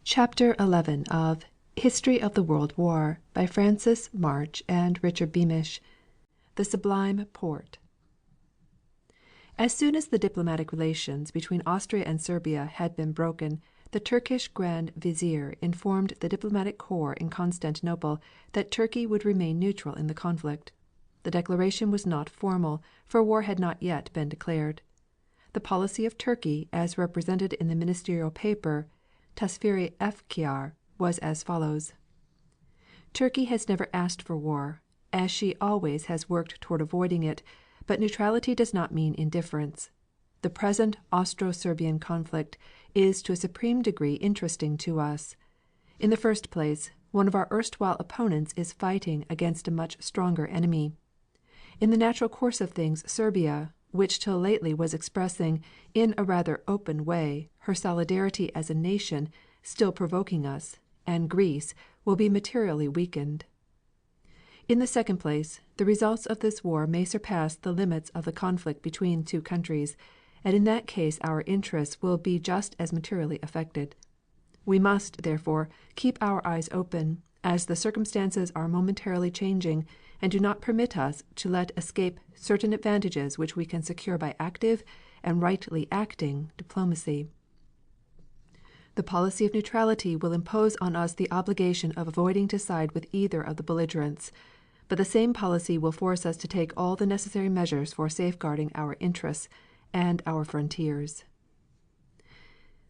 Chapter 11 of History of the World War by Francis March and Richard Beamish. The Sublime Porte. As soon as the diplomatic relations between Austria and Serbia had been broken, the Turkish Grand Vizier informed the diplomatic corps in Constantinople that Turkey would remain neutral in the conflict. The declaration was not formal, for war had not yet been declared. The policy of Turkey, as represented in the ministerial paper Tasfiri Efkar, was as follows: Turkey has never asked for war, as she always has worked toward avoiding it, but neutrality does not mean indifference. The present Austro-Serbian conflict is to a supreme degree interesting to us. In the first place, one of our erstwhile opponents is fighting against a much stronger enemy. In the natural course of things, Serbia, which till lately was expressing, in a rather open way, her solidarity as a nation, still provoking us, and Greece, will be materially weakened. In the second place, the results of this war may surpass the limits of the conflict between two countries, and in that case our interests will be just as materially affected. We must, therefore, keep our eyes open, as the circumstances are momentarily changing, and do not permit us to let escape certain advantages which we can secure by active and rightly acting diplomacy. The policy of neutrality will impose on us the obligation of avoiding to side with either of the belligerents, but the same policy will force us to take all the necessary measures for safeguarding our interests and our frontiers.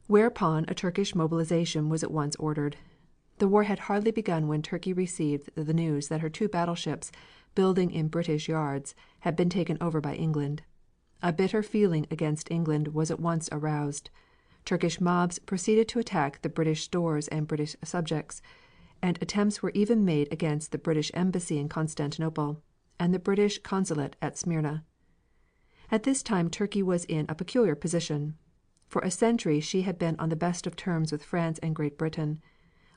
Whereupon a Turkish mobilization was at once ordered. The war had hardly begun when Turkey received the news that her two battleships, building in British yards, had been taken over by England. A bitter feeling against England was at once aroused. Turkish mobs proceeded to attack the British stores and British subjects, and attempts were even made against the British embassy in Constantinople and the British consulate at Smyrna. At this time Turkey was in a peculiar position. For a century she had been on the best of terms with France and Great Britain.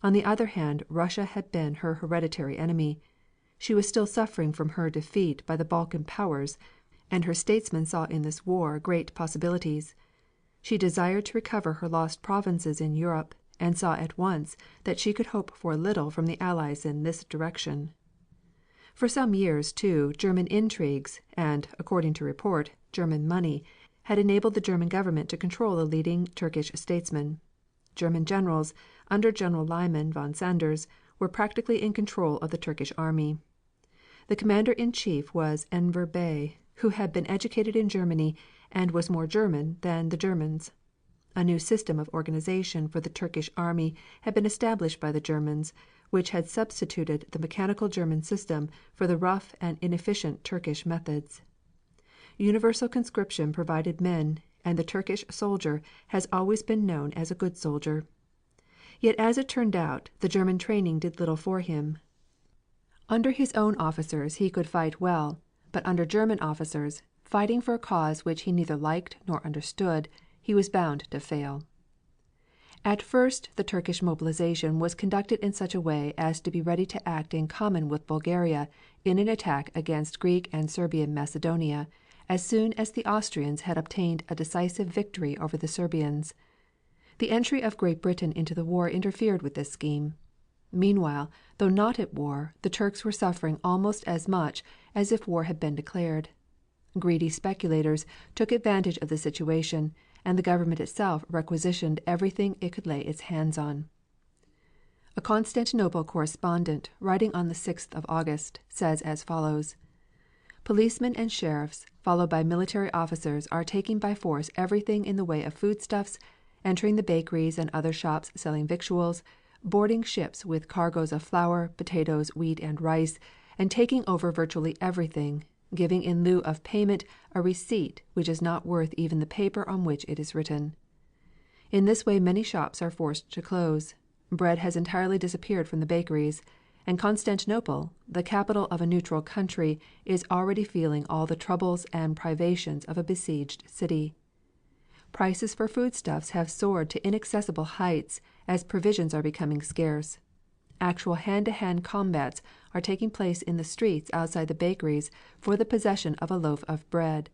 On the other hand, Russia had been her hereditary enemy. She was still suffering from her defeat by the Balkan powers, and her statesmen saw in this war great possibilities. She desired to recover her lost provinces in Europe, and saw at once that she could hope for little from the Allies in this direction. For some years, too, German intrigues, and, according to report, German money, had enabled the German government to control the leading Turkish statesmen. German generals, under General Liman von Sanders, were practically in control of the Turkish army. The commander-in-chief was Enver Bey, who had been educated in Germany and was more German than the Germans. A new system of organization for the Turkish army had been established by the Germans, which had substituted the mechanical German system for the rough and inefficient Turkish methods. Universal conscription provided men, and the Turkish soldier has always been known as a good soldier. Yet as it turned out, the German training did little for him. Under his own officers he could fight well, but under German officers, fighting for a cause which he neither liked nor understood, he was bound to fail. At first the Turkish mobilization was conducted in such a way as to be ready to act in common with Bulgaria in an attack against Greek and Serbian Macedonia, as soon as the Austrians had obtained a decisive victory over the Serbians. The entry of Great Britain into the war interfered with this scheme. Meanwhile, though not at war, the Turks were suffering almost as much as if war had been declared. Greedy speculators took advantage of the situation, and the government itself requisitioned everything it could lay its hands on. A Constantinople correspondent, writing on the 6th of August, says as follows: Policemen and sheriffs, followed by military officers, are taking by force everything in the way of foodstuffs, entering the bakeries and other shops selling victuals, boarding ships with cargoes of flour, potatoes, wheat, and rice, and taking over virtually everything, giving in lieu of payment a receipt which is not worth even the paper on which it is written. In this way many shops are forced to close. Bread has entirely disappeared from the bakeries, and Constantinople, the capital of a neutral country, is already feeling all the troubles and privations of a besieged city. Prices for foodstuffs have soared to inaccessible heights as provisions are becoming scarce. Actual hand-to-hand combats are taking place in the streets outside the bakeries for the possession of a loaf of bread,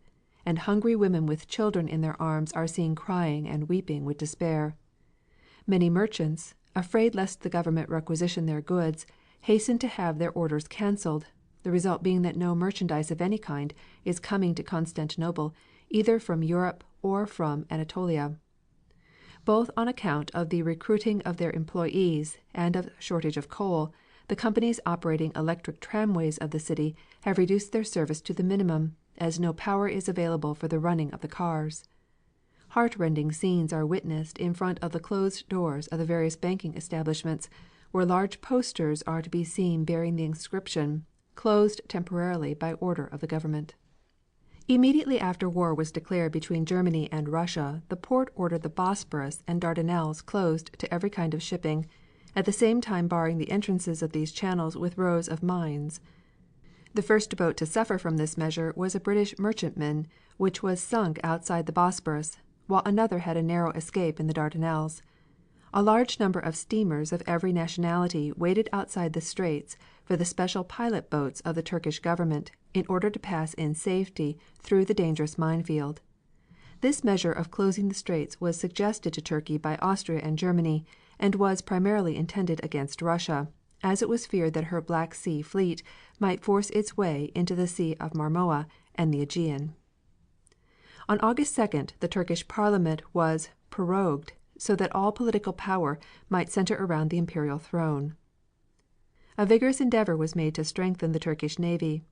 and hungry women with children in their arms are seen crying and weeping with despair. Many merchants, afraid lest the government requisition their goods, hasten to have their orders cancelled, the result being that no merchandise of any kind is coming to Constantinople either from Europe or from Anatolia. Both on account of the recruiting of their employees and of shortage of coal, the companies operating electric tramways of the city have reduced their service to the minimum, as no power is available for the running of the cars. Heartrending scenes are witnessed in front of the closed doors of the various banking establishments, where large posters are to be seen bearing the inscription, "Closed temporarily by order of the government." Immediately after war was declared between Germany and Russia, the Porte ordered the Bosporus and Dardanelles closed to every kind of shipping, at the same time barring the entrances of these channels with rows of mines. The first boat to suffer from this measure was a British merchantman, which was sunk outside the Bosporus, while another had a narrow escape in the Dardanelles. A large number of steamers of every nationality waited outside the straits for the special pilot boats of the Turkish government in order to pass in safety through the dangerous minefield. This measure of closing the straits was suggested to Turkey by Austria and Germany, and was primarily intended against Russia, as it was feared that her Black Sea fleet might force its way into the Sea of Marmora and the Aegean. On August 2nd the Turkish Parliament was prorogued, so that all political power might center around the imperial throne. A vigorous endeavor was made to strengthen the Turkish navy.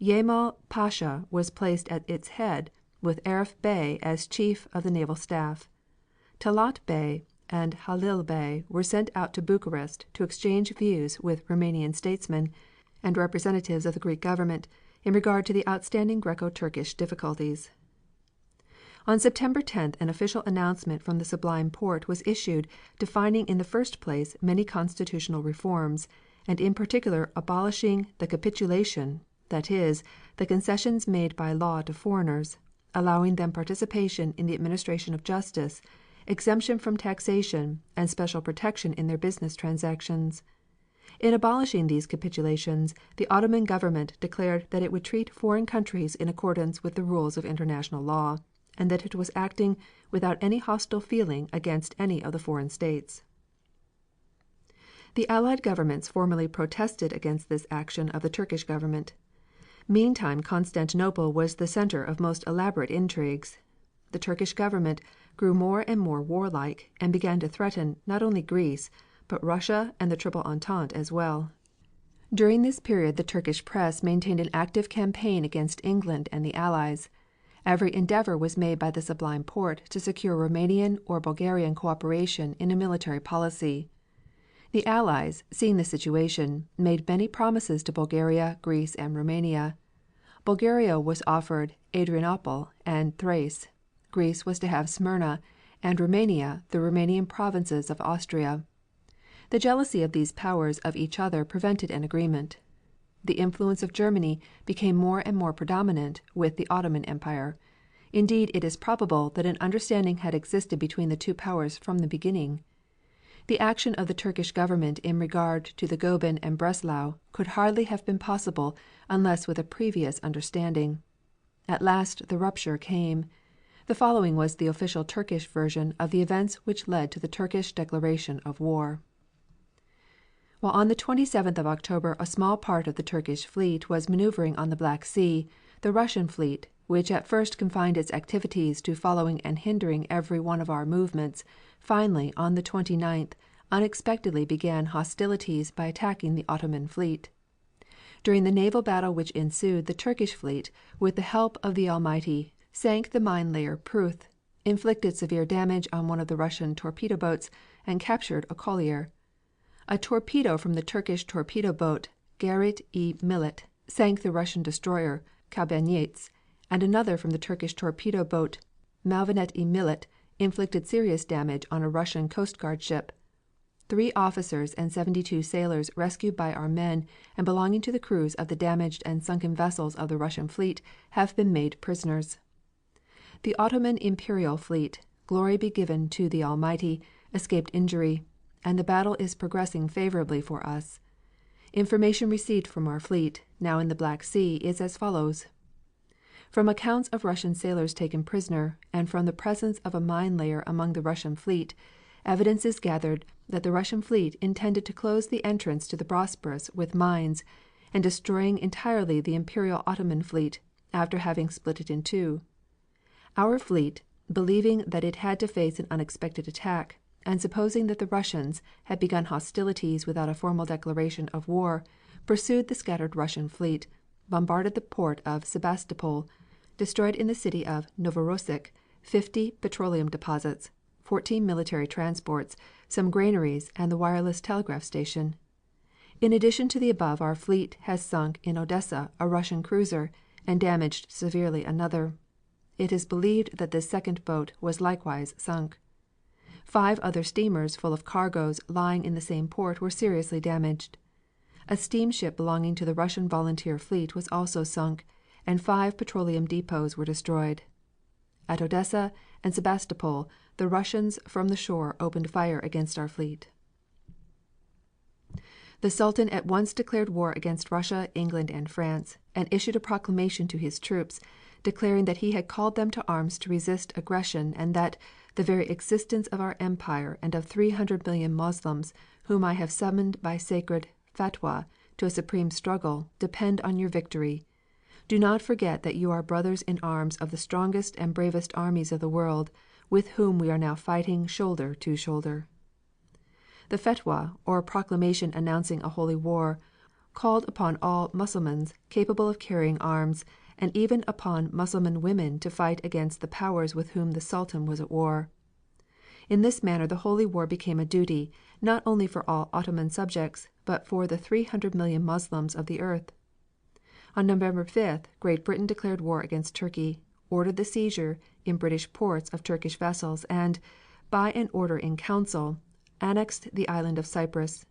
Yemal Pasha was placed at its head, with Arif Bey as chief of the naval staff. Talat Bey and Halil Bey were sent out to Bucharest to exchange views with Romanian statesmen and representatives of the Greek government in regard to the outstanding Greco-Turkish difficulties. On September 10th an official announcement from the Sublime Porte was issued defining in the first place many constitutional reforms, and in particular abolishing the capitulation, that is, the concessions made by law to foreigners, allowing them participation in the administration of justice, exemption from taxation, and special protection in their business transactions. In abolishing these capitulations, the Ottoman government declared that it would treat foreign countries in accordance with the rules of international law, and that it was acting without any hostile feeling against any of the foreign states. The Allied governments formally protested against this action of the Turkish government. Meantime Constantinople was the center of most elaborate intrigues. The Turkish government grew more and more warlike, and began to threaten not only Greece, but Russia and the Triple Entente as well. During this period the Turkish press maintained an active campaign against England and the Allies. Every endeavor was made by the Sublime Porte to secure Romanian or Bulgarian cooperation in a military policy. The Allies, seeing the situation, made many promises to Bulgaria, Greece, and Romania. Bulgaria was offered Adrianople and Thrace. Greece was to have Smyrna, and Romania the Romanian provinces of Austria. The jealousy of these powers of each other prevented an agreement. The influence of Germany became more and more predominant with the Ottoman Empire. Indeed, it is probable that an understanding had existed between the two powers from the beginning. The action of the Turkish government in regard to the Goeben and Breslau could hardly have been possible unless with a previous understanding. At last the rupture came. The following was the official Turkish version of the events which led to the Turkish declaration of war. While on the 27th of October a small part of the Turkish fleet was maneuvering on the Black Sea, the Russian fleet, which at first confined its activities to following and hindering every one of our movements, finally, on the 29th, unexpectedly began hostilities by attacking the Ottoman fleet. During the naval battle which ensued, the Turkish fleet, with the help of the Almighty, sank the mine layer Pruth, inflicted severe damage on one of the Russian torpedo boats, and captured a collier. A torpedo from the Turkish torpedo boat Garit-i-Millet sank the Russian destroyer Kalbaniets, and another from the Turkish torpedo boat Malvanet-i-Millet inflicted serious damage on a Russian Coast Guard ship. 3 officers and 72 sailors rescued by our men and belonging to the crews of the damaged and sunken vessels of the Russian fleet have been made prisoners. The Ottoman Imperial fleet, glory be given to the Almighty, escaped injury, and the battle is progressing favorably for us. Information received from our fleet, now in the Black Sea, is as follows. From accounts of Russian sailors taken prisoner, and from the presence of a mine layer among the Russian fleet, evidence is gathered that the Russian fleet intended to close the entrance to the Bosporus with mines, and destroying entirely the Imperial Ottoman fleet, after having split it in two. Our fleet, believing that it had to face an unexpected attack, and supposing that the Russians had begun hostilities without a formal declaration of war, pursued the scattered Russian fleet, bombarded the port of Sebastopol, destroyed in the city of Novorossiysk 50 petroleum deposits, 14 military transports, some granaries, and the wireless telegraph station. In addition to the above, our fleet has sunk in Odessa a Russian cruiser and damaged severely another. It is believed that this second boat was likewise sunk. 5 other steamers full of cargoes lying in the same port were seriously damaged. A steamship belonging to the Russian volunteer fleet was also sunk, and 5 petroleum depots were destroyed. At Odessa and Sebastopol, the Russians from the shore opened fire against our fleet. The Sultan at once declared war against Russia, England, and France, and issued a proclamation to his troops, declaring that he had called them to arms to resist aggression, and that the very existence of our empire and of 300 million Moslems, whom I have summoned by sacred fatwa to a supreme struggle, depend on your victory. Do not forget that you are brothers in arms of the strongest and bravest armies of the world, with whom we are now fighting shoulder to shoulder. The fatwa, or proclamation announcing a holy war, called upon all Mussulmans capable of carrying arms, and even upon Mussulman women to fight against the powers with whom the Sultan was at war. In this manner the holy war became a duty, not only for all Ottoman subjects, but for the 300 million Moslems of the earth. On November 5th, Great Britain declared war against Turkey, ordered the seizure in British ports of Turkish vessels, and, by an order in council, annexed the island of Cyprus.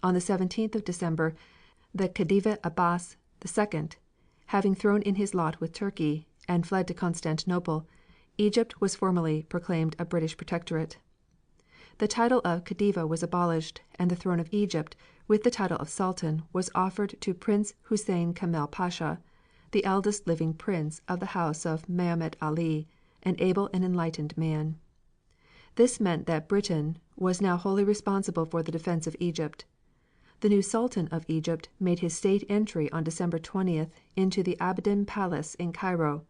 On the 17th of December, the Khedive Abbas II, having thrown in his lot with Turkey and fled to Constantinople, Egypt was formally proclaimed a British protectorate. The title of Khedive was abolished, and the throne of Egypt, with the title of Sultan, was offered to Prince Hussein Kamel Pasha, the eldest living prince of the house of Mehemet Ali, an able and enlightened man. This meant that Britain was now wholly responsible for the defense of Egypt. The new Sultan of Egypt made his state entry on December 20th into the Abdin Palace in Cairo.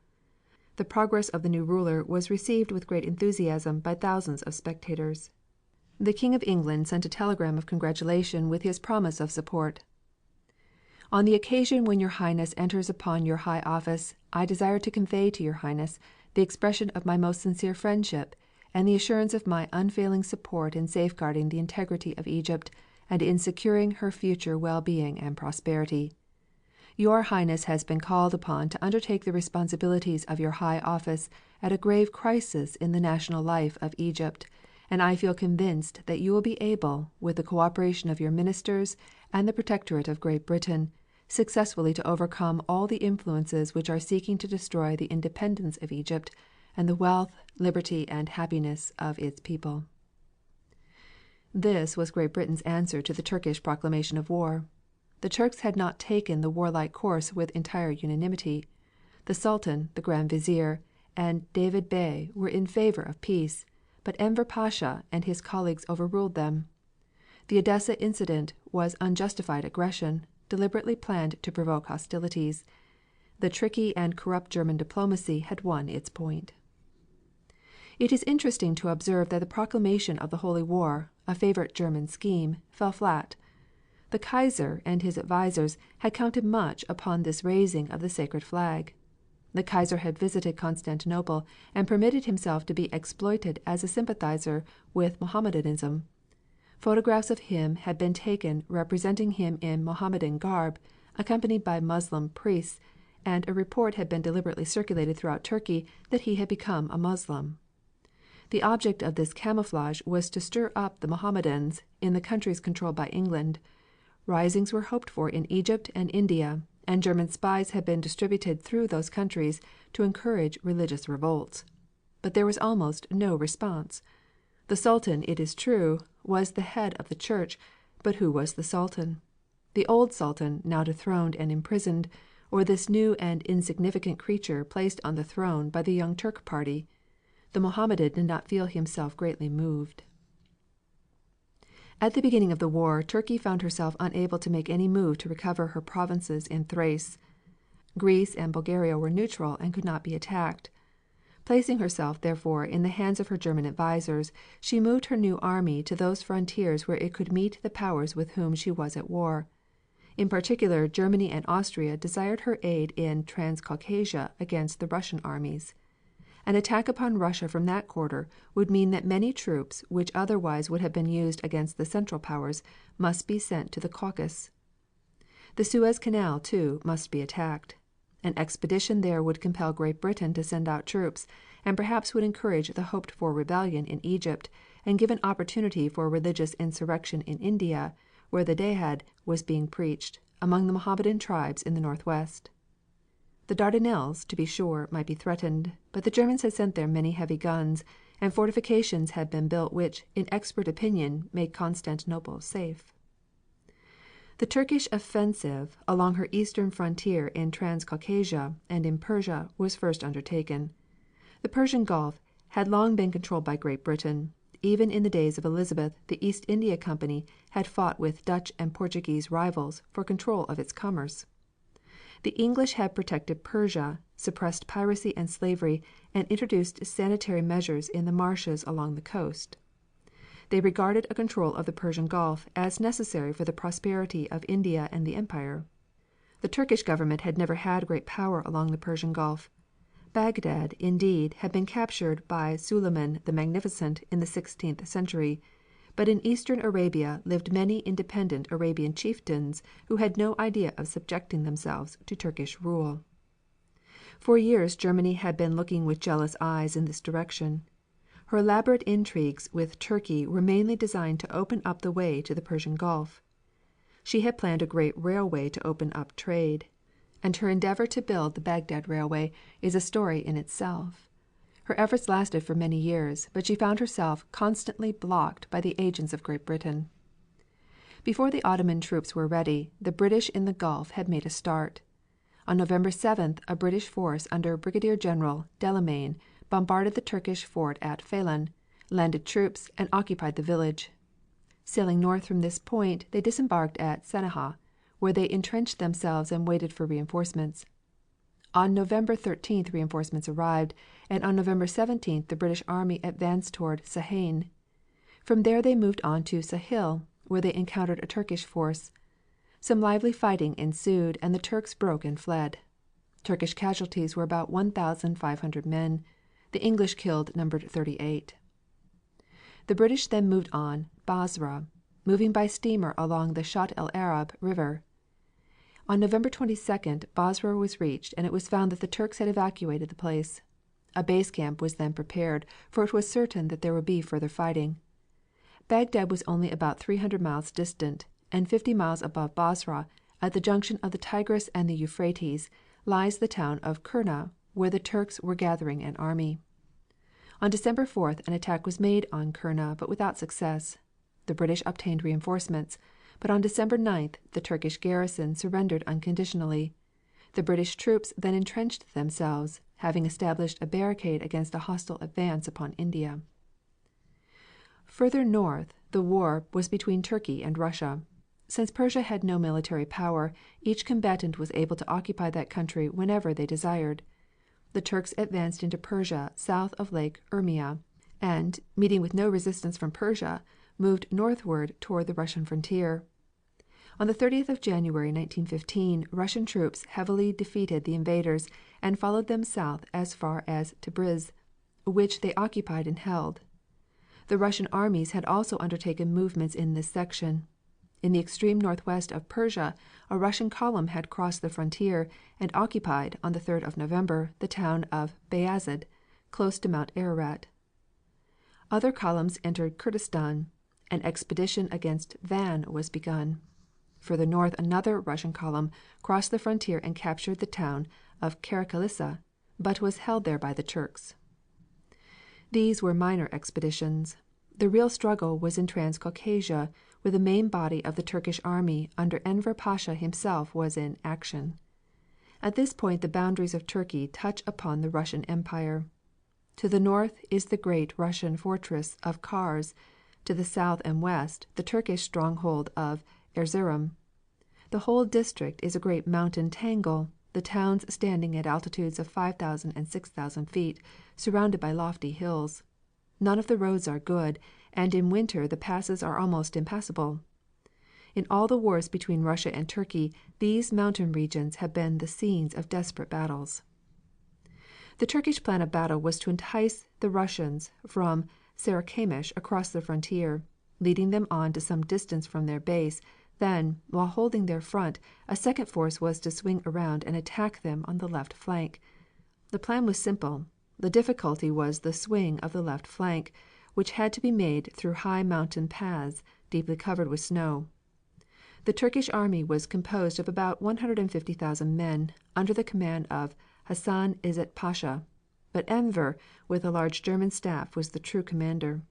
The progress of the new ruler was received with great enthusiasm by thousands of spectators. The King of England sent a telegram of congratulation with his promise of support. On the occasion when Your Highness enters upon your high office, I desire to convey to Your Highness the expression of my most sincere friendship and the assurance of my unfailing support in safeguarding the integrity of Egypt and in securing her future well-being and prosperity. Your Highness has been called upon to undertake the responsibilities of your high office at a grave crisis in the national life of Egypt, and I feel convinced that you will be able, with the cooperation of your ministers and the protectorate of Great Britain, successfully to overcome all the influences which are seeking to destroy the independence of Egypt and the wealth, liberty, and happiness of its people. This was Great Britain's answer to the Turkish proclamation of war. The Turks had not taken the warlike course with entire unanimity. The Sultan, the Grand Vizier, and David Bey were in favor of peace, but Enver Pasha and his colleagues overruled them. The Odessa incident was unjustified aggression, deliberately planned to provoke hostilities. The tricky and corrupt German diplomacy had won its point. It is interesting to observe that the proclamation of the Holy War, a favorite German scheme, fell flat. The Kaiser and his advisers had counted much upon this raising of the sacred flag. The Kaiser had visited Constantinople and permitted himself to be exploited as a sympathizer with Mohammedanism. Photographs of him had been taken representing him in Mohammedan garb, accompanied by Moslem priests, and a report had been deliberately circulated throughout Turkey that he had become a Moslem. The object of this camouflage was to stir up the Mohammedans in the countries controlled by England. Risings were hoped for in Egypt and India, and German spies had been distributed through those countries to encourage religious revolts. But there was almost no response. The Sultan, it is true, was the head of the Church, but who was the Sultan? The old Sultan, now dethroned and imprisoned, or this new and insignificant creature placed on the throne by the Young Turk party? The Mohammedan did not feel himself greatly moved. At the beginning of the war, Turkey found herself unable to make any move to recover her provinces in Thrace. Greece and Bulgaria were neutral and could not be attacked. Placing herself, therefore, in the hands of her German advisers, she moved her new army to those frontiers where it could meet the powers with whom she was at war. In particular, Germany and Austria desired her aid in Transcaucasia against the Russian armies. An attack upon Russia from that quarter would mean that many troops which otherwise would have been used against the Central Powers must be sent to the Caucasus. The Suez Canal, too, must be attacked. An expedition there would compel Great Britain to send out troops, and perhaps would encourage the hoped-for rebellion in Egypt, and give an opportunity for religious insurrection in India, where the Jihad was being preached, among the Mohammedan tribes in the northwest. The Dardanelles, to be sure, might be threatened, but the Germans had sent there many heavy guns, and fortifications had been built which, in expert opinion, made Constantinople safe. The Turkish offensive along her eastern frontier in Transcaucasia and in Persia was first undertaken. The Persian Gulf had long been controlled by Great Britain. Even in the days of Elizabeth, the East India Company had fought with Dutch and Portuguese rivals for control of its commerce. The English had protected Persia, suppressed piracy and slavery, and introduced sanitary measures in the marshes along the coast. They regarded a control of the Persian Gulf as necessary for the prosperity of India and the empire. The Turkish government had never had great power along the Persian Gulf. Baghdad, indeed, had been captured by Suleiman the Magnificent in the 16th century, but in eastern Arabia lived many independent Arabian chieftains who had no idea of subjecting themselves to Turkish rule. For years Germany had been looking with jealous eyes in this direction. Her elaborate intrigues with Turkey were mainly designed to open up the way to the Persian Gulf. She had planned a great railway to open up trade, and her endeavor to build the Baghdad Railway is a story in itself. Her efforts lasted for many years, but she found herself constantly blocked by the agents of Great Britain. Before the Ottoman troops were ready, the British in the Gulf had made a start. On November 7th a British force under Brigadier General Delamain bombarded the Turkish fort at Phelan, landed troops, and occupied the village. Sailing north from this point, they disembarked at Sana'a, where they entrenched themselves and waited for reinforcements. On November 13th reinforcements arrived, and on November 17th the British army advanced toward Sahain. From there they moved on to Sahil, where they encountered a Turkish force. Some lively fighting ensued, and the Turks broke and fled. Turkish casualties were about 1,500 men. The English killed numbered 38. The British then moved on Basra, moving by steamer along the Shatt el Arab River. On November 22nd Basra was reached, and it was found that the Turks had evacuated the place. A base camp was then prepared, for it was certain that there would be further fighting. Baghdad was only about 300 miles distant, and 50 miles above Basra, at the junction of the Tigris and the Euphrates, lies the town of Kurna, where the Turks were gathering an army. On December 4th an attack was made on Kurna, but without success. The British obtained reinforcements, but on December 9th the Turkish garrison surrendered unconditionally. The British troops then entrenched themselves, having established a barricade against a hostile advance upon India. Further north the war was between Turkey and Russia. Since Persia had no military power, each combatant was able to occupy that country whenever they desired. The Turks advanced into Persia south of Lake Urmia, and, meeting with no resistance from Persia, moved northward toward the Russian frontier. On the 30th of January 1915, Russian troops heavily defeated the invaders and followed them south as far as Tabriz, which they occupied and held. The Russian armies had also undertaken movements in this section. In the extreme northwest of Persia, a Russian column had crossed the frontier and occupied, on the 3rd of November, the town of Bayazid, close to Mount Ararat. Other columns entered Kurdistan. An expedition against Van was begun. Further north another Russian column crossed the frontier and captured the town of Karakalissa, but was held there by the Turks. These were minor expeditions. The real struggle was in Transcaucasia, where the main body of the Turkish army under Enver Pasha himself was in action. At this point the boundaries of Turkey touch upon the Russian Empire. To the north is the great Russian fortress of Kars, to the south and west the Turkish stronghold of Erzurum. The whole district is a great mountain tangle, the towns standing at altitudes of 5,000 and 6,000 feet, surrounded by lofty hills. None of the roads are good, and in winter the passes are almost impassable. In all the wars between Russia and Turkey, these mountain regions have been the scenes of desperate battles. The Turkish plan of battle was to entice the Russians from Sarikamish across the frontier, leading them on to some distance from their base. Then, while holding their front, a second force was to swing around and attack them on the left flank. The plan was simple. The difficulty was the swing of the left flank, which had to be made through high mountain paths, deeply covered with snow. The Turkish army was composed of about 150,000 men, under the command of Hassan Izzet Pasha, but Enver, with a large German staff, was the true commander.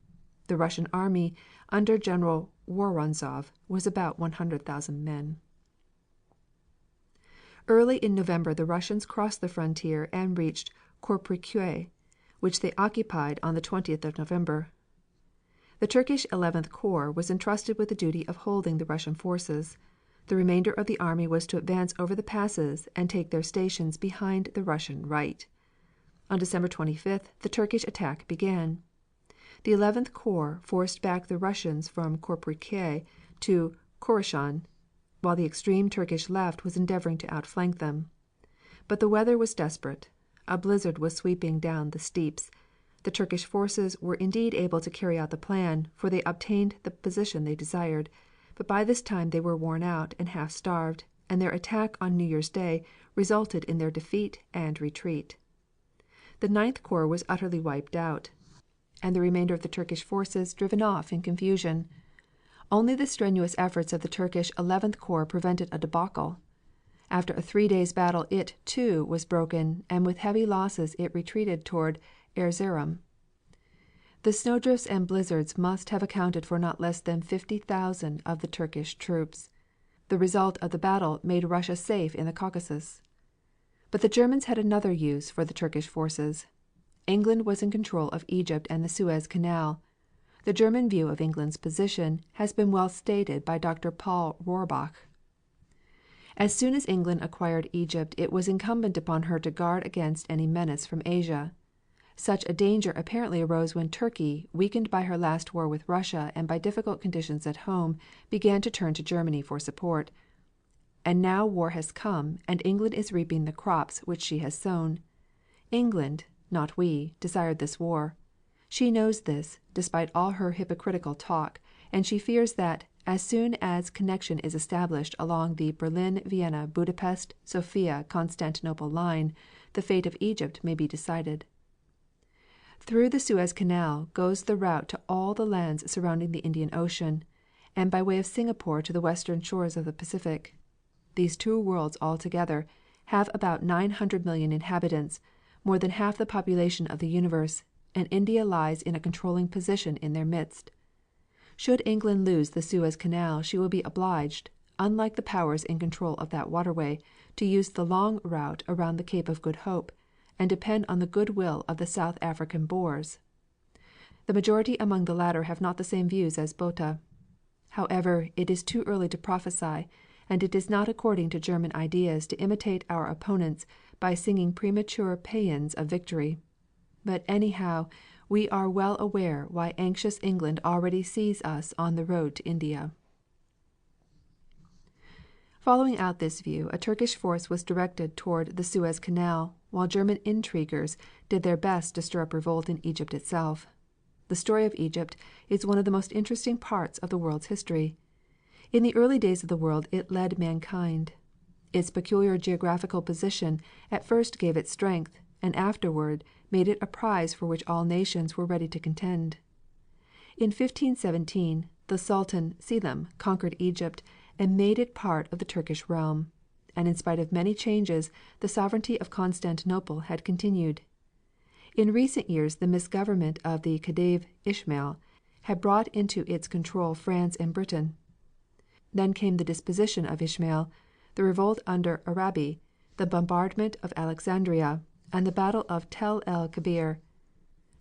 The Russian army, under General Woronzov, was about 100,000 men. Early in November the Russians crossed the frontier and reached Korprikue, which they occupied on the 20th of November. The Turkish 11th Corps was entrusted with the duty of holding the Russian forces. The remainder of the army was to advance over the passes and take their stations behind the Russian right. On December 25th the Turkish attack began. The 11th Corps forced back the Russians from Korprikue to Khorasan, while the extreme Turkish left was endeavoring to outflank them. But the weather was desperate. A blizzard was sweeping down the steeps. The Turkish forces were indeed able to carry out the plan, for they obtained the position they desired, but by this time they were worn out and half starved, and their attack on New Year's Day resulted in their defeat and retreat. The 9th Corps was utterly wiped out, and the remainder of the Turkish forces driven off in confusion. Only the strenuous efforts of the Turkish 11th Corps prevented a debacle. After a 3 days' battle it, too, was broken, and with heavy losses it retreated toward Erzurum. The snowdrifts and blizzards must have accounted for not less than 50,000 of the Turkish troops. The result of the battle made Russia safe in the Caucasus. But the Germans had another use for the Turkish forces. England was in control of Egypt and the Suez Canal. The German view of England's position has been well stated by Dr. Paul Rohrbach. As soon as England acquired Egypt, it was incumbent upon her to guard against any menace from Asia. Such a danger apparently arose when Turkey, weakened by her last war with Russia and by difficult conditions at home, began to turn to Germany for support. And now war has come, and England is reaping the crops which she has sown. England, not we, desired this war. She knows this, despite all her hypocritical talk, and she fears that, as soon as connection is established along the Berlin-Vienna-Budapest-Sofia-Constantinople line, the fate of Egypt may be decided. Through the Suez Canal goes the route to all the lands surrounding the Indian Ocean, and by way of Singapore to the western shores of the Pacific. These two worlds altogether have about 900 million inhabitants, more than half the population of the universe, and India lies in a controlling position in their midst. Should England lose the Suez Canal, she will be obliged, unlike the powers in control of that waterway, to use the long route around the Cape of Good Hope, and depend on the goodwill of the South African Boers. The majority among the latter have not the same views as Botha. However, it is too early to prophesy, and it is not according to German ideas to imitate our opponents by singing premature paeans of victory. But anyhow, we are well aware why anxious England already sees us on the road to India. Following out this view, a Turkish force was directed toward the Suez Canal, while German intriguers did their best to stir up revolt in Egypt itself. The story of Egypt is one of the most interesting parts of the world's history. In the early days of the world it led mankind. Its peculiar geographical position at first gave it strength, and afterward made it a prize for which all nations were ready to contend. In 1517 the Sultan Selim conquered Egypt and made it part of the Turkish realm, and in spite of many changes the sovereignty of Constantinople had continued. In recent years the misgovernment of the Khedive Ismail had brought into its control France and Britain. Then came the disposition of Ismail, the revolt under Arabi, the bombardment of Alexandria, and the battle of Tel el Kebir.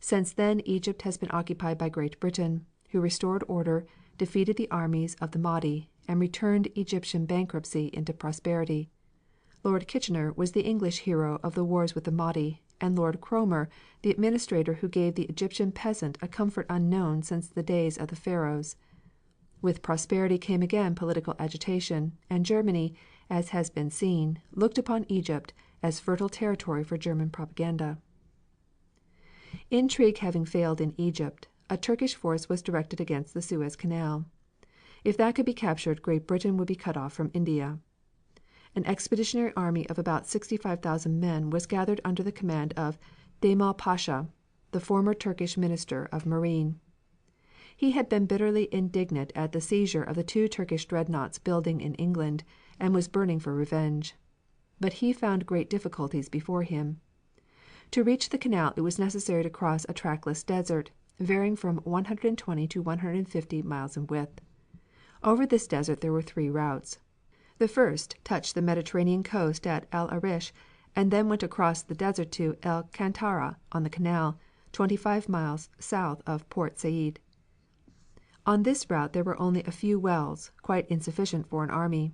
Since then Egypt has been occupied by Great Britain, who restored order, defeated the armies of the Mahdi, and returned Egyptian bankruptcy into prosperity. Lord Kitchener was the English hero of the wars with the Mahdi, and Lord Cromer the administrator who gave the Egyptian peasant a comfort unknown since the days of the Pharaohs. With prosperity came again political agitation, and Germany, as has been seen, looked upon Egypt as fertile territory for German propaganda. Intrigue having failed in Egypt, a Turkish force was directed against the Suez Canal. If that could be captured, Great Britain would be cut off from India. An expeditionary army of about 65,000 men was gathered under the command of Djemal Pasha, the former Turkish Minister of Marine. He had been bitterly indignant at the seizure of the two Turkish dreadnoughts building in England, and was burning for revenge. But he found great difficulties before him. To reach the canal it was necessary to cross a trackless desert, varying from 120 to 150 miles in width. Over this desert there were three routes. The first touched the Mediterranean coast at El Arish, and then went across the desert to El Kantara on the canal, 25 miles south of Port Said. On this route there were only a few wells, quite insufficient for an army.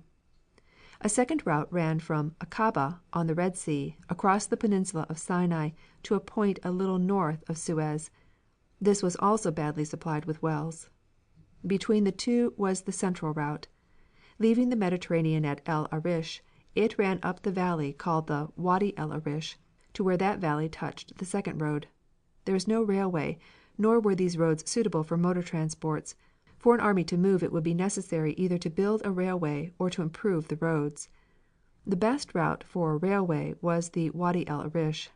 A second route ran from Akaba on the Red Sea across the peninsula of Sinai to a point a little north of Suez. This was also badly supplied with wells. Between the two was the central route. Leaving the Mediterranean at El Arish, it ran up the valley called the Wadi El Arish to where that valley touched the second road. There was no railway, nor were these roads suitable for motor transports. For an army to move it would be necessary either to build a railway or to improve the roads. The best route for a railway was the Wadi El Arish.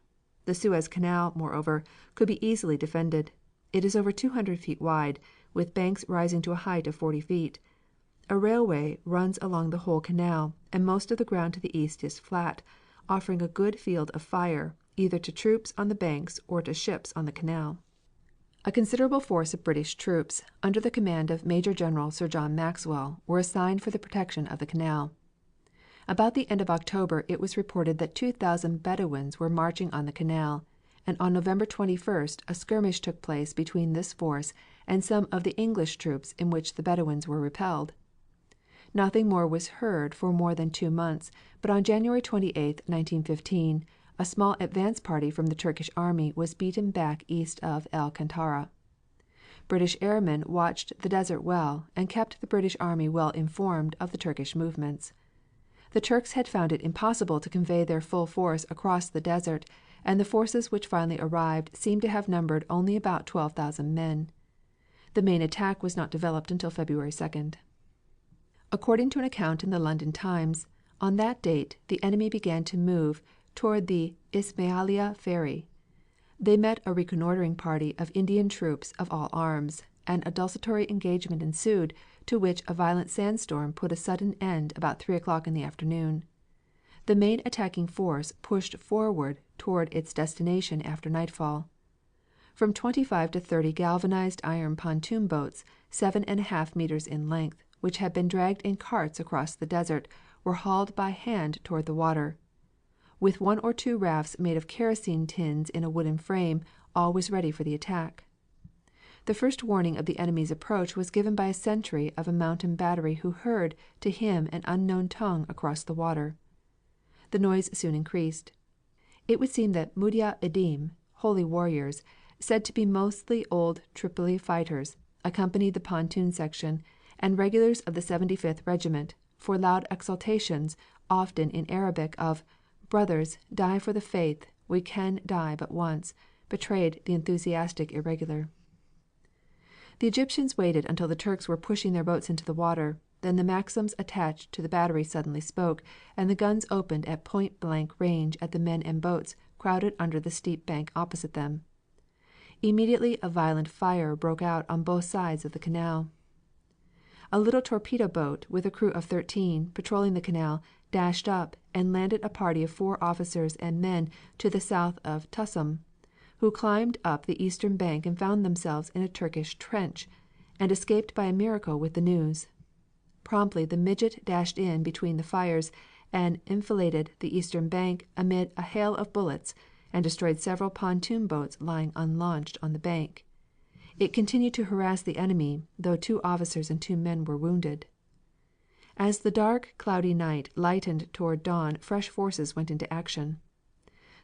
The Suez Canal, moreover, could be easily defended. It is over 200 feet wide, with banks rising to a height of 40 feet. A railway runs along the whole canal, and most of the ground to the east is flat, offering a good field of fire, either to troops on the banks or to ships on the canal. A considerable force of British troops, under the command of Major General Sir John Maxwell, were assigned for the protection of the canal. About the end of October it was reported that 2,000 Bedouins were marching on the canal, and on November 21st a skirmish took place between this force and some of the English troops in which the Bedouins were repelled. Nothing more was heard for more than 2 months, but on January 28, 1915, a small advance party from the Turkish army was beaten back east of El Kantara. British airmen watched the desert well and kept the British army well informed of the Turkish movements. The Turks had found it impossible to convey their full force across the desert, and the forces which finally arrived seemed to have numbered only about 12,000 men. The main attack was not developed until February 2nd. According to an account in the London Times, on that date the enemy began to move toward the Ismailia ferry. They met a reconnoitering party of Indian troops of all arms, and a desultory engagement ensued, to which a violent sandstorm put a sudden end about 3 o'clock in the afternoon. The main attacking force pushed forward toward its destination after nightfall. From 25 to 30 galvanized iron pontoon boats, 7½ meters in length, which had been dragged in carts across the desert, were hauled by hand toward the water. With 1 or 2 rafts made of kerosene tins in a wooden frame, all was ready for the attack. The first warning of the enemy's approach was given by a sentry of a mountain battery who heard, to him, an unknown tongue across the water. The noise soon increased. It would seem that Mudja Edim, holy warriors, said to be mostly old Tripoli fighters, accompanied the pontoon section, and regulars of the 75th Regiment, for loud exultations, often in Arabic, of "Brothers, die for the faith, we can die but once," betrayed the enthusiastic irregular. The Egyptians waited until the Turks were pushing their boats into the water, then the Maxims attached to the battery suddenly spoke, and the guns opened at point-blank range at the men and boats crowded under the steep bank opposite them. Immediately a violent fire broke out on both sides of the canal. A little torpedo boat, with a crew of 13, patrolling the canal, dashed up and landed a party of 4 officers and men to the south of Tussum, who climbed up the eastern bank and found themselves in a Turkish trench, and escaped by a miracle with the news. Promptly the midget dashed in between the fires and enfiladed the eastern bank amid a hail of bullets, and destroyed several pontoon boats lying unlaunched on the bank. It continued to harass the enemy, though 2 officers and 2 men were wounded. As the dark, cloudy night lightened toward dawn fresh forces went into action.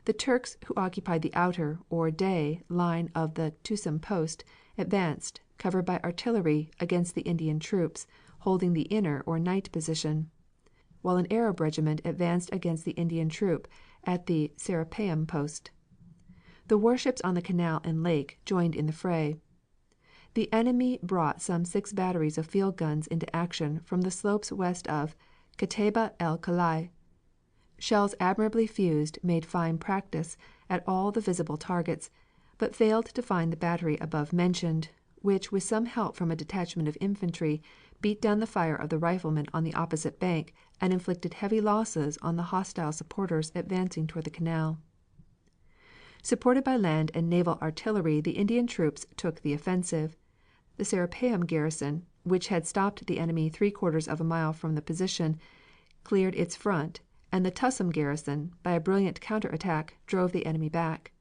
The Turks who occupied the outer, or day, line of the Tusum post advanced, covered by artillery, against the Indian troops holding the inner or night position, while an Arab regiment advanced against the Indian troop at the Serapeum post. The warships on the canal and lake joined in the fray. The enemy brought some 6 batteries of field guns into action from the slopes west of Kataiba el Kalai. Shells admirably fused made fine practice at all the visible targets, but failed to find the battery above mentioned, which with some help from a detachment of infantry beat down the fire of the riflemen on the opposite bank and inflicted heavy losses on the hostile supporters advancing toward the canal. Supported by land and naval artillery, the Indian troops took the offensive. The Serapeum garrison, which had stopped the enemy 3/4 of a mile from the position, cleared its front, and the Tusum garrison, by a brilliant counter attack, drove the enemy back.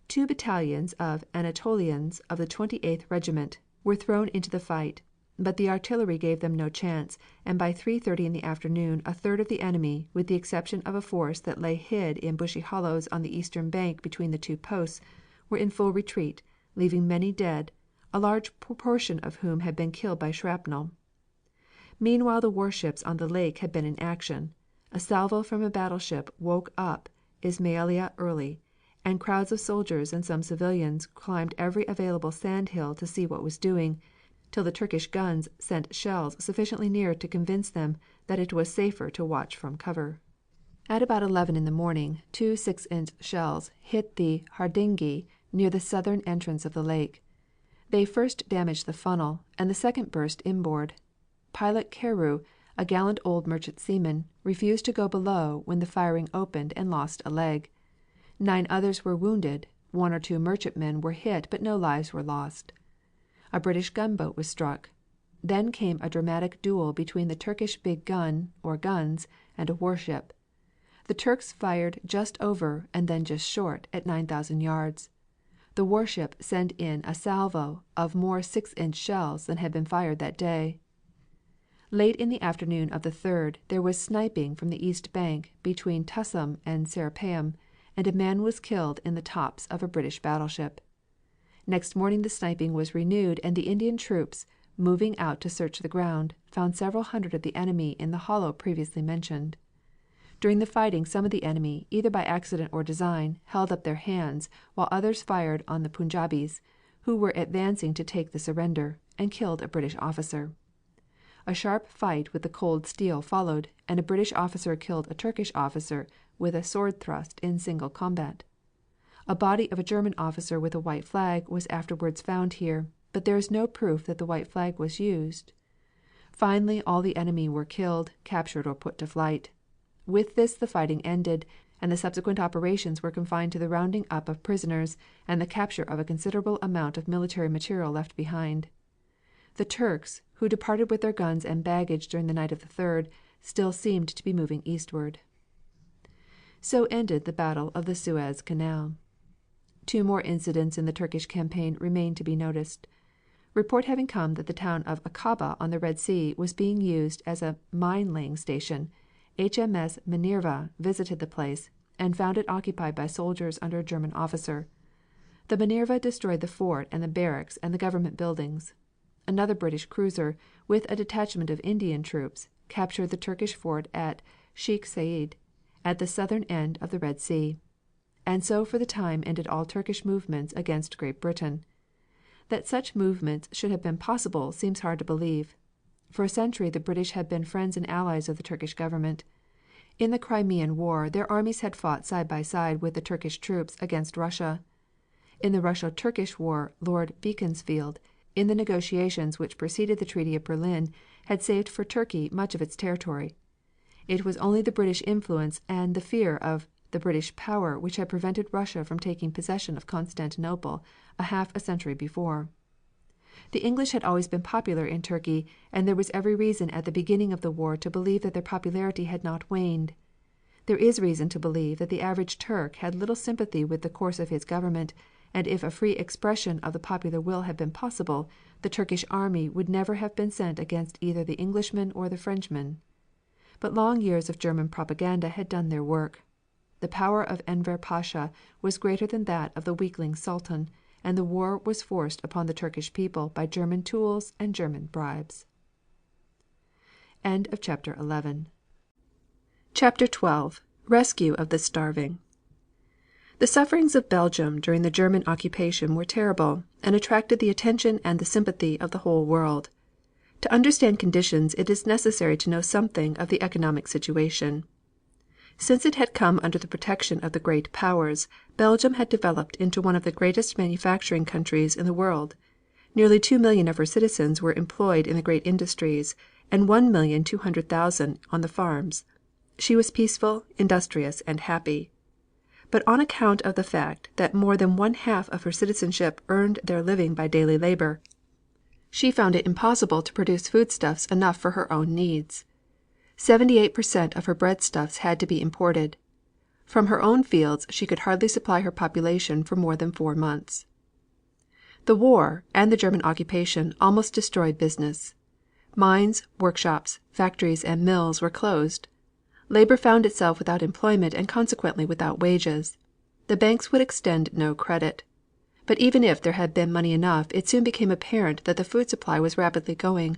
2 battalions of Anatolians of the 28th Regiment were thrown into the fight, but the artillery gave them no chance, and by 3:30 in the afternoon a third of the enemy, with the exception of a force that lay hid in bushy hollows on the eastern bank between the 2 posts, were in full retreat, leaving many dead, a large proportion of whom had been killed by shrapnel. Meanwhile the warships on the lake had been in action. A salvo from a battleship woke up Ismailia early, and crowds of soldiers and some civilians climbed every available sand hill to see what was doing, till the Turkish guns sent shells sufficiently near to convince them that it was safer to watch from cover. At about 11 in the morning 2 6-inch shells hit the Hardingi near the southern entrance of the lake. They first damaged the funnel, and the second burst inboard. Pilot Carew, a gallant old merchant seaman, refused to go below when the firing opened and lost a leg. 9 others were wounded, 1 or 2 merchantmen were hit but no lives were lost. A British gunboat was struck. Then came a dramatic duel between the Turkish big gun, or guns, and a warship. The Turks fired just over and then just short at 9,000 yards. The warship sent in a salvo of more 6-inch shells than had been fired that day. Late in the afternoon of the 3rd there was sniping from the east bank between Tusum and Serapeum, and a man was killed in the tops of a British battleship. Next morning the sniping was renewed, and the Indian troops, moving out to search the ground, found several hundred of the enemy in the hollow previously mentioned. During the fighting some of the enemy, either by accident or design, held up their hands, while others fired on the Punjabis, who were advancing to take the surrender, and killed a British officer. A sharp fight with the cold steel followed, and a British officer killed a Turkish officer with a sword thrust in single combat. A body of a German officer with a white flag was afterwards found here, but there is no proof that the white flag was used. Finally all the enemy were killed, captured, or put to flight. With this the fighting ended, and the subsequent operations were confined to the rounding up of prisoners and the capture of a considerable amount of military material left behind. The Turks, who departed with their guns and baggage during the night of the 3rd, still seemed to be moving eastward. So ended the Battle of the Suez Canal. 2 more incidents in the Turkish campaign remain to be noticed. Report having come that the town of Akaba on the Red Sea was being used as a mine-laying station, HMS Minerva visited the place and found it occupied by soldiers under a German officer. The Minerva destroyed the fort and the barracks and the government buildings. Another British cruiser, with a detachment of Indian troops, captured the Turkish fort at Sheikh Said, at the southern end of the Red Sea. And so for the time ended all Turkish movements against Great Britain. That such movements should have been possible seems hard to believe. For a century the British had been friends and allies of the Turkish government. In the Crimean War their armies had fought side by side with the Turkish troops against Russia. In the Russo-Turkish War Lord Beaconsfield, in the negotiations which preceded the Treaty of Berlin, had saved for Turkey much of its territory. It was only the British influence and the fear of the British power which had prevented Russia from taking possession of Constantinople a half a century before. The English had always been popular in Turkey, and there was every reason at the beginning of the war to believe that their popularity had not waned. There is reason to believe that the average Turk had little sympathy with the course of his government, and if a free expression of the popular will had been possible, the Turkish army would never have been sent against either the Englishman or the Frenchman. But long years of German propaganda had done their work. The power of Enver Pasha was greater than that of the weakling Sultan, and the war was forced upon the Turkish people by German tools and German bribes. End of chapter 11. Chapter 12. Rescue of the Starving. The sufferings of Belgium during the German occupation were terrible, and attracted the attention and the sympathy of the whole world. To understand conditions it is necessary to know something of the economic situation. Since it had come under the protection of the great powers, Belgium had developed into one of the greatest manufacturing countries in the world. Nearly 2,000,000 of her citizens were employed in the great industries, and 1,200,000 on the farms. She was peaceful, industrious, and happy. But on account of the fact that more than one half of her citizenship earned their living by daily labor, she found it impossible to produce foodstuffs enough for her own needs. 78% of her breadstuffs had to be imported. From her own fields she could hardly supply her population for more than 4 months. The war and the German occupation almost destroyed business. Mines, workshops, factories, and mills were closed. Labor found itself without employment and consequently without wages. The banks would extend no credit. But even if there had been money enough, it soon became apparent that the food supply was rapidly going.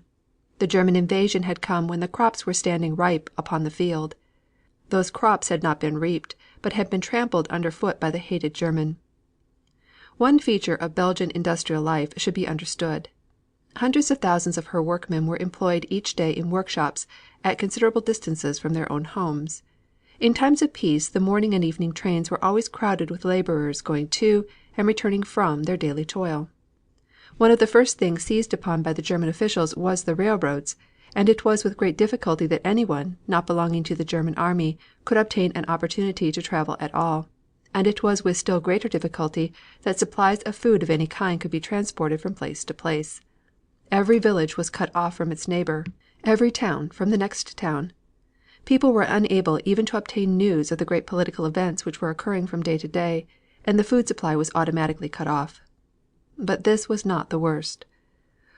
The German invasion had come when the crops were standing ripe upon the field. Those crops had not been reaped, but had been trampled underfoot by the hated German. One feature of Belgian industrial life should be understood. Hundreds of thousands of her workmen were employed each day in workshops at considerable distances from their own homes. In times of peace the morning and evening trains were always crowded with laborers going to and returning from their daily toil. One of the first things seized upon by the German officials was the railroads, and it was with great difficulty that anyone, not belonging to the German army, could obtain an opportunity to travel at all, and it was with still greater difficulty that supplies of food of any kind could be transported from place to place. Every village was cut off from its neighbor, every town from the next town. People were unable even to obtain news of the great political events which were occurring from day to day, and the food supply was automatically cut off. But this was not the worst.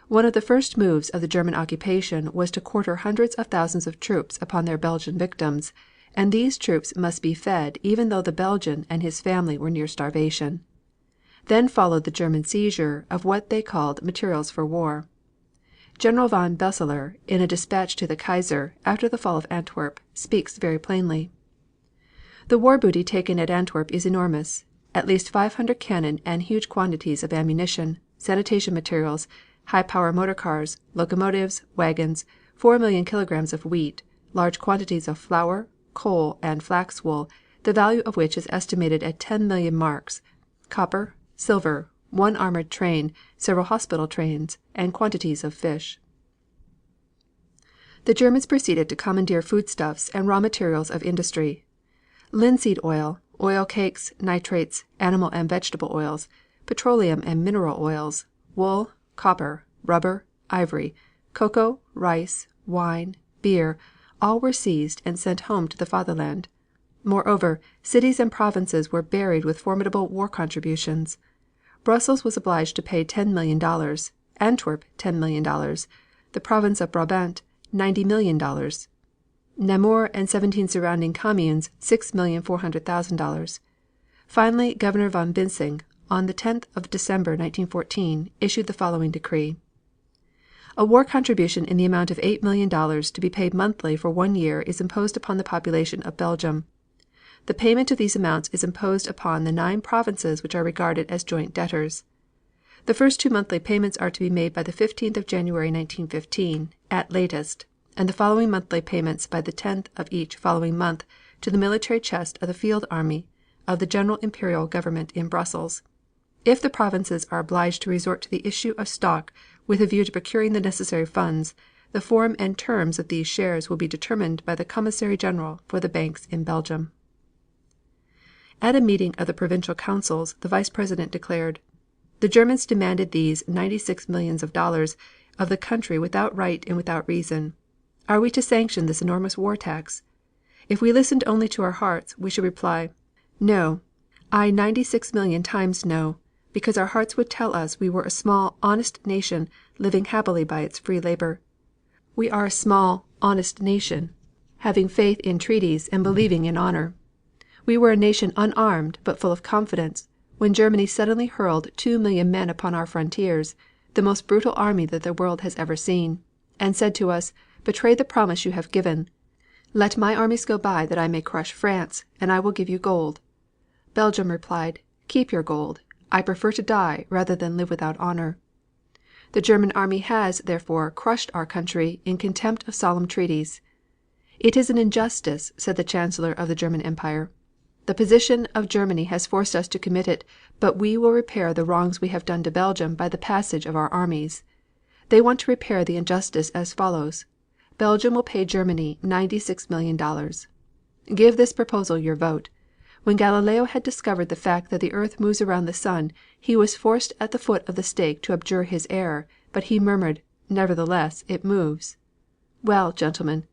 One of the first moves of the German occupation was to quarter hundreds of thousands of troops upon their Belgian victims, and these troops must be fed even though the Belgian and his family were near starvation. Then followed the German seizure of what they called materials for war. General von Besseler, in a dispatch to the Kaiser, after the fall of Antwerp, speaks very plainly. The war booty taken at Antwerp is enormous. At least 500 cannon and huge quantities of ammunition, sanitation materials, high-power motor cars, locomotives, wagons, 4,000,000 kilograms of wheat, large quantities of flour, coal, and flax wool, the value of which is estimated at 10,000,000 marks, copper, silver, one armored train, several hospital trains, and quantities of fish. The Germans proceeded to commandeer foodstuffs and raw materials of industry. Linseed oil, oil cakes, nitrates, animal and vegetable oils, petroleum and mineral oils, wool, copper, rubber, ivory, cocoa, rice, wine, beer, all were seized and sent home to the fatherland. Moreover, cities and provinces were buried with formidable war contributions. Brussels was obliged to pay $10,000,000, Antwerp $10,000,000, the province of Brabant $90,000,000, Namur and 17 surrounding communes $6,400,000. Finally, Governor von Bissing, on the 10th of December, 1914, issued the following decree: A war contribution in the amount of $8,000,000 to be paid monthly for 1 year is imposed upon the population of Belgium. The payment of these amounts is imposed upon the 9 provinces which are regarded as joint debtors. The first 2 monthly payments are to be made by the 15th of January, 1915, at latest, and the following monthly payments by the 10th of each following month to the military chest of the Field Army of the General Imperial Government in Brussels. If the provinces are obliged to resort to the issue of stock with a view to procuring the necessary funds, the form and terms of these shares will be determined by the Commissary General for the banks in Belgium. At a meeting of the provincial councils the Vice President declared: The Germans demanded these $96 millions of the country without right and without reason. Are we to sanction this enormous war tax? If we listened only to our hearts, we should reply: No, I 96 million times no. because our hearts would tell us we were a small, honest nation living happily by its free labor. We are a small, honest nation, having faith in treaties and believing in honor. We were a nation unarmed but full of confidence when Germany suddenly hurled 2,000,000 men upon our frontiers, the most brutal army that the world has ever seen, and said to us, "Betray the promise you have given. Let my armies go by that I may crush France, and I will give you gold." Belgium replied, "Keep your gold. I prefer to die rather than live without honor." The German army has, therefore, crushed our country in contempt of solemn treaties. "It is an injustice," said the Chancellor of the German Empire. "The position of Germany has forced us to commit it, but we will repair the wrongs we have done to Belgium by the passage of our armies." They want to repair the injustice as follows: Belgium will pay Germany $96,000,000. Give this proposal your vote. When Galileo had discovered the fact that the earth moves around the sun, he was forced at the foot of the stake to abjure his error, but he murmured, "Nevertheless, it moves." Well, gentlemen,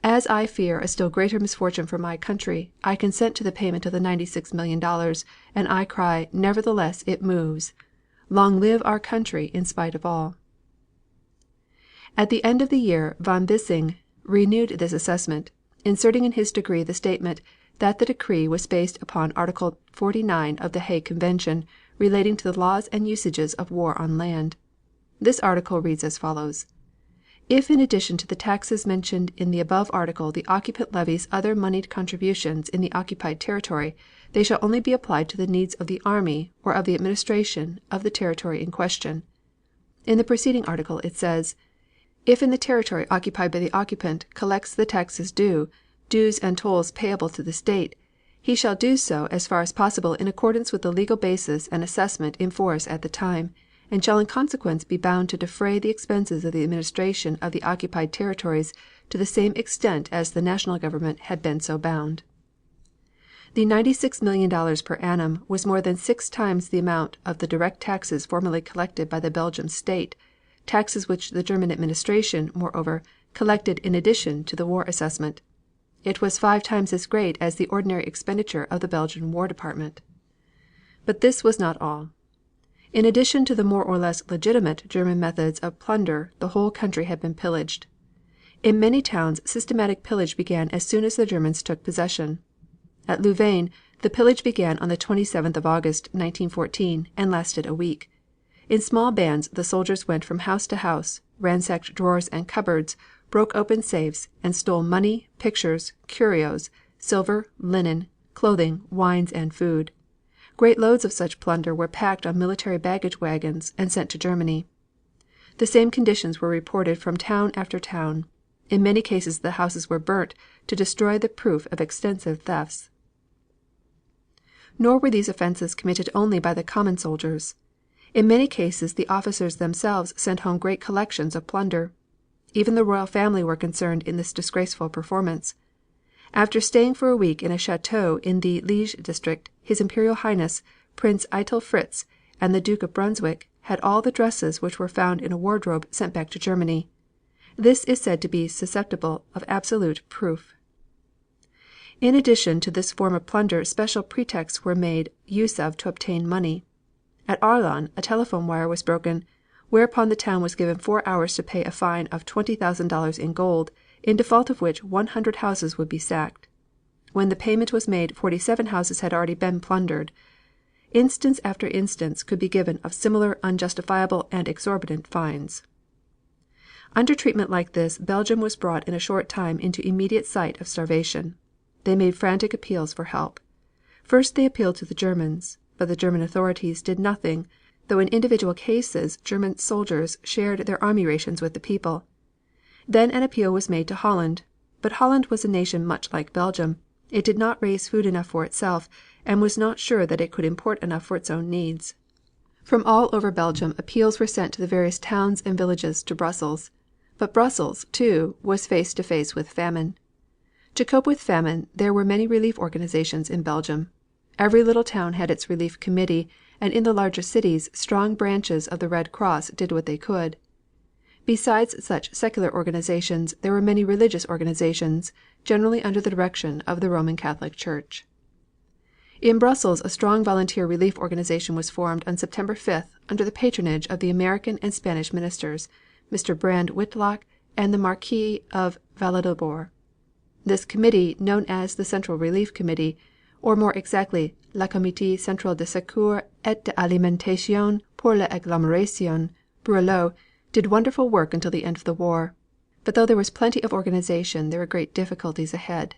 as I fear a still greater misfortune for my country, I consent to the payment of the $96,000,000, and I cry, "Nevertheless, it moves." Long live our country in spite of all. At the end of the year von Bissing renewed this assessment, inserting in his decree the statement that the decree was based upon Article 49 of the Hague Convention relating to the laws and usages of war on land. This article reads as follows: If in addition to the taxes mentioned in the above article the occupant levies other moneyed contributions in the occupied territory, they shall only be applied to the needs of the army or of the administration of the territory in question. In the preceding article it says: If in the territory occupied by the occupant collects the taxes due, dues and tolls payable to the state, he shall do so as far as possible in accordance with the legal basis and assessment in force at the time, and shall in consequence be bound to defray the expenses of the administration of the occupied territories to the same extent as the national government had been so bound. The $96,000,000 per annum was more than 6 times the amount of the direct taxes formerly collected by the Belgian state, taxes which the German administration, moreover, collected in addition to the war assessment. It was 5 times as great as the ordinary expenditure of the Belgian War Department. But this was not all. In addition to the more or less legitimate German methods of plunder, the whole country had been pillaged. In many towns systematic pillage began as soon as the Germans took possession. At Louvain the pillage began on the 27th of August, 1914, and lasted a week. In small bands the soldiers went from house to house, ransacked drawers and cupboards, broke open safes, and stole money, pictures, curios, silver, linen, clothing, wines, and food. Great loads of such plunder were packed on military baggage wagons and sent to Germany. The same conditions were reported from town after town. In many cases the houses were burnt to destroy the proof of extensive thefts. Nor were these offenses committed only by the common soldiers. In many cases the officers themselves sent home great collections of plunder. Even the royal family were concerned in this disgraceful performance. After staying for a week in a chateau in the Liege district, His Imperial Highness Prince Eitel Fritz and the Duke of Brunswick had all the dresses which were found in a wardrobe sent back to Germany. This is said to be susceptible of absolute proof. In addition to this form of plunder special pretexts were made use of to obtain money. At Arlon a telephone wire was broken, whereupon the town was given 4 hours to pay a fine of $20,000 in gold, in default of which 100 houses would be sacked. When the payment was made 47 houses had already been plundered. Instance after instance could be given of similar unjustifiable and exorbitant fines. Under treatment like this Belgium was brought in a short time into immediate sight of starvation. They made frantic appeals for help. First they appealed to the Germans, but the German authorities did nothing, though in individual cases German soldiers shared their army rations with the people. Then an appeal was made to Holland, but Holland was a nation much like Belgium. It did not raise food enough for itself, and was not sure that it could import enough for its own needs. From all over Belgium appeals were sent to the various towns and villages to Brussels. But Brussels, too, was face to face with famine. To cope with famine there were many relief organizations in Belgium. Every little town had its relief committee, and in the larger cities strong branches of the Red Cross did what they could. Besides such secular organizations there were many religious organizations, generally under the direction of the Roman Catholic Church. In Brussels a strong volunteer relief organization was formed on September 5th under the patronage of the American and Spanish ministers, Mr. Brand Whitlock and the Marquis of Villalobar. This committee, known as the Central Relief Committee, or more exactly Le Comité Central de Secours et d'Alimentation pour l'Agglomération Bruxelloise, did wonderful work until the end of the war. But though there was plenty of organization, there were great difficulties ahead.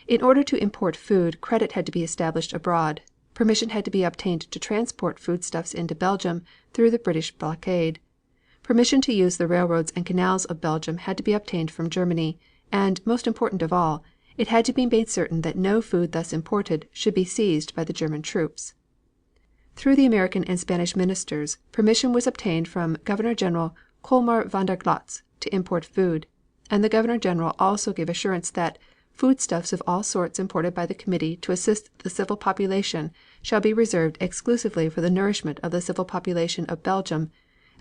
In order to import food, credit had to be established abroad. Permission had to be obtained to transport foodstuffs into Belgium through the British blockade. Permission to use the railroads and canals of Belgium had to be obtained from Germany, and, most important of all, it had to be made certain that no food thus imported should be seized by the German troops. Through the American and Spanish ministers, permission was obtained from Governor General Colmar von der Goltz to import food, and the Governor General also gave assurance that foodstuffs of all sorts imported by the committee to assist the civil population shall be reserved exclusively for the nourishment of the civil population of Belgium,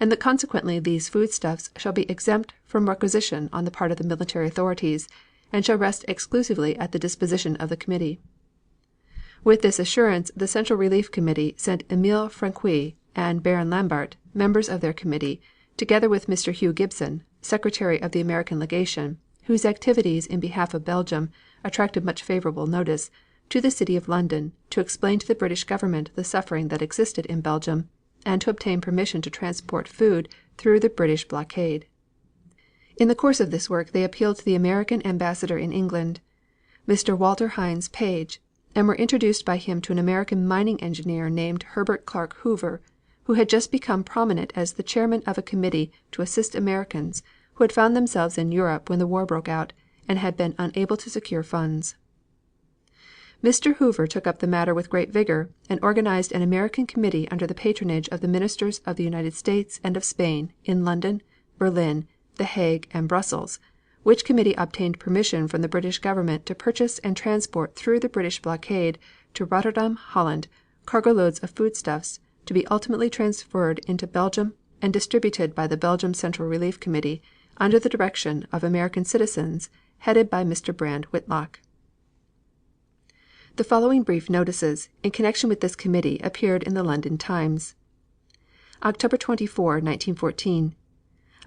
and that consequently these foodstuffs shall be exempt from requisition on the part of the military authorities, and shall rest exclusively at the disposition of the committee. With this assurance the Central Relief Committee sent Emile Franqui and Baron Lambert, members of their committee, together with Mr. Hugh Gibson, Secretary of the American Legation, whose activities in behalf of Belgium attracted much favorable notice, to the city of London to explain to the British government the suffering that existed in Belgium, and to obtain permission to transport food through the British blockade. In the course of this work they appealed to the American ambassador in England, Mr. Walter Hines Page, and were introduced by him to an American mining engineer named Herbert Clark Hoover, who had just become prominent as the chairman of a committee to assist Americans who had found themselves in Europe when the war broke out and had been unable to secure funds. Mr. Hoover took up the matter with great vigor and organized an American committee under the patronage of the ministers of the United States and of Spain in London, Berlin, The Hague and Brussels, which committee obtained permission from the British government to purchase and transport through the British blockade to Rotterdam, Holland, cargo loads of foodstuffs to be ultimately transferred into Belgium and distributed by the Belgium Central Relief Committee under the direction of American citizens headed by Mr. Brand Whitlock. The following brief notices in connection with this committee appeared in the London Times. October 24, 1914.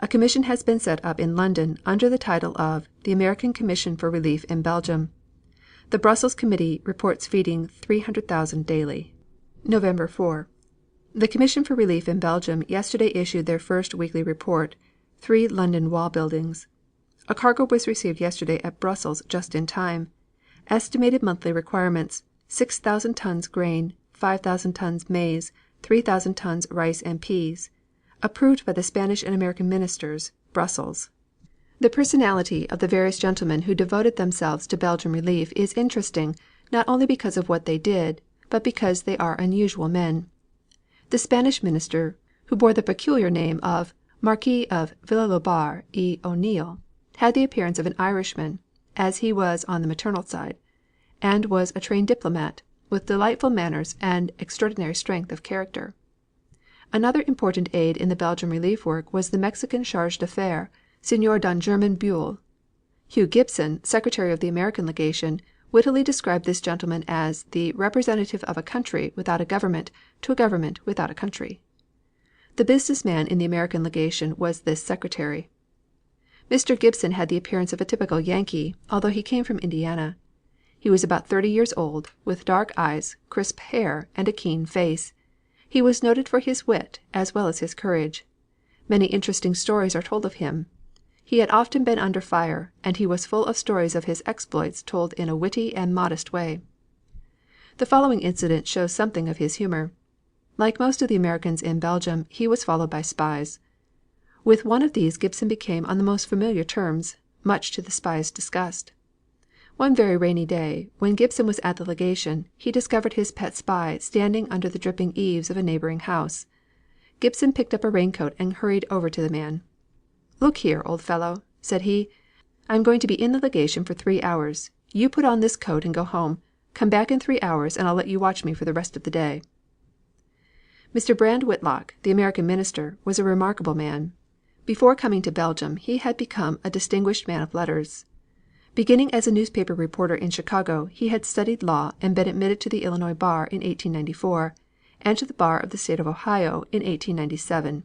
A commission has been set up in London under the title of the American Commission for Relief in Belgium. The Brussels committee reports feeding 300,000 daily. November 4. The Commission for Relief in Belgium yesterday issued their first weekly report, 3 London wall buildings. A cargo was received yesterday at Brussels just in time. Estimated monthly requirements: 6,000 tons grain, 5,000 tons maize, 3,000 tons rice and peas. Approved by the Spanish and American ministers, Brussels. The personality of the various gentlemen who devoted themselves to Belgian relief is interesting, not only because of what they did, but because they are unusual men. The Spanish minister, who bore the peculiar name of Marquis of Villalobar y O'Neill, had the appearance of an Irishman, as he was on the maternal side, and was a trained diplomat, with delightful manners and extraordinary strength of character. Another important aid in the Belgian relief work was the Mexican charge d'affaires, Senor Don German Buell. Hugh Gibson, Secretary of the American Legation, wittily described this gentleman as the representative of a country without a government to a government without a country. The business man in the American Legation was this secretary. Mr. Gibson had the appearance of a typical Yankee, although he came from Indiana. He was about 30 years old, with dark eyes, crisp hair, and a keen face. He was noted for his wit as well as his courage. Many interesting stories are told of him. He had often been under fire, and he was full of stories of his exploits told in a witty and modest way. The following incident shows something of his humor. Like most of the Americans in Belgium, he was followed by spies. With one of these Gibson became on the most familiar terms, much to the spy's disgust. One very rainy day, when Gibson was at the legation, he discovered his pet spy standing under the dripping eaves of a neighboring house. Gibson picked up a raincoat and hurried over to the man. "Look here, old fellow," said he, "I am going to be in the legation for 3 hours. You put on this coat and go home. Come back in 3 hours and I'll let you watch me for the rest of the day." Mr. Brand Whitlock, the American minister, was a remarkable man. Before coming to Belgium he had become a distinguished man of letters. Beginning as a newspaper reporter in Chicago, he had studied law and been admitted to the Illinois bar in 1894, and to the bar of the State of Ohio in 1897.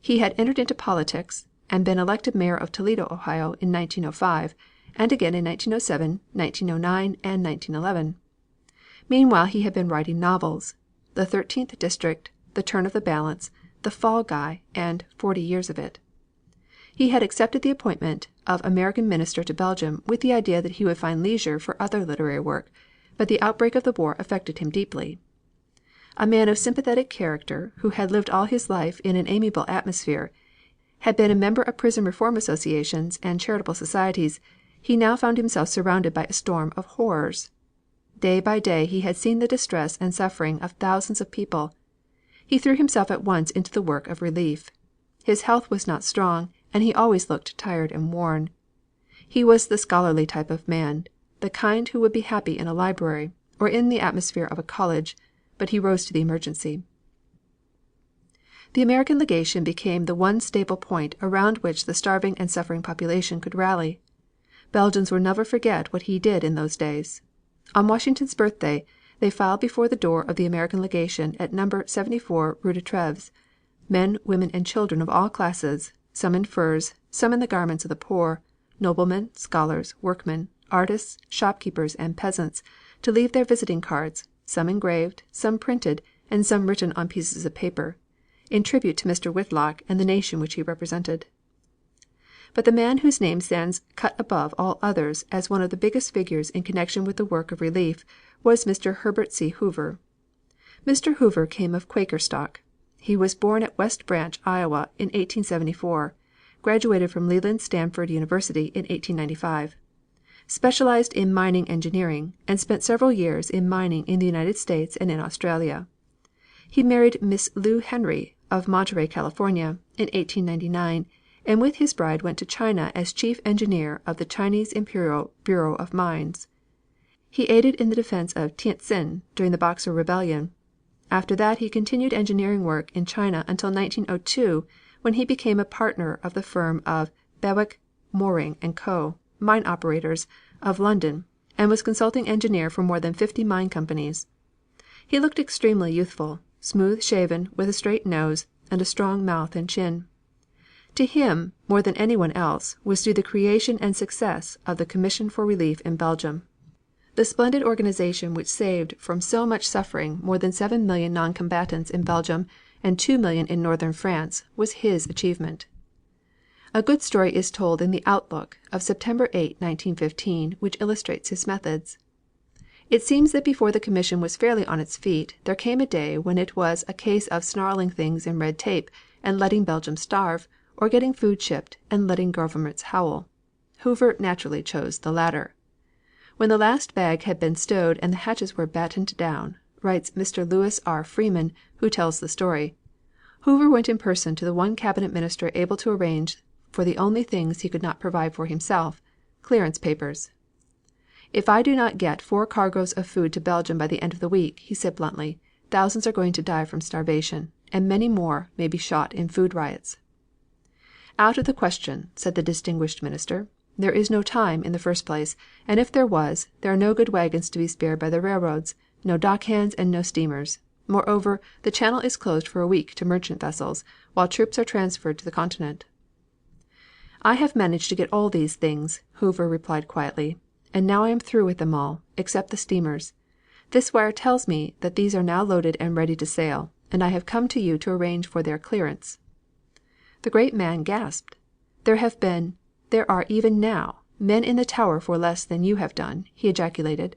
He had entered into politics, and been elected mayor of Toledo, Ohio, in 1905, and again in 1907, 1909, and 1911. Meanwhile he had been writing novels, The 13th District, The Turn of the Balance, The Fall Guy, and 40 Years of It. He had accepted the appointment of American Minister to Belgium with the idea that he would find leisure for other literary work, but the outbreak of the war affected him deeply. A man of sympathetic character, who had lived all his life in an amiable atmosphere, had been a member of prison reform associations and charitable societies, he now found himself surrounded by a storm of horrors. Day by day he had seen the distress and suffering of thousands of people. He threw himself at once into the work of relief. His health was not strong, and he always looked tired and worn. He was the scholarly type of man, the kind who would be happy in a library, or in the atmosphere of a college, but he rose to the emergency. The American legation became the one stable point around which the starving and suffering population could rally. Belgians will never forget what he did in those days. On Washington's birthday, they filed before the door of the American legation at number 74 Rue de Treves, men, women, and children of all classes, some in furs, some in the garments of the poor, noblemen, scholars, workmen, artists, shopkeepers, and peasants, to leave their visiting cards, some engraved, some printed, and some written on pieces of paper, in tribute to Mr. Whitlock and the nation which he represented. But the man whose name stands cut above all others as one of the biggest figures in connection with the work of relief was Mr. Herbert C. Hoover. Mr. Hoover came of Quaker stock. He was born at West Branch, Iowa, in 1874, graduated from Leland Stanford University in 1895, specialized in mining engineering, and spent several years in mining in the United States and in Australia. He married Miss Lou Henry of Monterey, California, in 1899, and with his bride went to China as chief engineer of the Chinese Imperial Bureau of Mines. He aided in the defense of Tientsin during the Boxer Rebellion. After that he continued engineering work in China until 1902, when he became a partner of the firm of Bewick, Moring & Co., mine operators, of London, and was consulting engineer for more than 50 mine companies. He looked extremely youthful, smooth shaven, with a straight nose, and a strong mouth and chin. To him, more than anyone else, was due the creation and success of the Commission for Relief in Belgium. The splendid organization which saved from so much suffering more than 7 million non-combatants in Belgium and 2 million in northern France was his achievement. A good story is told in the Outlook of September 8, 1915, which illustrates his methods. It seems that before the Commission was fairly on its feet, there came a day when it was a case of snarling things in red tape and letting Belgium starve, or getting food shipped and letting governments howl. Hoover naturally chose the latter. When the last bag had been stowed and the hatches were battened down, writes Mr. Lewis R. Freeman, who tells the story, Hoover went in person to the one cabinet minister able to arrange for the only things he could not provide for himself, clearance papers. "If I do not get 4 cargoes of food to Belgium by the end of the week," he said bluntly, "thousands are going to die from starvation, and many more may be shot in food riots." "Out of the question," said the distinguished minister. "There is no time, in the first place, and if there was, there are no good wagons to be spared by the railroads, no dock hands and no steamers. Moreover, the Channel is closed for a week to merchant vessels, while troops are transferred to the continent." "I have managed to get all these things," Hoover replied quietly, "and now I am through with them all, except the steamers. This wire tells me that these are now loaded and ready to sail, and I have come to you to arrange for their clearance." The great man gasped. There are even now men in the Tower for less than you have done," he ejaculated.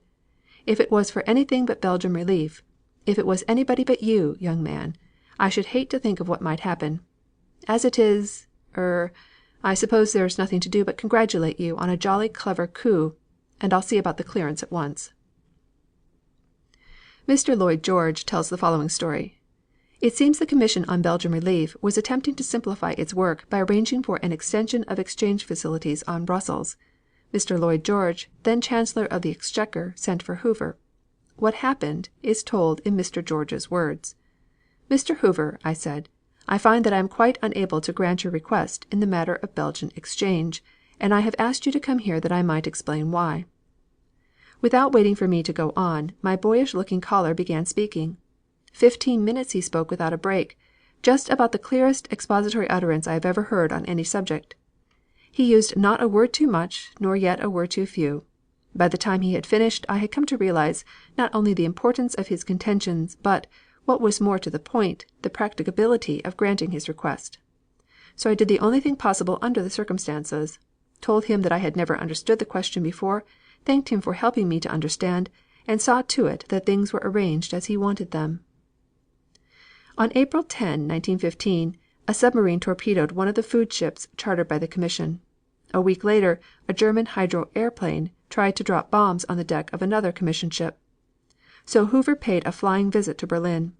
"If it was for anything but Belgium relief, if it was anybody but you, young man, I should hate to think of what might happen. As it is, I suppose there's nothing to do but congratulate you on a jolly clever coup, and I'll see about the clearance at once." Mr. Lloyd George tells the following story. It seems the Commission on Belgium Relief was attempting to simplify its work by arranging for an extension of exchange facilities on Brussels. Mr. Lloyd George, then Chancellor of the Exchequer, sent for Hoover. What happened is told in Mr. George's words. "Mr. Hoover," I said, "I find that I am quite unable to grant your request in the matter of Belgian exchange, and I have asked you to come here that I might explain why." Without waiting for me to go on, my boyish looking caller began speaking. 15 minutes he spoke without a break, just about the clearest expository utterance I have ever heard on any subject. He used not a word too much, nor yet a word too few. By the time he had finished I had come to realize not only the importance of his contentions, but, what was more to the point, the practicability of granting his request. So I did the only thing possible under the circumstances, told him that I had never understood the question before, thanked him for helping me to understand, and saw to it that things were arranged as he wanted them. On April 10, 1915, a submarine torpedoed one of the food ships chartered by the Commission. A week later a German hydro airplane tried to drop bombs on the deck of another Commission ship. So Hoover paid a flying visit to Berlin.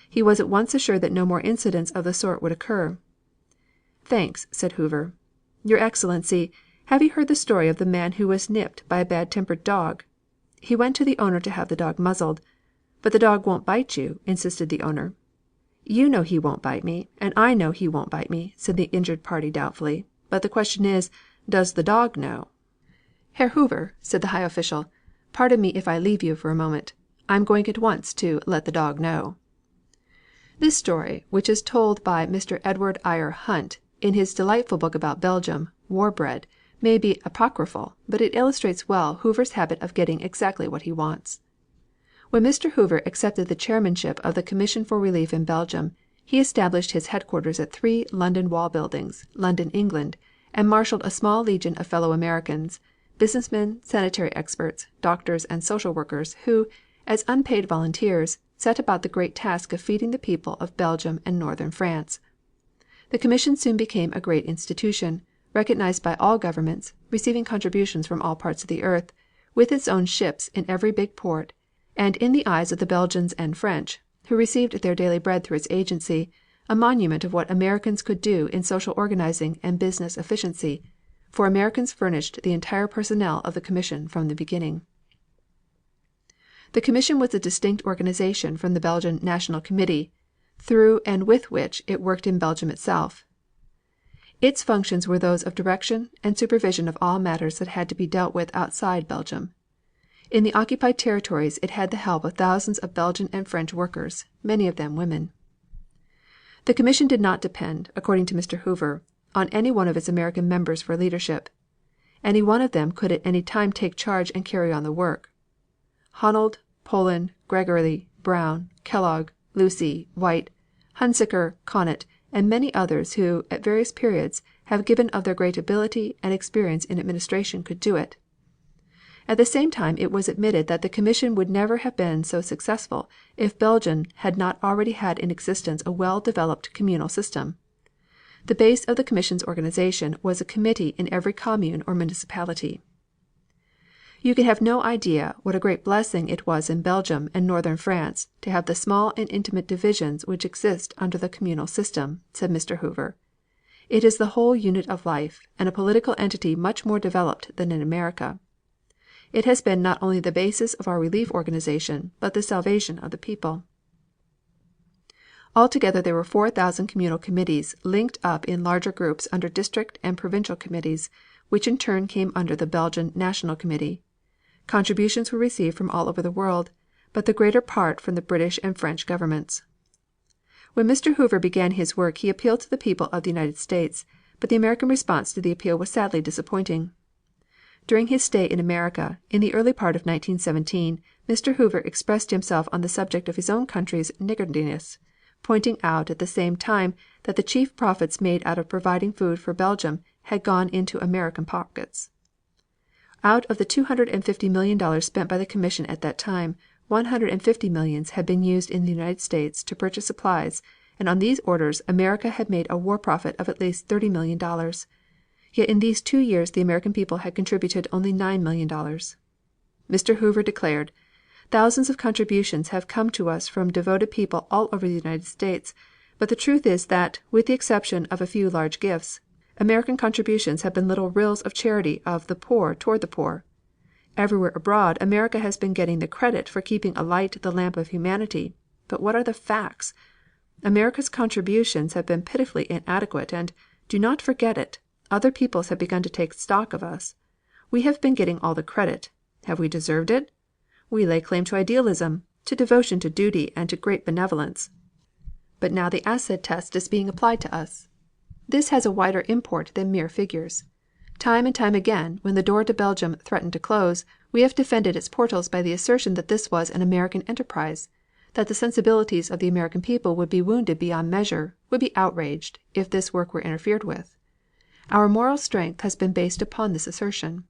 He was at once assured that no more incidents of the sort would occur. "Thanks," said Hoover. "Your Excellency, have you heard the story of the man who was nipped by a bad-tempered dog? He went to the owner to have the dog muzzled. 'But the dog won't bite you,' insisted the owner. 'You know he won't bite me, and I know he won't bite me,' said the injured party doubtfully. 'But the question is, does the dog know?' 'Herr Hoover,' said the high official, 'pardon me if I leave you for a moment. I am going at once to let the dog know.'" This story, which is told by Mr. Edward Eyre Hunt in his delightful book about Belgium, War Bread, may be apocryphal, but it illustrates well Hoover's habit of getting exactly what he wants. When Mr. Hoover accepted the chairmanship of the Commission for Relief in Belgium, he established his headquarters at 3 London Wall Buildings, London, England, and marshaled a small legion of fellow Americans, businessmen, sanitary experts, doctors and social workers, who, as unpaid volunteers, set about the great task of feeding the people of Belgium and northern France. The Commission soon became a great institution, recognized by all governments, receiving contributions from all parts of the earth, with its own ships in every big port, and in the eyes of the Belgians and French, who received their daily bread through its agency, a monument of what Americans could do in social organizing and business efficiency, for Americans furnished the entire personnel of the Commission from the beginning. The Commission was a distinct organization from the Belgian National Committee, through and with which it worked in Belgium itself. Its functions were those of direction and supervision of all matters that had to be dealt with outside Belgium. In the occupied territories it had the help of thousands of Belgian and French workers, many of them women. The Commission did not depend, according to Mr. Hoover, on any one of its American members for leadership. Any one of them could at any time take charge and carry on the work. Honnold, Poland, Gregory, Brown, Kellogg, Lucy, White, Hunsicker, Connet, and many others who, at various periods, have given of their great ability and experience in administration could do it. At the same time it was admitted that the Commission would never have been so successful if Belgium had not already had in existence a well developed communal system. The base of the Commission's organization was a committee in every commune or municipality. You can have no idea what a great blessing it was in Belgium and northern France to have the small and intimate divisions which exist under the communal system, said Mr. Hoover. It is the whole unit of life, and a political entity much more developed than in America. It has been not only the basis of our relief organization, but the salvation of the people. Altogether there were 4,000 communal committees linked up in larger groups under district and provincial committees, which in turn came under the Belgian National Committee. Contributions were received from all over the world, but the greater part from the British and French governments. When Mr. Hoover began his work he appealed to the people of the United States, but the American response to the appeal was sadly disappointing. During his stay in America, in the early part of 1917, Mr. Hoover expressed himself on the subject of his own country's niggardliness, pointing out at the same time that the chief profits made out of providing food for Belgium had gone into American pockets. Out of the $250 million spent by the Commission at that time, $150 millions had been used in the United States to purchase supplies, and on these orders America had made a war profit of at least $30 million. Yet in these 2 years the American people had contributed only $9 million. Mr. Hoover declared, "Thousands of contributions have come to us from devoted people all over the United States, but the truth is that, with the exception of a few large gifts, American contributions have been little rills of charity of the poor toward the poor. Everywhere abroad America has been getting the credit for keeping alight the lamp of humanity, but what are the facts? America's contributions have been pitifully inadequate and, do not forget it, Other peoples have begun to take stock of us. We have been getting all the credit. Have we deserved it? We lay claim to idealism, to devotion to duty and to great benevolence. But now the acid test is being applied to us. This has a wider import than mere figures. Time and time again, when the door to Belgium threatened to close, we have defended its portals by the assertion that this was an American enterprise, that the sensibilities of the American people would be wounded beyond measure, would be outraged, if this work were interfered with. Our moral strength has been based upon this assertion.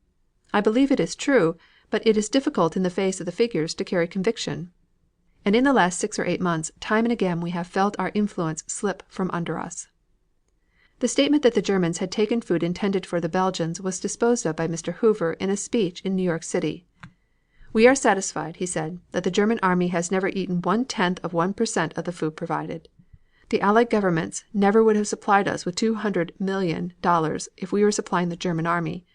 I believe it is true, but it is difficult in the face of the figures to carry conviction. And in the last 6 or 8 months, time and again we have felt our influence slip from under us. The statement that the Germans had taken food intended for the Belgians was disposed of by Mr. Hoover in a speech in New York City. "We are satisfied," he said, "that the German army has never eaten 1/10 of 1% of the food provided. The Allied governments never would have supplied us with $200,000,000 if we were supplying the German army.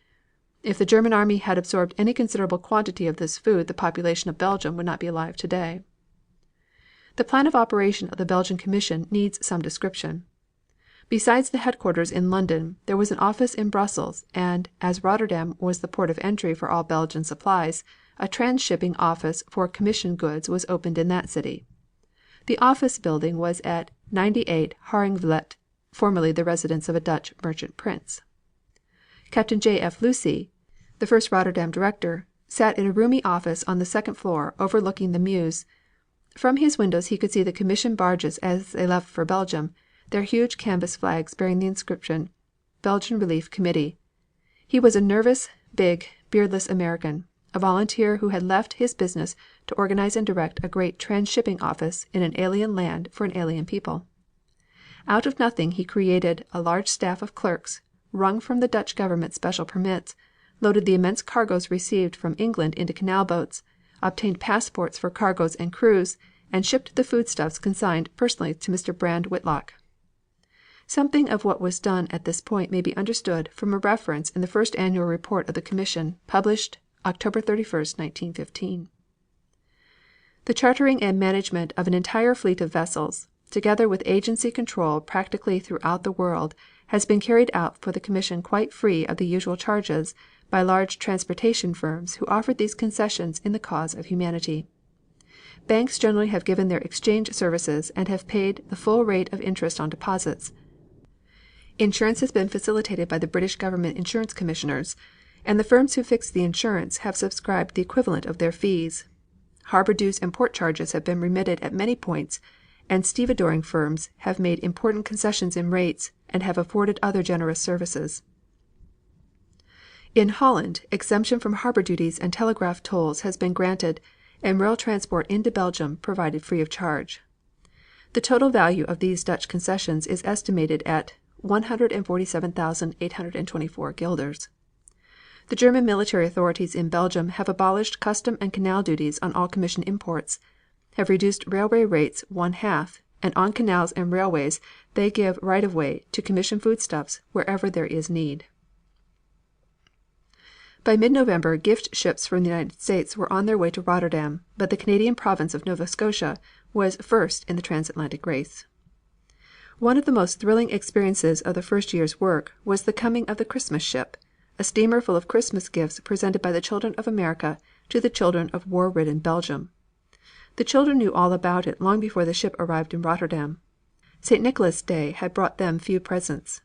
If the German army had absorbed any considerable quantity of this food the population of Belgium would not be alive today." The plan of operation of the Belgian Commission needs some description. Besides the headquarters in London, there was an office in Brussels, and, as Rotterdam was the port of entry for all Belgian supplies, a transshipping office for commission goods was opened in that city. The office building was at 98 Haringvliet, formerly the residence of a Dutch merchant prince. Captain J. F. Lucy, the first Rotterdam director, sat in a roomy office on the second floor overlooking the Meuse. From his windows he could see the commission barges as they left for Belgium, their huge canvas flags bearing the inscription, "Belgian Relief Committee." He was a nervous, big, beardless American, a volunteer who had left his business to organize and direct a great transshipping office in an alien land for an alien people. Out of nothing he created a large staff of clerks, wrung from the Dutch government special permits, loaded the immense cargoes received from England into canal boats, obtained passports for cargoes and crews, and shipped the foodstuffs consigned personally to Mr. Brand Whitlock. Something of what was done at this point may be understood from a reference in the first annual report of the Commission, published October 31, 1915. The chartering and management of an entire fleet of vessels, together with agency control practically throughout the world, has been carried out for the Commission quite free of the usual charges by large transportation firms who offered these concessions in the cause of humanity. Banks generally have given their exchange services and have paid the full rate of interest on deposits. Insurance has been facilitated by the British Government Insurance Commissioners, and the firms who fixed the insurance have subscribed the equivalent of their fees. Harbor dues and port charges have been remitted at many points, and stevedoring firms have made important concessions in rates and have afforded other generous services. In Holland, exemption from harbor duties and telegraph tolls has been granted, and rail transport into Belgium provided free of charge. The total value of these Dutch concessions is estimated at 147,824 guilders. The German military authorities in Belgium have abolished custom and canal duties on all commission imports, have reduced railway rates 1/2, and on canals and railways they give right of way to commission foodstuffs wherever there is need. By mid-November gift ships from the United States were on their way to Rotterdam, but the Canadian province of Nova Scotia was first in the transatlantic race. One of the most thrilling experiences of the first year's work was the coming of the Christmas ship, a steamer full of Christmas gifts presented by the children of America to the children of war-ridden Belgium. The children knew all about it long before the ship arrived in Rotterdam. St. Nicholas Day had brought them few presents.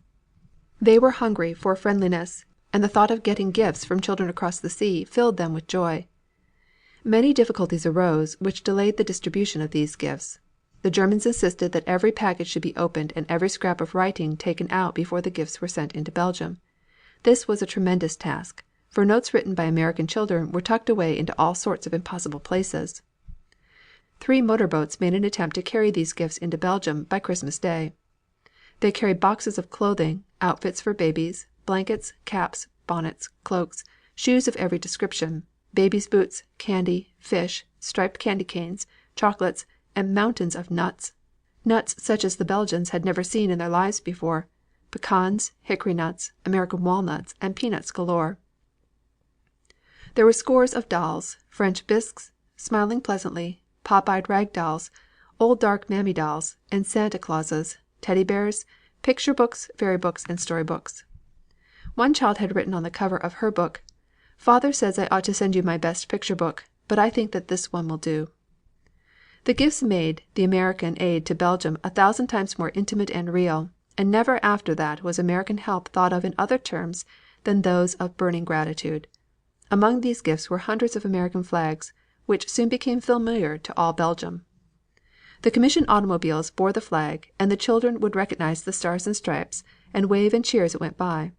They were hungry for friendliness, and the thought of getting gifts from children across the sea filled them with joy. Many difficulties arose which delayed the distribution of these gifts. The Germans insisted that every package should be opened and every scrap of writing taken out before the gifts were sent into Belgium. This was a tremendous task, for notes written by American children were tucked away into all sorts of impossible places. 3 motorboats made an attempt to carry these gifts into Belgium by Christmas Day. They carried boxes of clothing, outfits for babies, blankets, caps, bonnets, cloaks, shoes of every description, babies' boots, candy, fish, striped candy canes, chocolates, and mountains of nuts. Nuts such as the Belgians had never seen in their lives before, pecans, hickory nuts, American walnuts, and peanuts galore. There were scores of dolls, French bisques, smiling pleasantly, pop-eyed rag dolls, old dark mammy dolls, and Santa Clauses, teddy bears, picture books, fairy books, and story books. One child had written on the cover of her book, "Father says I ought to send you my best picture book, but I think that this one will do." The gifts made the American aid to Belgium 1,000 times more intimate and real, and never after that was American help thought of in other terms than those of burning gratitude. Among these gifts were hundreds of American flags, which soon became familiar to all Belgium. The commission automobiles bore the flag, and the children would recognize the stars and stripes and wave and cheer as it went by.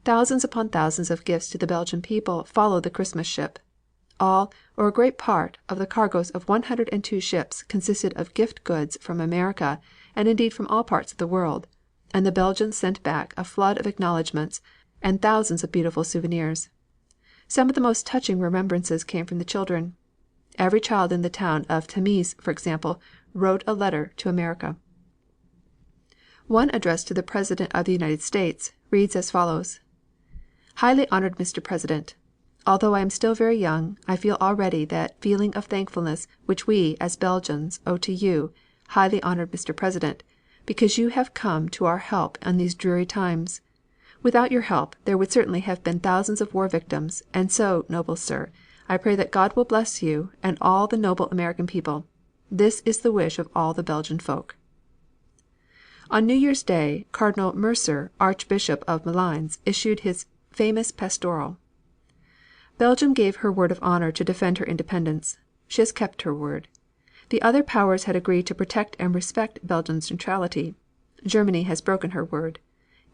Thousands upon thousands of gifts to the Belgian people followed the Christmas ship. All, or a great part, of the cargoes of 102 ships consisted of gift goods from America, and indeed from all parts of the world, and the Belgians sent back a flood of acknowledgments and thousands of beautiful souvenirs. Some of the most touching remembrances came from the children. Every child in the town of Tamise, for example, wrote a letter to America. One addressed to the President of the United States reads as follows: Highly honored Mr. President, although I am still very young, I feel already that feeling of thankfulness which we, as Belgians, owe to you, highly honored Mr. President, because you have come to our help in these dreary times. Without your help there would certainly have been thousands of war victims, and so, noble sir, I pray that God will bless you and all the noble American people. This is the wish of all the Belgian folk. On New Year's Day, Cardinal Mercier, Archbishop of Malines, issued his famous pastoral. Belgium gave her word of honor to defend her independence. She has kept her word. The other powers had agreed to protect and respect Belgium's neutrality. Germany has broken her word.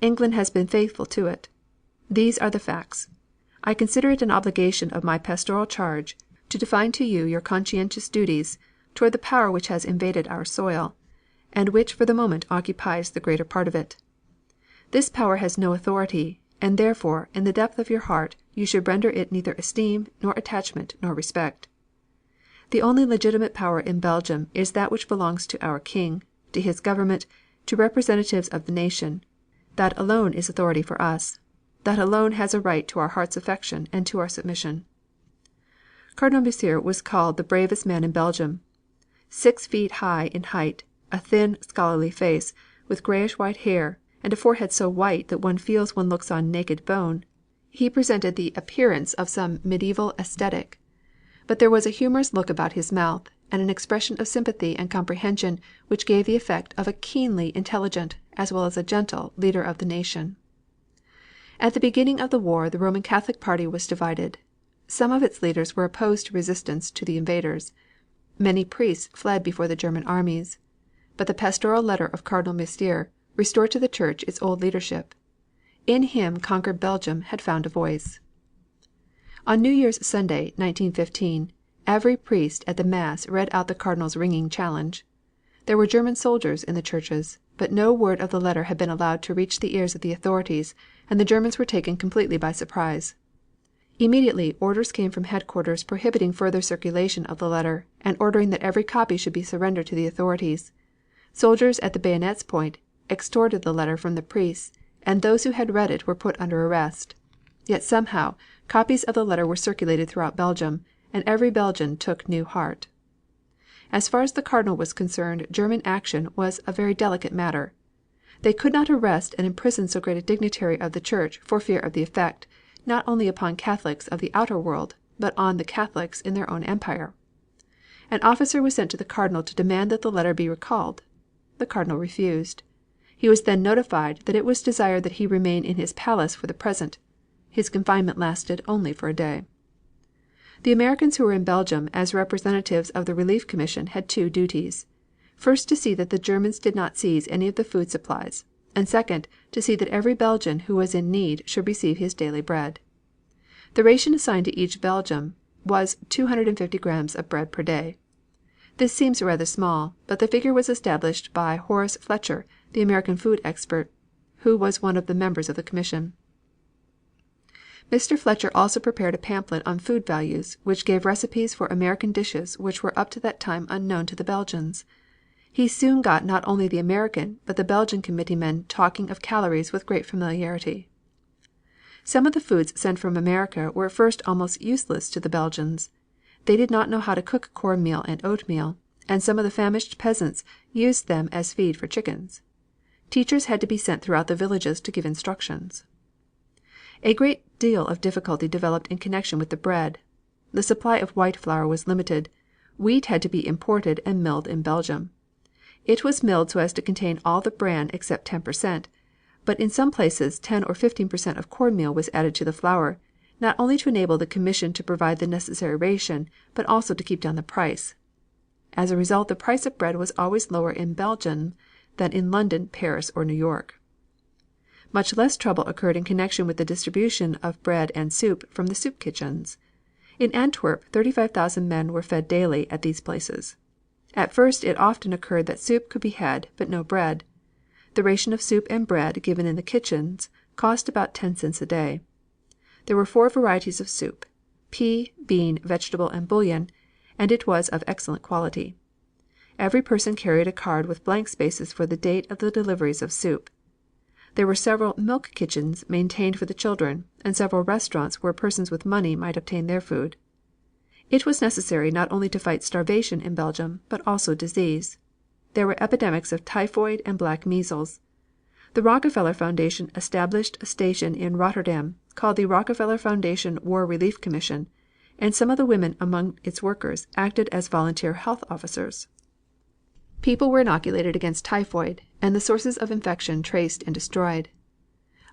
England has been faithful to it. These are the facts. I consider it an obligation of my pastoral charge to define to you your conscientious duties toward the power which has invaded our soil, and which for the moment occupies the greater part of it. This power has no authority, and therefore in the depth of your heart you should render it neither esteem nor attachment nor respect. The only legitimate power in Belgium is that which belongs to our King, to his government, to representatives of the nation. That alone is authority for us. That alone has a right to our heart's affection and to our submission. Cardinal Mercier was called the bravest man in Belgium. 6 feet high in height, a thin, scholarly face, with grayish white hair, and a forehead so white that one feels one looks on naked bone, he presented the appearance of some medieval ascetic. But there was a humorous look about his mouth, and an expression of sympathy and comprehension which gave the effect of a keenly intelligent, as well as a gentle, leader of the nation. At the beginning of the war the Roman Catholic party was divided. Some of its leaders were opposed to resistance to the invaders. Many priests fled before the German armies. But the pastoral letter of Cardinal Mercier restored to the Church its old leadership. In him conquered Belgium had found a voice. On New Year's Sunday, 1915, every priest at the Mass read out the Cardinal's ringing challenge. There were German soldiers in the churches, but no word of the letter had been allowed to reach the ears of the authorities, and the Germans were taken completely by surprise. Immediately orders came from headquarters prohibiting further circulation of the letter, and ordering that every copy should be surrendered to the authorities. Soldiers at the bayonet's point extorted the letter from the priests, and those who had read it were put under arrest. Yet somehow copies of the letter were circulated throughout Belgium, and every Belgian took new heart. As far as the Cardinal was concerned, German action was a very delicate matter. They could not arrest and imprison so great a dignitary of the Church for fear of the effect, not only upon Catholics of the outer world, but on the Catholics in their own empire. An officer was sent to the Cardinal to demand that the letter be recalled. The Cardinal refused. He was then notified that it was desired that he remain in his palace for the present. His confinement lasted only for a day. The Americans who were in Belgium as representatives of the Relief Commission had two duties. First, to see that the Germans did not seize any of the food supplies, and second, to see that every Belgian who was in need should receive his daily bread. The ration assigned to each Belgian was 250 grams of bread per day. This seems rather small, but the figure was established by Horace Fletcher, the American food expert, who was one of the members of the commission. Mr. Fletcher also prepared a pamphlet on food values, which gave recipes for American dishes which were up to that time unknown to the Belgians. He soon got not only the American but the Belgian committeemen talking of calories with great familiarity. Some of the foods sent from America were at first almost useless to the Belgians. They did not know how to cook cornmeal and oatmeal, and some of the famished peasants used them as feed for chickens. Teachers had to be sent throughout the villages to give instructions. A great deal of difficulty developed in connection with the bread. The supply of white flour was limited. Wheat had to be imported and milled in Belgium. It was milled so as to contain all the bran except 10%, but in some places 10 or 15% of cornmeal was added to the flour, not only to enable the Commission to provide the necessary ration, but also to keep down the price. As a result the price of bread was always lower in Belgium than in London, Paris or New York. Much less trouble occurred in connection with the distribution of bread and soup from the soup kitchens. In Antwerp 35,000 men were fed daily at these places. At first it often occurred that soup could be had, but no bread. The ration of soup and bread given in the kitchens cost about 10 cents a day. There were 4 varieties of soup: pea, bean, vegetable and bouillon, and it was of excellent quality. Every person carried a card with blank spaces for the date of the deliveries of soup. There were several milk kitchens maintained for the children, and several restaurants where persons with money might obtain their food. It was necessary not only to fight starvation in Belgium, but also disease. There were epidemics of typhoid and black measles. The Rockefeller Foundation established a station in Rotterdam, called the Rockefeller Foundation War Relief Commission, and some of the women among its workers acted as volunteer health officers. People were inoculated against typhoid, and the sources of infection traced and destroyed.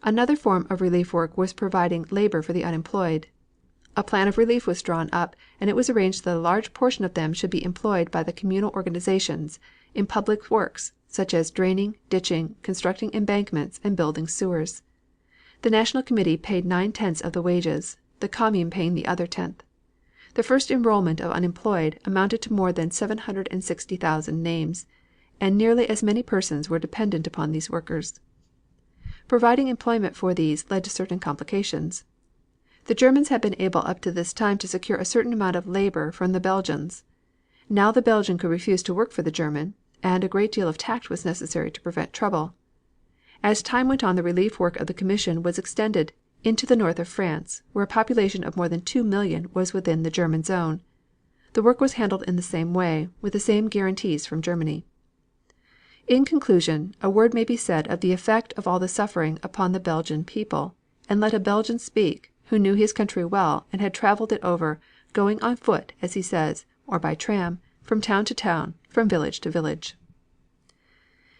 Another form of relief work was providing labor for the unemployed. A plan of relief was drawn up, and it was arranged that a large portion of them should be employed by the communal organizations in public works, such as draining, ditching, constructing embankments, and building sewers. The National Committee paid 9/10 of the wages, the Commune paying the other tenth. The first enrollment of unemployed amounted to more than 760,000 names, and nearly as many persons were dependent upon these workers. Providing employment for these led to certain complications. The Germans had been able up to this time to secure a certain amount of labor from the Belgians. Now the Belgian could refuse to work for the German, and a great deal of tact was necessary to prevent trouble. As time went on the relief work of the Commission was extended into the north of France, where a population of more than 2,000,000 was within the German zone. The work was handled in the same way, with the same guarantees from Germany. In conclusion, a word may be said of the effect of all the suffering upon the Belgian people, and let a Belgian speak, who knew his country well and had traveled it over, going on foot, as he says, or by tram, from town to town, from village to village.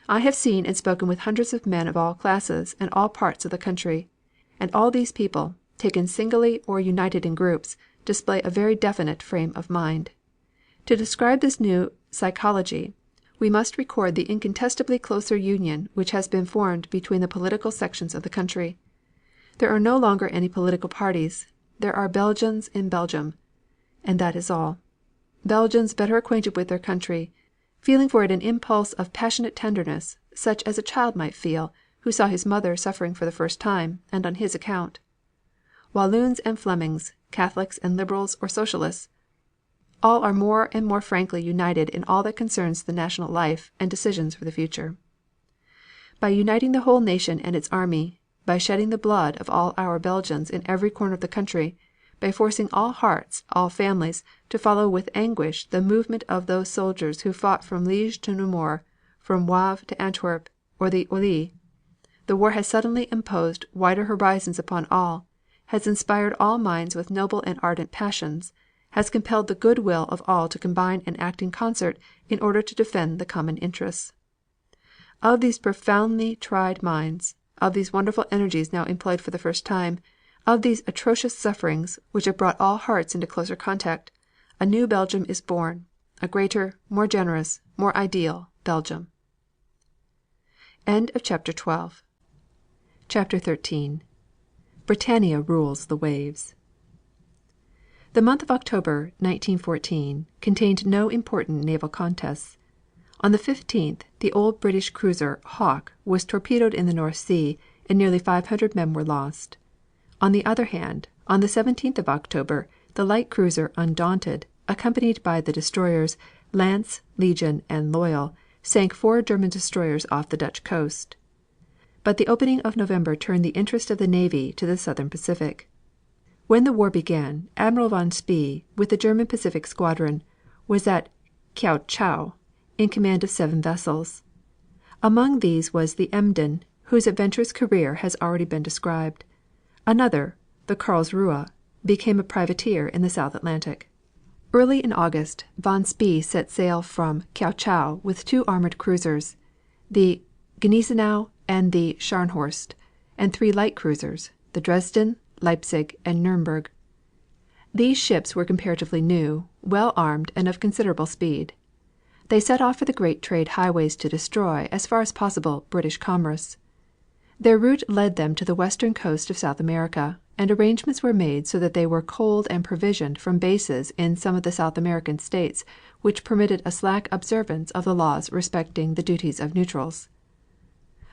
I have seen and spoken with hundreds of men of all classes and all parts of the country, and all these people, taken singly or united in groups, display a very definite frame of mind. To describe this new psychology, we must record the incontestably closer union which has been formed between the political sections of the country. There are no longer any political parties. There are Belgians in Belgium. And that is all. Belgians better acquainted with their country, feeling for it an impulse of passionate tenderness, such as a child might feel who saw his mother suffering for the first time, and on his account. Walloons and Flemings, Catholics and Liberals or Socialists, all are more and more frankly united in all that concerns the national life and decisions for the future. By uniting the whole nation and its army, by shedding the blood of all our Belgians in every corner of the country, by forcing all hearts, all families, to follow with anguish the movement of those soldiers who fought from Liege to Namur, from Wavre to Antwerp or the Oise, the war has suddenly imposed wider horizons upon all, has inspired all minds with noble and ardent passions, has compelled the good will of all to combine and act in concert in order to defend the common interests. Of these profoundly tried minds, of these wonderful energies now employed for the first time, of these atrocious sufferings which have brought all hearts into closer contact, a new Belgium is born, a greater, more generous, more ideal Belgium. End of chapter 12. Chapter 13. Britannia rules the waves. The month of October, 1914, contained no important naval contests. On the 15th the old British cruiser Hawke was torpedoed in the North Sea, and nearly 500 men were lost. On the other hand, on the 17th of October the light cruiser Undaunted, accompanied by the destroyers Lance, Legion, and Loyal, sank 4 German destroyers off the Dutch coast. But the opening of November turned the interest of the Navy to the Southern Pacific. When the war began, Admiral von Spee, with the German Pacific Squadron, was at Kiao Chau, in command of 7 vessels. Among these was the Emden, whose adventurous career has already been described. Another, the Karlsruhe, became a privateer in the South Atlantic. Early in August von Spee set sail from Kiao Chau with two armored cruisers, the Gneisenau and the Scharnhorst, and three light cruisers, the Dresden, Leipzig, and Nuremberg. These ships were comparatively new, well armed, and of considerable speed. They set off for the great trade highways to destroy, as far as possible, British commerce. Their route led them to the western coast of South America, and arrangements were made so that they were coaled and provisioned from bases in some of the South American states which permitted a slack observance of the laws respecting the duties of neutrals.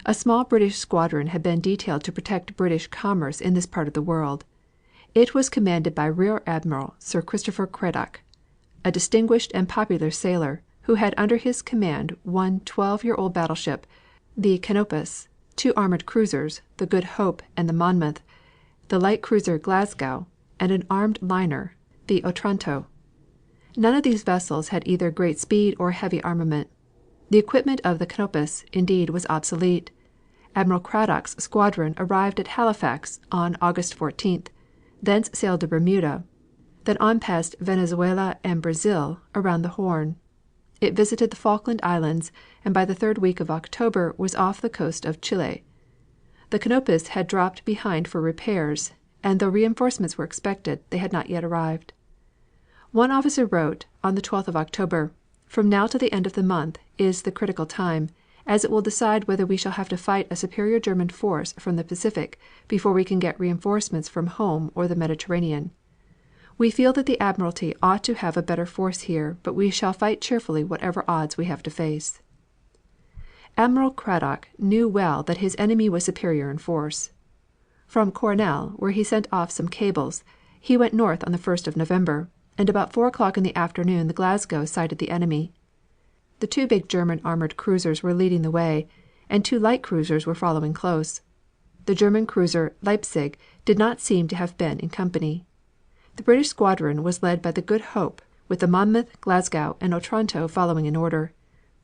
A small British squadron had been detailed to protect British commerce in this part of the world. It was commanded by Rear Admiral Sir Christopher Cradock, a distinguished and popular sailor, who had under his command one 12-year-old battleship, the Canopus, two armored cruisers, the Good Hope and the Monmouth, the light cruiser Glasgow, and an armed liner, the Otranto. None of these vessels had either great speed or heavy armament. The equipment of the Canopus, indeed, was obsolete. Admiral Cradock's squadron arrived at Halifax on August 14th, thence sailed to Bermuda, then on past Venezuela and Brazil around the Horn. It visited the Falkland Islands, and by the third week of October was off the coast of Chile. The Canopus had dropped behind for repairs, and though reinforcements were expected, they had not yet arrived. One officer wrote, on the 12th of October, "From now to the end of the month is the critical time, as it will decide whether we shall have to fight a superior German force from the Pacific before we can get reinforcements from home or the Mediterranean. We feel that the Admiralty ought to have a better force here, but we shall fight cheerfully whatever odds we have to face." Admiral Cradock knew well that his enemy was superior in force. From Coronel, where he sent off some cables, he went north on the 1st of November, and about 4 o'clock in the afternoon the Glasgow sighted the enemy. The two big German armored cruisers were leading the way, and two light cruisers were following close. The German cruiser Leipzig did not seem to have been in company. The British squadron was led by the Good Hope, with the Monmouth, Glasgow, and Otranto following in order.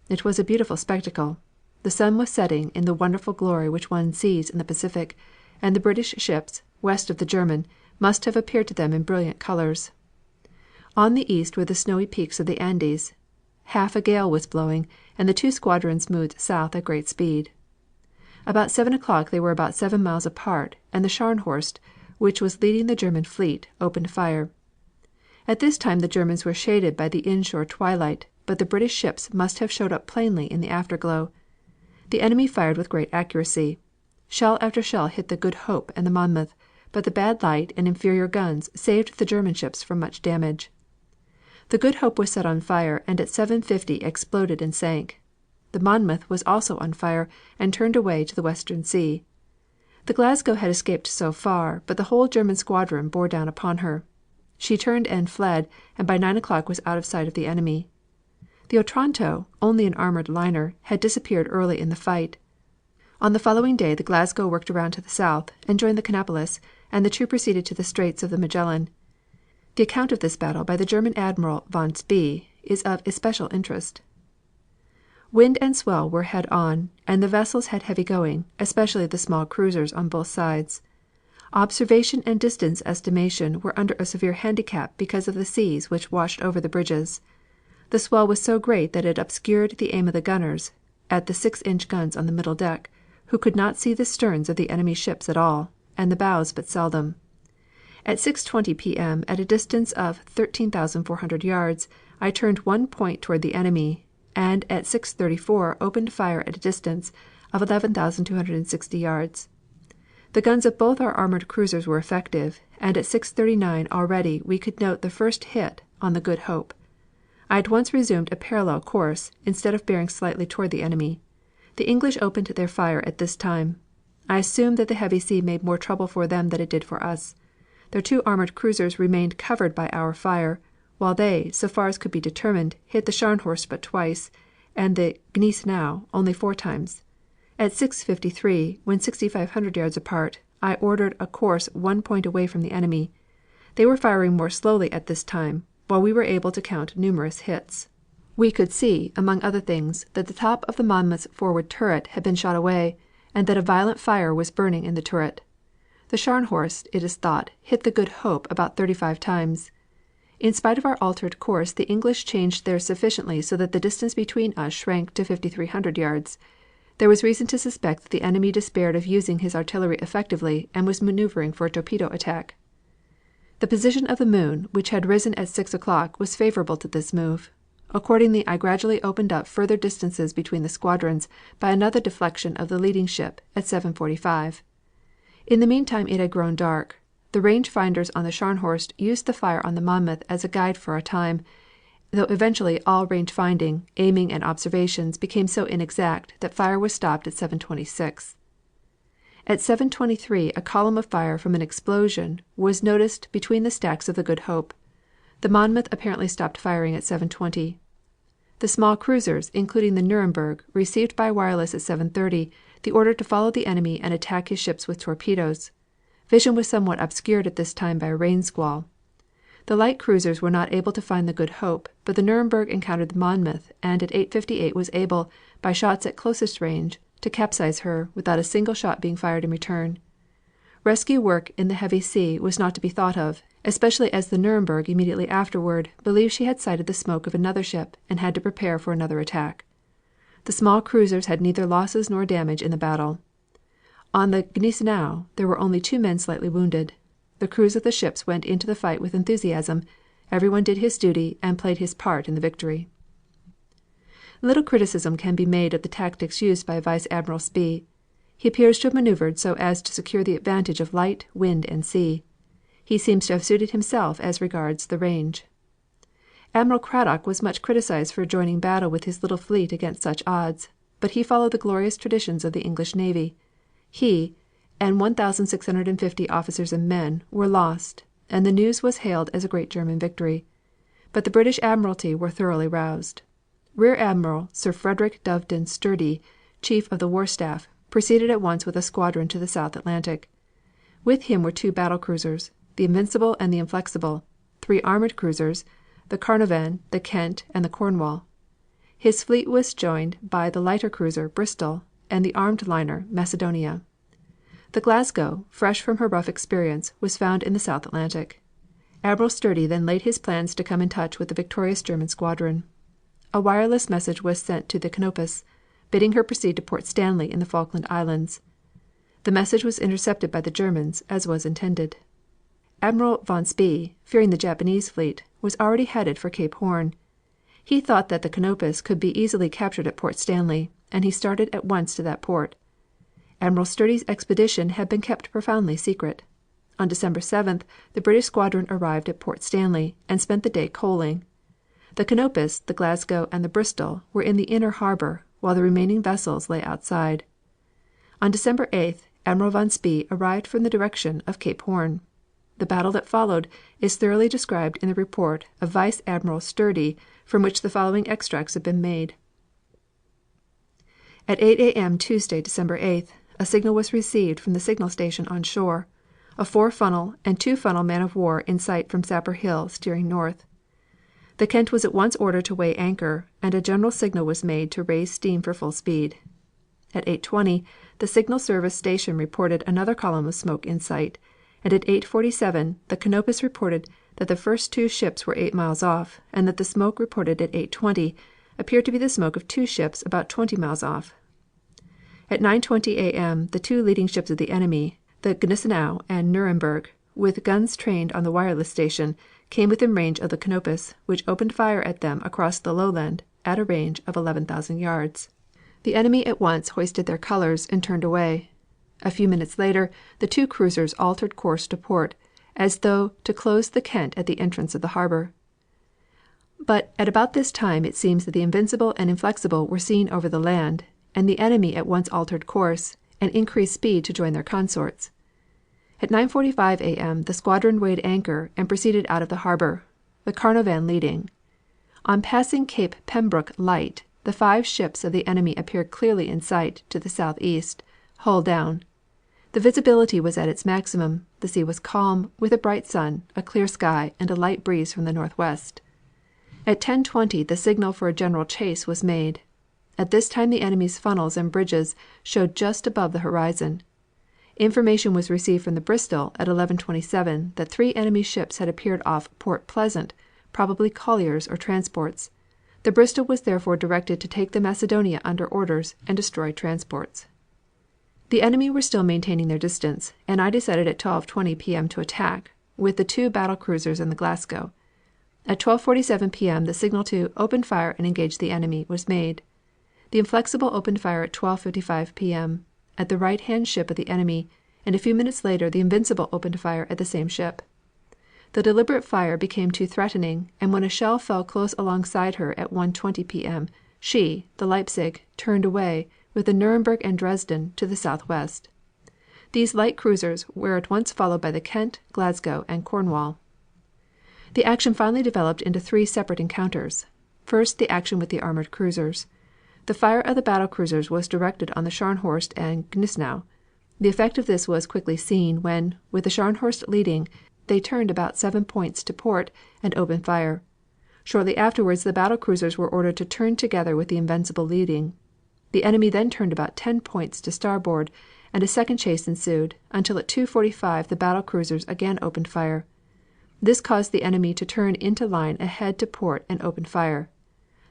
It was a beautiful spectacle. The sun was setting in the wonderful glory which one sees in the Pacific, and the British ships, west of the German, must have appeared to them in brilliant colors. On the east were the snowy peaks of the Andes. Half a gale was blowing, and the two squadrons moved south at great speed. About 7 o'clock they were about 7 miles apart, and the Scharnhorst, which was leading the German fleet, opened fire. At this time the Germans were shaded by the inshore twilight, but the British ships must have showed up plainly in the afterglow. The enemy fired with great accuracy. Shell after shell hit the Good Hope and the Monmouth, but the bad light and inferior guns saved the German ships from much damage. The Good Hope was set on fire and at 7:50 exploded and sank. The Monmouth was also on fire and turned away to the Western Sea. The Glasgow had escaped so far, but the whole German squadron bore down upon her. She turned and fled, and by 9 o'clock was out of sight of the enemy. The Otranto, only an armored liner, had disappeared early in the fight. On the following day the Glasgow worked around to the south and joined the Canopus, and the two proceeded to the Straits of the Magellan. The account of this battle by the German Admiral von Spee is of especial interest. Wind and swell were head on, and the vessels had heavy going, especially the small cruisers on both sides. Observation and distance estimation were under a severe handicap because of the seas which washed over the bridges. The swell was so great that it obscured the aim of the gunners at the 6-inch guns on the middle deck, who could not see the sterns of the enemy's ships at all, and the bows but seldom. At 6:20 P.M., at a distance of 13,400 yards, I turned one point toward the enemy, and at 6:34 opened fire at a distance of 11,260 yards. The guns of both our armored cruisers were effective, and at 6:39 already we could note the first hit on the Good Hope. I at once resumed a parallel course, instead of bearing slightly toward the enemy. The English opened their fire at this time. I assume that the heavy sea made more trouble for them than it did for us. Their two armored cruisers remained covered by our fire, while they, so far as could be determined, hit the Scharnhorst but twice, and the Gneisenau only 4 times. At 6:53, when 6,500 yards apart, I ordered a course 1 point away from the enemy. They were firing more slowly at this time, while we were able to count numerous hits. We could see, among other things, that the top of the Monmouth's forward turret had been shot away, and that a violent fire was burning in the turret. The Scharnhorst, it is thought, hit the Good Hope about 35 times. In spite of our altered course the English changed theirs sufficiently so that the distance between us shrank to 5,300 yards. There was reason to suspect that the enemy despaired of using his artillery effectively and was maneuvering for a torpedo attack. The position of the moon, which had risen at 6 o'clock, was favorable to this move. Accordingly I gradually opened up further distances between the squadrons by another deflection of the leading ship at 7:45. In the meantime it had grown dark. The range finders on the Scharnhorst used the fire on the Monmouth as a guide for a time, though eventually all range finding, aiming and observations became so inexact that fire was stopped at 7:26. At 7:23 a column of fire from an explosion was noticed between the stacks of the Good Hope. The Monmouth apparently stopped firing at 7:20. The small cruisers, including the Nuremberg, received by wireless at 7:30 the order to follow the enemy and attack his ships with torpedoes. Vision was somewhat obscured at this time by a rain squall. The light cruisers were not able to find the Good Hope, but the Nuremberg encountered the Monmouth and at 8:58 was able, by shots at closest range, to capsize her without a single shot being fired in return. Rescue work in the heavy sea was not to be thought of, especially as the Nuremberg immediately afterward believed she had sighted the smoke of another ship and had to prepare for another attack. The small cruisers had neither losses nor damage in the battle. On the Gneisenau there were only 2 men slightly wounded. The crews of the ships went into the fight with enthusiasm. Everyone did his duty and played his part in the victory. Little criticism can be made of the tactics used by Vice Admiral Spee. He appears to have maneuvered so as to secure the advantage of light, wind and sea. He seems to have suited himself as regards the range. Admiral Cradock was much criticized for joining battle with his little fleet against such odds, but he followed the glorious traditions of the English navy. He and 1,650 officers and men were lost, and the news was hailed as a great German victory. But the British Admiralty were thoroughly roused. Rear Admiral Sir Frederick Doveton Sturdee, Chief of the War Staff, proceeded at once with a squadron to the South Atlantic. With him were 2 battle cruisers, the Invincible and the Inflexible, 3 armored cruisers, the Carnovan, the Kent, and the Cornwall. His fleet was joined by the lighter cruiser Bristol and the armed liner Macedonia. The Glasgow, fresh from her rough experience, was found in the South Atlantic. Admiral Sturdee then laid his plans to come in touch with the victorious German squadron. A wireless message was sent to the Canopus, bidding her proceed to Port Stanley in the Falkland Islands. The message was intercepted by the Germans, as was intended. Admiral von Spee, fearing the Japanese fleet, was already headed for Cape Horn. He thought that the Canopus could be easily captured at Port Stanley, and he started at once to that port. Admiral Sturdee's expedition had been kept profoundly secret. On December 7th the British squadron arrived at Port Stanley and spent the day coaling. The Canopus, the Glasgow and the Bristol were in the inner harbor, while the remaining vessels lay outside. On December 8th Admiral von Spee arrived from the direction of Cape Horn. The battle that followed is thoroughly described in the report of Vice Admiral Sturdee, from which the following extracts have been made. At 8 a.m. Tuesday, December 8th, a signal was received from the signal station on shore. A 4-funnel and 2-funnel man of war in sight from Sapper Hill steering north. The Kent was at once ordered to weigh anchor, and a general signal was made to raise steam for full speed. At 8:20 the Signal Service Station reported another column of smoke in sight, and at 8:47 the Canopus reported that the first 2 ships were 8 miles off, and that the smoke reported at 8:20 appeared to be the smoke of 2 ships about 20 miles off. At 9:20 a.m. the 2 leading ships of the enemy, the Gneisenau and Nuremberg, with guns trained on the wireless station, came within range of the Canopus, which opened fire at them across the lowland at a range of 11,000 yards. The enemy at once hoisted their colors and turned away. A few minutes later the 2 cruisers altered course to port, as though to close the Kent at the entrance of the harbor. But at about this time it seems that the Invincible and Inflexible were seen over the land, and the enemy at once altered course and increased speed to join their consorts. At 9:45 a.m. the squadron weighed anchor and proceeded out of the harbor, the Carnovan leading. On passing Cape Pembroke Light, the 5 ships of the enemy appeared clearly in sight to the southeast, hull down. The visibility was at its maximum, the sea was calm, with a bright sun, a clear sky, and a light breeze from the northwest. At 10:20 the signal for a general chase was made. At this time the enemy's funnels and bridges showed just above the horizon. Information was received from the Bristol at 11:27 that 3 enemy ships had appeared off Port Pleasant, probably colliers or transports. The Bristol was therefore directed to take the Macedonia under orders and destroy transports. The enemy were still maintaining their distance, and I decided at 12:20 P.M. to attack, with the 2 battle cruisers and the Glasgow. At 12:47 P.M. the signal to "Open fire and engage the enemy" was made. The Inflexible opened fire at 12:55 P.M. at the right-hand ship of the enemy, and a few minutes later the Invincible opened fire at the same ship. The deliberate fire became too threatening, and when a shell fell close alongside her at 1:20 P.M., she, the Leipzig, turned away, with the Nuremberg and Dresden to the southwest. These light cruisers were at once followed by the Kent, Glasgow, and Cornwall. The action finally developed into 3 separate encounters. First, the action with the armored cruisers. The fire of the battle cruisers was directed on the Scharnhorst and Gneisenau. The effect of this was quickly seen when, with the Scharnhorst leading, they turned about 7 points to port and opened fire. Shortly afterwards the battle cruisers were ordered to turn together with the Invincible leading. The enemy then turned about 10 points to starboard, and a second chase ensued, until at 2:45 the battle cruisers again opened fire. This caused the enemy to turn into line ahead to port and open fire.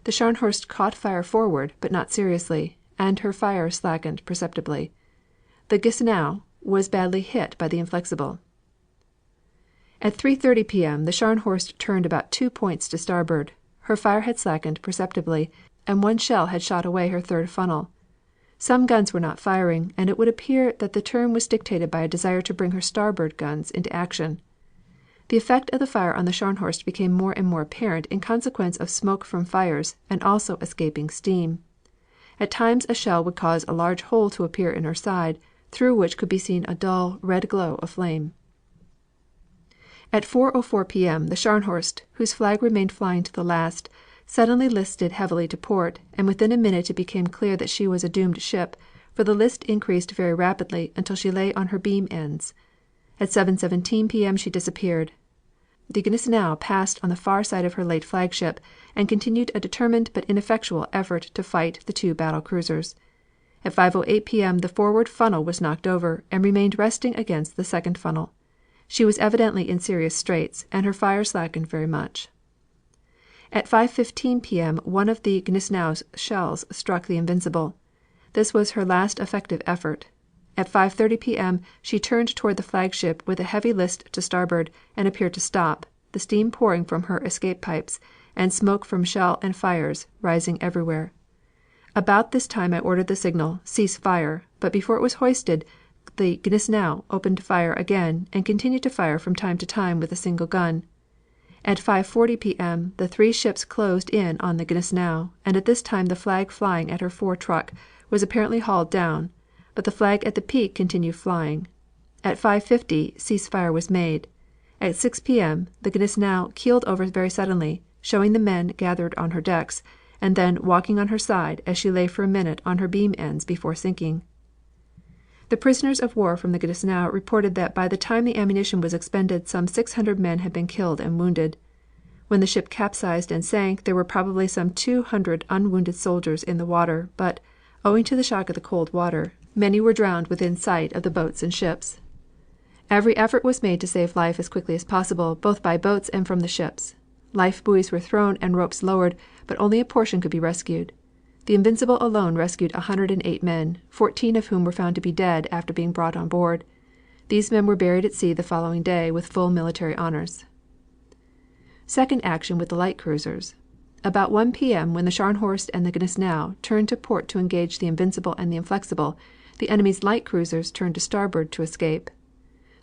The Scharnhorst caught fire forward, but not seriously, and her fire slackened perceptibly. The Gneisenau was badly hit by the Inflexible. At 3:30 P.M. the Scharnhorst turned about 2 points to starboard. Her fire had slackened perceptibly, and 1 shell had shot away her third funnel. Some guns were not firing, and it would appear that the turn was dictated by a desire to bring her starboard guns into action. The effect of the fire on the Scharnhorst became more and more apparent in consequence of smoke from fires and also escaping steam. At times a shell would cause a large hole to appear in her side, through which could be seen a dull, red glow of flame. At 4:04 P.M. the Scharnhorst, whose flag remained flying to the last, suddenly listed heavily to port, and within a minute it became clear that she was a doomed ship, for the list increased very rapidly until she lay on her beam ends. At 7:17 P.M. she disappeared. The Gneisenau passed on the far side of her late flagship, and continued a determined but ineffectual effort to fight the 2 battle cruisers. At 5:08 P.M. the forward funnel was knocked over, and remained resting against the second funnel. She was evidently in serious straits, and her fire slackened very much. At 5:15 P.M. one of the Gneisenau's shells struck the Invincible. This was her last effective effort. At 5:30 P.M. she turned toward the flagship with a heavy list to starboard, and appeared to stop, the steam pouring from her escape pipes, and smoke from shell and fires rising everywhere. About this time I ordered the signal, "Cease fire," but before it was hoisted the Gneisenau opened fire again, and continued to fire from time to time with a single gun. At 5:40 P.M. the 3 ships closed in on the Gneisenau, and at this time the flag flying at her fore truck was apparently hauled down, but the flag at the peak continued flying. At 5:50 cease fire was made. At 6 P.M. the Gneisenau keeled over very suddenly, showing the men gathered on her decks, and then walking on her side as she lay for a minute on her beam ends before sinking. The prisoners of war from the Gneisenau reported that by the time the ammunition was expended some 600 men had been killed and wounded. When the ship capsized and sank there were probably some 200 unwounded soldiers in the water, but, owing to the shock of the cold water, many were drowned within sight of the boats and ships. Every effort was made to save life as quickly as possible, both by boats and from the ships. Life buoys were thrown and ropes lowered, but only a portion could be rescued. The Invincible alone rescued 108 men, 14 of whom were found to be dead after being brought on board. These men were buried at sea the following day with full military honors. Second action with the light cruisers. About 1 P.M. when the Scharnhorst and the Gneisenau turned to port to engage the Invincible and the Inflexible, the enemy's light cruisers turned to starboard to escape.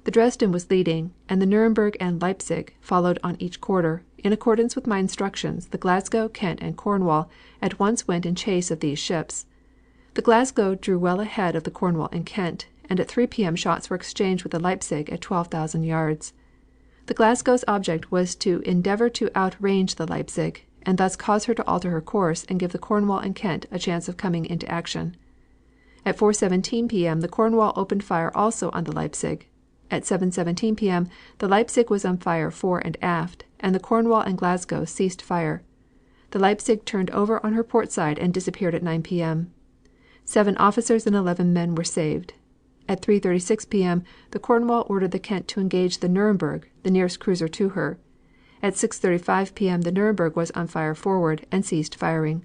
The Dresden was leading, and the Nuremberg and Leipzig followed on each quarter. In accordance with my instructions, the Glasgow, Kent, and Cornwall at once went in chase of these ships. The Glasgow drew well ahead of the Cornwall and Kent, and at 3 P.M. shots were exchanged with the Leipzig at 12,000 yards. The Glasgow's object was to endeavor to outrange the Leipzig, and thus cause her to alter her course and give the Cornwall and Kent a chance of coming into action. At 4:17 P.M. the Cornwall opened fire also on the Leipzig. At 7:17 P.M. the Leipzig was on fire fore and aft, and the Cornwall and Glasgow ceased fire. The Leipzig turned over on her port side and disappeared at 9 P.M. 7 officers and 11 men were saved. At 3:36 P.m. the Cornwall ordered the Kent to engage the Nuremberg, the nearest cruiser to her. At 6:35 P.m. the Nuremberg was on fire forward and ceased firing.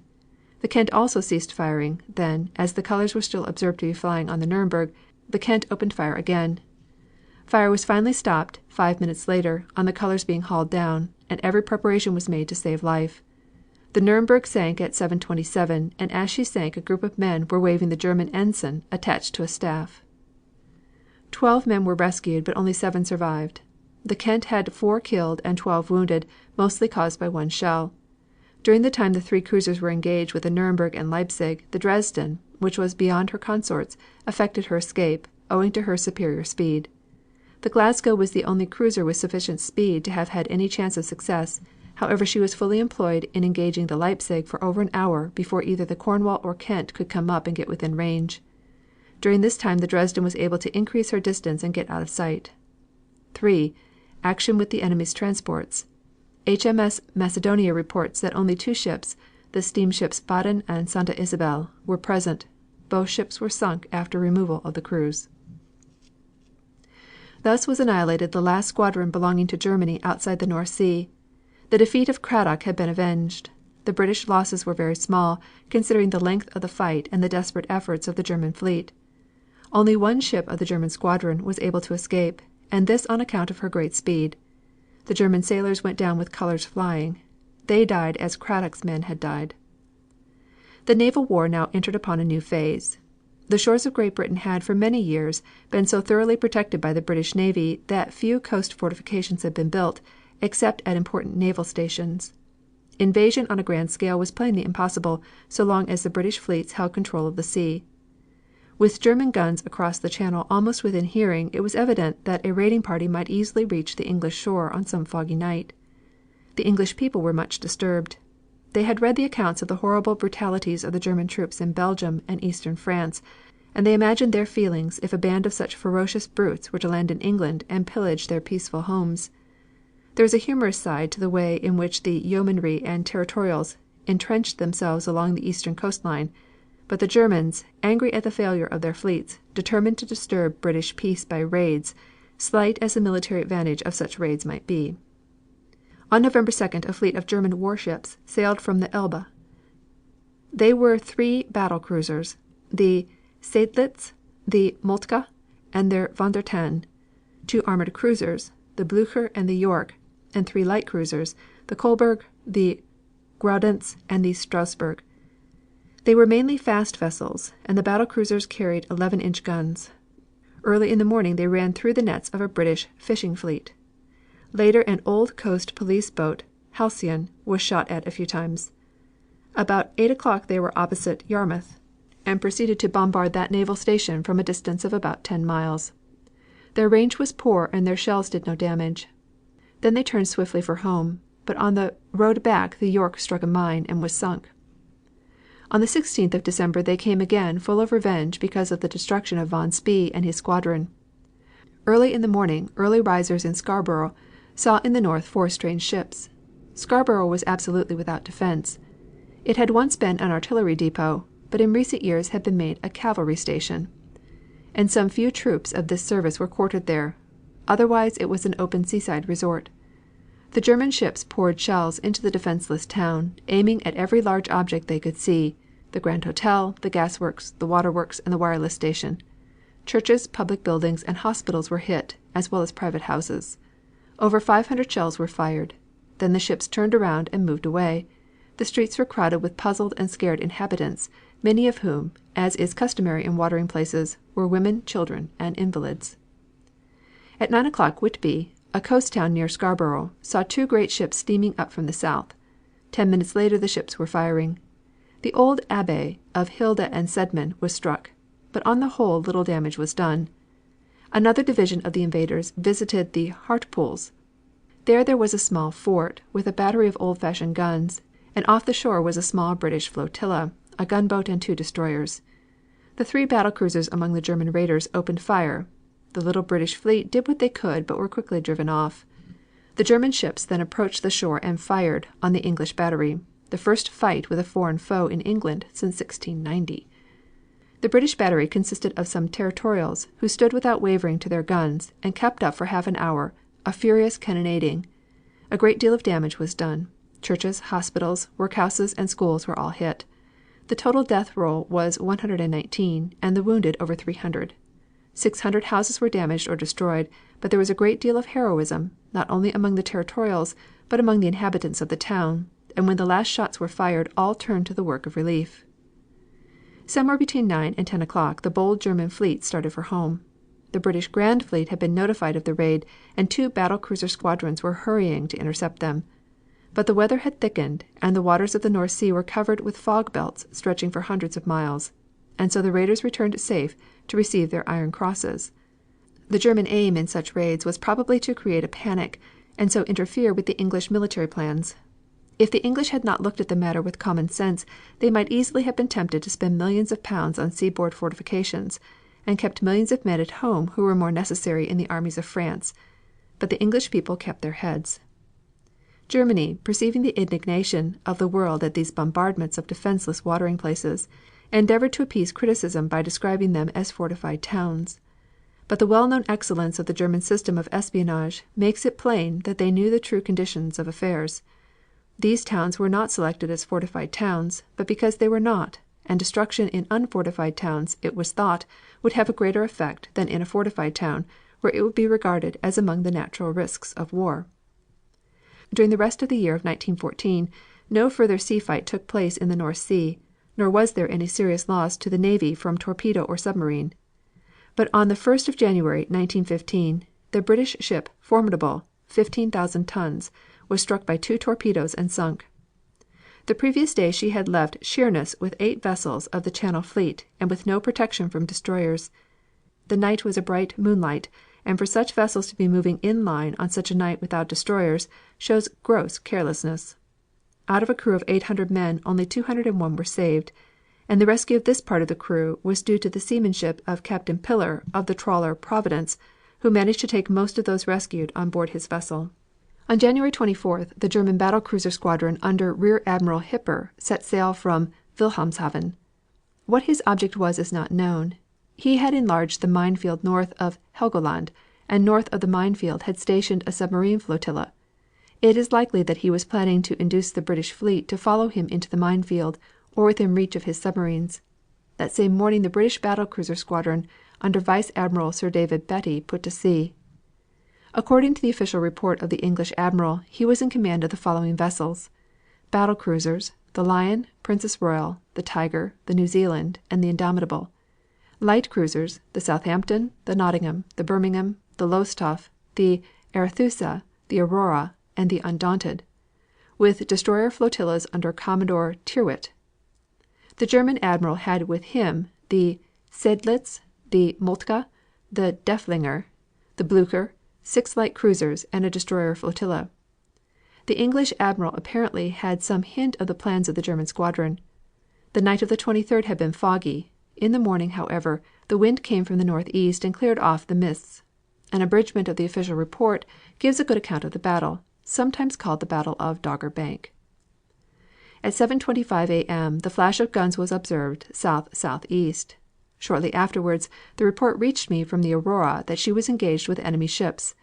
The Kent also ceased firing, then, as the colors were still observed to be flying on the Nuremberg, the Kent opened fire again. Fire was finally stopped 5 minutes later, on the colors being hauled down, and every preparation was made to save life. The Nuremberg sank at 7:27, and as she sank a group of men were waving the German ensign attached to a staff. 12 men were rescued, but only 7 survived. The Kent had 4 killed and 12 wounded, mostly caused by one shell. During the time the 3 cruisers were engaged with the Nuremberg and Leipzig, the Dresden, which was beyond her consorts, effected her escape, owing to her superior speed. The Glasgow was the only cruiser with sufficient speed to have had any chance of success. However, she was fully employed in engaging the Leipzig for over an hour before either the Cornwall or Kent could come up and get within range. During this time the Dresden was able to increase her distance and get out of sight. 3. Action with the enemy's transports. HMS Macedonia reports that only 2 ships, the steamships Baden and Santa Isabel, were present. Both ships were sunk after removal of the crews. Thus was annihilated the last squadron belonging to Germany outside the North Sea. The defeat of Cradock had been avenged. The British losses were very small, considering the length of the fight and the desperate efforts of the German fleet. Only 1 ship of the German squadron was able to escape, and this on account of her great speed. The German sailors went down with colors flying. They died as Cradock's men had died. The naval war now entered upon a new phase. The shores of Great Britain had for many years been so thoroughly protected by the British Navy that few coast fortifications had been built, except at important naval stations. Invasion on a grand scale was plainly impossible so long as the British fleets held control of the sea. With German guns across the Channel almost within hearing, it was evident that a raiding party might easily reach the English shore on some foggy night. The English people were much disturbed. They had read the accounts of the horrible brutalities of the German troops in Belgium and eastern France, and they imagined their feelings if a band of such ferocious brutes were to land in England and pillage their peaceful homes. There is a humorous side to the way in which the yeomanry and territorials entrenched themselves along the eastern coastline, but the Germans, angry at the failure of their fleets, determined to disturb British peace by raids, slight as the military advantage of such raids might be. On November 2nd a fleet of German warships sailed from the Elbe. They were 3 battle cruisers, the Seydlitz, the Moltke, and their Von der Tann, 2 armored cruisers, the Blücher and the York, and 3 light cruisers, the Kolberg, the Graudenz, and the Strasburg. They were mainly fast vessels, and the battle cruisers carried 11-inch guns. Early in the morning they ran through the nets of a British fishing fleet. Later an old coast police boat, Halcyon, was shot at a few times. About 8 o'clock they were opposite Yarmouth, and proceeded to bombard that naval station from a distance of about 10 miles. Their range was poor and their shells did no damage. Then they turned swiftly for home, but on the road back the York struck a mine and was sunk. On the 16th of December they came again full of revenge because of the destruction of von Spee and his squadron. Early in the morning early risers in Scarborough saw in the north 4 strange ships. Scarborough was absolutely without defense. It had once been an artillery depot, but in recent years had been made a cavalry station, and some few troops of this service were quartered there. Otherwise it was an open seaside resort. The German ships poured shells into the defenseless town, aiming at every large object they could see: the Grand Hotel, the gasworks, the waterworks, and the wireless station. Churches, public buildings, and hospitals were hit, as well as private houses. Over 500 shells were fired. Then the ships turned around and moved away. The streets were crowded with puzzled and scared inhabitants, many of whom, as is customary in watering places, were women, children, and invalids. At 9 o'clock Whitby, a coast town near Scarborough, saw 2 great ships steaming up from the south. 10 minutes later the ships were firing. The old abbey of Hilda and Sedman was struck, but on the whole little damage was done. Another division of the invaders visited the Hartlepool. There was a small fort, with a battery of old-fashioned guns, and off the shore was a small British flotilla, a gunboat and 2 destroyers. The 3 battle cruisers among the German raiders opened fire. The little British fleet did what they could, but were quickly driven off. The German ships then approached the shore and fired on the English battery, the first fight with a foreign foe in England since 1690. The British battery consisted of some territorials, who stood without wavering to their guns, and kept up for half an hour a furious cannonading. A great deal of damage was done. Churches, hospitals, workhouses, and schools were all hit. The total death roll was 119, and the wounded over 300. 600 houses were damaged or destroyed, but there was a great deal of heroism, not only among the territorials, but among the inhabitants of the town, and when the last shots were fired all turned to the work of relief. Somewhere between 9 and 10 o'clock the bold German fleet started for home. The British Grand Fleet had been notified of the raid, and 2 battle cruiser squadrons were hurrying to intercept them. But the weather had thickened, and the waters of the North Sea were covered with fog belts stretching for hundreds of miles, and so the raiders returned safe to receive their Iron Crosses. The German aim in such raids was probably to create a panic, and so interfere with the English military plans. If the English had not looked at the matter with common sense, they might easily have been tempted to spend millions of pounds on seaboard fortifications, and kept millions of men at home who were more necessary in the armies of France. But the English people kept their heads. Germany, perceiving the indignation of the world at these bombardments of defenseless watering places, endeavored to appease criticism by describing them as fortified towns. But the well-known excellence of the German system of espionage makes it plain that they knew the true conditions of affairs. These towns were not selected as fortified towns, but because they were not, and destruction in unfortified towns, it was thought, would have a greater effect than in a fortified town, where it would be regarded as among the natural risks of war. During the rest of the year of 1914, no further sea fight took place in the North Sea, nor was there any serious loss to the Navy from torpedo or submarine. But on the 1st of January, 1915, the British ship Formidable, 15,000 tons, was struck by 2 torpedoes and sunk. The previous day she had left Sheerness with 8 vessels of the Channel Fleet and with no protection from destroyers. The night was a bright moonlight, and for such vessels to be moving in line on such a night without destroyers shows gross carelessness. Out of a crew of 800 men only 201 were saved, and the rescue of this part of the crew was due to the seamanship of Captain Piller of the trawler Providence, who managed to take most of those rescued on board his vessel. On January 24th the German battle cruiser squadron under Rear Admiral Hipper set sail from Wilhelmshaven. What his object was is not known. He had enlarged the minefield north of Helgoland, and north of the minefield had stationed a submarine flotilla. It is likely that he was planning to induce the British fleet to follow him into the minefield or within reach of his submarines. That same morning the British battle cruiser squadron under Vice Admiral Sir David Beatty put to sea. According to the official report of the English admiral, he was in command of the following vessels: battle cruisers, the Lion, Princess Royal, the Tiger, the New Zealand, and the Indomitable; light cruisers, the Southampton, the Nottingham, the Birmingham, the Lowestoft, the Arethusa, the Aurora, and the Undaunted, with destroyer flotillas under Commodore Tyrwhitt. The German admiral had with him the Seydlitz, the Moltke, the Deflinger, the Blucher, 6 light cruisers, and a destroyer flotilla. The English admiral apparently had some hint of the plans of the German squadron. The night of the 23rd had been foggy. In the morning, however, the wind came from the northeast and cleared off the mists. An abridgment of the official report gives a good account of the battle, sometimes called the Battle of Dogger Bank. At 7:25 A.M. the flash of guns was observed south-southeast. Shortly afterwards the report reached me from the Aurora that she was engaged with enemy ships.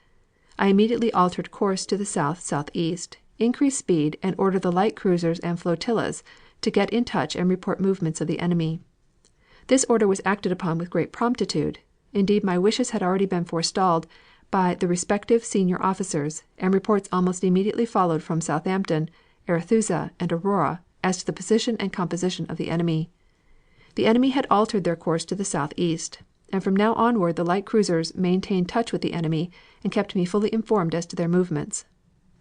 I immediately altered course to the south-southeast, increased speed, and ordered the light cruisers and flotillas to get in touch and report movements of the enemy. This order was acted upon with great promptitude. Indeed, my wishes had already been forestalled by the respective senior officers, and reports almost immediately followed from Southampton, Arethusa, and Aurora as to the position and composition of the enemy. The enemy had altered their course to the southeast, and from now onward the light cruisers maintained touch with the enemy and kept me fully informed as to their movements.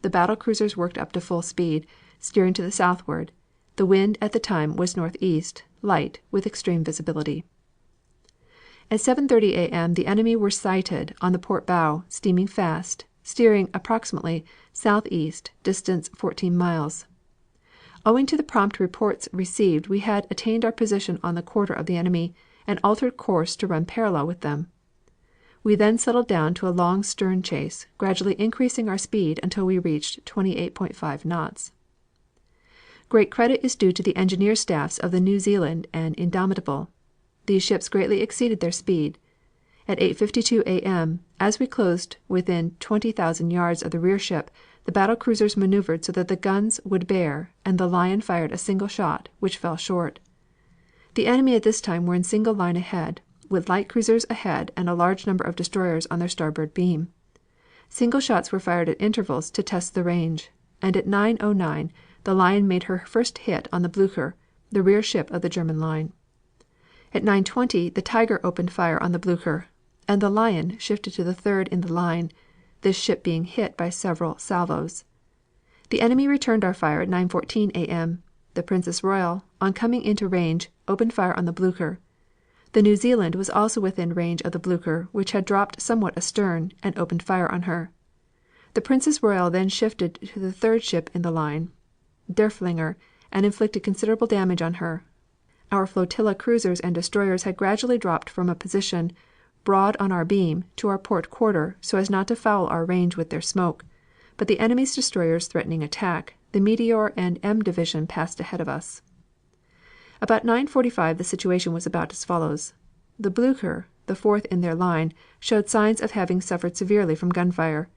The battle cruisers worked up to full speed, steering to the southward. The wind at the time was northeast, light, with extreme visibility. At 7:30 A.M. the enemy were sighted on the port bow, steaming fast, steering approximately southeast, distance 14 miles. Owing to the prompt reports received, we had attained our position on the quarter of the enemy and altered course to run parallel with them. We then settled down to a long stern chase, gradually increasing our speed until we reached 28.5 knots. Great credit is due to the engineer staffs of the New Zealand and Indomitable. These ships greatly exceeded their speed. At 8:52 A.M., as we closed within 20,000 yards of the rear ship, the battle cruisers maneuvered so that the guns would bear, and the Lion fired a single shot, which fell short. The enemy at this time were in single line ahead, with light cruisers ahead and a large number of destroyers on their starboard beam. Single shots were fired at intervals to test the range, and at 9:09 the Lion made her first hit on the Blucher, the rear ship of the German line. At 9:20 the Tiger opened fire on the Blucher, and the Lion shifted to the third in the line, this ship being hit by several salvos. The enemy returned our fire at 9:14 A.M. The Princess Royal, on coming into range, opened fire on the Blucher. The New Zealand was also within range of the Blucher, which had dropped somewhat astern, and opened fire on her. The Princess Royal then shifted to the third ship in the line, Derfflinger, and inflicted considerable damage on her. Our flotilla cruisers and destroyers had gradually dropped from a position broad on our beam to our port quarter so as not to foul our range with their smoke, but the enemy's destroyers threatening attack, the Meteor and M division passed ahead of us. About 9:45 the situation was about as follows. The Blucher, the fourth in their line, showed signs of having suffered severely from gunfire.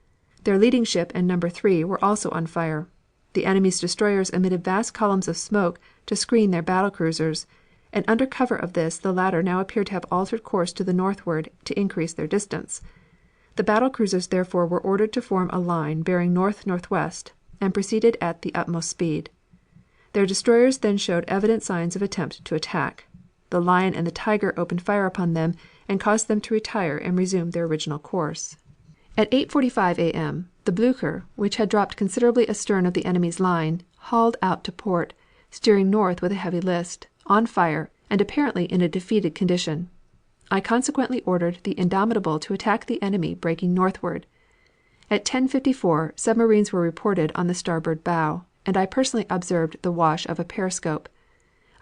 Their leading ship and number 3 were also on fire. The enemy's destroyers emitted vast columns of smoke to screen their battle cruisers, and under cover of this the latter now appeared to have altered course to the northward to increase their distance. The battle cruisers therefore were ordered to form a line bearing north-northwest, and proceeded at the utmost speed. Their destroyers then showed evident signs of attempt to attack. The Lion and the Tiger opened fire upon them and caused them to retire and resume their original course. At 8:45 A.M. the Blucher, which had dropped considerably astern of the enemy's line, hauled out to port, steering north with a heavy list, on fire, and apparently in a defeated condition. I consequently ordered the Indomitable to attack the enemy breaking northward. At 10:54 submarines were reported on the starboard bow, and I personally observed the wash of a periscope.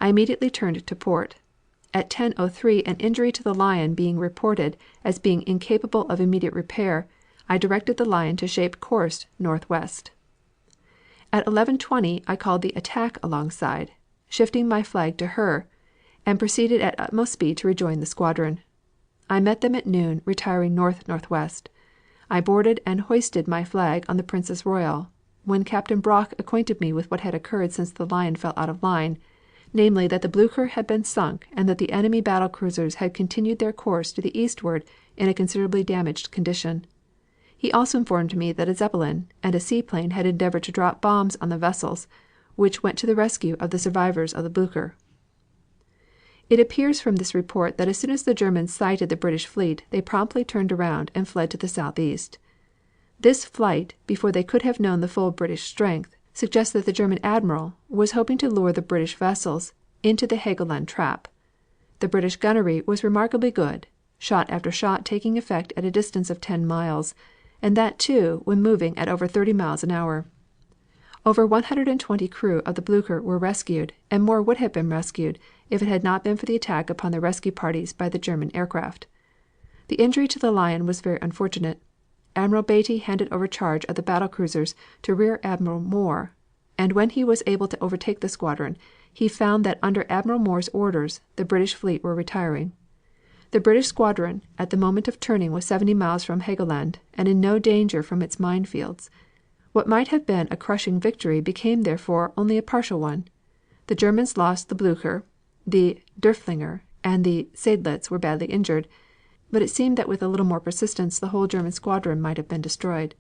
I immediately turned to port. At 10:03 an injury to the Lion being reported as being incapable of immediate repair, I directed the Lion to shape course northwest. At 11:20 I called the attack alongside, shifting my flag to her, and proceeded at utmost speed to rejoin the squadron. I met them at noon, retiring north-northwest. I boarded and hoisted my flag on the Princess Royal, when Captain Brock acquainted me with what had occurred since the Lion fell out of line, namely that the Blucher had been sunk and that the enemy battle cruisers had continued their course to the eastward in a considerably damaged condition. He also informed me that a Zeppelin and a seaplane had endeavored to drop bombs on the vessels, which went to the rescue of the survivors of the Blucher. It appears from this report that as soon as the Germans sighted the British fleet they promptly turned around and fled to the southeast. This flight, before they could have known the full British strength, suggests that the German admiral was hoping to lure the British vessels into the Helgoland trap. The British gunnery was remarkably good, shot after shot taking effect at a distance of 10 miles, and that too when moving at over 30 miles an hour. Over 120 crew of the Blucher were rescued, and more would have been rescued if it had not been for the attack upon the rescue parties by the German aircraft. The injury to the Lion was very unfortunate. Admiral Beatty handed over charge of the battle cruisers to Rear Admiral Moore, and when he was able to overtake the squadron, he found that under Admiral Moore's orders the British fleet were retiring. The British squadron at the moment of turning was 70 miles from Helgoland and in no danger from its mine fields. What might have been a crushing victory became therefore only a partial one. The Germans lost the Blucher, the Derfflinger, and the Seydlitz were badly injured, but it seemed that with a little more persistence the whole German squadron might have been destroyed.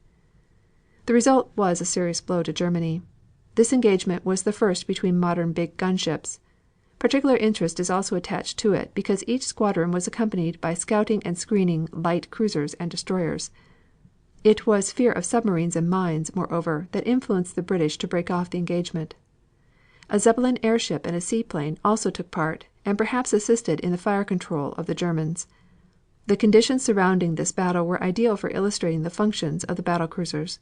The result was a serious blow to Germany. This engagement was the first between modern big gunships. Particular interest is also attached to it because each squadron was accompanied by scouting and screening light cruisers and destroyers. It was fear of submarines and mines, moreover, that influenced the British to break off the engagement. A Zeppelin airship and a seaplane also took part and perhaps assisted in the fire control of the Germans. The conditions surrounding this battle were ideal for illustrating the functions of the battle cruisers.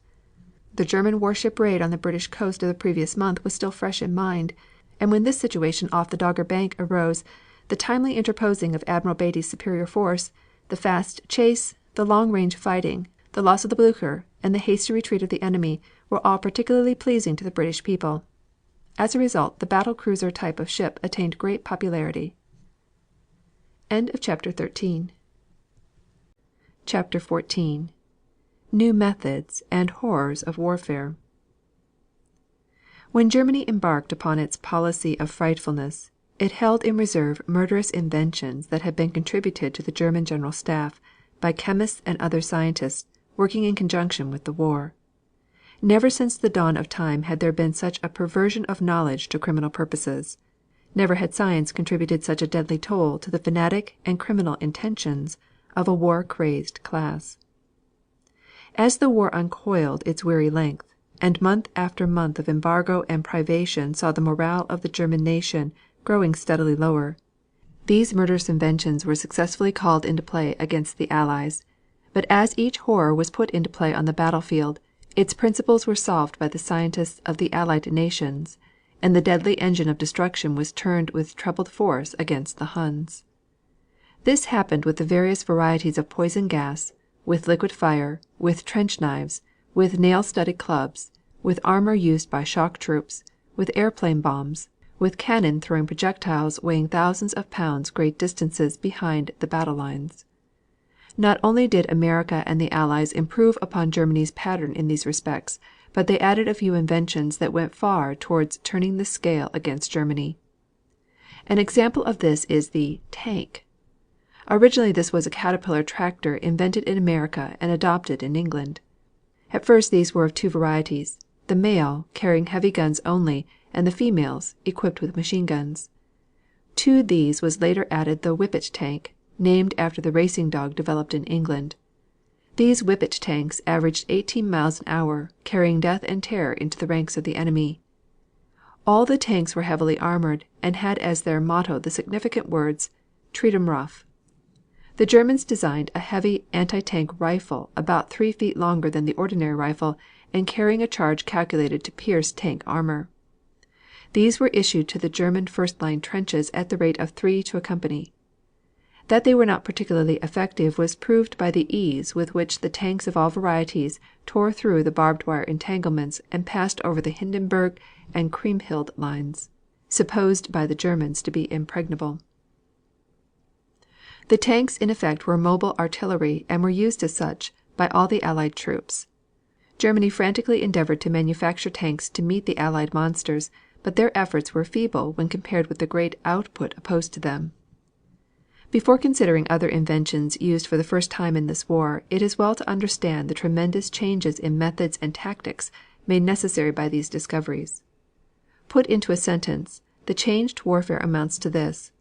The German warship raid on the British coast of the previous month was still fresh in mind, and when this situation off the Dogger Bank arose, the timely interposing of Admiral Beatty's superior force, the fast chase, the long-range fighting, the loss of the Blucher, and the hasty retreat of the enemy were all particularly pleasing to the British people. As a result, the battle cruiser type of ship attained great popularity. Chapter 14. New Methods and Horrors of Warfare. When Germany embarked upon its policy of frightfulness, it held in reserve murderous inventions that had been contributed to the German General Staff by chemists and other scientists working in conjunction with the war. Never since the dawn of time had there been such a perversion of knowledge to criminal purposes. Never had science contributed such a deadly toll to the fanatic and criminal intentions of a war-crazed class. As the war uncoiled its weary length, and month after month of embargo and privation saw the morale of the German nation growing steadily lower, these murderous inventions were successfully called into play against the Allies. But as each horror was put into play on the battlefield, its principles were solved by the scientists of the Allied nations, and the deadly engine of destruction was turned with trebled force against the Huns. This happened with the various varieties of poison gas, with liquid fire, with trench knives, with nail-studded clubs, with armor used by shock troops, with airplane bombs, with cannon throwing projectiles weighing thousands of pounds great distances behind the battle lines. Not only did America and the Allies improve upon Germany's pattern in these respects, but they added a few inventions that went far towards turning the scale against Germany. An example of this is the tank. Originally this was a caterpillar tractor invented in America and adopted in England. At first these were of two varieties, the male carrying heavy guns only, and the females equipped with machine guns. To these was later added the Whippet tank, named after the racing dog developed in England. These Whippet tanks averaged 18 miles an hour, carrying death and terror into the ranks of the enemy. All the tanks were heavily armored and had as their motto the significant words, "Treat 'em rough." The Germans designed a heavy anti-tank rifle about 3 feet longer than the ordinary rifle and carrying a charge calculated to pierce tank armor. These were issued to the German first-line trenches at the rate of 3 to a company. That they were not particularly effective was proved by the ease with which the tanks of all varieties tore through the barbed wire entanglements and passed over the Hindenburg and Kriemhild lines, supposed by the Germans to be impregnable. The tanks in effect were mobile artillery and were used as such by all the Allied troops. Germany frantically endeavored to manufacture tanks to meet the Allied monsters, but their efforts were feeble when compared with the great output opposed to them. Before considering other inventions used for the first time in this war, it is well to understand the tremendous changes in methods and tactics made necessary by these discoveries. Put into a sentence, the changed warfare amounts to this: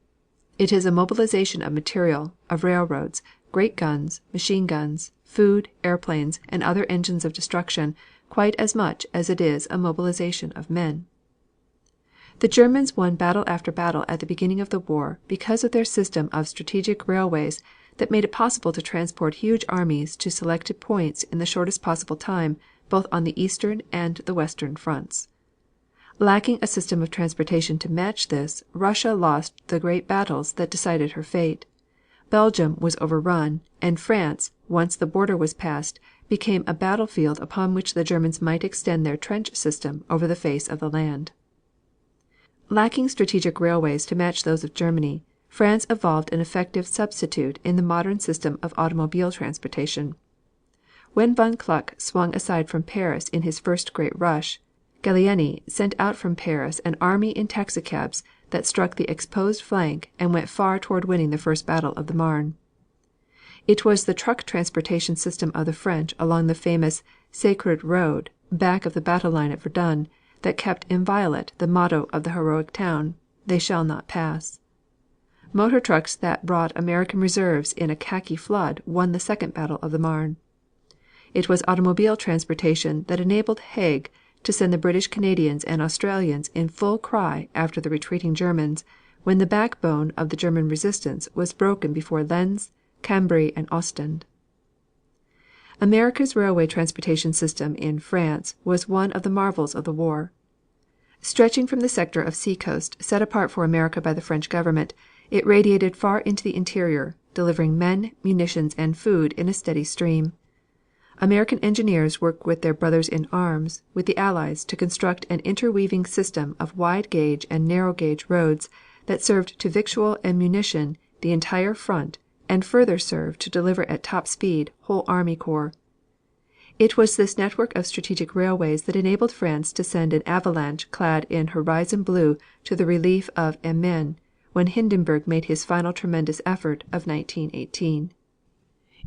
it is a mobilization of material, of railroads, great guns, machine guns, food, airplanes, and other engines of destruction, quite as much as it is a mobilization of men. The Germans won battle after battle at the beginning of the war because of their system of strategic railways that made it possible to transport huge armies to selected points in the shortest possible time both on the eastern and the western fronts. Lacking a system of transportation to match this, Russia lost the great battles that decided her fate. Belgium was overrun, and France, once the border was passed, became a battlefield upon which the Germans might extend their trench system over the face of the land. Lacking strategic railways to match those of Germany, France evolved an effective substitute in the modern system of automobile transportation. When von Kluck swung aside from Paris in his first great rush, Gallieni sent out from Paris an army in taxicabs that struck the exposed flank and went far toward winning the first battle of the Marne. It was the truck transportation system of the French along the famous Sacred Road, back of the battle line at Verdun, that kept inviolate the motto of the heroic town, "They shall not pass." Motor trucks that brought American reserves in a khaki flood won the second battle of the Marne. It was automobile transportation that enabled Haig to send the British Canadians and Australians in full cry after the retreating Germans when the backbone of the German resistance was broken before Lens, Cambrai, and Ostend. America's railway transportation system in France was one of the marvels of the war. Stretching from the sector of seacoast set apart for America by the French government, it radiated far into the interior, delivering men, munitions, and food in a steady stream. American engineers worked with their brothers in arms with the Allies to construct an interweaving system of wide gauge and narrow gauge roads that served to victual and munition the entire front, and further served to deliver at top speed whole army corps. It was this network of strategic railways that enabled France to send an avalanche clad in horizon blue to the relief of Amiens when Hindenburg made his final tremendous effort of 1918.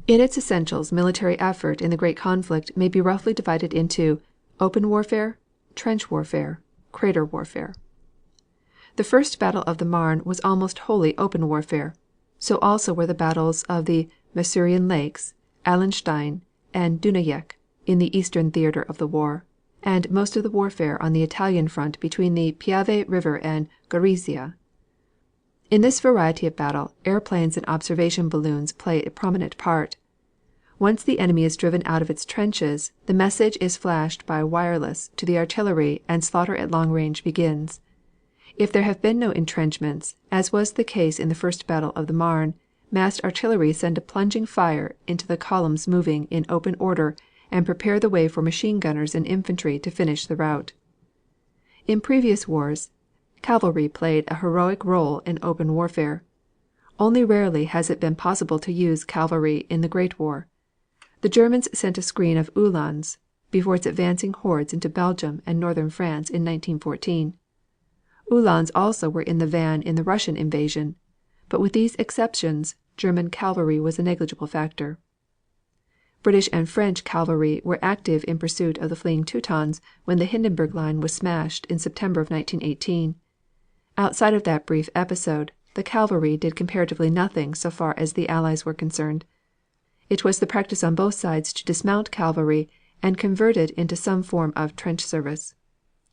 In its essentials military effort in the great conflict may be roughly divided into open warfare, trench warfare, crater warfare. The first battle of the Marne was almost wholly open warfare. So also were the battles of the Masurian Lakes, Allenstein, and Dunajec in the eastern theater of the war, and most of the warfare on the Italian front between the Piave River and Gorizia. In this variety of battle, airplanes and observation balloons play a prominent part. Once the enemy is driven out of its trenches, the message is flashed by wireless to the artillery and slaughter at long range begins. If there have been no entrenchments, as was the case in the first battle of the Marne, massed artillery send a plunging fire into the columns moving in open order and prepare the way for machine gunners and infantry to finish the rout. In previous wars, cavalry played a heroic role in open warfare. Only rarely has it been possible to use cavalry in the Great War. The Germans sent a screen of Uhlans before its advancing hordes into Belgium and northern France in 1914. Uhlans also were in the van in the Russian invasion, but with these exceptions German cavalry was a negligible factor. British and French cavalry were active in pursuit of the fleeing Teutons when the Hindenburg line was smashed in September of 1918. Outside of that brief episode, the cavalry did comparatively nothing so far as the Allies were concerned. It was the practice on both sides to dismount cavalry and convert it into some form of trench service.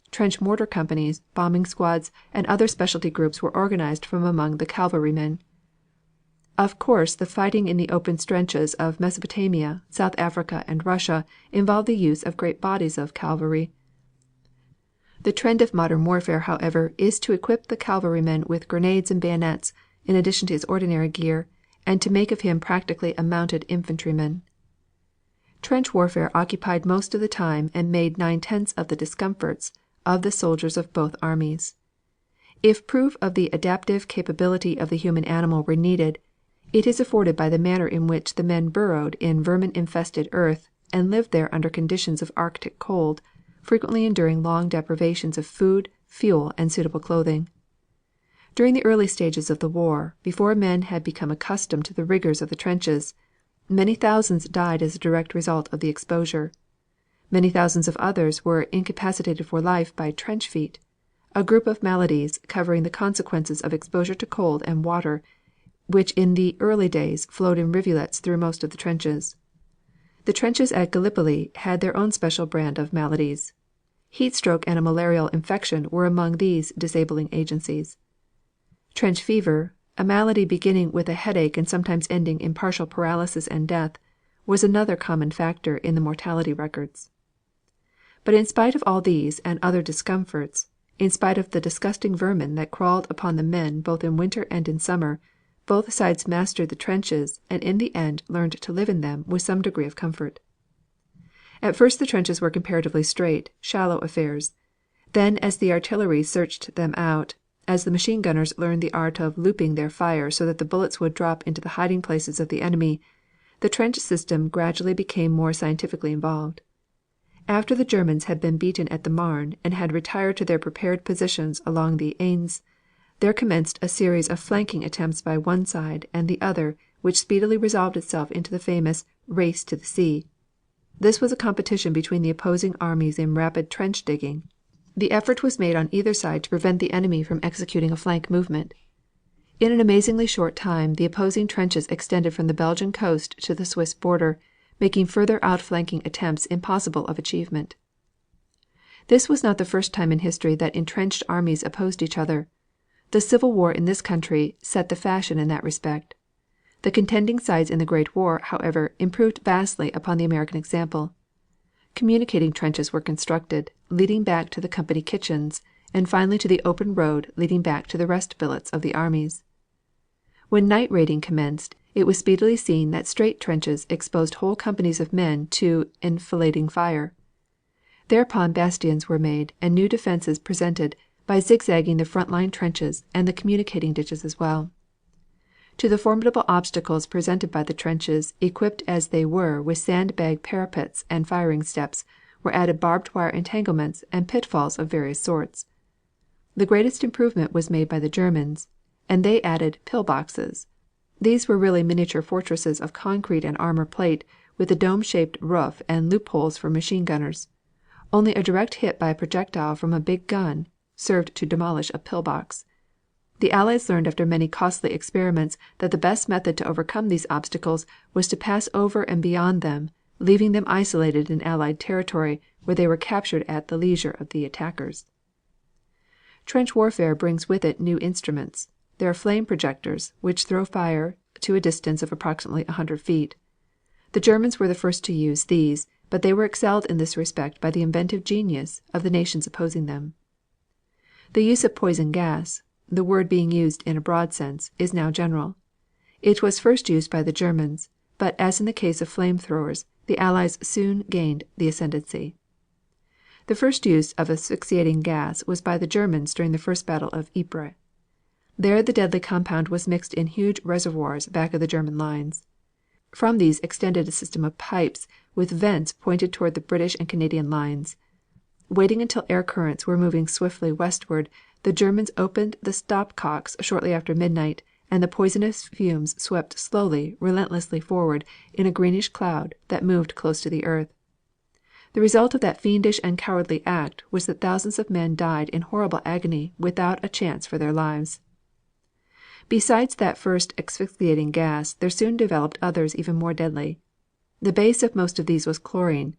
Trench mortar companies, bombing squads, and other specialty groups were organized from among the cavalrymen. Of course, the fighting in the open trenches of Mesopotamia, South Africa, and Russia involved the use of great bodies of cavalry. The trend of modern warfare, however, is to equip the cavalryman with grenades and bayonets, in addition to his ordinary gear, and to make of him practically a mounted infantryman. Trench warfare occupied most of the time and made 9/10 of the discomforts of the soldiers of both armies. If proof of the adaptive capability of the human animal were needed, it is afforded by the manner in which the men burrowed in vermin-infested earth and lived there under conditions of Arctic cold, frequently enduring long deprivations of food, fuel, and suitable clothing. During the early stages of the war, before men had become accustomed to the rigors of the trenches, many thousands died as a direct result of the exposure. Many thousands of others were incapacitated for life by trench feet, a group of maladies covering the consequences of exposure to cold and water, which in the early days flowed in rivulets through most of the trenches. The trenches at Gallipoli had their own special brand of maladies. Heat stroke and a malarial infection were among these disabling agencies. Trench fever, a malady beginning with a headache and sometimes ending in partial paralysis and death, was another common factor in the mortality records. But in spite of all these and other discomforts, in spite of the disgusting vermin that crawled upon the men both in winter and in summer, both sides mastered the trenches and in the end learned to live in them with some degree of comfort. At first the trenches were comparatively straight, shallow affairs. Then as the artillery searched them out, as the machine gunners learned the art of looping their fire so that the bullets would drop into the hiding places of the enemy, the trench system gradually became more scientifically involved. After the Germans had been beaten at the Marne and had retired to their prepared positions along the Aisne, there commenced a series of flanking attempts by one side and the other which speedily resolved itself into the famous "race to the sea." This was a competition between the opposing armies in rapid trench digging. The effort was made on either side to prevent the enemy from executing a flank movement. In an amazingly short time the opposing trenches extended from the Belgian coast to the Swiss border, making further outflanking attempts impossible of achievement. This was not the first time in history that entrenched armies opposed each other. The Civil War in this country set the fashion in that respect. The contending sides in the Great War, however, improved vastly upon the American example. Communicating trenches were constructed, leading back to the company kitchens, and finally to the open road leading back to the rest billets of the armies. When night raiding commenced, it was speedily seen that straight trenches exposed whole companies of men to enfilading fire. Thereupon bastions were made and new defenses presented by zigzagging the front line trenches and the communicating ditches as well. To the formidable obstacles presented by the trenches, equipped as they were with sandbag parapets and firing steps, were added barbed wire entanglements and pitfalls of various sorts. The greatest improvement was made by the Germans, and they added "pill boxes." These were really miniature fortresses of concrete and armor plate, with a dome shaped roof and loopholes for machine gunners. Only a direct hit by a projectile from a big gun served to demolish a pill box. The Allies learned after many costly experiments that the best method to overcome these obstacles was to pass over and beyond them, leaving them isolated in Allied territory, where they were captured at the leisure of the attackers. Trench warfare brings with it new instruments. There are flame projectors, which throw fire to a distance of approximately 100 feet. The Germans were the first to use these, but they were excelled in this respect by the inventive genius of the nations opposing them. The use of poison gas, the word being used in a broad sense, is now general. It was first used by the Germans, but as in the case of flame throwers, the Allies soon gained the ascendancy. The first use of asphyxiating gas was by the Germans during the first battle of Ypres. There the deadly compound was mixed in huge reservoirs back of the German lines. From these extended a system of pipes with vents pointed toward the British and Canadian lines. Waiting until air currents were moving swiftly westward, the Germans opened the stop cocks shortly after midnight, and the poisonous fumes swept slowly, relentlessly forward in a greenish cloud that moved close to the earth. The result of that fiendish and cowardly act was that thousands of men died in horrible agony without a chance for their lives. Besides that first asphyxiating gas, there soon developed others even more deadly. The base of most of these was chlorine.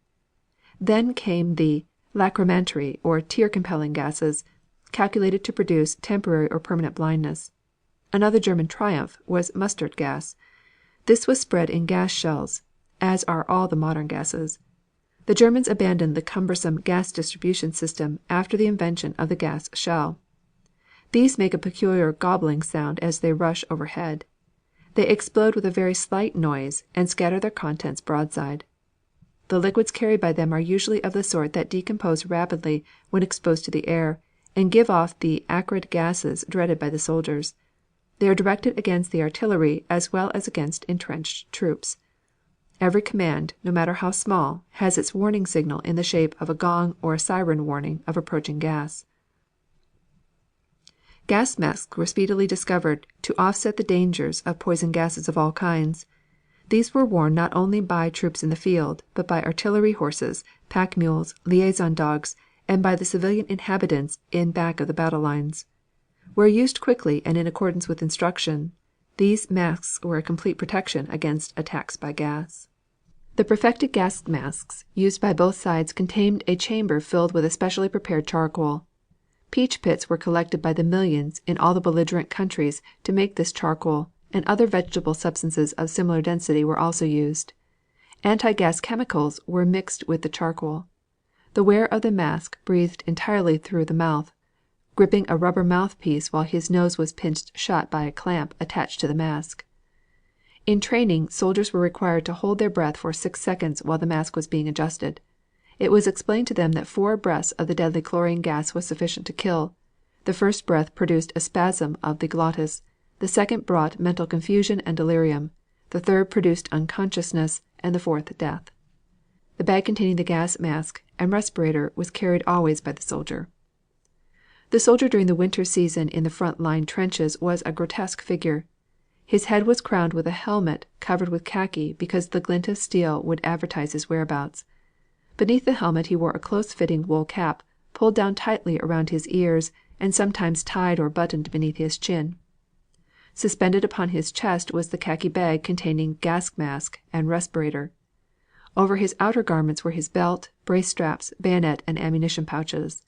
Then came the lachrymatory or tear-compelling gases, calculated to produce temporary or permanent blindness. Another German triumph was mustard gas. This was spread in gas shells, as are all the modern gases. The Germans abandoned the cumbersome gas distribution system after the invention of the gas shell. These make a peculiar gobbling sound as they rush overhead. They explode with a very slight noise and scatter their contents broadside. The liquids carried by them are usually of the sort that decompose rapidly when exposed to the air, and give off the acrid gases dreaded by the soldiers. They are directed against the artillery as well as against entrenched troops. Every command, no matter how small, has its warning signal in the shape of a gong or a siren warning of approaching gas. Gas masks were speedily discovered to offset the dangers of poison gases of all kinds. These were worn not only by troops in the field, but by artillery horses, pack mules, liaison dogs, and by the civilian inhabitants in back of the battle lines. Where used quickly and in accordance with instruction, these masks were a complete protection against attacks by gas. The perfected gas masks used by both sides contained a chamber filled with a specially prepared charcoal. Peach pits were collected by the millions in all the belligerent countries to make this charcoal, and other vegetable substances of similar density were also used. Anti-gas chemicals were mixed with the charcoal. The wearer of the mask breathed entirely through the mouth, gripping a rubber mouthpiece while his nose was pinched shut by a clamp attached to the mask. In training, soldiers were required to hold their breath for 6 seconds while the mask was being adjusted. It was explained to them that 4 breaths of the deadly chlorine gas was sufficient to kill. The first breath produced a spasm of the glottis, the second brought mental confusion and delirium, the third produced unconsciousness, and the fourth death. The bag containing the gas mask and respirator was carried always by the soldier. The soldier during the winter season in the front line trenches was a grotesque figure. His head was crowned with a helmet covered with khaki because the glint of steel would advertise his whereabouts. Beneath the helmet he wore a close-fitting wool cap, pulled down tightly around his ears and sometimes tied or buttoned beneath his chin. Suspended upon his chest was the khaki bag containing gas mask and respirator. Over his outer garments were his belt, brace straps, bayonet, and ammunition pouches.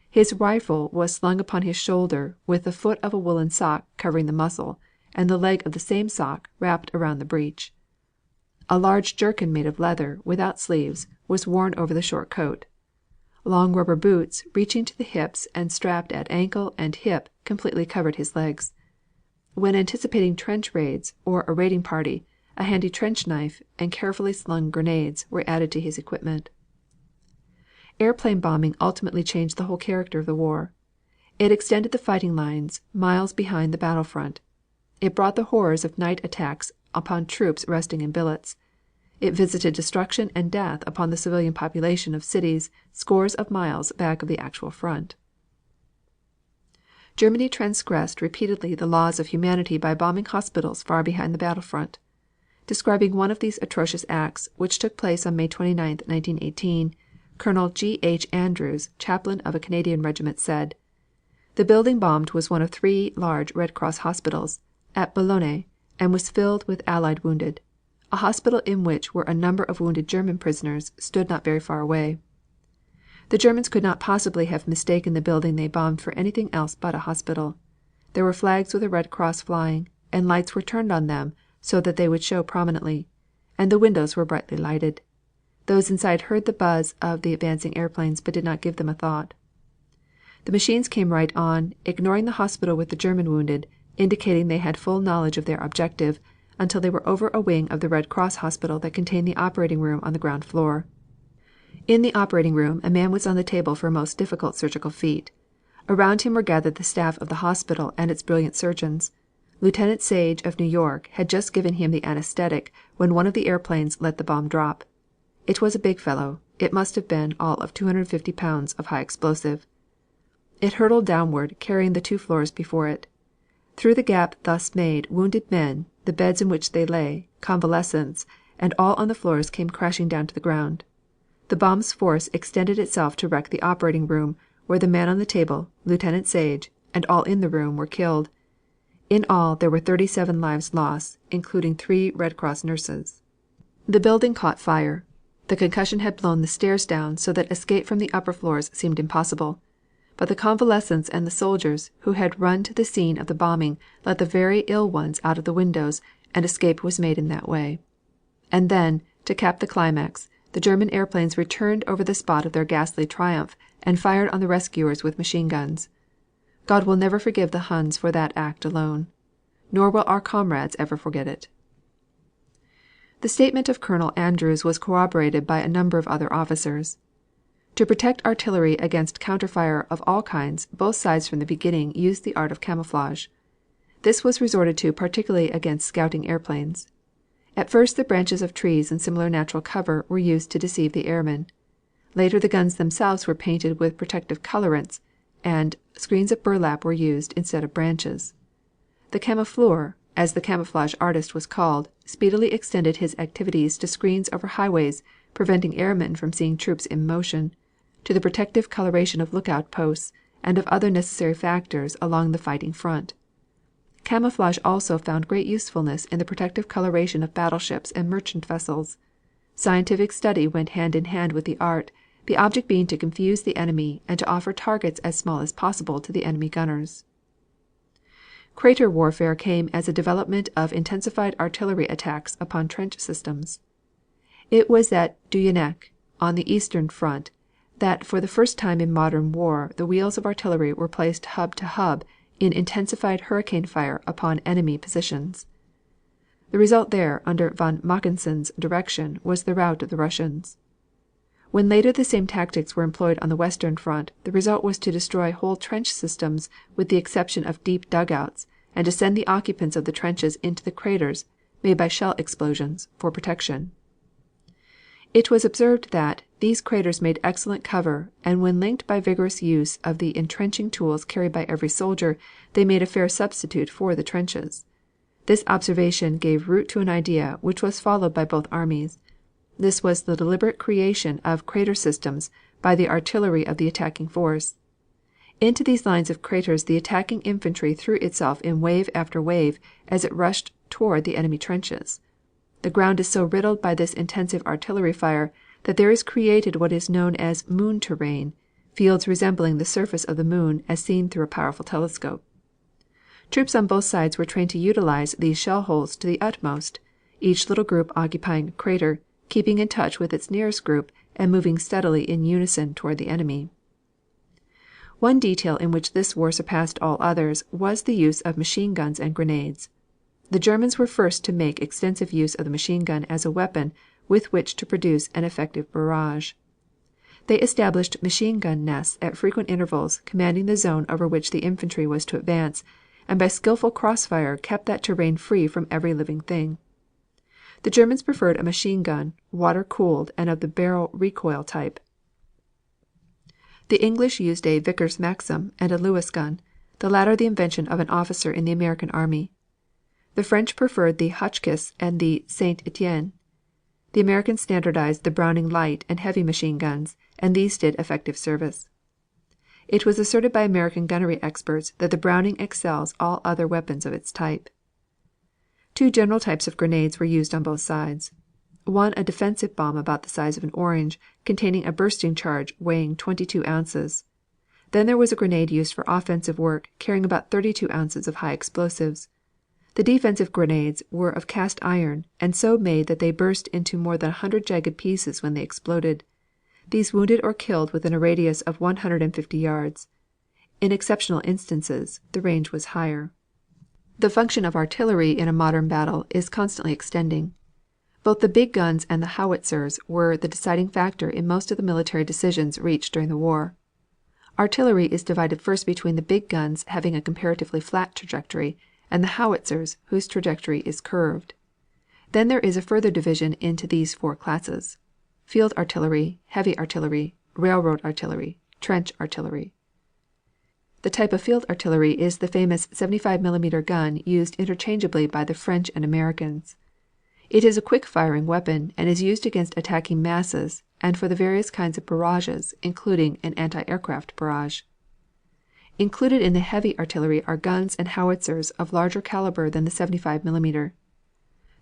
His rifle was slung upon his shoulder with the foot of a woolen sock covering the muzzle, and the leg of the same sock wrapped around the breech. A large jerkin made of leather, without sleeves, was worn over the short coat. Long rubber boots, reaching to the hips and strapped at ankle and hip, completely covered his legs. When anticipating trench raids or a raiding party, a handy trench knife and carefully slung grenades were added to his equipment. Airplane bombing ultimately changed the whole character of the war. It extended the fighting lines miles behind the battle front. It brought the horrors of night attacks upon troops resting in billets. It visited destruction and death upon the civilian population of cities scores of miles back of the actual front. Germany transgressed repeatedly the laws of humanity by bombing hospitals far behind the battlefront. Describing one of these atrocious acts, which took place on May 29, 1918, Colonel G. H. Andrews, chaplain of a Canadian regiment, said: "The building bombed was one of 3 large Red Cross hospitals at Boulogne and was filled with Allied wounded. A hospital in which were a number of wounded German prisoners stood not very far away. The Germans could not possibly have mistaken the building they bombed for anything else but a hospital. There were flags with a Red Cross flying, and lights were turned on them so that they would show prominently, and the windows were brightly lighted. Those inside heard the buzz of the advancing airplanes but did not give them a thought. The machines came right on, ignoring the hospital with the German wounded, indicating they had full knowledge of their objective, until they were over a wing of the Red Cross hospital that contained the operating room on the ground floor. In the operating room a man was on the table for a most difficult surgical feat. Around him were gathered the staff of the hospital and its brilliant surgeons. Lieutenant Sage of New York had just given him the anesthetic when one of the airplanes let the bomb drop. It was a big fellow. It must have been all of 250 pounds of high explosive. It hurtled downward, carrying the 2 floors before it. Through the gap thus made wounded men, the beds in which they lay, convalescents, and all on the floors came crashing down to the ground. The bomb's force extended itself to wreck the operating room, where the man on the table, Lieutenant Sage, and all in the room were killed. In all there were 37 lives lost, including 3 Red Cross nurses. The building caught fire. The concussion had blown the stairs down so that escape from the upper floors seemed impossible. But the convalescents and the soldiers who had run to the scene of the bombing let the very ill ones out of the windows, and escape was made in that way. And then, to cap the climax, the German airplanes returned over the spot of their ghastly triumph and fired on the rescuers with machine guns. God will never forgive the Huns for that act alone. Nor will our comrades ever forget it." The statement of Colonel Andrews was corroborated by a number of other officers. To protect artillery against counterfire of all kinds, both sides from the beginning used the art of camouflage. This was resorted to particularly against scouting airplanes. At first the branches of trees and similar natural cover were used to deceive the airmen. Later the guns themselves were painted with protective colorants, and screens of burlap were used instead of branches. The camoufleur, as the camouflage artist was called, speedily extended his activities to screens over highways, preventing airmen from seeing troops in motion, to the protective coloration of lookout posts, and of other necessary factors along the fighting front. Camouflage also found great usefulness in the protective coloration of battleships and merchant vessels. Scientific study went hand in hand with the art, the object being to confuse the enemy and to offer targets as small as possible to the enemy gunners. Crater warfare came as a development of intensified artillery attacks upon trench systems. It was at Dunajec, on the eastern front, that for the first time in modern war the wheels of artillery were placed hub to hub in intensified hurricane fire upon enemy positions. The result there, under von Mackensen's direction, was the rout of the Russians. When later the same tactics were employed on the western front, the result was to destroy whole trench systems with the exception of deep dugouts, and to send the occupants of the trenches into the craters, made by shell explosions, for protection. It was observed that these craters made excellent cover, and when linked by vigorous use of the entrenching tools carried by every soldier, they made a fair substitute for the trenches. This observation gave root to an idea which was followed by both armies. This was the deliberate creation of crater systems by the artillery of the attacking force. Into these lines of craters the attacking infantry threw itself in wave after wave as it rushed toward the enemy trenches. The ground is so riddled by this intensive artillery fire that there is created what is known as moon terrain, fields resembling the surface of the moon as seen through a powerful telescope. Troops on both sides were trained to utilize these shell holes to the utmost, each little group occupying a crater, keeping in touch with its nearest group and moving steadily in unison toward the enemy. One detail in which this war surpassed all others was the use of machine guns and grenades. The Germans were first to make extensive use of the machine gun as a weapon with which to produce an effective barrage. They established machine gun nests at frequent intervals commanding the zone over which the infantry was to advance, and by skillful crossfire kept that terrain free from every living thing. The Germans preferred a machine gun, water cooled and of the barrel recoil type. The English used a Vickers Maxim and a Lewis gun, the latter the invention of an officer in the American army. The French preferred the Hotchkiss and the St. Etienne. The Americans standardized the Browning light and heavy machine guns, and these did effective service. It was asserted by American gunnery experts that the Browning excels all other weapons of its type. Two general types of grenades were used on both sides. One a defensive bomb about the size of an orange, containing a bursting charge weighing 22 ounces. Then there was a grenade used for offensive work, carrying about 32 ounces of high explosives. The defensive grenades were of cast iron, and so made that they burst into more than 100 jagged pieces when they exploded. These wounded or killed within a radius of 150 yards. In exceptional instances, the range was higher. The function of artillery in a modern battle is constantly extending. Both the big guns and the howitzers were the deciding factor in most of the military decisions reached during the war. Artillery is divided first between the big guns having a comparatively flat trajectory and the howitzers whose trajectory is curved. Then there is a further division into these four classes: field artillery, heavy artillery, railroad artillery, trench artillery. The type of field artillery is the famous 75 millimeter gun used interchangeably by the French and Americans. It is a quick firing weapon and is used against attacking masses and for the various kinds of barrages, including an anti-aircraft barrage. Included in the heavy artillery are guns and howitzers of larger caliber than the 75 millimeter.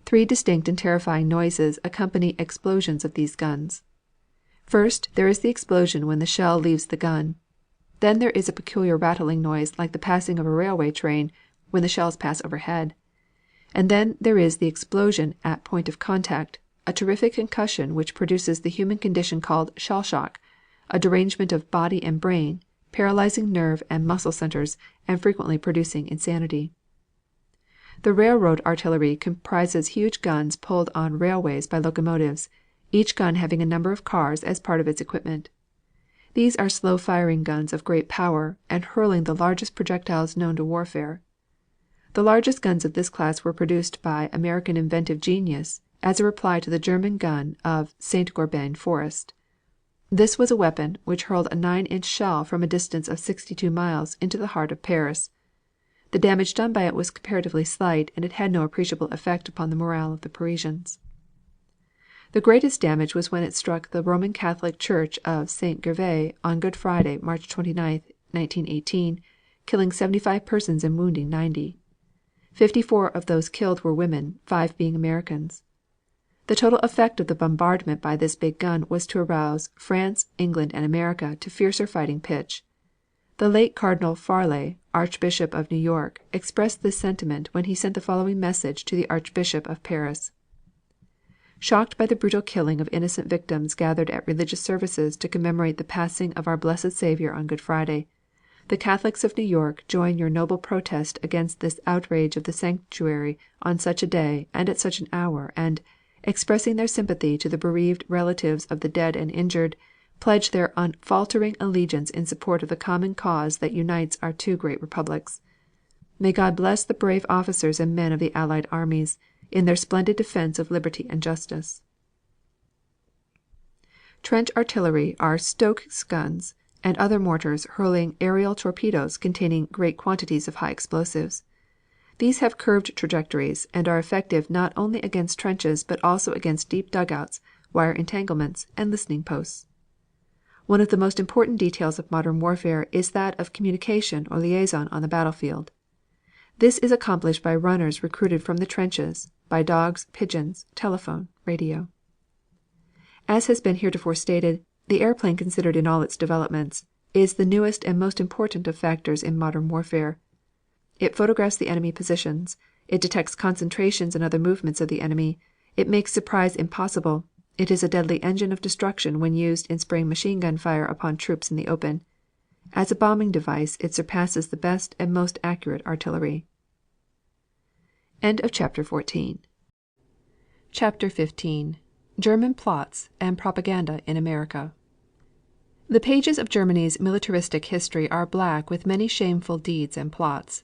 Three distinct and terrifying noises accompany explosions of these guns. First, there is the explosion when the shell leaves the gun. Then there is a peculiar rattling noise like the passing of a railway train when the shells pass overhead. And then there is the explosion at point of contact, a terrific concussion which produces the human condition called shell shock, a derangement of body and brain, paralyzing nerve and muscle centers, and frequently producing insanity. The railroad artillery comprises huge guns pulled on railways by locomotives, each gun having a number of cars as part of its equipment. These are slow firing guns of great power and hurling the largest projectiles known to warfare. The largest guns of this class were produced by American inventive genius as a reply to the German gun of St. Gobain Forest. This was a weapon which hurled a 9-inch shell from a distance of 62 miles into the heart of Paris. The damage done by it was comparatively slight, and it had no appreciable effect upon the morale of the Parisians. The greatest damage was when it struck the Roman Catholic Church of St. Gervais on Good Friday, March 29, 1918, killing 75 persons and wounding 90. 54 of those killed were women, 5 being Americans. The total effect of the bombardment by this big gun was to arouse France, England, and America to fiercer fighting pitch. The late Cardinal Farley, Archbishop of New York, expressed this sentiment when he sent the following message to the Archbishop of Paris: Shocked by the brutal killing of innocent victims gathered at religious services to commemorate the passing of our blessed Savior on Good Friday, the Catholics of New York join your noble protest against this outrage of the sanctuary on such a day and at such an hour, and, expressing their sympathy to the bereaved relatives of the dead and injured, pledge their unfaltering allegiance in support of the common cause that unites our two great republics. May God bless the brave officers and men of the Allied armies in their splendid defense of liberty and justice. Trench artillery are Stokes guns and other mortars hurling aerial torpedoes containing great quantities of high explosives. These have curved trajectories and are effective not only against trenches but also against deep dugouts, wire entanglements, and listening posts. One of the most important details of modern warfare is that of communication or liaison on the battlefield. This is accomplished by runners recruited from the trenches, by dogs, pigeons, telephone, radio. As has been heretofore stated, the airplane considered in all its developments is the newest and most important of factors in modern warfare. It photographs the enemy positions, it detects concentrations and other movements of the enemy, it makes surprise impossible, it is a deadly engine of destruction when used in spraying machine gun fire upon troops in the open. As a bombing device it surpasses the best and most accurate artillery. End of chapter 14. Chapter 15. German Plots and Propaganda in America. The pages of Germany's militaristic history are black with many shameful deeds and plots.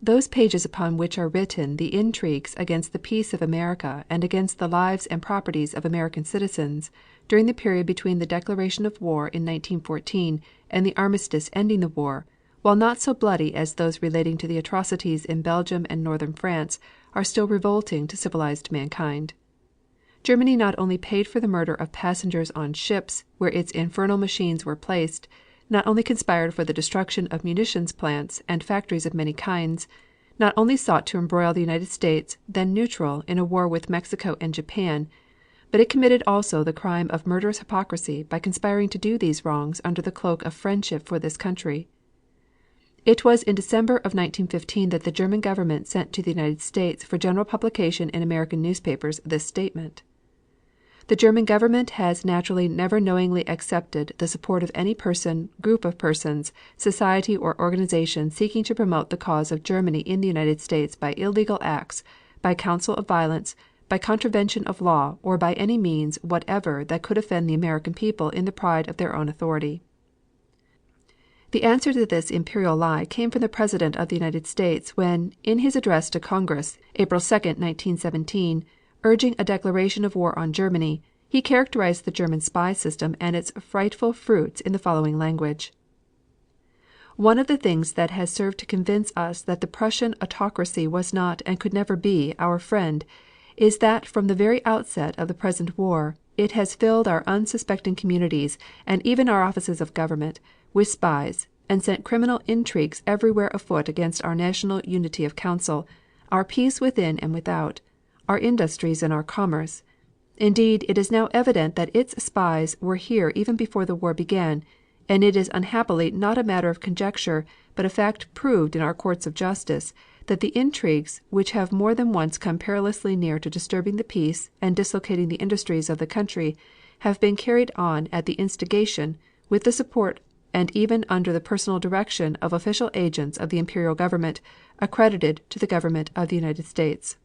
Those pages upon which are written the intrigues against the peace of America and against the lives and properties of American citizens during the period between the declaration of war in 1914 and the armistice ending the war, while not so bloody as those relating to the atrocities in Belgium and northern France, are still revolting to civilized mankind. Germany not only paid for the murder of passengers on ships where its infernal machines were placed, not only conspired for the destruction of munitions plants and factories of many kinds, not only sought to embroil the United States, then neutral, in a war with Mexico and Japan, but it committed also the crime of murderous hypocrisy by conspiring to do these wrongs under the cloak of friendship for this country. It was in December of 1915 that the German government sent to the United States for general publication in American newspapers this statement. The German government has naturally never knowingly accepted the support of any person, group of persons, society or organization seeking to promote the cause of Germany in the United States by illegal acts, by counsel of violence, by contravention of law, or by any means whatever that could offend the American people in the pride of their own authority. The answer to this imperial lie came from the President of the United States when, in his address to Congress, April 2, 1917, urging a declaration of war on Germany, he characterized the German spy system and its frightful fruits in the following language: One of the things that has served to convince us that the Prussian autocracy was not and could never be our friend is that from the very outset of the present war it has filled our unsuspecting communities and even our offices of government with spies and sent criminal intrigues everywhere afoot against our national unity of counsel, our peace within and without, our industries and our commerce. Indeed, it is now evident that its spies were here even before the war began, and it is unhappily not a matter of conjecture, but a fact proved in our courts of justice, that the intrigues which have more than once come perilously near to disturbing the peace and dislocating the industries of the country have been carried on at the instigation, with the support and even under the personal direction of official agents of the imperial government accredited to the government of the United States.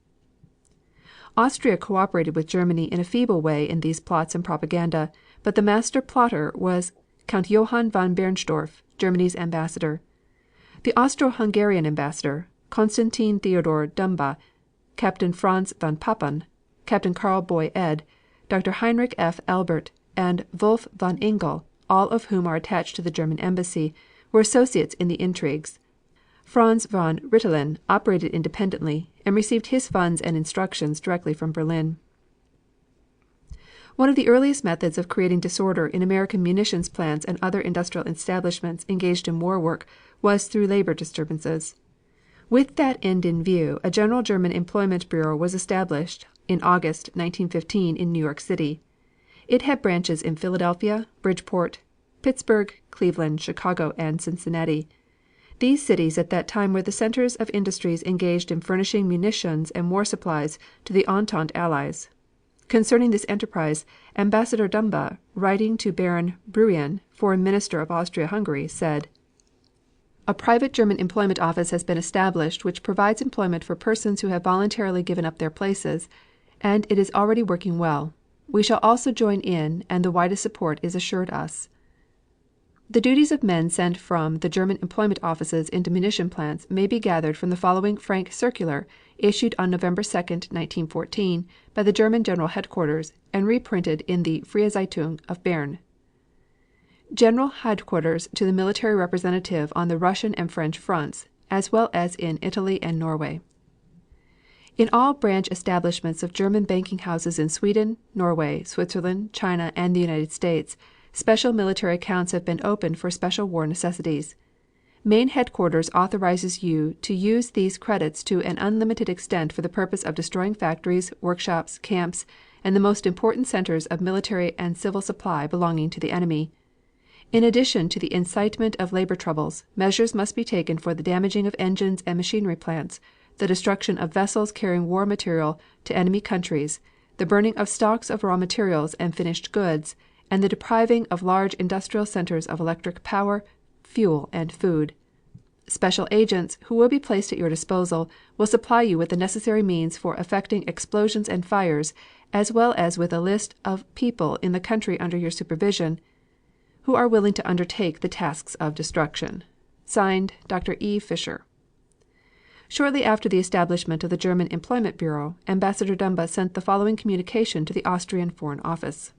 Austria cooperated with Germany in a feeble way in these plots and propaganda, but the master plotter was Count Johann von Bernstorff, Germany's ambassador. The Austro-Hungarian ambassador, Konstantin Theodor Dumba, Captain Franz von Papen, Captain Karl Boy Ed, Dr. Heinrich F. Albert, and Wolf von Ingel, all of whom are attached to the German embassy, were associates in the intrigues. Franz von Rintelen operated independently and received his funds and instructions directly from Berlin. One of the earliest methods of creating disorder in American munitions plants and other industrial establishments engaged in war work was through labor disturbances. With that end in view, a general German employment bureau was established in August 1915 in New York City. It had branches in Philadelphia, Bridgeport, Pittsburgh, Cleveland, Chicago, and Cincinnati. These cities at that time were the centers of industries engaged in furnishing munitions and war supplies to the Entente Allies. Concerning this enterprise, Ambassador Dumba, writing to Baron Bruggen, Foreign Minister of Austria-Hungary, said: A private German employment office has been established which provides employment for persons who have voluntarily given up their places, and it is already working well. We shall also join in, and the widest support is assured us. The duties of men sent from the German employment offices into munition plants may be gathered from the following frank circular issued on November 2, 1914, by the German General Headquarters and reprinted in the Freie Zeitung of Bern. General Headquarters to the military representative on the Russian and French fronts, as well as in Italy and Norway. In all branch establishments of German banking houses in Sweden, Norway, Switzerland, China, and the United States, special military accounts have been opened for special war necessities. Main headquarters authorizes you to use these credits to an unlimited extent for the purpose of destroying factories, workshops, camps, and the most important centers of military and civil supply belonging to the enemy. In addition to the incitement of labor troubles, measures must be taken for the damaging of engines and machinery plants, the destruction of vessels carrying war material to enemy countries, the burning of stocks of raw materials and finished goods, and the depriving of large industrial centers of electric power, fuel, and food. Special agents, who will be placed at your disposal, will supply you with the necessary means for effecting explosions and fires, as well as with a list of people in the country under your supervision who are willing to undertake the tasks of destruction. Signed, Dr. E. Fisher. Shortly after the establishment of the German Employment Bureau, Ambassador Dumba sent the following communication to the Austrian Foreign Office: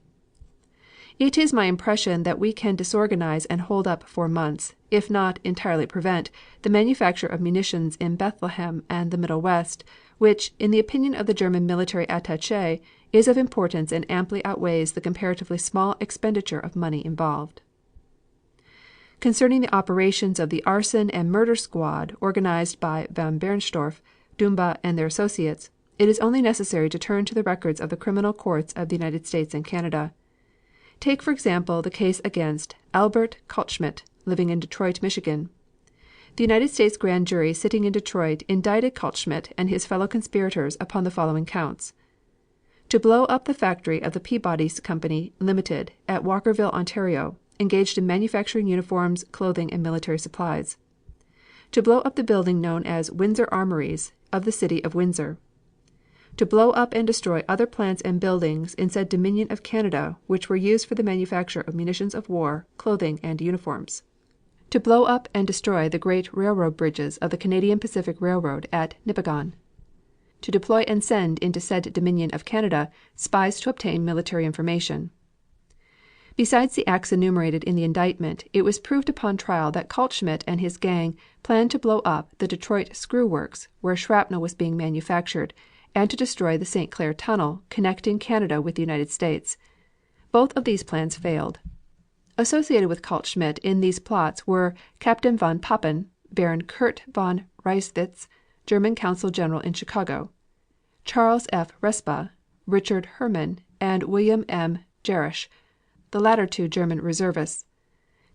It is my impression that we can disorganize and hold up for months, if not entirely prevent, the manufacture of munitions in Bethlehem and the Middle West, which, in the opinion of the German military attaché, is of importance and amply outweighs the comparatively small expenditure of money involved. Concerning the operations of the arson and murder squad organized by von Bernstorff, Dumba and their associates, it is only necessary to turn to the records of the criminal courts of the United States and Canada. Take for example the case against Albert Kaltschmidt, living in Detroit, Michigan. The United States grand jury sitting in Detroit indicted Kaltschmidt and his fellow conspirators upon the following counts: to blow up the factory of the Peabody Company, Limited, at Walkerville, Ontario, engaged in manufacturing uniforms, clothing and military supplies; to blow up the building known as Windsor Armories of the city of Windsor; to blow up and destroy other plants and buildings in said Dominion of Canada which were used for the manufacture of munitions of war, clothing and uniforms; to blow up and destroy the great railroad bridges of the Canadian Pacific Railroad at Nipigon; to deploy and send into said Dominion of Canada spies to obtain military information. Besides the acts enumerated in the indictment, it was proved upon trial that Kaltschmidt and his gang planned to blow up the Detroit Screw Works, where shrapnel was being manufactured, and to destroy the St. Clair Tunnel connecting Canada with the United States. Both of these plans failed. Associated with Kaltschmidt in these plots were Captain von Papen, Baron Kurt von Reiswitz, German Consul General in Chicago; Charles F. Respa, Richard Herman, and William M. Jarasch, the latter two German reservists.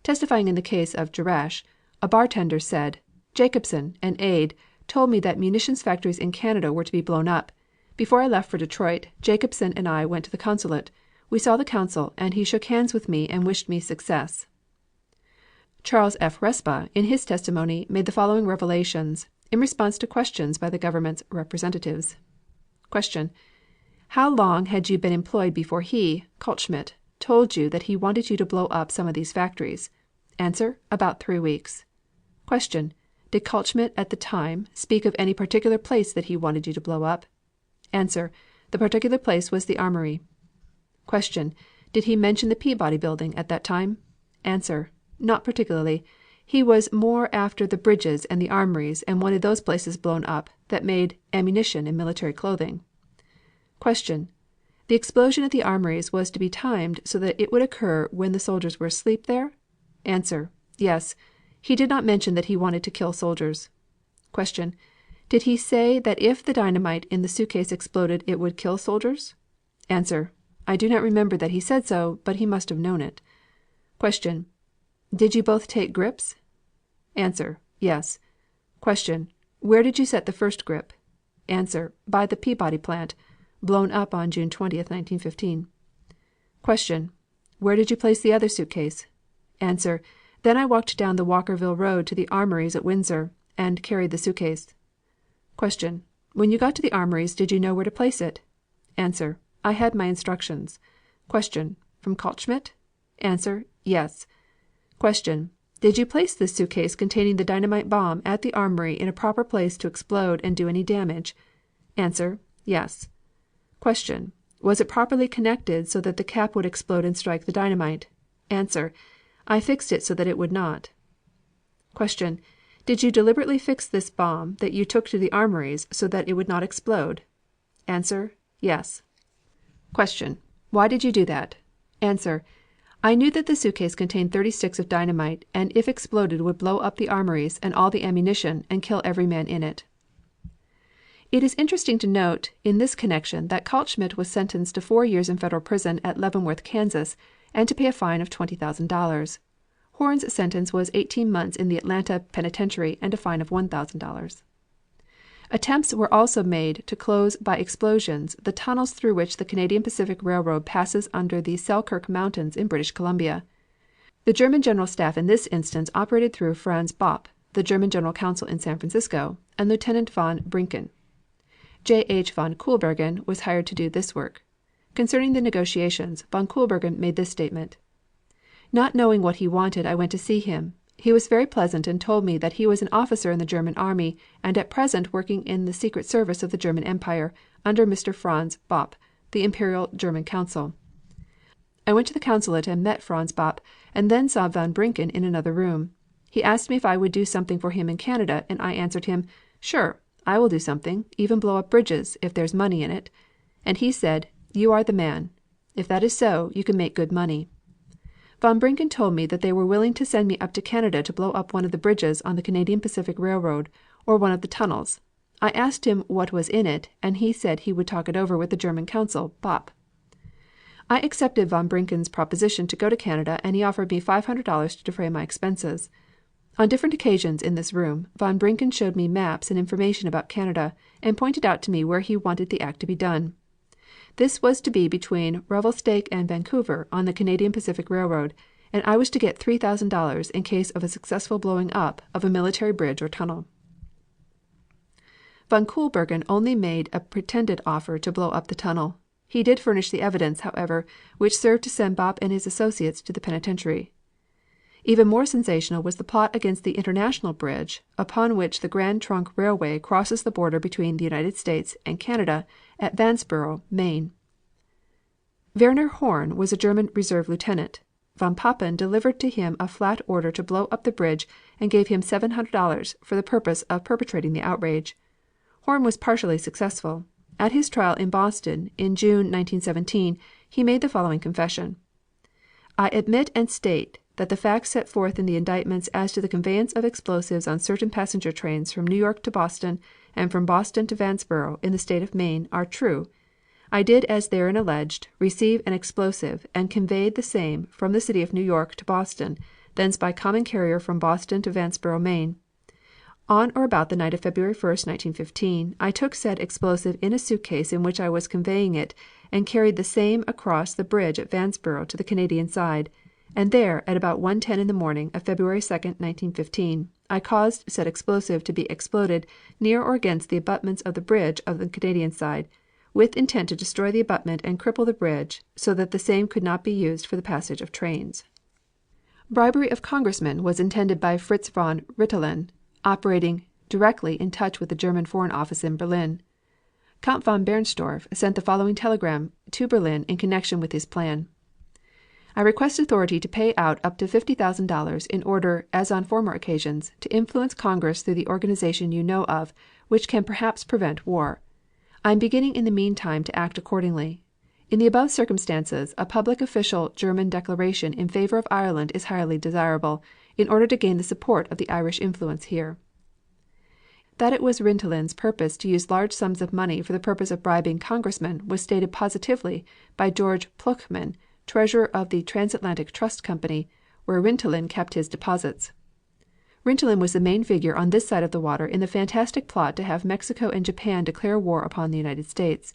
Testifying in the case of Jarasch, a bartender said: "Jacobsen, an aide, told me that munitions factories in Canada were to be blown up. Before I left for Detroit, Jacobsen and I went to the consulate. We saw the consul, and he shook hands with me and wished me success." Charles F. Respa, in his testimony, made the following revelations, in response to questions by the government's representatives: Question: How long had you been employed before he, Kaltschmidt, told you that he wanted you to blow up some of these factories? Answer: About 3 weeks. Question: Did Kaltschmidt at the time speak of any particular place that he wanted you to blow up? Answer: The particular place was the Armory. Question: Did he mention the Peabody Building at that time? Answer: Not particularly. He was more after the bridges and the armories and wanted those places blown up that made ammunition and military clothing. Question: The explosion at the armories was to be timed so that it would occur when the soldiers were asleep there? Answer: Yes. He did not mention that he wanted to kill soldiers. Question: Did he say that if the dynamite in the suitcase exploded it would kill soldiers? Answer: I do not remember that he said so, but he must have known it. Question: Did you both take grips? Answer: Yes. Question: Where did you set the first grip? Answer: By the Peabody plant, blown up on June 20th, 1915. Question: Where did you place the other suitcase? Answer: Then I walked down the Walkerville Road to the Armories at Windsor and carried the suitcase. Question: When you got to the Armories, did you know where to place it? Answer: I had my instructions. Question: From Kaltschmidt? Answer: Yes. Question: Did you place this suitcase containing the dynamite bomb at the Armory in a proper place to explode and do any damage? Answer: Yes. Question: Was it properly connected so that the cap would explode and strike the dynamite? Answer: I fixed it so that it would not. Question: Did you deliberately fix this bomb that you took to the Armories so that it would not explode? Answer: Yes. Question: Why did you do that? Answer: I knew that the suitcase contained 30 sticks of dynamite and if exploded would blow up the Armories and all the ammunition and kill every man in it. It is interesting to note in this connection that Kaltschmidt was sentenced to 4 years in federal prison at Leavenworth, Kansas, and to pay a fine of $20,000. Horn's sentence was 18 months in the Atlanta penitentiary and a fine of $1,000. Attempts were also made to close by explosions the tunnels through which the Canadian Pacific Railroad passes under the Selkirk Mountains in British Columbia. The German General Staff in this instance operated through Franz Bopp, the German General Counsel in San Francisco, and Lieutenant von Brinken. J. H. von Koolbergen was hired to do this work. Concerning the negotiations, von Koolbergen made this statement: Not knowing what he wanted, I went to see him. He was very pleasant and told me that he was an officer in the German army and at present working in the secret service of the German Empire under Mr. Franz Bopp, the Imperial German Consul. I went to the consulate and met Franz Bopp and then saw von Brincken in another room. He asked me if I would do something for him in Canada and I answered him, "Sure, I will do something, even blow up bridges, if there's money in it." And he said, "You are the man. If that is so, you can make good money." Von Brincken told me that they were willing to send me up to Canada to blow up one of the bridges on the Canadian Pacific Railroad or one of the tunnels. I asked him what was in it and he said he would talk it over with the German consul, Bopp. I accepted von Brincken's proposition to go to Canada and he offered me $500 to defray my expenses. On different occasions in this room, von Brincken showed me maps and information about Canada and pointed out to me where he wanted the act to be done. This was to be between Revelstake and Vancouver on the Canadian Pacific Railroad, and I was to get $3,000 in case of a successful blowing up of a military bridge or tunnel. Von Koolbergen only made a pretended offer to blow up the tunnel. He did furnish the evidence, however, which served to send Bopp and his associates to the penitentiary. Even more sensational was the plot against the International Bridge, upon which the Grand Trunk Railway crosses the border between the United States and Canada at Vanceboro, Maine. Werner Horn was a German reserve lieutenant. Von Papen delivered to him a flat order to blow up the bridge and gave him $700 for the purpose of perpetrating the outrage. Horn was partially successful. At his trial in Boston in June 1917 he made the following confession: "I admit and state that the facts set forth in the indictments as to the conveyance of explosives on certain passenger trains from New York to Boston and from Boston to Vanceboro in the state of Maine are true. I did as therein alleged, receive an explosive and conveyed the same from the city of New York to Boston, thence by common carrier from Boston to Vanceboro, Maine. On or about the night of February 1, 1915, I took said explosive in a suitcase in which I was conveying it and carried the same across the bridge at Vanceboro to the Canadian side, and there at about 1:10 in the morning of February 2, 1915, I caused said explosive to be exploded near or against the abutments of the bridge of the Canadian side, with intent to destroy the abutment and cripple the bridge so that the same could not be used for the passage of trains." Bribery of congressmen was intended by Fritz von Rintelen, operating directly in touch with the German Foreign Office in Berlin. Count von Bernstorff sent the following telegram to Berlin in connection with his plan: "I request authority to pay out up to $50,000 in order, as on former occasions, to influence Congress through the organization you know of, which can perhaps prevent war. I am beginning in the meantime to act accordingly. In the above circumstances a public official German declaration in favor of Ireland is highly desirable, in order to gain the support of the Irish influence here." That it was Rintelen's purpose to use large sums of money for the purpose of bribing congressmen was stated positively by George Plochman, treasurer of the Transatlantic Trust Company, where Rintelen kept his deposits. Rintelen was the main figure on this side of the water in the fantastic plot to have Mexico and Japan declare war upon the United States.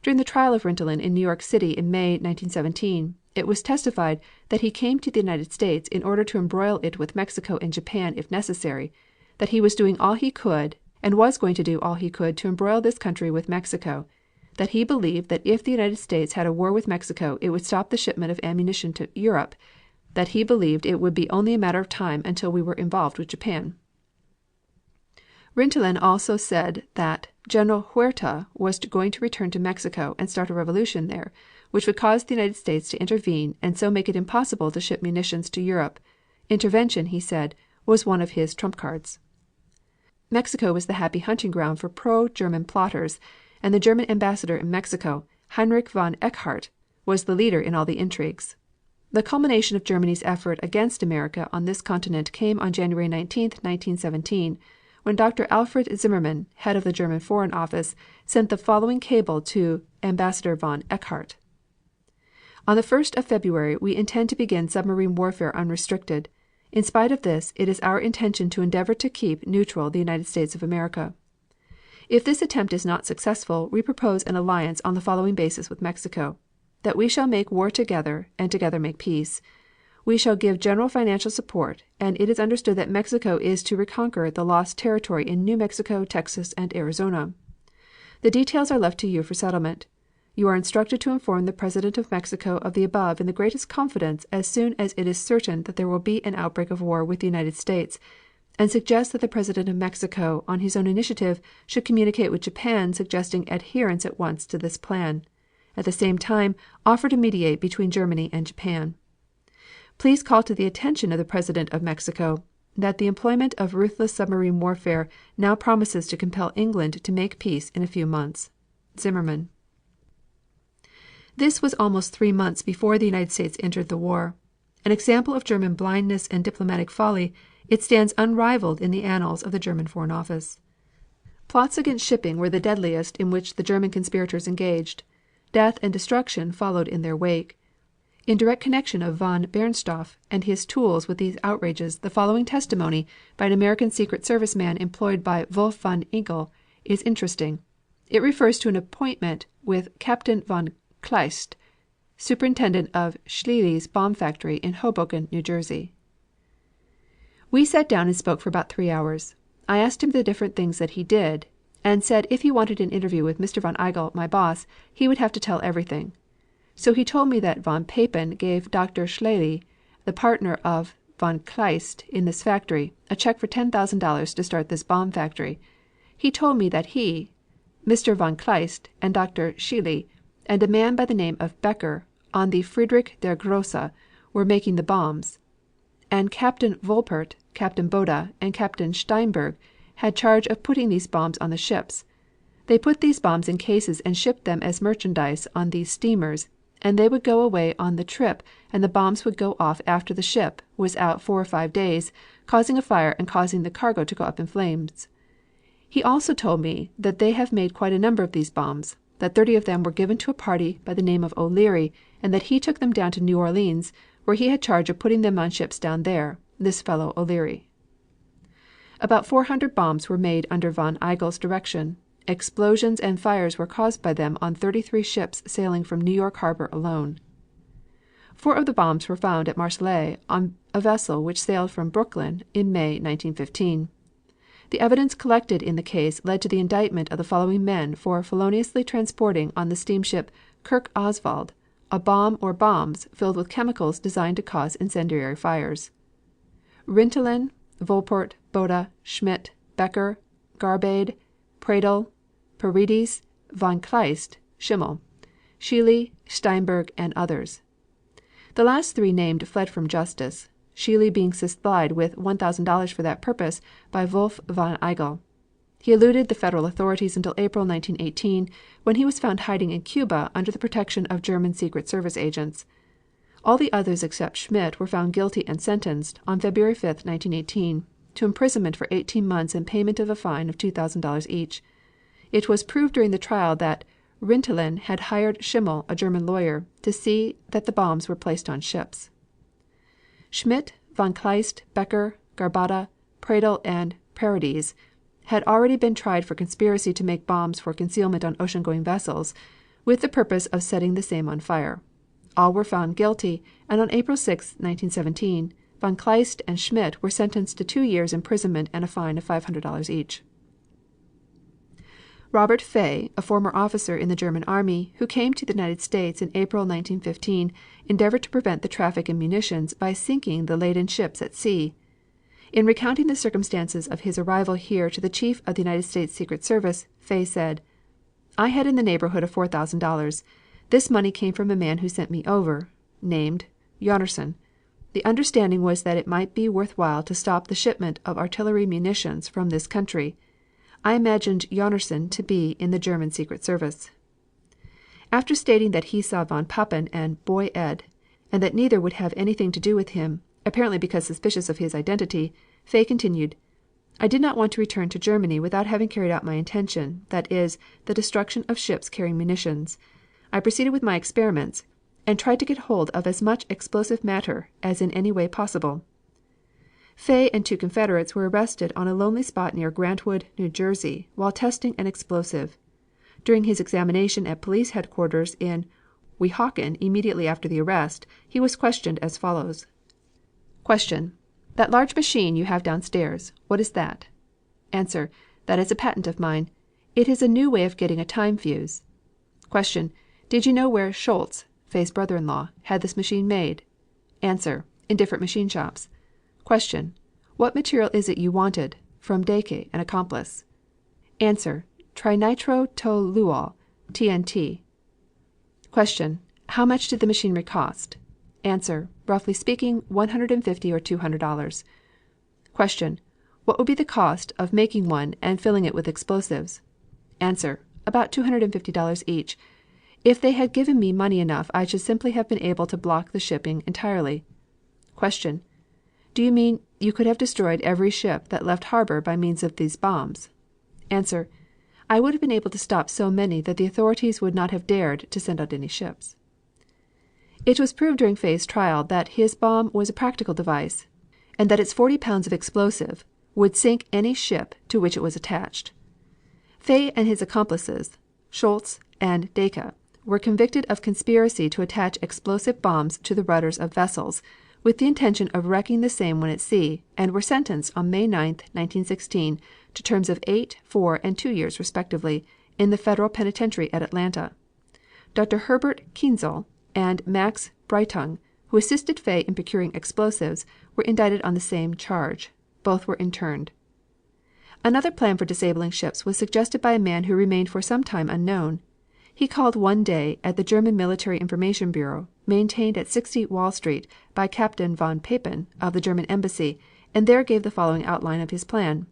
During the trial of Rintelen in New York City in May, 1917, it was testified that he came to the United States in order to embroil it with Mexico and Japan if necessary, that he was doing all he could and was going to do all he could to embroil this country with Mexico, that he believed that if the United States had a war with Mexico it would stop the shipment of ammunition to Europe, that he believed it would be only a matter of time until we were involved with Japan. Rintelen also said that General Huerta was going to return to Mexico and start a revolution there, which would cause the United States to intervene and so make it impossible to ship munitions to Europe. Intervention, he said, was one of his trump cards. Mexico was the happy hunting ground for pro-German plotters, and the German ambassador in Mexico, Heinrich von Eckhardt, was the leader in all the intrigues. The culmination of Germany's effort against America on this continent came on January 19, 1917, when Dr. Alfred Zimmermann, head of the German Foreign Office, sent the following cable to Ambassador von Eckhardt: "On the 1st of February we intend to begin submarine warfare unrestricted. In spite of this, it is our intention to endeavor to keep neutral the United States of America. If this attempt is not successful, we propose an alliance on the following basis with Mexico: that we shall make war together and together make peace. We shall give general financial support, and it is understood that Mexico is to reconquer the lost territory in New Mexico, Texas, and Arizona. The details are left to you for settlement. You are instructed to inform the President of Mexico of the above in the greatest confidence as soon as it is certain that there will be an outbreak of war with the United States, and suggest that the President of Mexico, on his own initiative, should communicate with Japan suggesting adherence at once to this plan. At the same time, offer to mediate between Germany and Japan. Please call to the attention of the President of Mexico that the employment of ruthless submarine warfare now promises to compel England to make peace in a few months. Zimmermann. This was almost 3 months before the United States entered the war. An example of German blindness and diplomatic folly, it stands unrivaled in the annals of the German Foreign Office. Plots against shipping were the deadliest in which the German conspirators engaged. Death and destruction followed in their wake. In direct connection of von Bernstorff and his tools with these outrages, the following testimony by an American Secret Service man employed by Wolf von Igel is interesting. It refers to an appointment with Captain von Kleist, superintendent of Schley's bomb factory in Hoboken, New Jersey. We sat down and spoke for about 3 hours. I asked him the different things that he did, and said if he wanted an interview with Mr. von Igel, my boss, he would have to tell everything. So he told me that von Papen gave Dr. Schley, the partner of von Kleist in this factory, a check for $10,000 to start this bomb factory. He told me that he, Mr. von Kleist, and Dr. Schley, and a man by the name of Becker, on the Friedrich der Grosse, were making the bombs, and Captain Volpert, Captain Boda, and Captain Steinberg had charge of putting these bombs on the ships. They put these bombs in cases and shipped them as merchandise on these steamers, and they would go away on the trip and the bombs would go off after the ship was out 4 or 5 days, causing a fire and causing the cargo to go up in flames. He also told me that they have made quite a number of these bombs, that 30 of them were given to a party by the name of O'Leary, and that he took them down to New Orleans, where he had charge of putting them on ships down there, this fellow O'Leary. About 400 bombs were made under von Igel's direction. Explosions and fires were caused by them on 33 ships sailing from New York Harbor alone. 4 of the bombs were found at Marseilles on a vessel which sailed from Brooklyn in May, 1915. The evidence collected in the case led to the indictment of the following men for feloniously transporting on the steamship Kirk Oswald a bomb or bombs filled with chemicals designed to cause incendiary fires: Rintelen, Volpert, Boda, Schmidt, Becker, Garbade, Pradel, Paredes, von Kleist, Schimmel, Schley, Steinberg, and others. The last 3 named fled from justice, Schley being supplied with $1,000 for that purpose by Wolf von Igel. He eluded the federal authorities until April 1918, when he was found hiding in Cuba under the protection of German Secret Service agents. All the others except Schmidt were found guilty and sentenced, on February 5, 1918, to imprisonment for 18 months and payment of a fine of $2,000 each. It was proved during the trial that Rintelen had hired Schimmel, a German lawyer, to see that the bombs were placed on ships. Schmidt, von Kleist, Becker, Garbada, Pradel, and Paredes had already been tried for conspiracy to make bombs for concealment on ocean-going vessels, with the purpose of setting the same on fire. All were found guilty, and on April 6, 1917, von Kleist and Schmidt were sentenced to 2 years' imprisonment and a fine of $500 each. Robert Fay, a former officer in the German army, who came to the United States in April 1915, endeavored to prevent the traffic in munitions by sinking the laden ships at sea. In recounting the circumstances of his arrival here to the Chief of the United States Secret Service, Fay said: "I had in the neighborhood of $4,000. This money came from a man who sent me over, named Jonnerson. The understanding was that it might be worth while to stop the shipment of artillery munitions from this country. I imagined Jonnerson to be in the German Secret Service." After stating that he saw von Papen and Boy Ed, and that neither would have anything to do with him, apparently because suspicious of his identity, Fay continued: "I did not want to return to Germany without having carried out my intention, that is, the destruction of ships carrying munitions. I proceeded with my experiments, and tried to get hold of as much explosive matter as in any way possible." Fay and 2 Confederates were arrested on a lonely spot near Grantwood, New Jersey, while testing an explosive. During his examination at police headquarters in Weehawken immediately after the arrest, he was questioned as follows: Question: That large machine you have downstairs, what is that? Answer: That is a patent of mine. It is a new way of getting a time fuse. Question: Did you know where Schultz, Fay's brother-in-law, had this machine made? Answer. In different machine shops. Question. What material is it you wanted? From Deke, an accomplice. Answer. Trinitrotoluol, TNT. Question. How much did the machinery cost? Answer. Roughly speaking, $150 or $200. Question. What would be the cost of making one and filling it with explosives? Answer. About $250 each. If they had given me money enough, I should simply have been able to block the shipping entirely. Question. Do you mean you could have destroyed every ship that left harbor by means of these bombs? Answer. I would have been able to stop so many that the authorities would not have dared to send out any ships. It was proved during Fay's trial that his bomb was a practical device, and that its 40 pounds of explosive would sink any ship to which it was attached. Fay and his accomplices, Schultz and Deke, were convicted of conspiracy to attach explosive bombs to the rudders of vessels, with the intention of wrecking the same when at sea, and were sentenced on May 9, 1916, to terms of 8, 4, and 2 years respectively, in the Federal Penitentiary at Atlanta. Dr. Herbert Kienzl and Max Breitung, who assisted Fay in procuring explosives, were indicted on the same charge. Both were interned. Another plan for disabling ships was suggested by a man who remained for some time unknown. He called one day at the German Military Information Bureau, maintained at 60 Wall Street by Captain von Papen of the German Embassy, and there gave the following outline of his plan.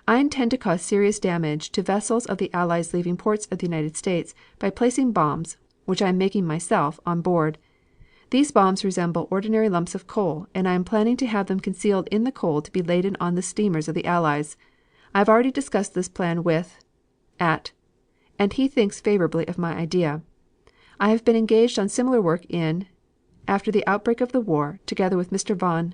I intend to cause serious damage to vessels of the Allies leaving ports of the United States by placing bombs, which I am making myself, on board. These bombs resemble ordinary lumps of coal, and I am planning to have them concealed in the coal to be laden on the steamers of the Allies. I have already discussed this plan with and he thinks favorably of my idea. I have been engaged on similar work after the outbreak of the war, together with Mr. von.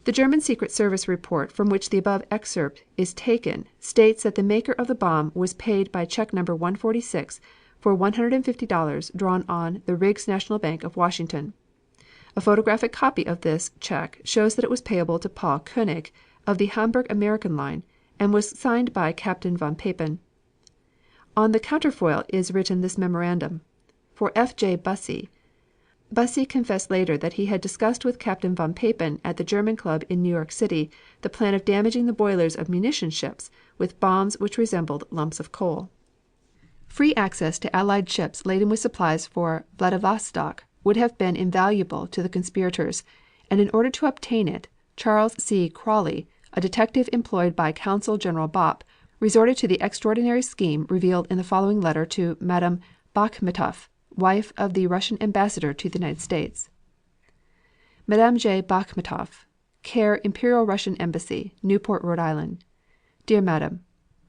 The German Secret Service report from which the above excerpt is taken states that the maker of the bomb was paid by check number 146 for $150 drawn on the Riggs National Bank of Washington. A photographic copy of this check shows that it was payable to Paul Koenig of the Hamburg American Line and was signed by Captain von Papen. On the counterfoil is written this memorandum: For F. J. Bussy. Bussy confessed later that he had discussed with Captain von Papen at the German Club in New York City the plan of damaging the boilers of munition ships with bombs which resembled lumps of coal. Free access to Allied ships laden with supplies for Vladivostok would have been invaluable to the conspirators, and in order to obtain it, Charles C. Crawley, a detective employed by Consul General Bopp, resorted to the extraordinary scheme revealed in the following letter to Madame Bakhmetov, wife of the Russian ambassador to the United States. Madame J. Bakhmetov, Care Imperial Russian Embassy, Newport, Rhode Island. Dear Madam,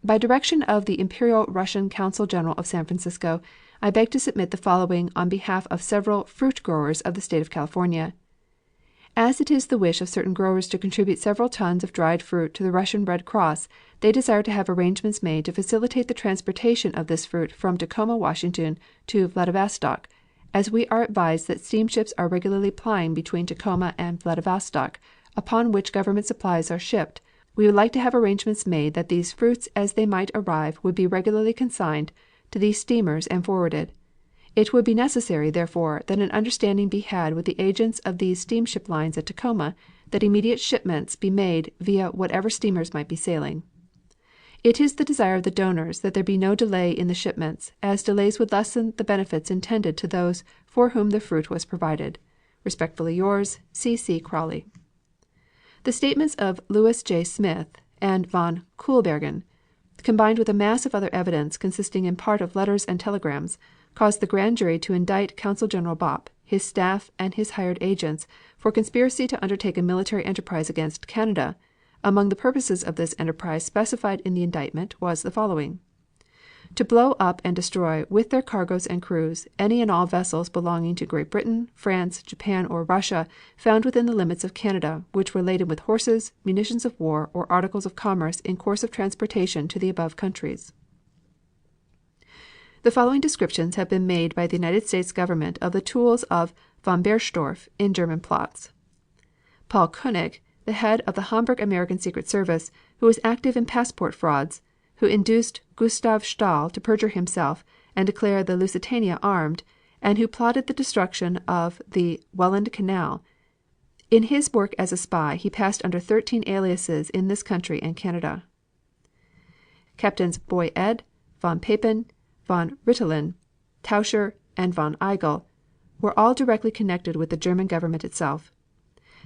by direction of the Imperial Russian Consul General of San Francisco, I beg to submit the following on behalf of several fruit growers of the State of California. As it is the wish of certain growers to contribute several tons of dried fruit to the Russian Red Cross, they desire to have arrangements made to facilitate the transportation of this fruit from Tacoma, Washington, to Vladivostok, as we are advised that steamships are regularly plying between Tacoma and Vladivostok, upon which government supplies are shipped. We would like to have arrangements made that these fruits as they might arrive would be regularly consigned to these steamers and forwarded. It would be necessary, therefore, that an understanding be had with the agents of these steamship lines at Tacoma that immediate shipments be made via whatever steamers might be sailing. It is the desire of the donors that there be no delay in the shipments, as delays would lessen the benefits intended to those for whom the fruit was provided. Respectfully yours, C. C. Crawley. The statements of Louis J. Smith and von Kohlbergen, combined with a mass of other evidence consisting in part of letters and telegrams, caused the grand jury to indict Consul General Bopp, his staff, and his hired agents for conspiracy to undertake a military enterprise against Canada. Among the purposes of this enterprise specified in the indictment was the following: to blow up and destroy with their cargoes and crews any and all vessels belonging to Great Britain, France, Japan, or Russia found within the limits of Canada which were laden with horses, munitions of war, or articles of commerce in course of transportation to the above countries. The following descriptions have been made by the United States government of the tools of von Bernstorff in German plots. Paul Koenig, the head of the Hamburg American Secret Service, who was active in passport frauds, who induced Gustav Stahl to perjure himself and declare the Lusitania armed, and who plotted the destruction of the Welland Canal. In his work as a spy he passed under 13 aliases in this country and Canada. Captains Boy Ed, von Papen, von Rintelen, Tauscher, and von Igel were all directly connected with the German government itself.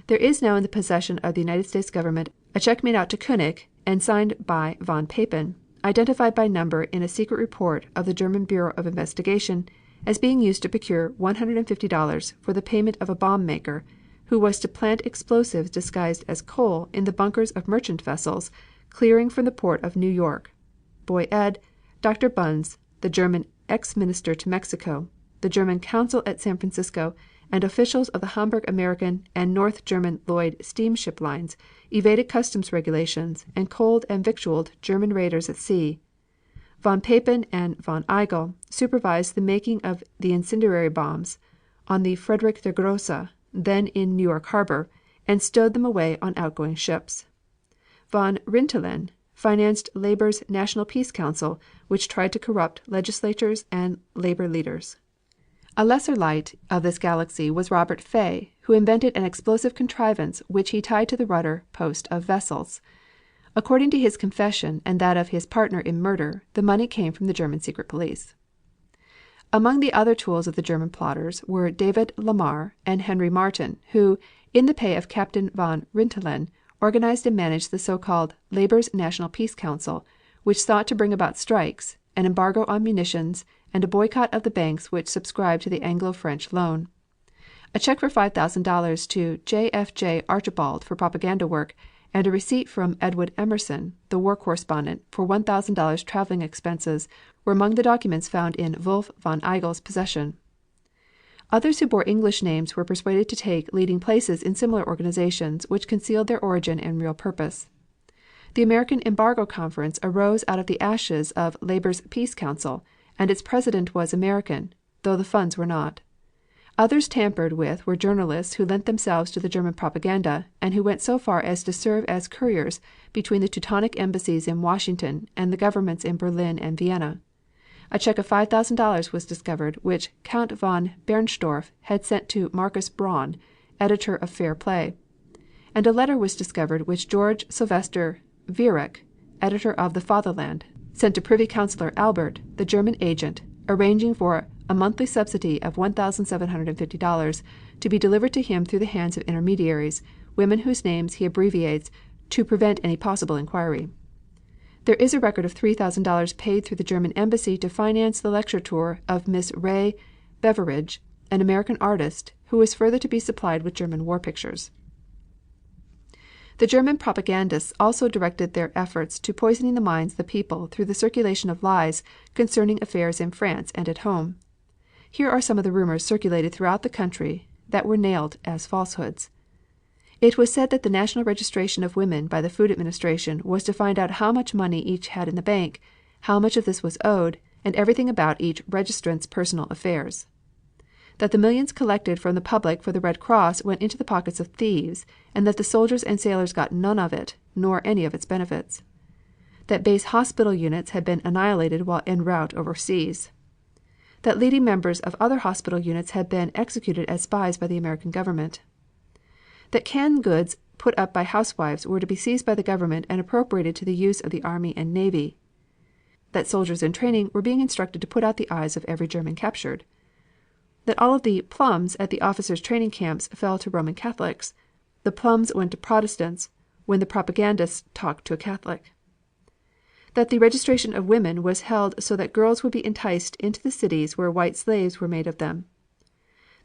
There is now in the possession of the United States government a check made out to Koenig and signed by von Papen, identified by number in a secret report of the German Bureau of Investigation as being used to procure $150 for the payment of a bomb maker who was to plant explosives disguised as coal in the bunkers of merchant vessels clearing from the port of New York. Boy Ed, Dr. Bunz, the German ex-minister to Mexico, the German consul at San Francisco, and officials of the Hamburg American and North German Lloyd steamship lines evaded customs regulations and coaled and victualed German raiders at sea. Von Papen and von Igel supervised the making of the incendiary bombs on the Friedrich der Grosse, then in New York Harbor, and stowed them away on outgoing ships. Von Rintelen financed Labor's National Peace Council, which tried to corrupt legislatures and labor leaders. A lesser light of this galaxy was Robert Fay, who invented an explosive contrivance which he tied to the rudder post of vessels. According to his confession and that of his partner in murder, the money came from the German secret police. Among the other tools of the German plotters were David Lamar and Henry Martin, who, in the pay of Captain von Rintelen, organized and managed the so-called Labor's National Peace Council, which sought to bring about strikes, an embargo on munitions, and a boycott of the banks which subscribed to the Anglo-French loan. A check for $5,000 to J.F.J. Archibald for propaganda work, and a receipt from Edward Emerson, the war correspondent, for $1,000 traveling expenses were among the documents found in Wolf von Igel's possession. Others who bore English names were persuaded to take leading places in similar organizations which concealed their origin and real purpose. The American Embargo Conference arose out of the ashes of Labor's Peace Council, and its president was American, though the funds were not. Others tampered with were journalists who lent themselves to the German propaganda and who went so far as to serve as couriers between the Teutonic embassies in Washington and the governments in Berlin and Vienna. A check of $5,000 was discovered which Count von Bernstorff had sent to Marcus Braun, editor of Fair Play. And a letter was discovered which George Sylvester Viereck, editor of The Fatherland, sent to Privy Councillor Albert, the German agent, arranging for a monthly subsidy of $1,750 to be delivered to him through the hands of intermediaries, women whose names he abbreviates to prevent any possible inquiry. There is a record of $3,000 paid through the German embassy to finance the lecture tour of Miss Ray Beveridge, an American artist, who was further to be supplied with German war pictures. The German propagandists also directed their efforts to poisoning the minds of the people through the circulation of lies concerning affairs in France and at home. Here are some of the rumors circulated throughout the country that were nailed as falsehoods. It was said that the national registration of women by the Food Administration was to find out how much money each had in the bank, how much of this was owed, and everything about each registrant's personal affairs. That the millions collected from the public for the Red Cross went into the pockets of thieves, and that the soldiers and sailors got none of it, nor any of its benefits. That base hospital units had been annihilated while en route overseas. That leading members of other hospital units had been executed as spies by the American government. That canned goods put up by housewives were to be seized by the government and appropriated to the use of the Army and Navy. That soldiers in training were being instructed to put out the eyes of every German captured. That all of the plums at the officers' training camps fell to Roman Catholics. The plums went to Protestants when the propagandists talked to a Catholic. That the registration of women was held so that girls would be enticed into the cities where white slaves were made of them.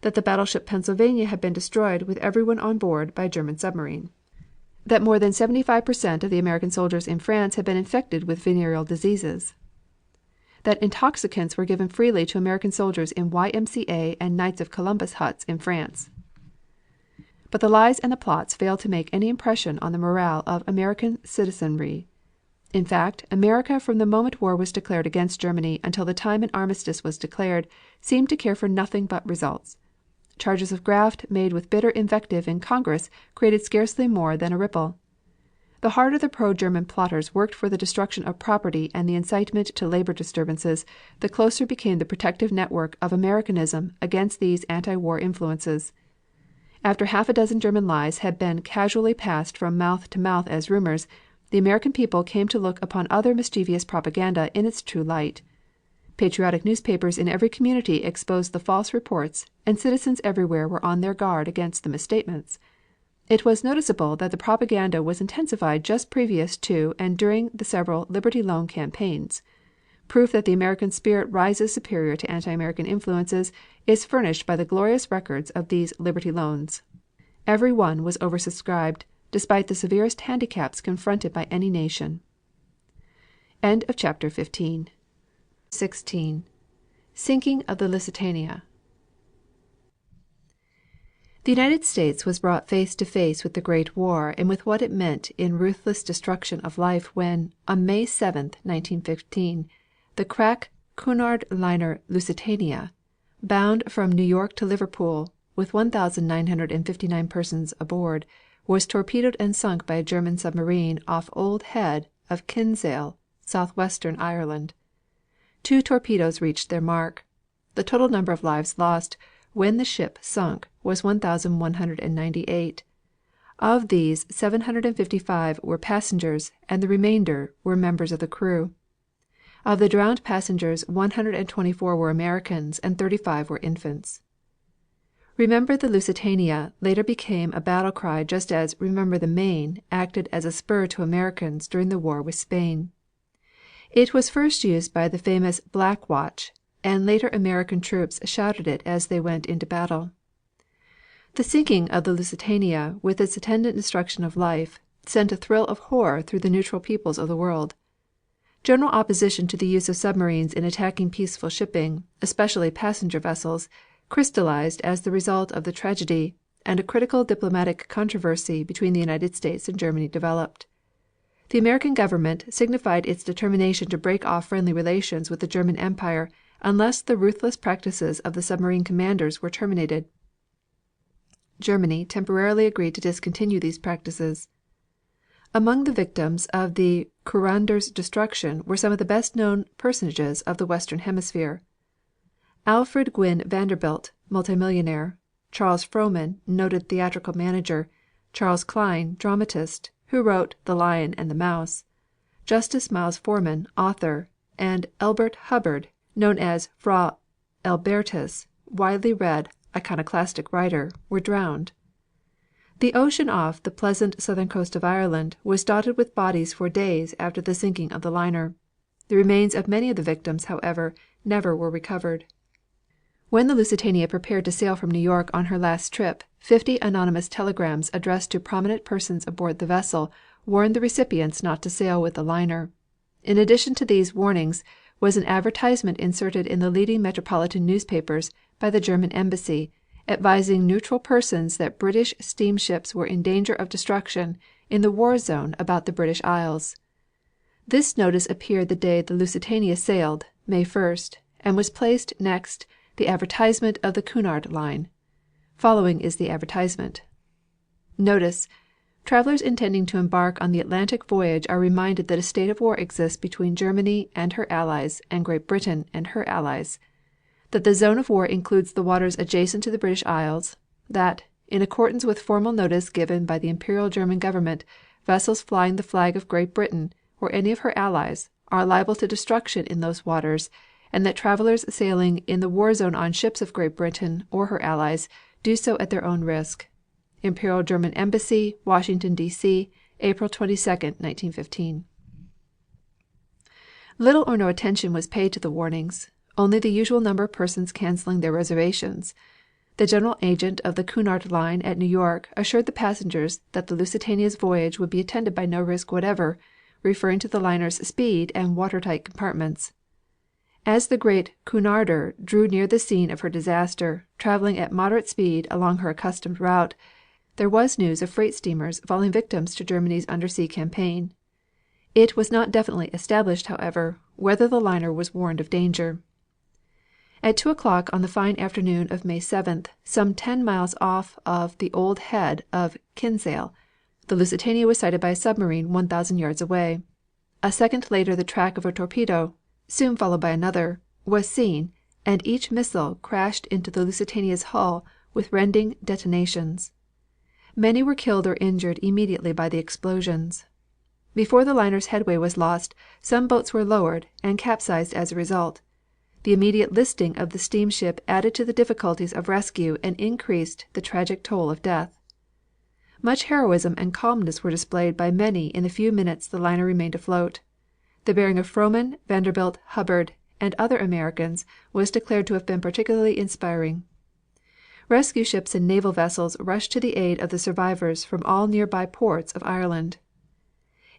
That the battleship Pennsylvania had been destroyed with everyone on board by a German submarine. That more than 75% of the American soldiers in France had been infected with venereal diseases. That intoxicants were given freely to American soldiers in YMCA and Knights of Columbus huts in France. But the lies and the plots failed to make any impression on the morale of American citizenry. In fact, America from the moment war was declared against Germany until the time an armistice was declared seemed to care for nothing but results. Charges of graft made with bitter invective in Congress created scarcely more than a ripple. The harder the pro-German plotters worked for the destruction of property and the incitement to labor disturbances, the closer became the protective network of Americanism against these anti-war influences. After half a dozen German lies had been casually passed from mouth to mouth as rumors, the American people came to look upon other mischievous propaganda in its true light. Patriotic newspapers in every community exposed the false reports, and citizens everywhere were on their guard against the misstatements. It was noticeable that the propaganda was intensified just previous to and during the several Liberty Loan campaigns. Proof that the American spirit rises superior to anti-American influences is furnished by the glorious records of these Liberty Loans. Every one was oversubscribed, despite the severest handicaps confronted by any nation. End of chapter 15. 16. Sinking of the Lusitania. The United States was brought face to face with the Great War and with what it meant in ruthless destruction of life when, on May 7, 1915, the crack Cunard liner Lusitania, bound from New York to Liverpool, with 1,959 persons aboard, was torpedoed and sunk by a German submarine off Old Head of Kinsale, southwestern Ireland. 2 torpedoes reached their mark. The total number of lives lost when the ship sunk was 1,198. Of these, 755 were passengers and the remainder were members of the crew. Of the drowned passengers, 124 were Americans and 35 were infants. Remember the Lusitania later became a battle cry just as Remember the Maine acted as a spur to Americans during the war with Spain. It was first used by the famous Black Watch, and later American troops shouted it as they went into battle. The sinking of the Lusitania, with its attendant destruction of life, sent a thrill of horror through the neutral peoples of the world. General opposition to the use of submarines in attacking peaceful shipping, especially passenger vessels, crystallized as the result of the tragedy, and a critical diplomatic controversy between the United States and Germany developed. The American government signified its determination to break off friendly relations with the German Empire unless the ruthless practices of the submarine commanders were terminated. Germany temporarily agreed to discontinue these practices. Among the victims of the Curander's destruction were some of the best known personages of the Western Hemisphere. Alfred Gwynne Vanderbilt, multimillionaire; Charles Frohman, noted theatrical manager; Charles Klein, dramatist, who wrote The Lion and the Mouse; Justice Miles Forman, author; and Elbert Hubbard, known as Fra Elbertus, widely read iconoclastic writer, were drowned. The ocean off the pleasant southern coast of Ireland was dotted with bodies for days after the sinking of the liner. The remains of many of the victims, however, never were recovered. When the Lusitania prepared to sail from New York on her last trip, 50 anonymous telegrams addressed to prominent persons aboard the vessel warned the recipients not to sail with the liner. In addition to these warnings was an advertisement inserted in the leading metropolitan newspapers by the German embassy, advising neutral persons that British steamships were in danger of destruction in the war zone about the British Isles. This notice appeared the day the Lusitania sailed, May 1st, and was placed next the advertisement of the Cunard line. Following is the advertisement. Notice: travelers intending to embark on the Atlantic voyage are reminded that a state of war exists between Germany and her allies and Great Britain and her allies; that the zone of war includes the waters adjacent to the British Isles; that, in accordance with formal notice given by the Imperial German Government, vessels flying the flag of Great Britain, or any of her allies, are liable to destruction in those waters, and that travelers sailing in the war zone on ships of Great Britain or her allies do so at their own risk. Imperial German Embassy, Washington, D.C., April 22, 1915. Little or no attention was paid to the warnings, only the usual number of persons canceling their reservations. The general agent of the Cunard line at New York assured the passengers that the Lusitania's voyage would be attended by no risk whatever, referring to the liner's speed and watertight compartments. As the great Cunarder drew near the scene of her disaster, traveling at moderate speed along her accustomed route, there was news of freight steamers falling victims to Germany's undersea campaign. It was not definitely established, however, whether the liner was warned of danger. At 2 o'clock on the fine afternoon of May 7th, some 10 miles off of the Old Head of Kinsale, The Lusitania was sighted by a submarine 1,000 yards away. A second later the track of a torpedo, soon followed by another, was seen, and each missile crashed into the Lusitania's hull with rending detonations. Many were killed or injured immediately by the explosions. Before the liner's headway was lost, some boats were lowered and capsized as a result. The immediate listing of the steamship added to the difficulties of rescue and increased the tragic toll of death. Much heroism and calmness were displayed by many in the few minutes the liner remained afloat. The bearing of Frohman, Vanderbilt, Hubbard, and other Americans was declared to have been particularly inspiring. Rescue ships and naval vessels rushed to the aid of the survivors from all nearby ports of Ireland.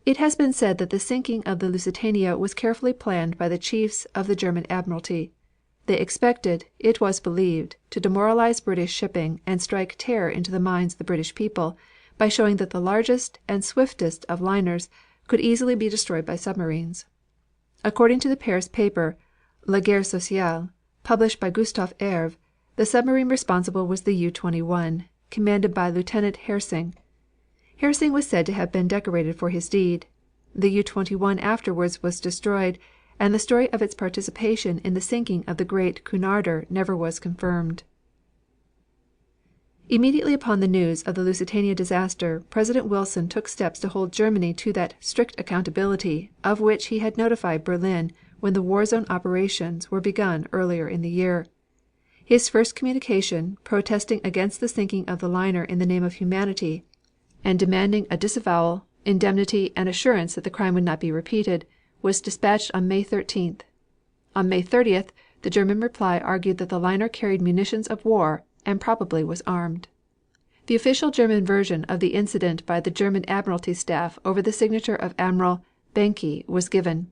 It has been said that the sinking of the Lusitania was carefully planned by the chiefs of the German admiralty. They expected, it was believed, to demoralize British shipping and strike terror into the minds of the British people by showing that the largest and swiftest of liners could easily be destroyed by submarines. According to the Paris paper, La Guerre Sociale, published by Gustave Herve, the submarine responsible was the U-21, commanded by Lieutenant Hersing. Hersing was said to have been decorated for his deed. The U-21 afterwards was destroyed, and the story of its participation in the sinking of the great Cunarder never was confirmed. Immediately upon the news of the Lusitania disaster, President Wilson took steps to hold Germany to that strict accountability of which he had notified Berlin when the war zone operations were begun earlier in the year. His first communication, protesting against the sinking of the liner in the name of humanity, and demanding a disavowal, indemnity, and assurance that the crime would not be repeated, was dispatched on May 13th. On May 30th the German reply argued that the liner carried munitions of war and probably was armed. The official German version of the incident by the German Admiralty staff over the signature of Admiral Behncke was given.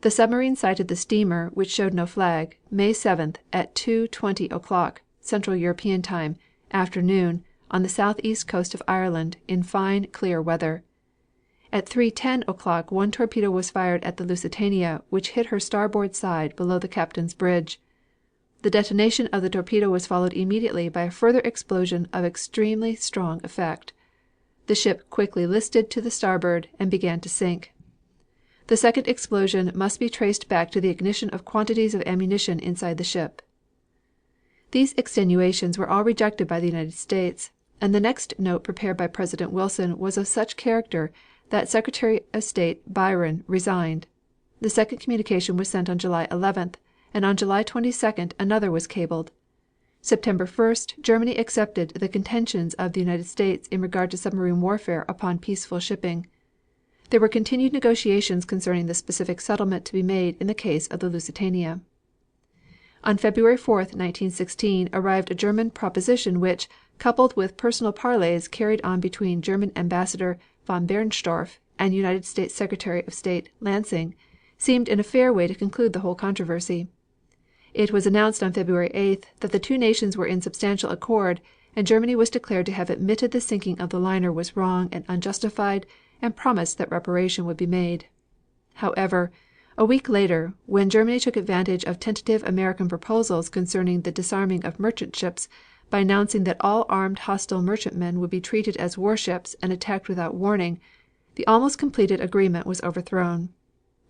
The submarine sighted the steamer, which showed no flag, May 7th at 2:20 o'clock, Central European Time, afternoon, on the southeast coast of Ireland, in fine, clear weather. At 3:10 o'clock one torpedo was fired at the Lusitania, which hit her starboard side below the captain's bridge. The detonation of the torpedo was followed immediately by a further explosion of extremely strong effect. The ship quickly listed to the starboard and began to sink. The second explosion must be traced back to the ignition of quantities of ammunition inside the ship. These extenuations were all rejected by the United States, and the next note prepared by President Wilson was of such character that Secretary of State Byron resigned. The second communication was sent on July 11th, and on July 22nd another was cabled. September 1st Germany accepted the contentions of the United States in regard to submarine warfare upon peaceful shipping. There were continued negotiations concerning the specific settlement to be made in the case of the Lusitania. On February 4th, 1916, arrived a German proposition which, coupled with personal parleys carried on between German Ambassador von Bernstorff and United States Secretary of State Lansing, seemed in a fair way to conclude the whole controversy. It was announced on February 8th that the two nations were in substantial accord, and Germany was declared to have admitted the sinking of the liner was wrong and unjustified, and promised that reparation would be made. However, a week later, when Germany took advantage of tentative American proposals concerning the disarming of merchant ships by announcing that all armed hostile merchantmen would be treated as warships and attacked without warning, the almost completed agreement was overthrown.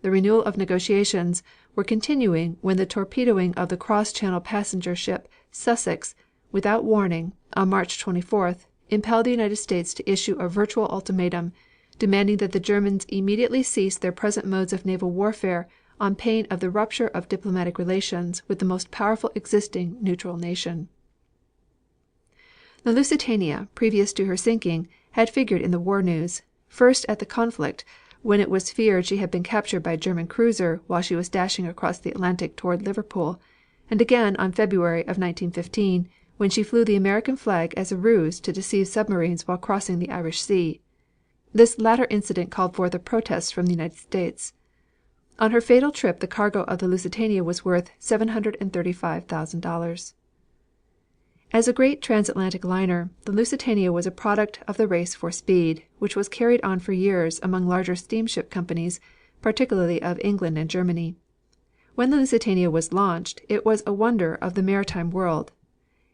The renewal of negotiations were continuing when the torpedoing of the cross-channel passenger ship Sussex, without warning, on March 24th, impelled the United States to issue a virtual ultimatum, demanding that the Germans immediately cease their present modes of naval warfare on pain of the rupture of diplomatic relations with the most powerful existing neutral nation. The Lusitania, previous to her sinking, had figured in the war news, first at the conflict, when it was feared she had been captured by a German cruiser while she was dashing across the Atlantic toward Liverpool, and again on February of 1915, when she flew the American flag as a ruse to deceive submarines while crossing the Irish Sea. This latter incident called forth a protest from the United States. On her fatal trip the cargo of the Lusitania was worth $735,000. As a great transatlantic liner, the Lusitania was a product of the race for speed, which was carried on for years among larger steamship companies, particularly of England and Germany. When the Lusitania was launched, it was a wonder of the maritime world.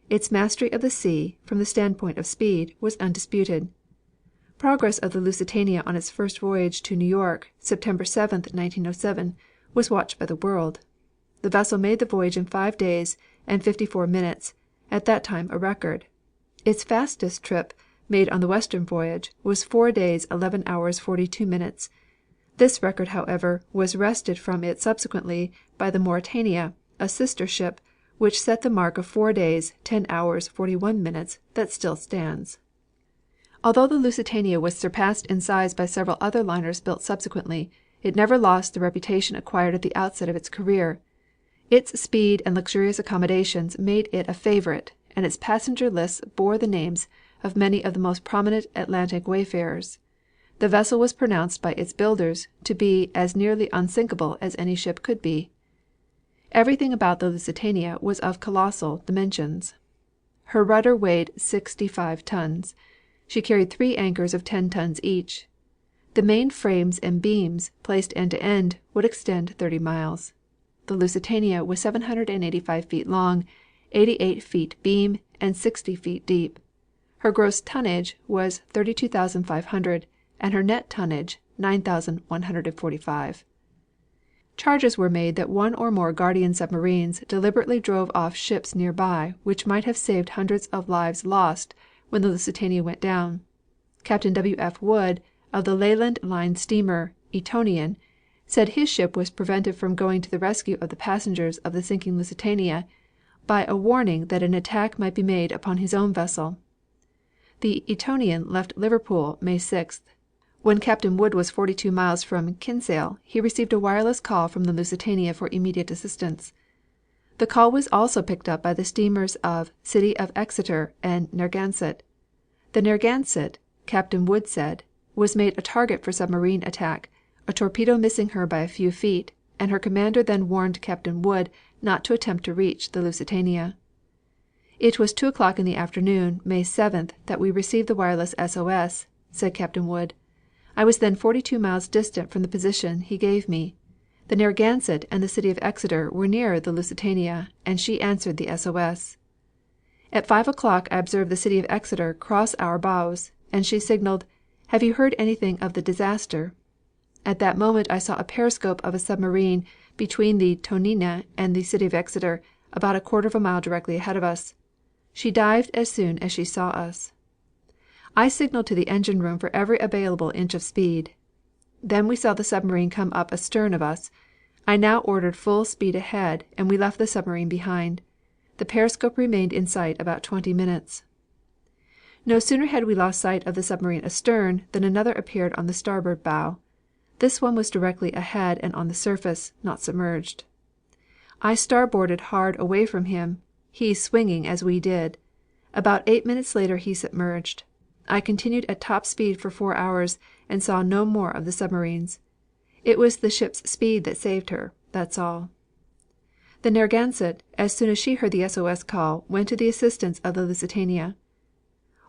Its mastery of the sea, from the standpoint of speed, was undisputed. Progress of the Lusitania on its first voyage to New York, September 7, 1907, was watched by the world. The vessel made the voyage in 5 days and 54 minutes, at that time a record. Its fastest trip, made on the western voyage, was 4 days 11 hours 42 minutes. This record, however, was wrested from it subsequently by the Mauretania, a sister ship, which set the mark of 4 days 10 hours 41 minutes that still stands. Although the Lusitania was surpassed in size by several other liners built subsequently, it never lost the reputation acquired at the outset of its career. Its speed and luxurious accommodations made it a favorite, and its passenger lists bore the names of many of the most prominent Atlantic wayfarers. The vessel was pronounced by its builders to be as nearly unsinkable as any ship could be. Everything about the Lusitania was of colossal dimensions. Her rudder weighed 65 tons. She carried 3 anchors of 10 tons each. The main frames and beams, placed end to end, would extend 30 miles. The Lusitania was 785 feet long, 88 feet beam, and 60 feet deep. Her gross tonnage was 32,500, and her net tonnage 9,145. Charges were made that one or more Guardian submarines deliberately drove off ships near by which might have saved hundreds of lives lost when the Lusitania went down. Captain W.F. Wood, of the Leyland Line steamer Etonian, said his ship was prevented from going to the rescue of the passengers of the sinking Lusitania by a warning that an attack might be made upon his own vessel. The Etonian left Liverpool May 6th. When Captain Wood was 42 miles from Kinsale he received a wireless call from the Lusitania for immediate assistance. The call was also picked up by the steamers of City of Exeter and Narragansett. The Narragansett, Captain Wood said, was made a target for submarine attack, a torpedo missing her by a few feet, and her commander then warned Captain Wood not to attempt to reach the Lusitania. It was 2 o'clock in the afternoon, May 7th, that we received the wireless SOS, said Captain Wood. I was then 42 miles distant from the position he gave me. The Narragansett and the City of Exeter were nearer the Lusitania, and she answered the SOS. At 5 o'clock I observed the City of Exeter cross our bows, and she signaled, "Have you heard anything of the disaster?" At that moment I saw a periscope of a submarine between the Tonina and the City of Exeter, about a quarter of a mile directly ahead of us. She dived as soon as she saw us. I signaled to the engine room for every available inch of speed. Then we saw the submarine come up astern of us. I now ordered full speed ahead, and we left the submarine behind. The periscope remained in sight about 20 minutes. No sooner had we lost sight of the submarine astern than another appeared on the starboard bow. This one was directly ahead and on the surface, not submerged. I starboarded hard away from him, he swinging as we did. About 8 minutes later he submerged. I continued at top speed for 4 hours and saw no more of the submarines. It was the ship's speed that saved her, that's all. The Narragansett, as soon as she heard the SOS call, went to the assistance of the Lusitania.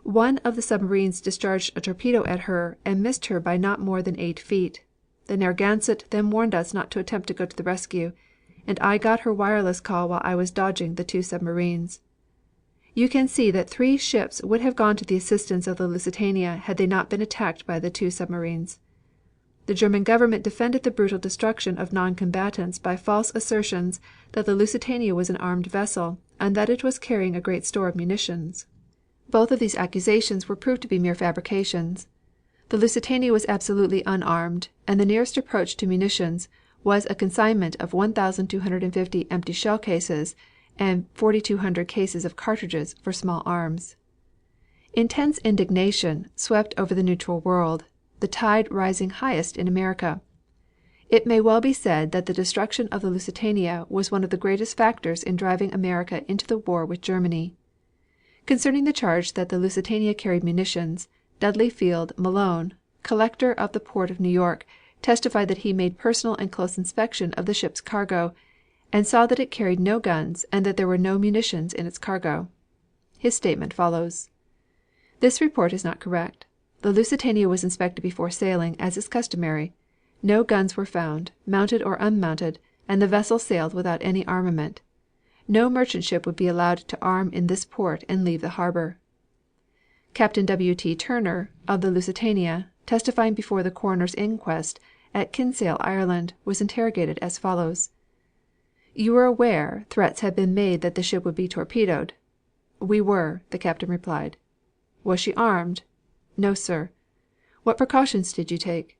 One of the submarines discharged a torpedo at her and missed her by not more than 8 feet. The Narragansett then warned us not to attempt to go to the rescue, and I got her wireless call while I was dodging the 2 submarines. You can see that 3 ships would have gone to the assistance of the Lusitania had they not been attacked by the 2 submarines. The German government defended the brutal destruction of non-combatants by false assertions that the Lusitania was an armed vessel and that it was carrying a great store of munitions. Both of these accusations were proved to be mere fabrications. The Lusitania was absolutely unarmed, and the nearest approach to munitions was a consignment of 1,250 empty shell cases and 4,200 cases of cartridges for small arms. Intense indignation swept over the neutral world, the tide rising highest in America. It may well be said that the destruction of the Lusitania was one of the greatest factors in driving America into the war with Germany. Concerning the charge that the Lusitania carried munitions, Dudley Field Malone, collector of the port of New York, testified that he made personal and close inspection of the ship's cargo, and saw that it carried no guns and that there were no munitions in its cargo. His statement follows. This report is not correct. The Lusitania was inspected before sailing, as is customary. No guns were found, mounted or unmounted, and the vessel sailed without any armament. No merchant ship would be allowed to arm in this port and leave the harbor. Captain W.T. Turner, of the Lusitania, testifying before the coroner's inquest at Kinsale, Ireland, was interrogated as follows: "You were aware threats had been made that the ship would be torpedoed?" "We were," the captain replied. "Was she armed?" "No, sir." "What precautions did you take?"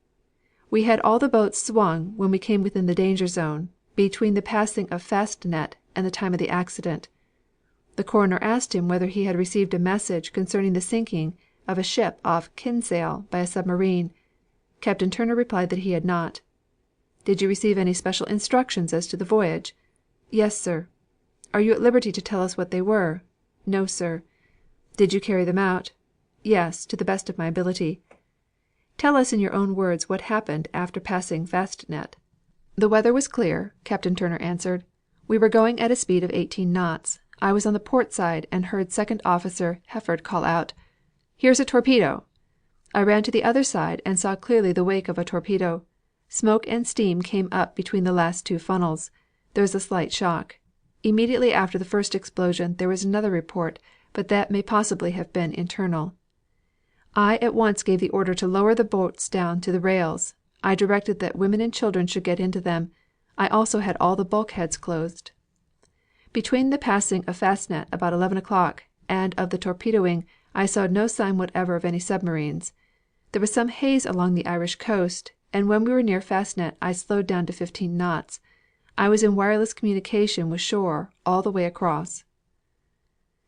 "We had all the boats swung when we came within the danger zone, between the passing of Fastnet and the time of the accident." The coroner asked him whether he had received a message concerning the sinking of a ship off Kinsale by a submarine. Captain Turner replied that he had not. "Did you receive any special instructions as to the voyage?" "Yes, sir." "Are you at liberty to tell us what they were?" "No, sir." "Did you carry them out?" "Yes, to the best of my ability." "Tell us in your own words what happened after passing Fastnet." "The weather was clear," Captain Turner answered. "We were going at a speed of 18 knots. I was on the port side and heard Second Officer Hefford call out, 'Here's a torpedo!' I ran to the other side and saw clearly the wake of a torpedo. Smoke and steam came up between the last two funnels. There was a slight shock. Immediately after the first explosion there was another report, but that may possibly have been internal. I at once gave the order to lower the boats down to the rails. I directed that women and children should get into them. I also had all the bulkheads closed. Between the passing of Fastnet about 11 o'clock and of the torpedoing I saw no sign whatever of any submarines. There was some haze along the Irish coast, and when we were near Fastnet I slowed down to 15 knots. I was in wireless communication with shore all the way across."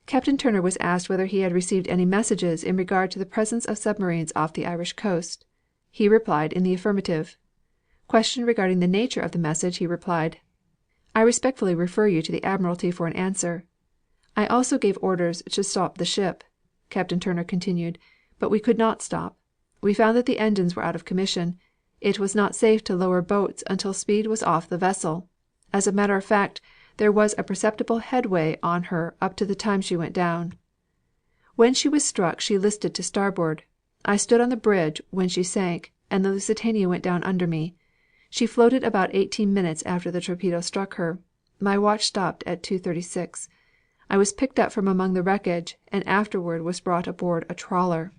Captain Turner was asked whether he had received any messages in regard to the presence of submarines off the Irish coast. He replied in the affirmative. Questioned regarding the nature of the message, he replied: "I respectfully refer you to the Admiralty for an answer." "I also gave orders to stop the ship," Captain Turner continued, "but we could not stop. We found that the engines were out of commission. It was not safe to lower boats until speed was off the vessel. As a matter of fact, there was a perceptible headway on her up to the time she went down. When she was struck she listed to starboard. I stood on the bridge when she sank, and the Lusitania went down under me. She floated about 18 minutes after the torpedo struck her. My watch stopped at 2:36. I was picked up from among the wreckage and afterward was brought aboard a trawler.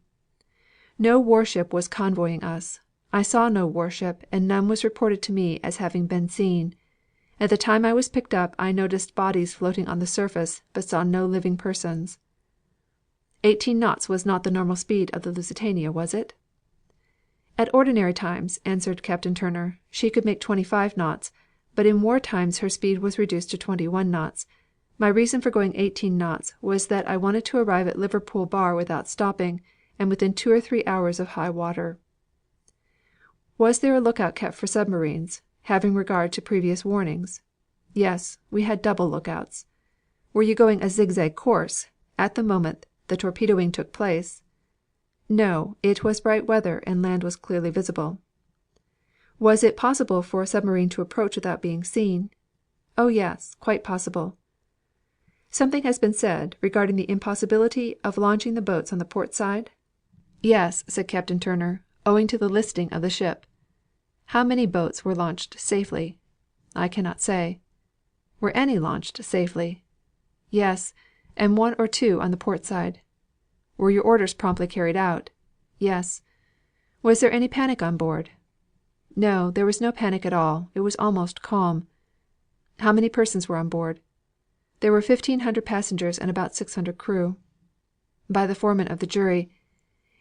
No warship was convoying us. I saw no warship and none was reported to me as having been seen. At the time I was picked up I noticed bodies floating on the surface, but saw no living persons." 18 knots was not the normal speed of the Lusitania, was it? "At ordinary times," answered Captain Turner, "she could make 25 knots, but in war times her speed was reduced to 21 knots. My reason for going 18 knots was that I wanted to arrive at Liverpool Bar without stopping, and within 2 or 3 hours of high water." "Was there a lookout kept for submarines, having regard to previous warnings?" "Yes, we had double lookouts." "Were you going a zigzag course at the moment the torpedoing took place?" "No, it was bright weather and land was clearly visible." "Was it possible for a submarine to approach without being seen?" "Oh yes, quite possible." "Something has been said regarding the impossibility of launching the boats on the port side?" "Yes," said Captain Turner, "owing to the listing of the ship." "How many boats were launched safely?" "I cannot say." "Were any launched safely?" "Yes, and 1 or 2 on the port side." "Were your orders promptly carried out?" "Yes." "Was there any panic on board?" "No, there was no panic at all. It was almost calm." "How many persons were on board?" "There were 1,500 passengers and about 600 crew." By the foreman of the jury: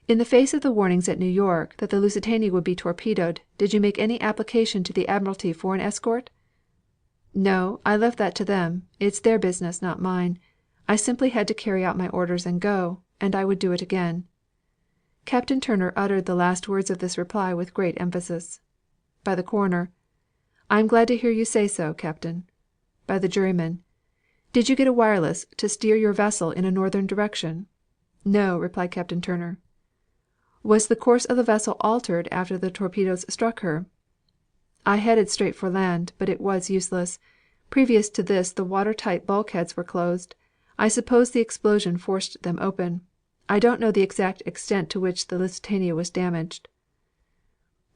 "In the face of the warnings at New York that the Lusitania would be torpedoed, did you make any application to the Admiralty for an escort?" "No, I left that to them. It's their business, not mine. I simply had to carry out my orders and go, and I would do it again." Captain Turner uttered the last words of this reply with great emphasis. By the coroner: "I am glad to hear you say so, Captain." By the juryman: "Did you get a wireless to steer your vessel in a northern direction?" "No," replied Captain Turner. "Was the course of the vessel altered after the torpedoes struck her?" "I headed straight for land, but it was useless. Previous to this the watertight bulkheads were closed. I suppose the explosion forced them open. I don't know the exact extent to which the Lusitania was damaged."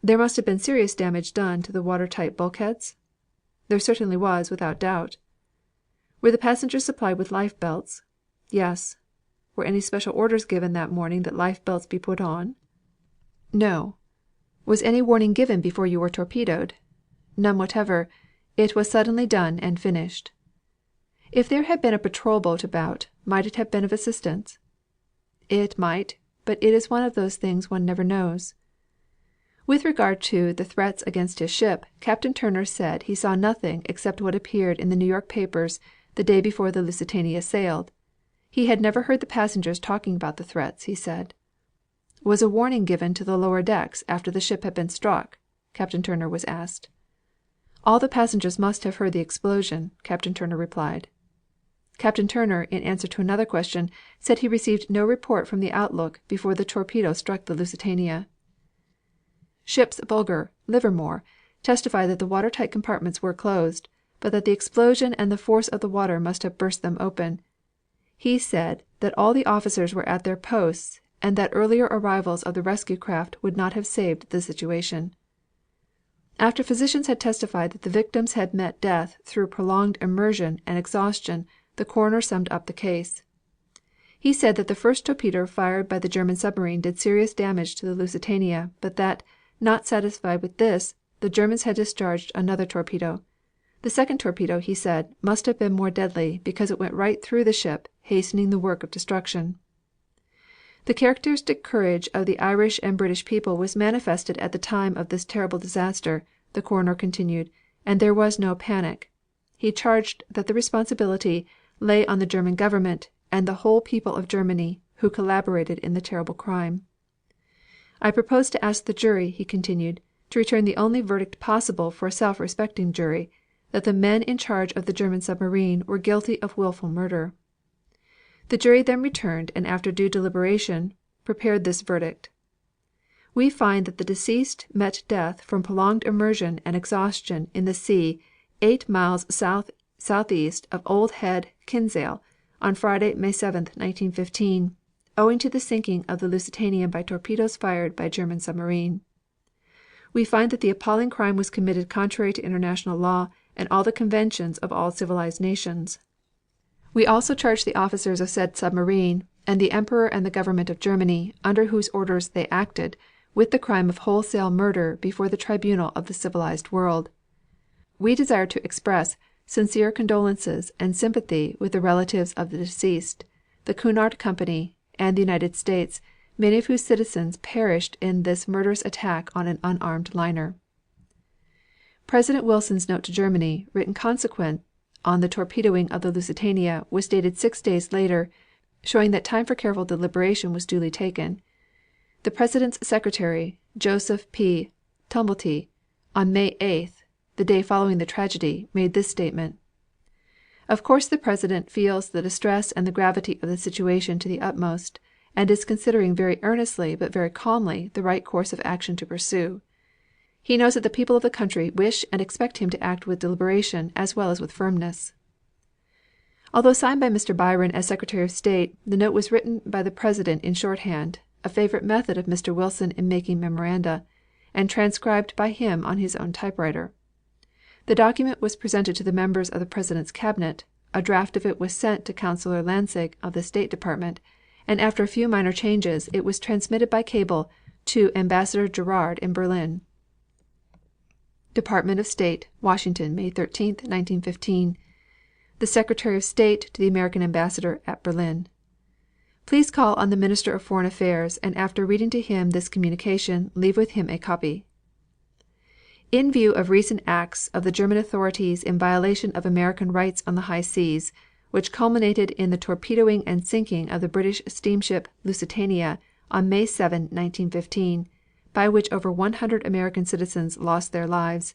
"There must have been serious damage done to the watertight bulkheads?" "There certainly was, without doubt." "Were the passengers supplied with life belts?" "Yes." Were any special orders given that morning that life belts be put on? No. Was any warning given before you were torpedoed? None whatever. It was suddenly done and finished. If there had been a patrol boat about, might it have been of assistance? It might, but it is one of those things one never knows. With regard to the threats against his ship, Captain Turner said he saw nothing except what appeared in the New York papers the day before the Lusitania sailed. He had never heard the passengers talking about the threats, he said. Was a warning given to the lower decks after the ship had been struck? Captain Turner was asked. All the passengers must have heard the explosion, Captain Turner replied. Captain Turner, in answer to another question, said he received no report from the Outlook before the torpedo struck the Lusitania. Ship's Bulgar, Livermore, testified that the watertight compartments were closed, but that the explosion and the force of the water must have burst them open. He said that all the officers were at their posts and that earlier arrivals of the rescue craft would not have saved the situation. After physicians had testified that the victims had met death through prolonged immersion and exhaustion, the coroner summed up the case. He said that the first torpedo fired by the German submarine did serious damage to the Lusitania, but that, not satisfied with this, the Germans had discharged another torpedo. The second torpedo, he said, must have been more deadly because it went right through the ship, hastening the work of destruction. The characteristic courage of the Irish and British people was manifested at the time of this terrible disaster, the coroner continued, and there was no panic. He charged that the responsibility lay on the German government and the whole people of Germany, who collaborated in the terrible crime. I propose to ask the jury, he continued, to return the only verdict possible for a self-respecting jury, that the men in charge of the German submarine were guilty of wilful murder. The jury then returned and after due deliberation prepared this verdict. We find that the deceased met death from prolonged immersion and exhaustion in the sea 8 miles southeast of Old Head, Kinsale, on Friday, May 7, 1915, owing to the sinking of the Lusitania by torpedoes fired by a German submarine. We find that the appalling crime was committed contrary to international law and all the conventions of all civilized nations. We also charge the officers of said submarine and the Emperor and the government of Germany, under whose orders they acted, with the crime of wholesale murder before the tribunal of the civilized world. We desire to express sincere condolences and sympathy with the relatives of the deceased, the Cunard Company, and the United States, many of whose citizens perished in this murderous attack on an unarmed liner. President Wilson's note to Germany, written consequent on the torpedoing of the Lusitania, was dated 6 days later, showing that time for careful deliberation was duly taken. The President's secretary, Joseph P. Tumblety, on May 8th, the day following the tragedy, made this statement: Of course the President feels the distress and the gravity of the situation to the utmost, and is considering very earnestly but very calmly the right course of action to pursue. He knows that the people of the country wish and expect him to act with deliberation as well as with firmness. Although signed by Mr. Byron as Secretary of State, the note was written by the President in shorthand, a favorite method of Mr. Wilson in making memoranda, and transcribed by him on his own typewriter. The document was presented to the members of the President's cabinet, a draft of it was sent to Councillor Lansing of the State Department, and after a few minor changes it was transmitted by cable to Ambassador Gerard in Berlin. Department of State, Washington, May 13, 1915. The Secretary of State to the American Ambassador at Berlin: Please call on the Minister of Foreign Affairs and after reading to him this communication leave with him a copy. In view of recent acts of the German authorities in violation of American rights on the high seas, which culminated in the torpedoing and sinking of the British steamship Lusitania on May 7, 1915, by which over 100 American citizens lost their lives,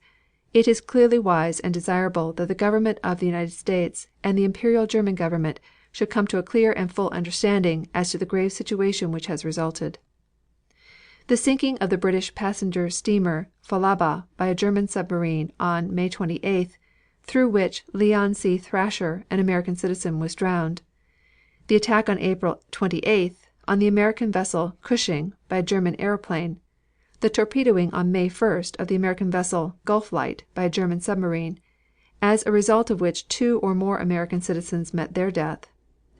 it is clearly wise and desirable that the government of the United States and the Imperial German government should come to a clear and full understanding as to the grave situation which has resulted. The sinking of the British passenger steamer Falaba by a German submarine on May 28th, through which Leon C. Thrasher, an American citizen, was drowned. The attack on April 28th on the American vessel Cushing by a German aeroplane. The torpedoing on May 1st of the American vessel Gulflight by a German submarine, as a result of which 2 or more American citizens met their death.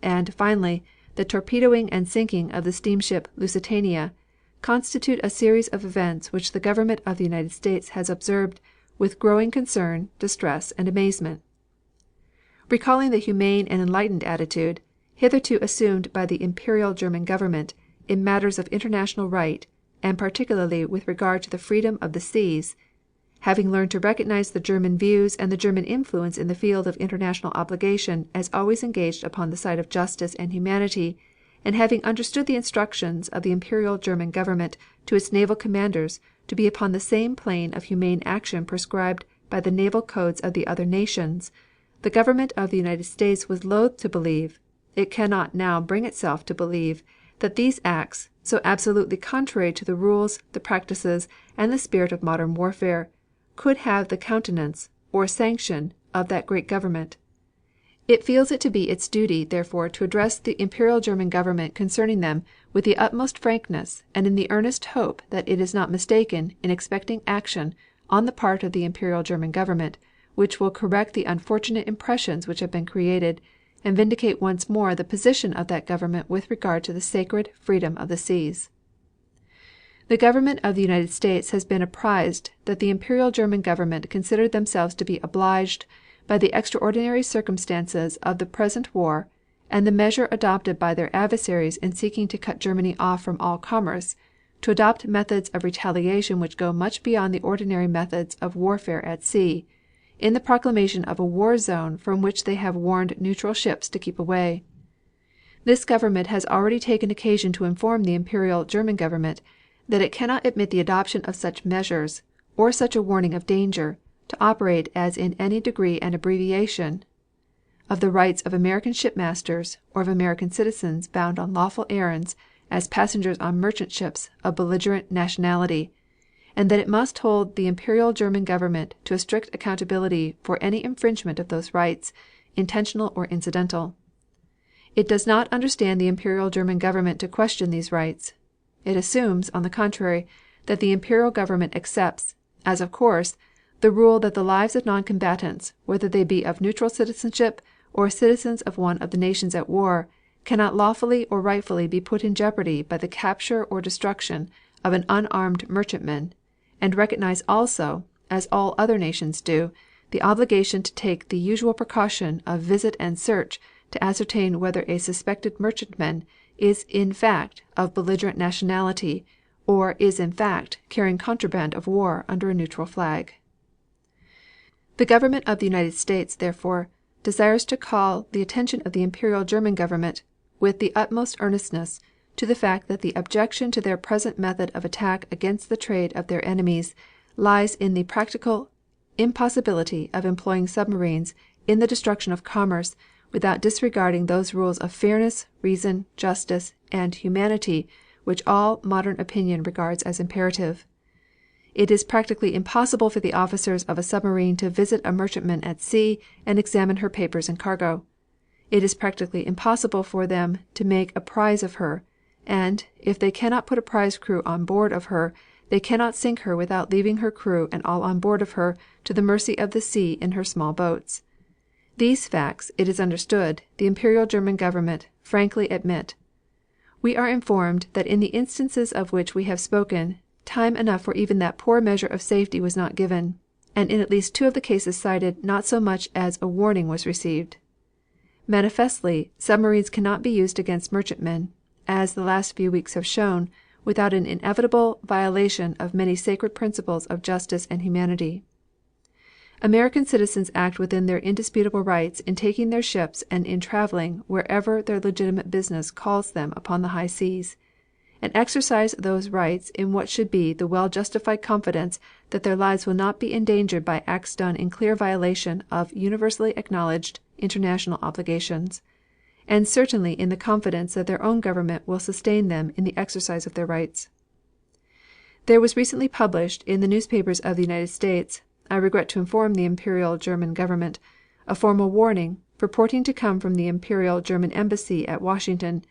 And, finally, the torpedoing and sinking of the steamship Lusitania, constitute a series of events which the government of the United States has observed with growing concern, distress, and amazement. Recalling the humane and enlightened attitude hitherto assumed by the Imperial German government in matters of international right and particularly with regard to the freedom of the seas, having learned to recognize the German views and the German influence in the field of international obligation as always engaged upon the side of justice and humanity, and having understood the instructions of the Imperial German government to its naval commanders to be upon the same plane of humane action prescribed by the naval codes of the other nations, the government of the United States was loath to believe, it cannot now bring itself to believe, that these acts, so absolutely contrary to the rules, the practices, and the spirit of modern warfare, could have the countenance or sanction of that great government. It feels it to be its duty, therefore, to address the Imperial German government concerning them with the utmost frankness and in the earnest hope that it is not mistaken in expecting action on the part of the Imperial German government which will correct the unfortunate impressions which have been created and vindicate once more the position of that government with regard to the sacred freedom of the seas. The government of the United States has been apprised that the Imperial German government considered themselves to be obliged by the extraordinary circumstances of the present war and the measure adopted by their adversaries in seeking to cut Germany off from all commerce, to adopt methods of retaliation which go much beyond the ordinary methods of warfare at sea, in the proclamation of a war zone from which they have warned neutral ships to keep away. This government has already taken occasion to inform the Imperial German government that it cannot admit the adoption of such measures, or such a warning of danger, to operate as in any degree an abbreviation of the rights of American shipmasters or of American citizens bound on lawful errands as passengers on merchant ships of belligerent nationality, and that it must hold the Imperial German government to a strict accountability for any infringement of those rights, intentional or incidental. It does not understand the Imperial German government to question these rights. It assumes, on the contrary, that the Imperial government accepts, as of course, the rule that the lives of noncombatants, whether they be of neutral citizenship or citizens of one of the nations at war, cannot lawfully or rightfully be put in jeopardy by the capture or destruction of an unarmed merchantman, and recognize also, as all other nations do, the obligation to take the usual precaution of visit and search to ascertain whether a suspected merchantman is in fact of belligerent nationality or is in fact carrying contraband of war under a neutral flag. The government of the United States, therefore, desires to call the attention of the Imperial German government with the utmost earnestness to the fact that the objection to their present method of attack against the trade of their enemies lies in the practical impossibility of employing submarines in the destruction of commerce without disregarding those rules of fairness, reason, justice, and humanity which all modern opinion regards as imperative. It is practically impossible for the officers of a submarine to visit a merchantman at sea and examine her papers and cargo. It is practically impossible for them to make a prize of her, and, if they cannot put a prize crew on board of her, they cannot sink her without leaving her crew and all on board of her to the mercy of the sea in her small boats. These facts, it is understood, the Imperial German government frankly admit. We are informed that in the instances of which we have spoken, time enough for even that poor measure of safety was not given, and in at least 2 of the cases cited not so much as a warning was received. Manifestly, submarines cannot be used against merchantmen, as the last few weeks have shown, without an inevitable violation of many sacred principles of justice and humanity. American citizens act within their indisputable rights in taking their ships and in traveling wherever their legitimate business calls them upon the high seas, and exercise those rights in what should be the well justified confidence that their lives will not be endangered by acts done in clear violation of universally acknowledged international obligations, and certainly in the confidence that their own government will sustain them in the exercise of their rights. There was recently published in the newspapers of the United States, I regret to inform the Imperial German government, a formal warning, purporting to come from the Imperial German embassy at Washington,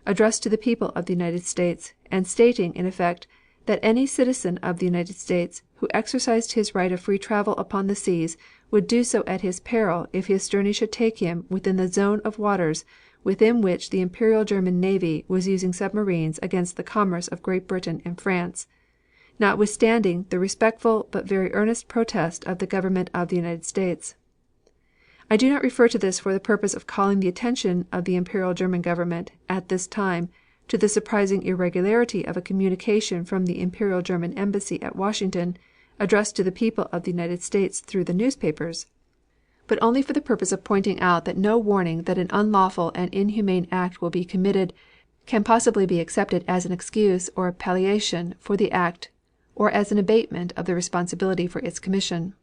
addressed to the people of the United States, and stating, in effect, that any citizen of the United States who exercised his right of free travel upon the seas would do so at his peril if his journey should take him within the zone of waters within which the Imperial German Navy was using submarines against the commerce of Great Britain and France, notwithstanding the respectful but very earnest protest of the government of the United States. I do not refer to this for the purpose of calling the attention of the Imperial German government at this time to the surprising irregularity of a communication from the Imperial German Embassy at Washington addressed to the people of the United States through the newspapers, but only for the purpose of pointing out that no warning that an unlawful and inhumane act will be committed can possibly be accepted as an excuse or palliation for the act or as an abatement of the responsibility for its commission.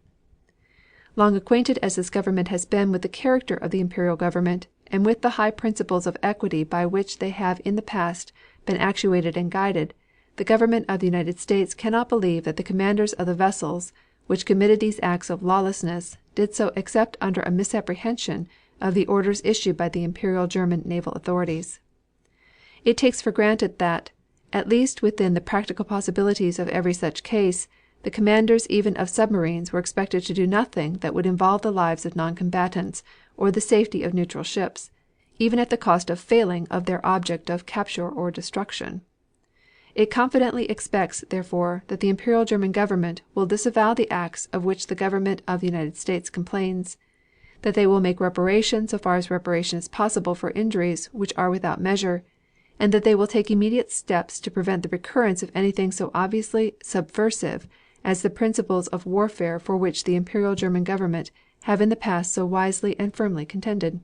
Long acquainted as this government has been with the character of the Imperial government and with the high principles of equity by which they have in the past been actuated and guided, the government of the United States cannot believe that the commanders of the vessels which committed these acts of lawlessness did so except under a misapprehension of the orders issued by the Imperial German naval authorities. It takes for granted that, at least within the practical possibilities of every such case, the commanders even of submarines were expected to do nothing that would involve the lives of non-combatants or the safety of neutral ships, even at the cost of failing of their object of capture or destruction. It confidently expects, therefore, that the Imperial German government will disavow the acts of which the government of the United States complains, that they will make reparation so far as reparation is possible for injuries which are without measure, and that they will take immediate steps to prevent the recurrence of anything so obviously subversive as the principles of warfare for which the Imperial German government have in the past so wisely and firmly contended.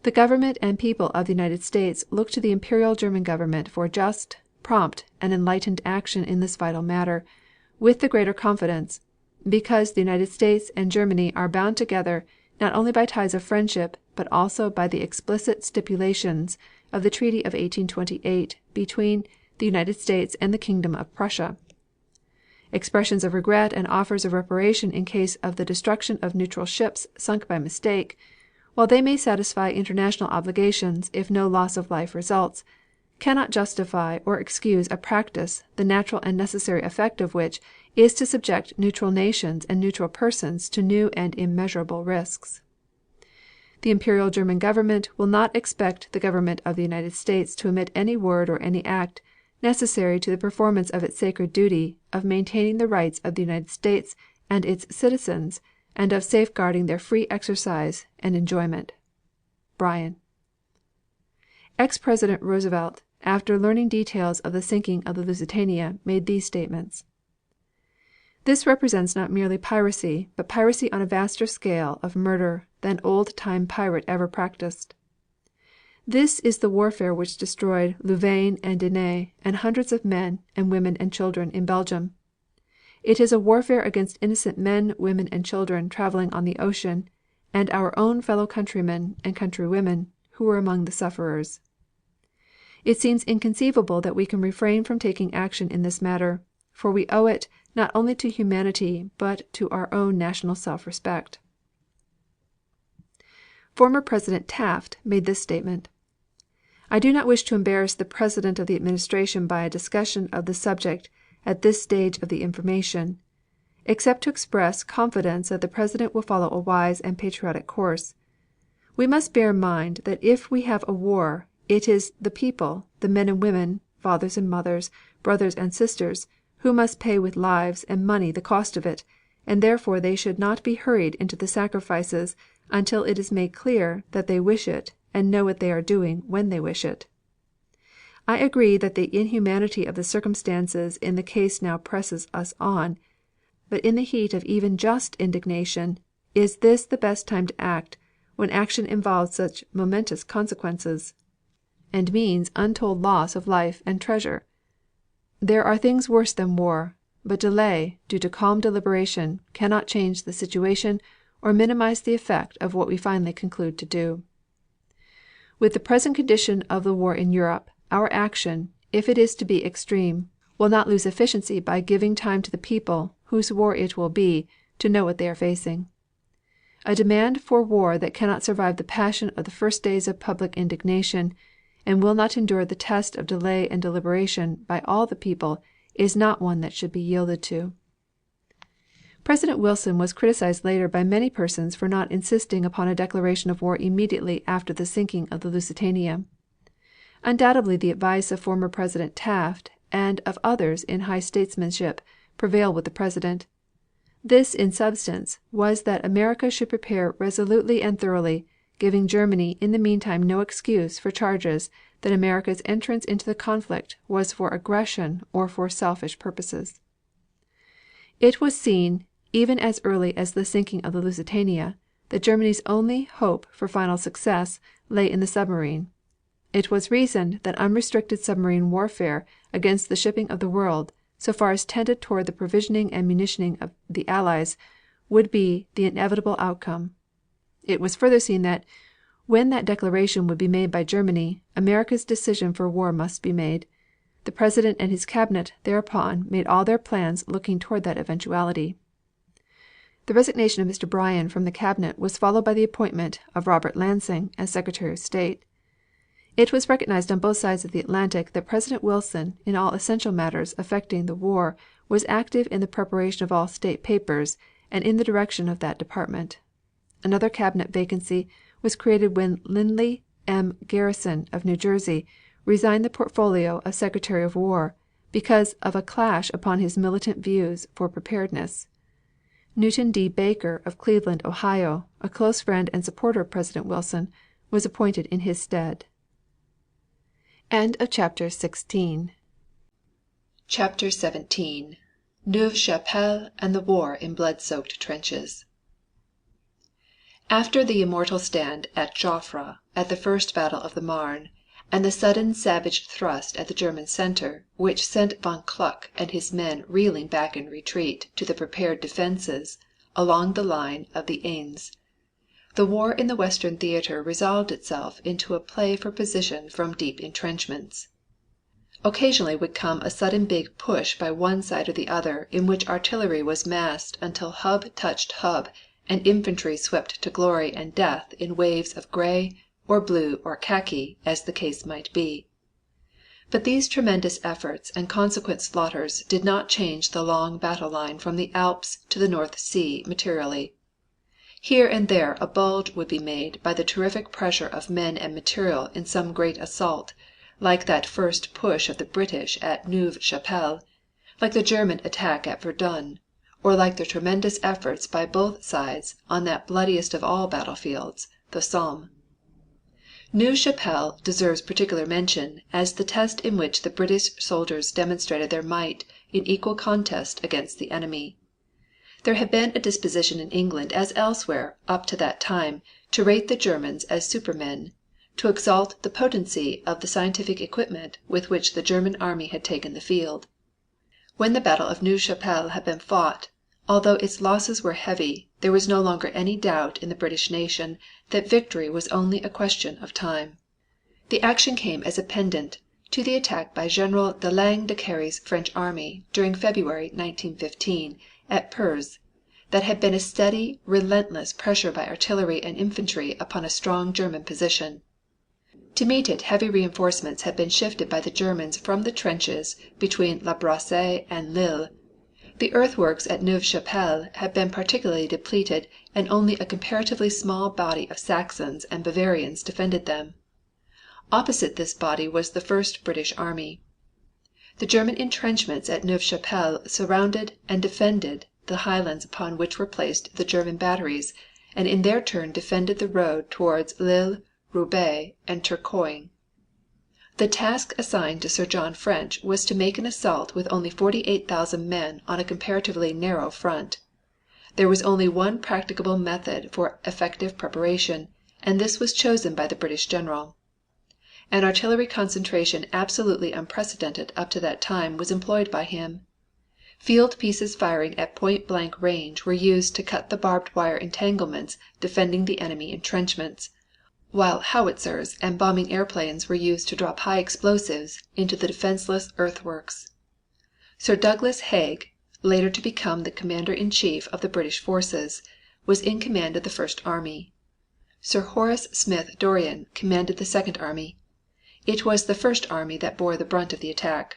The government and people of the United States look to the Imperial German government for just, prompt, and enlightened action in this vital matter, with the greater confidence, because the United States and Germany are bound together not only by ties of friendship but also by the explicit stipulations of the Treaty of 1828 between the United States and the Kingdom of Prussia. Expressions of regret and offers of reparation in case of the destruction of neutral ships sunk by mistake, while they may satisfy international obligations if no loss of life results, cannot justify or excuse a practice the natural and necessary effect of which is to subject neutral nations and neutral persons to new and immeasurable risks. The Imperial German government will not expect the government of the United States to omit any word or any act necessary to the performance of its sacred duty of maintaining the rights of the United States and its citizens and of safeguarding their free exercise and enjoyment. Bryan. Ex-President Roosevelt, after learning details of the sinking of the Lusitania, made these statements: "This represents not merely piracy, but piracy on a vaster scale of murder than old-time pirate ever practiced. This is the warfare which destroyed Louvain and Dinant and hundreds of men and women and children in Belgium. It is a warfare against innocent men, women, and children traveling on the ocean, and our own fellow countrymen and countrywomen who were among the sufferers. It seems inconceivable that we can refrain from taking action in this matter, for we owe it not only to humanity but to our own national self-respect." Former President Taft made this statement: "I do not wish to embarrass the President of the Administration by a discussion of the subject at this stage of the information, except to express confidence that the President will follow a wise and patriotic course. We must bear in mind that if we have a war, it is the people, the men and women, fathers and mothers, brothers and sisters, who must pay with lives and money the cost of it, and therefore they should not be hurried into the sacrifices until it is made clear that they wish it and know what they are doing when they wish it. I agree that the inhumanity of the circumstances in the case now presses us on, but in the heat of even just indignation, is this the best time to act, when action involves such momentous consequences and means untold loss of life and treasure? There are things worse than war, but delay, due to calm deliberation, cannot change the situation or minimize the effect of what we finally conclude to do. With the present condition of the war in Europe, our action, if it is to be extreme, will not lose efficiency by giving time to the people, whose war it will be, to know what they are facing. A demand for war that cannot survive the passion of the first days of public indignation, and will not endure the test of delay and deliberation by all the people, is not one that should be yielded to." President Wilson was criticized later by many persons for not insisting upon a declaration of war immediately after the sinking of the Lusitania. Undoubtedly the advice of former President Taft and of others in high statesmanship prevailed with the President. This, in substance, was that America should prepare resolutely and thoroughly, giving Germany in the meantime no excuse for charges that America's entrance into the conflict was for aggression or for selfish purposes. It was seen, even as early as the sinking of the Lusitania, that Germany's only hope for final success lay in the submarine. It was reasoned that unrestricted submarine warfare against the shipping of the world, so far as tended toward the provisioning and munitioning of the Allies, would be the inevitable outcome. It was further seen that, when that declaration would be made by Germany, America's decision for war must be made. The President and his cabinet thereupon made all their plans looking toward that eventuality. The resignation of Mr. Bryan from the cabinet was followed by the appointment of Robert Lansing as Secretary of State. It was recognized on both sides of the Atlantic that President Wilson, in all essential matters affecting the war, was active in the preparation of all state papers and in the direction of that department. Another cabinet vacancy was created when Lindley M. Garrison of New Jersey resigned the portfolio of Secretary of War because of a clash upon his militant views for preparedness. Newton D. Baker of Cleveland, Ohio, a close friend and supporter of President Wilson, was appointed in his stead. End of chapter 16. Chapter 17. Neuve Chapelle and the War in Blood-Soaked Trenches. After the immortal stand at Joffre at the first battle of the Marne, and the sudden savage thrust at the German center, which sent von Kluck and his men reeling back in retreat to the prepared defenses along the line of the Aisne, the war in the Western theater resolved itself into a play for position from deep entrenchments. Occasionally would come a sudden big push by one side or the other in which artillery was massed until hub touched hub and infantry swept to glory and death in waves of gray or blue or khaki, as the case might be. But these tremendous efforts and consequent slaughters did not change the long battle line from the Alps to the North Sea materially. Here and there a bulge would be made by the terrific pressure of men and material in some great assault, like that first push of the British at Neuve Chapelle, like the German attack at Verdun, or like the tremendous efforts by both sides on that bloodiest of all battlefields, the Somme. Neuve Chapelle deserves particular mention as the test in which the British soldiers demonstrated their might in equal contest against the enemy. There had been a disposition in England as elsewhere up to that time to rate the Germans as supermen, to exalt the potency of the scientific equipment with which the German army had taken the field. When the battle of Neuve Chapelle had been fought, although its losses were heavy, there was no longer any doubt in the British nation that victory was only a question of time. The action came as a pendant to the attack by General de Lange de Cary's French army during February 1915 at Perz, that had been a steady, relentless pressure by artillery and infantry upon a strong German position. To meet it heavy reinforcements had been shifted by the Germans from the trenches between La Bassée and Lille. The earthworks at Neuve Chapelle had been particularly depleted and only a comparatively small body of Saxons and Bavarians defended them. Opposite this body was the First British Army. The German entrenchments at Neuve Chapelle surrounded and defended the highlands upon which were placed the German batteries, and in their turn defended the road towards Lille, Roubaix, and Tourcoing. The task assigned to Sir John French was to make an assault with only 48,000 men on a comparatively narrow front. There was only one practicable method for effective preparation, and this was chosen by the British general. An artillery concentration absolutely unprecedented up to that time was employed by him. Field pieces firing at point-blank range were used to cut the barbed wire entanglements defending the enemy entrenchments, while howitzers and bombing airplanes were used to drop high explosives into the defenseless earthworks. Sir Douglas Haig, later to become the commander-in-chief of the British forces, was in command of the First Army. Sir Horace Smith Dorrien commanded the Second Army. It was the First Army that bore the brunt of the attack.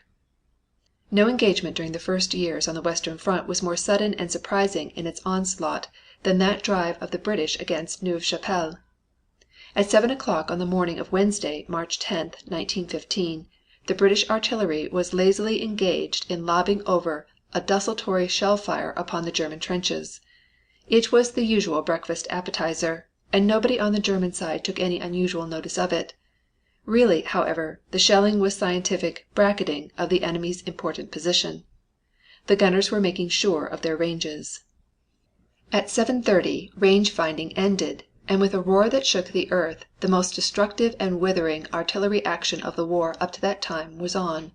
No engagement during the first years on the Western Front was more sudden and surprising in its onslaught than that drive of the British against Neuve Chapelle. At 7 o'clock on the morning of Wednesday, March 10, 1915, the British artillery was lazily engaged in lobbing over a desultory shell fire upon the German trenches. It was the usual breakfast appetizer, and nobody on the German side took any unusual notice of it. Really, however, the shelling was scientific bracketing of the enemy's important position. The gunners were making sure of their ranges. At 7:30 range finding ended, and with a roar that shook the earth, the most destructive and withering artillery action of the war up to that time was on.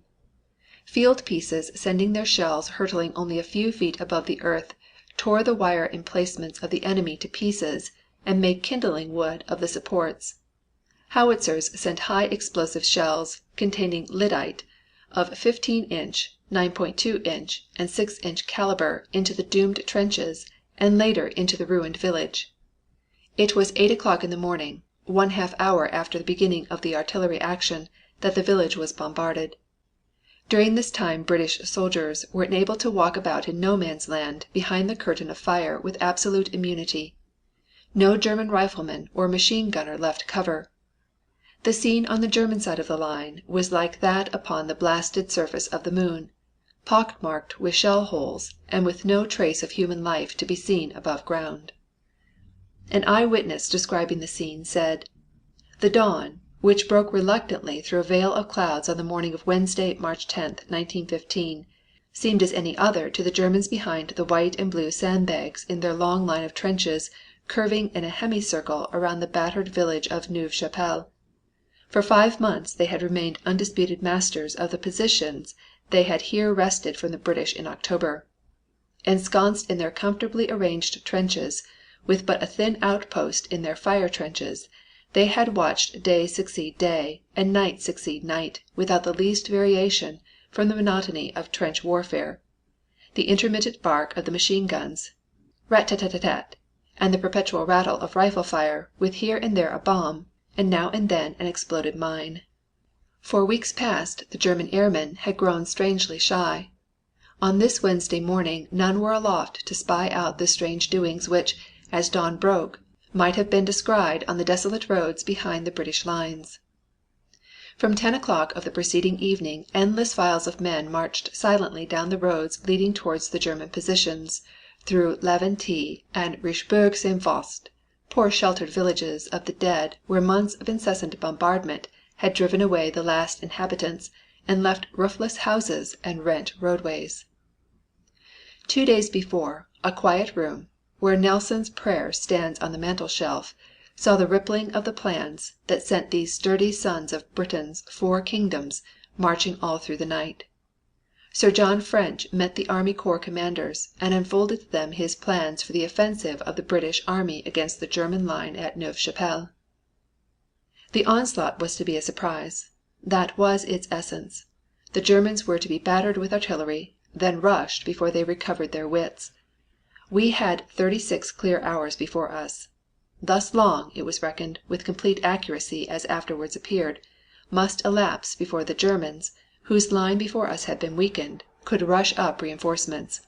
Field pieces sending their shells hurtling only a few feet above the earth tore the wire emplacements of the enemy to pieces and made kindling wood of the supports. Howitzers sent high explosive shells, containing lyddite, of 15-inch, 9.2-inch, and 6-inch caliber into the doomed trenches and later into the ruined village. It was 8 o'clock in the morning, 1/2 hour after the beginning of the artillery action, that the village was bombarded. During this time British soldiers were enabled to walk about in no man's land behind the curtain of fire with absolute immunity. No German rifleman or machine gunner left cover. The scene on the German side of the line was like that upon the blasted surface of the moon, pock-marked with shell holes and with no trace of human life to be seen above ground. An eyewitness describing the scene said, "The dawn, which broke reluctantly through a veil of clouds on the morning of Wednesday, March 10, 1915, seemed as any other to the Germans behind the white and blue sandbags in their long line of trenches curving in a semicircle around the battered village of Neuve Chapelle. For 5 months they had remained undisputed masters of the positions they had here wrested from the British in October. Ensconced in their comfortably arranged trenches, with but a thin outpost in their fire trenches, they had watched day succeed day, and night succeed night, without the least variation from the monotony of trench warfare. The intermittent bark of the machine guns, rat-tat-tat-tat, and the perpetual rattle of rifle fire, with here and there a bomb, and now and then an exploded mine. For weeks past the German airmen had grown strangely shy. On this Wednesday morning none were aloft to spy out the strange doings which, as dawn broke, might have been descried on the desolate roads behind the British lines. From 10 o'clock of the preceding evening endless files of men marched silently down the roads leading towards the German positions, through Laventie and Richebourg-Saint-Vaast, poor sheltered villages of the dead where months of incessant bombardment had driven away the last inhabitants and left roofless houses and rent roadways. 2 days before, a quiet room, where Nelson's prayer stands on the mantel-shelf, saw the rippling of the plans that sent these sturdy sons of Britain's 4 kingdoms marching all through the night. Sir John French met the Army Corps commanders and unfolded to them his plans for the offensive of the British Army against the German line at Neuve Chapelle. The onslaught was to be a surprise. That was its essence. The Germans were to be battered with artillery, then rushed before they recovered their wits. We had 36 clear hours before us. Thus long, it was reckoned, with complete accuracy as afterwards appeared, must elapse before the Germans, whose line before us had been weakened, could rush up reinforcements.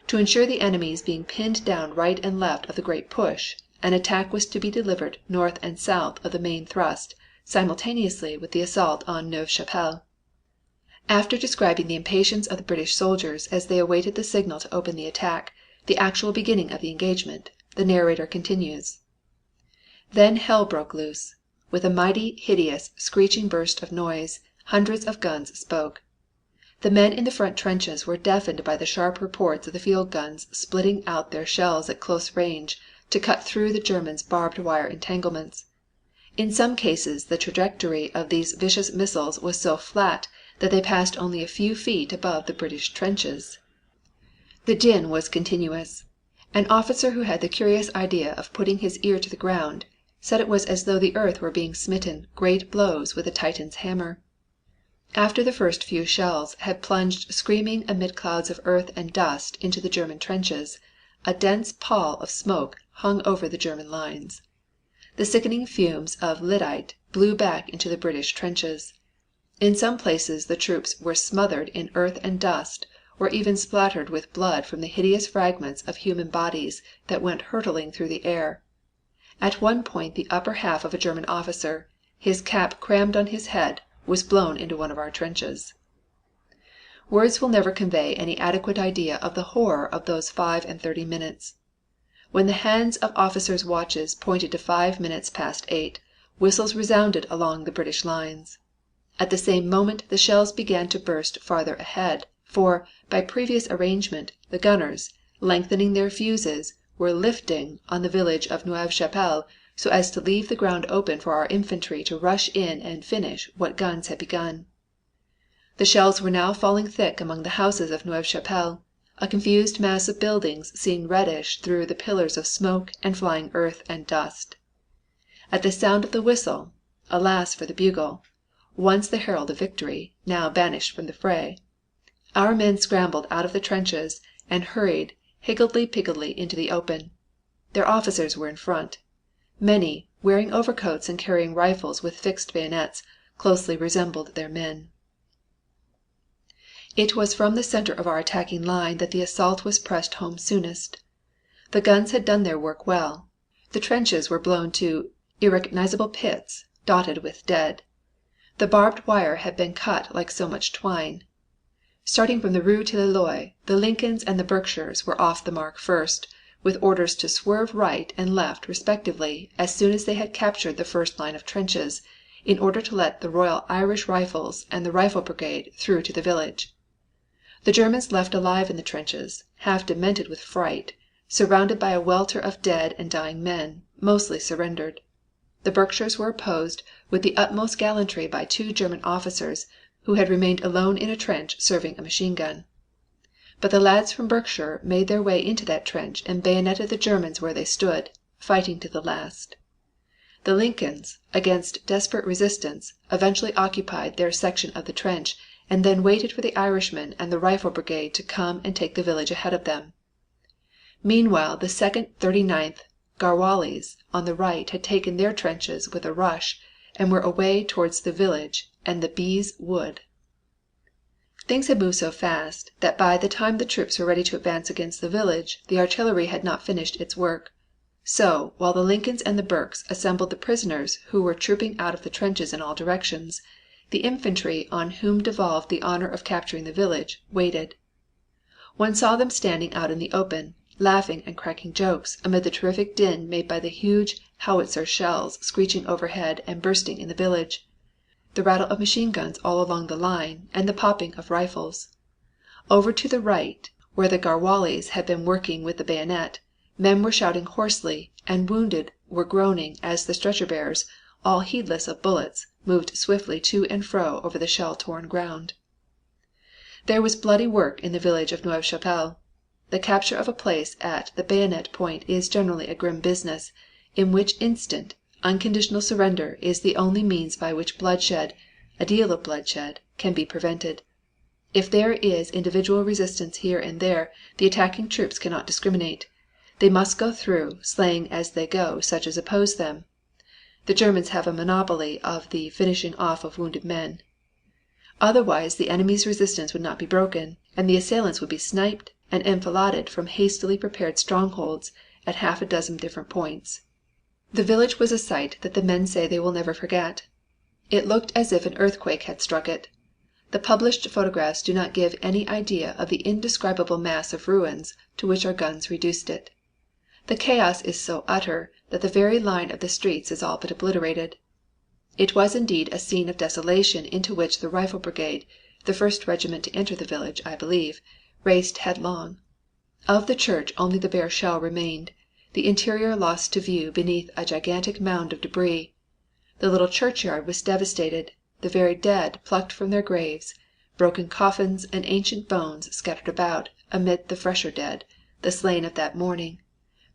To ensure the enemy's being pinned down right and left of the great push, an attack was to be delivered north and south of the main thrust, simultaneously with the assault on Neuve Chapelle. After describing the impatience of the British soldiers as they awaited the signal to open the attack, the actual beginning of the engagement, the narrator continues. Then hell broke loose. With a mighty, hideous, screeching burst of noise, hundreds of guns spoke. The men in the front trenches were deafened by the sharp reports of the field guns splitting out their shells at close range to cut through the Germans' barbed wire entanglements. In some cases the trajectory of these vicious missiles was so flat that they passed only a few feet above the British trenches. The din was continuous. An officer who had the curious idea of putting his ear to the ground said it was as though the earth were being smitten great blows with a Titan's hammer. After the first few shells had plunged screaming amid clouds of earth and dust into the German trenches, a dense pall of smoke hung over the German lines. The sickening fumes of lyddite blew back into the British trenches. In some places the troops were smothered in earth and dust, or even splattered with blood from the hideous fragments of human bodies that went hurtling through the air. At one point the upper half of a German officer, his cap crammed on his head, was blown into one of our trenches. Words will never convey any adequate idea of the horror of those 35 minutes. When the hands of officers' watches pointed to 5 minutes past 8, whistles resounded along the British lines. At the same moment the shells began to burst farther ahead, for, by previous arrangement, the gunners, lengthening their fuses, were lifting on the village of Neuve Chapelle so as to leave the ground open for our infantry to rush in and finish what guns had begun. The shells were now falling thick among the houses of Neuve Chapelle, a confused mass of buildings seen reddish through the pillars of smoke and flying earth and dust. At the sound of the whistle, alas for the bugle, once the herald of victory, now banished from the fray, our men scrambled out of the trenches and hurried higgledy-piggledy into the open. Their officers were in front. Many, wearing overcoats and carrying rifles with fixed bayonets, closely resembled their men. It was from the center of our attacking line that the assault was pressed home soonest. The guns had done their work well. The trenches were blown to irrecognizable pits, dotted with dead. The barbed wire had been cut like so much twine. Starting from the Rue Tilleloy, the Lincolns and the Berkshires were off the mark first, with orders to swerve right and left respectively as soon as they had captured the first line of trenches, in order to let the Royal Irish Rifles and the Rifle Brigade through to the village. The Germans left alive in the trenches, half demented with fright, surrounded by a welter of dead and dying men, mostly surrendered. The Berkshires were opposed with the utmost gallantry by 2 German officers who had remained alone in a trench serving a machine gun. But the lads from Berkshire made their way into that trench and bayoneted the Germans where they stood, fighting to the last. The Lincolns, against desperate resistance, eventually occupied their section of the trench and then waited for the Irishmen and the Rifle Brigade to come and take the village ahead of them. Meanwhile the 2nd 39th Garhwalis on the right had taken their trenches with a rush and were away towards the village and the Bees Wood. Things had moved so fast that by the time the troops were ready to advance against the village the artillery had not finished its work. So, while the Lincolns and the Berks assembled the prisoners who were trooping out of the trenches in all directions, the infantry on whom devolved the honor of capturing the village waited. One saw them standing out in the open, laughing and cracking jokes amid the terrific din made by the huge howitzer shells screeching overhead and bursting in the village, the rattle of machine guns all along the line, and the popping of rifles. Over to the right, where the Garhwalis had been working with the bayonet, men were shouting hoarsely, and wounded were groaning as the stretcher-bearers, all heedless of bullets, moved swiftly to and fro over the shell-torn ground. There was bloody work in the village of Neuve Chapelle. The capture of a place at the bayonet point is generally a grim business, in which instant unconditional surrender is the only means by which bloodshed, a deal of bloodshed, can be prevented. If there is individual resistance here and there, the attacking troops cannot discriminate. They must go through, slaying as they go such as oppose them. The Germans have a monopoly of the finishing off of wounded men. Otherwise the enemy's resistance would not be broken, and the assailants would be sniped and enfiladed from hastily prepared strongholds at half a dozen different points. The village was a sight that the men say they will never forget. It looked as if an earthquake had struck it. The published photographs do not give any idea of the indescribable mass of ruins to which our guns reduced it. The chaos is so utter that the very line of the streets is all but obliterated. It was indeed a scene of desolation into which the Rifle Brigade, the first regiment to enter the village, I believe, raced headlong. Of the church only the bare shell remained, the interior lost to view beneath a gigantic mound of debris. The little churchyard was devastated, the very dead plucked from their graves, broken coffins and ancient bones scattered about amid the fresher dead, the slain of that morning,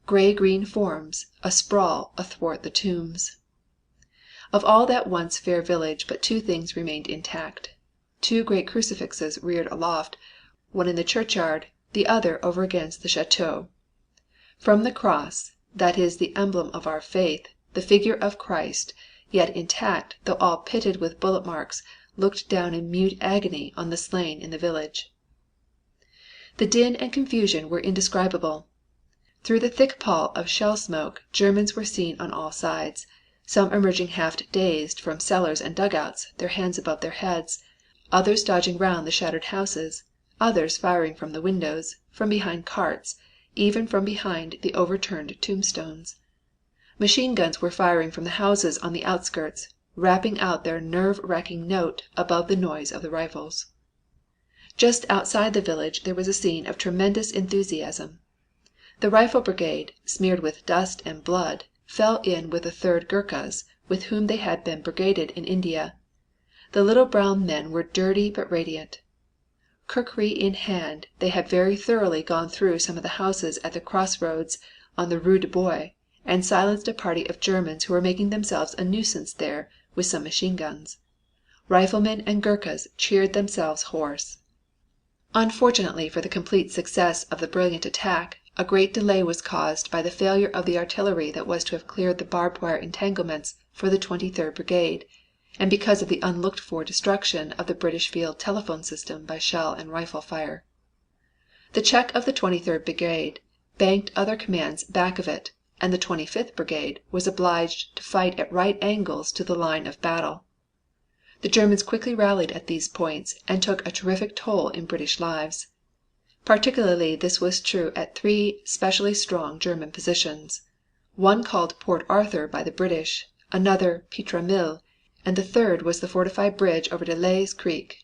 gray-green forms asprawl athwart the tombs. Of all that once fair village but 2 things remained intact. 2 great crucifixes reared aloft, one in the churchyard, the other over against the chateau. From the cross, that is the emblem of our faith, the figure of Christ, yet intact though all pitted with bullet marks, looked down in mute agony on the slain in the village. The din and confusion were indescribable. Through the thick pall of shell smoke Germans were seen on all sides, some emerging half dazed from cellars and dugouts, their hands above their heads, others dodging round the shattered houses, others firing from the windows, from behind carts, even from behind the overturned tombstones. Machine guns were firing from the houses on the outskirts, rapping out their nerve-racking note above the noise of the rifles. Just outside the village there was a scene of tremendous enthusiasm. The Rifle Brigade, smeared with dust and blood, fell in with the 3rd Gurkhas, with whom they had been brigaded in India. The little brown men were dirty but radiant. Kukri in hand, they had very thoroughly gone through some of the houses at the crossroads on the Rue du Bois, and silenced a party of Germans who were making themselves a nuisance there with some machine guns. Riflemen and Gurkhas cheered themselves hoarse. Unfortunately for the complete success of the brilliant attack, a great delay was caused by the failure of the artillery that was to have cleared the barbed wire entanglements for the 23rd Brigade, and because of the unlooked-for destruction of the British field telephone system by shell and rifle fire. The check of the 23rd Brigade banked other commands back of it, and the 25th Brigade was obliged to fight at right angles to the line of battle. The Germans quickly rallied at these points and took a terrific toll in British lives. Particularly this was true at 3 specially strong German positions, one called Port Arthur by the British, another Pitre Mill, and the third was the fortified bridge over Delays Creek.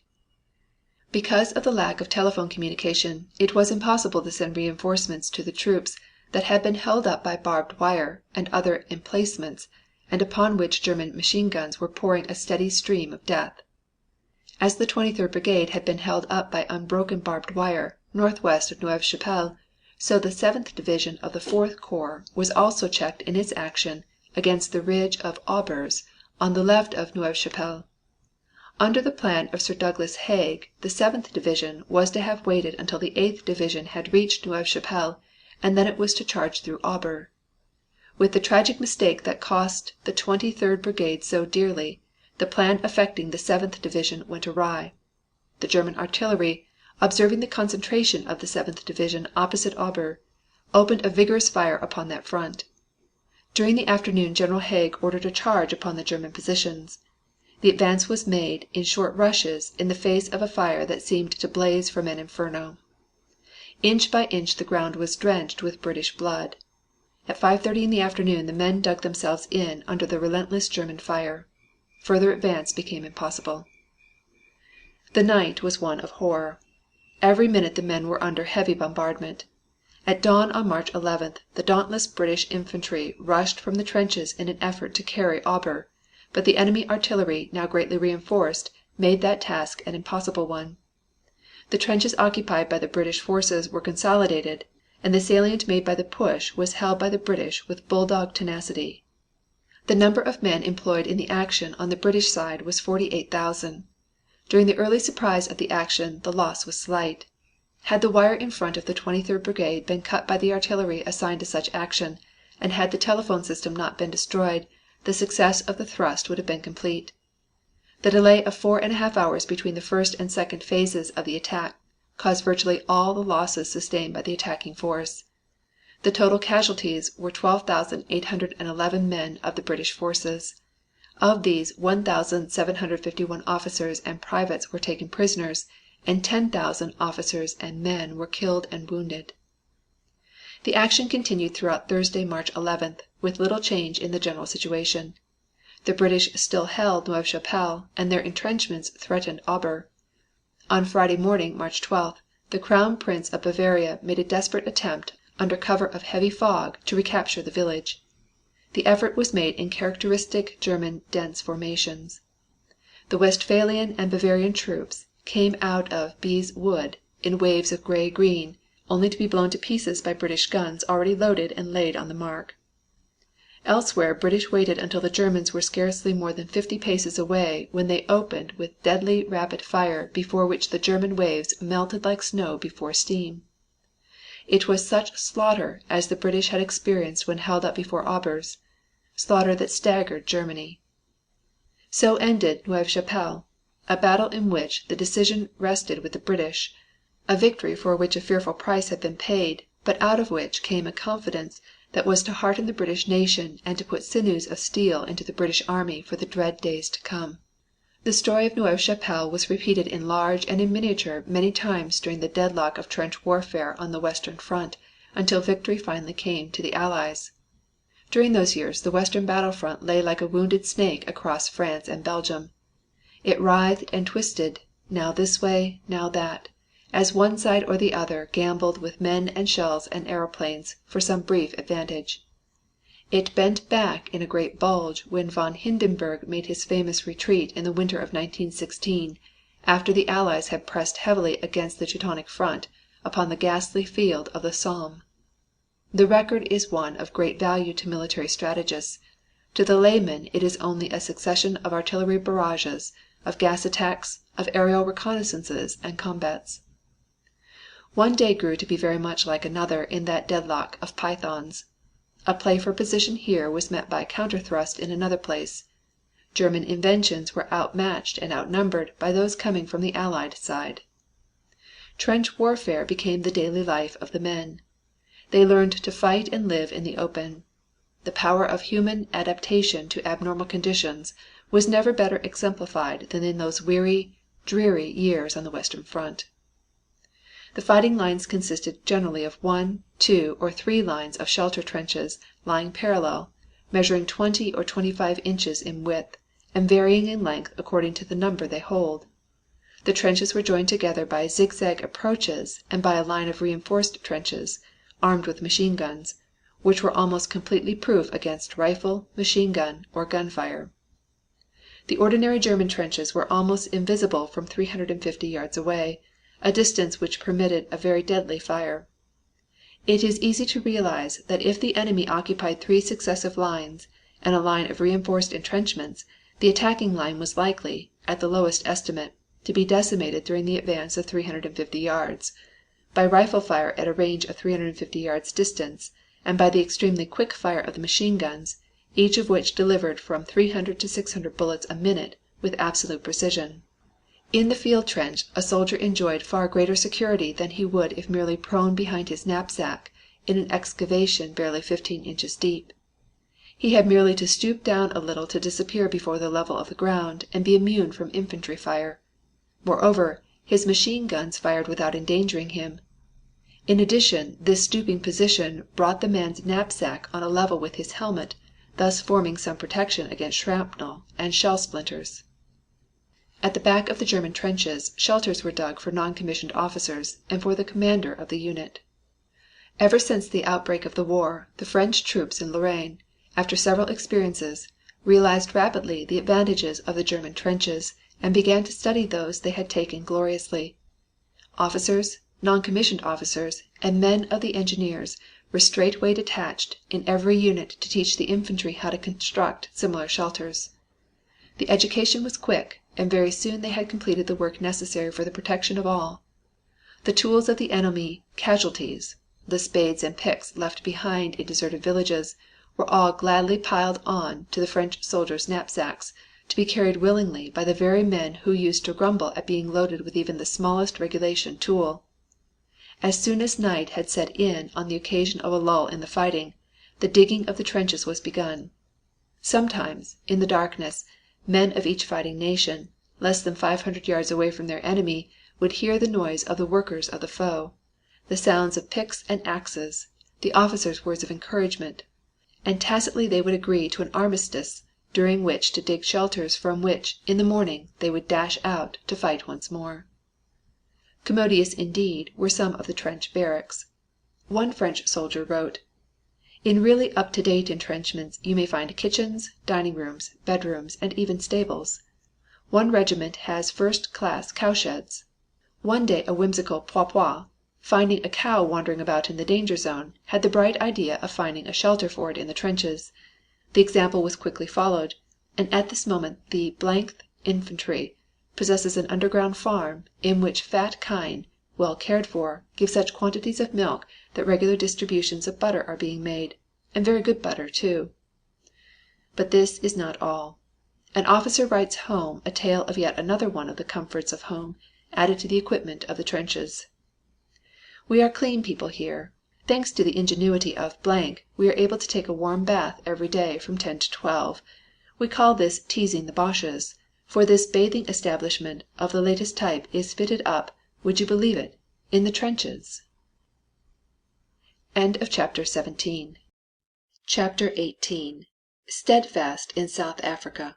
Because of the lack of telephone communication, it was impossible to send reinforcements to the troops that had been held up by barbed wire and other emplacements, and upon which German machine guns were pouring a steady stream of death. As the 23rd Brigade had been held up by unbroken barbed wire northwest of Neuve Chapelle, so the 7th Division of the 4th Corps was also checked in its action against the ridge of Aubers on the left of Neuve Chapelle. Under the plan of Sir Douglas Haig, the 7th Division was to have waited until the 8th Division had reached Neuve Chapelle, and then it was to charge through Aubers. With the tragic mistake that cost the 23rd Brigade so dearly, the plan affecting the 7th Division went awry. The German artillery, observing the concentration of the 7th Division opposite Aubers, opened a vigorous fire upon that front. During the afternoon General Haig ordered a charge upon the German positions. The advance was made in short rushes in the face of a fire that seemed to blaze from an inferno. Inch by inch the ground was drenched with British blood. At 5:30 in the afternoon the men dug themselves in under the relentless German fire. Further advance became impossible. The night was one of horror. Every minute the men were under heavy bombardment. At dawn on March 11th the dauntless British infantry rushed from the trenches in an effort to carry Aubers, but the enemy artillery, now greatly reinforced, made that task an impossible one. The trenches occupied by the British forces were consolidated, and the salient made by the push was held by the British with bulldog tenacity. The number of men employed in the action on the British side was 48,000. During the early surprise of the action the loss was slight. Had the wire in front of the 23rd Brigade been cut by the artillery assigned to such action, and had the telephone system not been destroyed, the success of the thrust would have been complete. The delay of 4½ hours between the first and second phases of the attack caused virtually all the losses sustained by the attacking force. The total casualties were 12,811 men of the British forces. Of these 1,751 officers and privates were taken prisoners, and 10,000 officers and men were killed and wounded. The action continued throughout Thursday, March 11th, with little change in the general situation. The British still held Neuve Chapelle, and their entrenchments threatened Aubers. On Friday morning, March 12th, the Crown Prince of Bavaria made a desperate attempt, under cover of heavy fog, to recapture the village. The effort was made in characteristic German dense formations. The Westphalian and Bavarian troops came out of Bees Wood in waves of gray-green, only to be blown to pieces by British guns already loaded and laid on the mark. Elsewhere British waited until the Germans were scarcely more than 50 paces away when they opened with deadly rapid fire before which the German waves melted like snow before steam. It was such slaughter as the British had experienced when held up before Aubers, slaughter that staggered Germany. So ended Neuve Chapelle, a battle in which the decision rested with the British, a victory for which a fearful price had been paid, but out of which came a confidence that was to hearten the British nation and to put sinews of steel into the British army for the dread days to come. The story of Neuve Chapelle was repeated in large and in miniature many times during the deadlock of trench warfare on the Western Front, until victory finally came to the Allies. During those years the Western battle front lay like a wounded snake across France and Belgium. It writhed and twisted, now this way, now that, as one side or the other gambled with men and shells and aeroplanes for some brief advantage. It bent back in a great bulge when von Hindenburg made his famous retreat in the winter of 1916, after the Allies had pressed heavily against the Teutonic front upon the ghastly field of the Somme. The record is one of great value to military strategists. To the layman it is only a succession of artillery barrages, of gas attacks, of aerial reconnaissances and combats. One day grew to be very much like another in that deadlock of pythons. A play for position here was met by a counter-thrust in another place. German inventions were outmatched and outnumbered by those coming from the Allied side. Trench warfare became the daily life of the men. They learned to fight and live in the open. The power of human adaptation to abnormal conditions was never better exemplified than in those weary, dreary years on the Western Front. The fighting lines consisted generally of 1, 2, or 3 lines of shelter trenches lying parallel, measuring 20 or 25 inches in width, and varying in length according to the number they hold. The trenches were joined together by zigzag approaches and by a line of reinforced trenches, armed with machine guns, which were almost completely proof against rifle, machine gun, or gun fire. The ordinary German trenches were almost invisible from 350 yards away, a distance which permitted a very deadly fire. It is easy to realize that if the enemy occupied 3 successive lines and a line of reinforced entrenchments, the attacking line was likely, at the lowest estimate, to be decimated during the advance of 350 yards, by rifle fire at a range of 350 yards distance, and by the extremely quick fire of the machine guns, each of which delivered from 300 to 600 bullets a minute with absolute precision. In the field trench a soldier enjoyed far greater security than he would if merely prone behind his knapsack in an excavation barely 15 inches deep. He had merely to stoop down a little to disappear before the level of the ground and be immune from infantry fire. Moreover, his machine guns fired without endangering him. In addition, this stooping position brought the man's knapsack on a level with his helmet, thus forming some protection against shrapnel and shell splinters. At the back of the German trenches shelters were dug for non-commissioned officers and for the commander of the unit. Ever since the outbreak of the war, the French troops in Lorraine, after several experiences, realized rapidly the advantages of the German trenches and began to study those they had taken gloriously. Officers, non-commissioned officers, and men of the engineers were straightway detached in every unit to teach the infantry how to construct similar shelters. The education was quick, and very soon they had completed the work necessary for the protection of all. The tools of the enemy casualties, the spades and picks left behind in deserted villages, were all gladly piled on to the French soldiers' knapsacks, to be carried willingly by the very men who used to grumble at being loaded with even the smallest regulation tool. As soon as night had set in on the occasion of a lull in the fighting, the digging of the trenches was begun. Sometimes, in the darkness, men of each fighting nation, less than 500 yards away from their enemy, would hear the noise of the workers of the foe, the sounds of picks and axes, the officers' words of encouragement, and tacitly they would agree to an armistice during which to dig shelters from which in the morning they would dash out to fight once more. Commodious indeed were some of the trench barracks. One French soldier wrote, "In really up-to-date entrenchments you may find kitchens, dining rooms, bedrooms, and even stables. One regiment has first-class cowsheds." One day a whimsical poipois, finding a cow wandering about in the danger zone, had the bright idea of finding a shelter for it in the trenches. The example was quickly followed, and at this moment the th Infantry possesses an underground farm in which fat kine, well cared for, give such quantities of milk that regular distributions of butter are being made, and very good butter too. But this is not all. An officer writes home a tale of yet another one of the comforts of home added to the equipment of the trenches. We are clean people here. Thanks to the ingenuity of , we are able to take a warm bath every day from 10 to 12. We call this teasing the Boches, for this bathing establishment of the latest type is fitted up, would you believe it, in the trenches. Chapter 18. Steadfast in South Africa.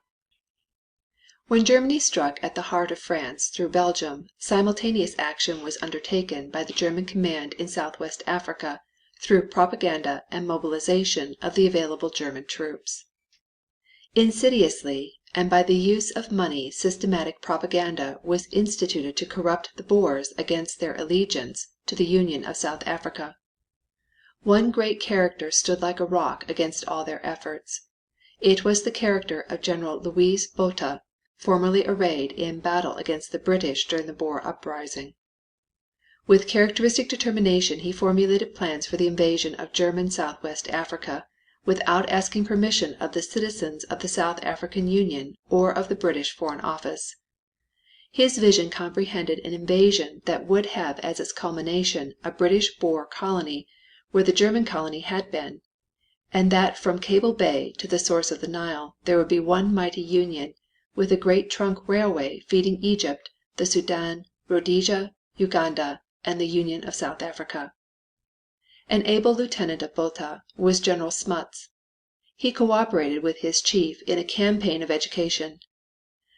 When Germany struck at the heart of France through Belgium, simultaneous action was undertaken by the German command in Southwest Africa through propaganda and mobilization of the available German troops. Insidiously and by the use of money systematic propaganda was instituted to corrupt the Boers against their allegiance to the Union of South Africa. One great character stood like a rock against all their efforts. It was the character of General Louis Botha, formerly arrayed in battle against the British during the Boer uprising. With characteristic determination he formulated plans for the invasion of German Southwest Africa, without asking permission of the citizens of the South African Union or of the British Foreign Office. His vision comprehended an invasion that would have as its culmination a British Boer colony where the German colony had been, and that from Cable Bay to the source of the Nile there would be one mighty union, with a great trunk railway feeding Egypt, the Sudan, Rhodesia, Uganda, and the Union of South Africa. An able lieutenant of Botha was General Smuts. He cooperated with his chief in a campaign of education.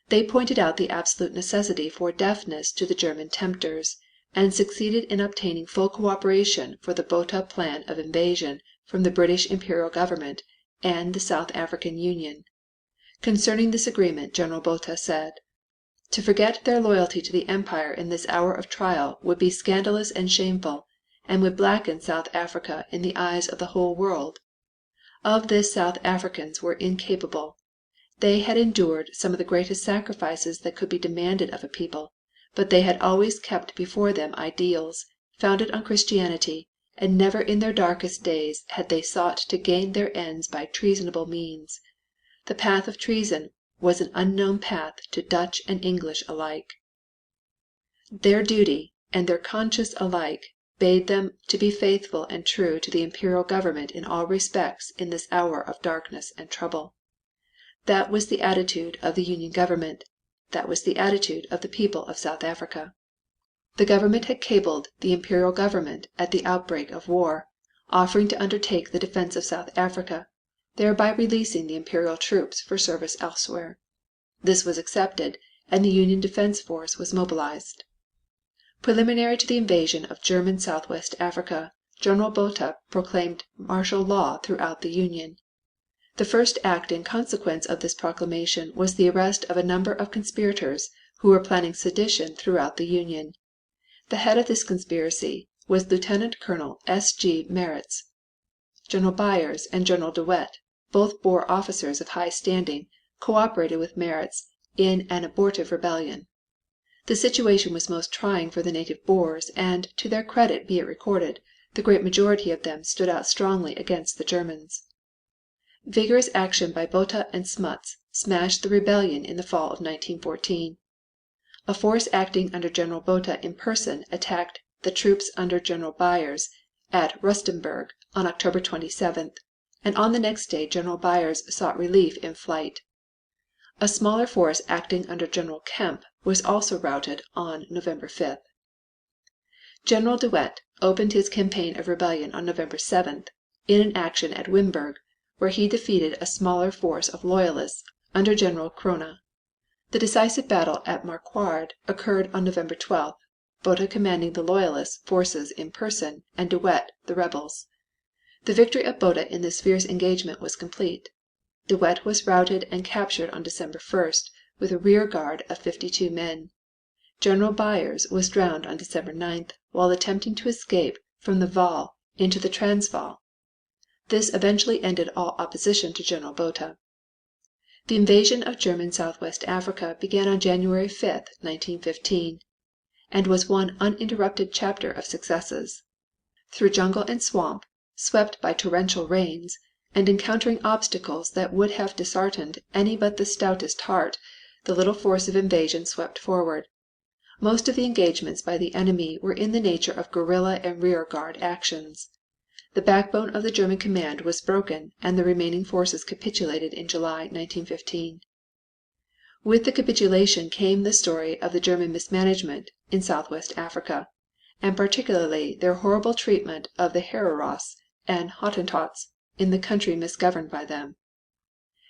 They pointed out the absolute necessity for deafness to the German tempters, and succeeded in obtaining full cooperation for the Botha plan of invasion from the British Imperial Government and the South African Union. Concerning this agreement General Botha said, "To forget their loyalty to the Empire in this hour of trial would be scandalous and shameful, and would blacken South Africa in the eyes of the whole world. Of this South Africans were incapable. They had endured some of the greatest sacrifices that could be demanded of a people, but they had always kept before them ideals, founded on Christianity, and never in their darkest days had they sought to gain their ends by treasonable means. The path of treason was an unknown path to Dutch and English alike. Their duty and their conscience alike bade them to be faithful and true to the Imperial Government in all respects in this hour of darkness and trouble. That was the attitude of the Union Government. That was the attitude of the people of South Africa. The Government had cabled the Imperial Government at the outbreak of war, offering to undertake the defense of South Africa, thereby releasing the Imperial troops for service elsewhere. This was accepted, and the Union Defense Force was mobilized. Preliminary to the invasion of German Southwest Africa, General Botha proclaimed martial law throughout the Union. The first act in consequence of this proclamation was the arrest of a number of conspirators who were planning sedition throughout the Union. The head of this conspiracy was Lieutenant Colonel S.G. Maritz. General Byers and General De Wet, both Boer officers of high standing, cooperated with Maritz in an abortive rebellion. The situation was most trying for the native Boers, and, to their credit be it recorded, the great majority of them stood out strongly against the Germans. Vigorous action by Botha and Smuts smashed the rebellion in the fall of 1914. A force acting under General Botha in person attacked the troops under General Byers at Rustenburg on October 27th, and on the next day General Byers sought relief in flight. A smaller force acting under General Kemp was also routed on November 5th. General De Wet opened his campaign of rebellion on November 7th in an action at Wimberg, where he defeated a smaller force of loyalists under General Krona. The decisive battle at Marquard occurred on November 12th, Botha commanding the loyalist forces in person and De Wet the rebels. The victory of Botha in this fierce engagement was complete. De Wet was routed and captured on December 1st with a rear guard of 52 men. General Byers was drowned on December 9th while attempting to escape from the Vaal into the Transvaal. This eventually ended all opposition to General Botha. The invasion of German Southwest Africa began on January 5, 1915, and was one uninterrupted chapter of successes. Through jungle and swamp, swept by torrential rains, and encountering obstacles that would have disheartened any but the stoutest heart, the little force of invasion swept forward. Most of the engagements by the enemy were in the nature of guerrilla and rearguard actions. The backbone of the German command was broken and the remaining forces capitulated in July 1915. With the capitulation came the story of the German mismanagement in Southwest Africa, and particularly their horrible treatment of the Hereros and Hottentots in the country misgoverned by them.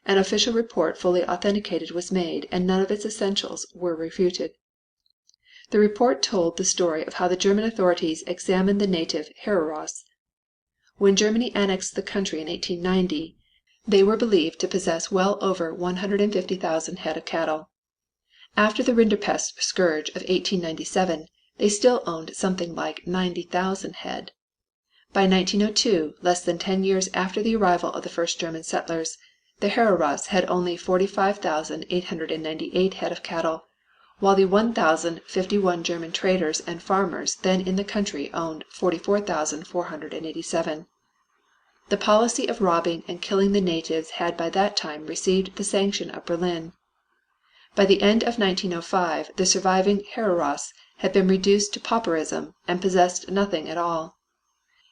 An official report fully authenticated was made and none of its essentials were refuted. The report told the story of how the German authorities examined the native Hereros. When Germany annexed the country in 1890, they were believed to possess well over 150,000 head of cattle. After the Rinderpest scourge of 1897, they still owned something like 90,000 head. By 1902, less than 10 years after the arrival of the first German settlers, the Hereros had only 45,898 head of cattle, while the 1,051 German traders and farmers then in the country owned 44,487. The policy of robbing and killing the natives had by that time received the sanction of Berlin. By the end of 1905 the surviving Hereros had been reduced to pauperism and possessed nothing at all.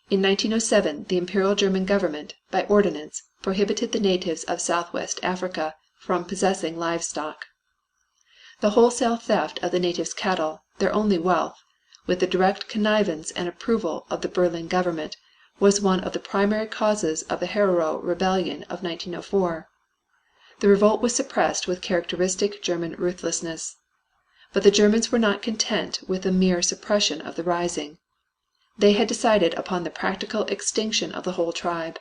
In 1907 the Imperial German government, by ordinance, prohibited the natives of Southwest Africa from possessing livestock. The wholesale theft of the natives' cattle, their only wealth, with the direct connivance and approval of the Berlin government, was one of the primary causes of the Herero rebellion of 1904. The revolt was suppressed with characteristic German ruthlessness. But the Germans were not content with the mere suppression of the rising. They had decided upon the practical extinction of the whole tribe.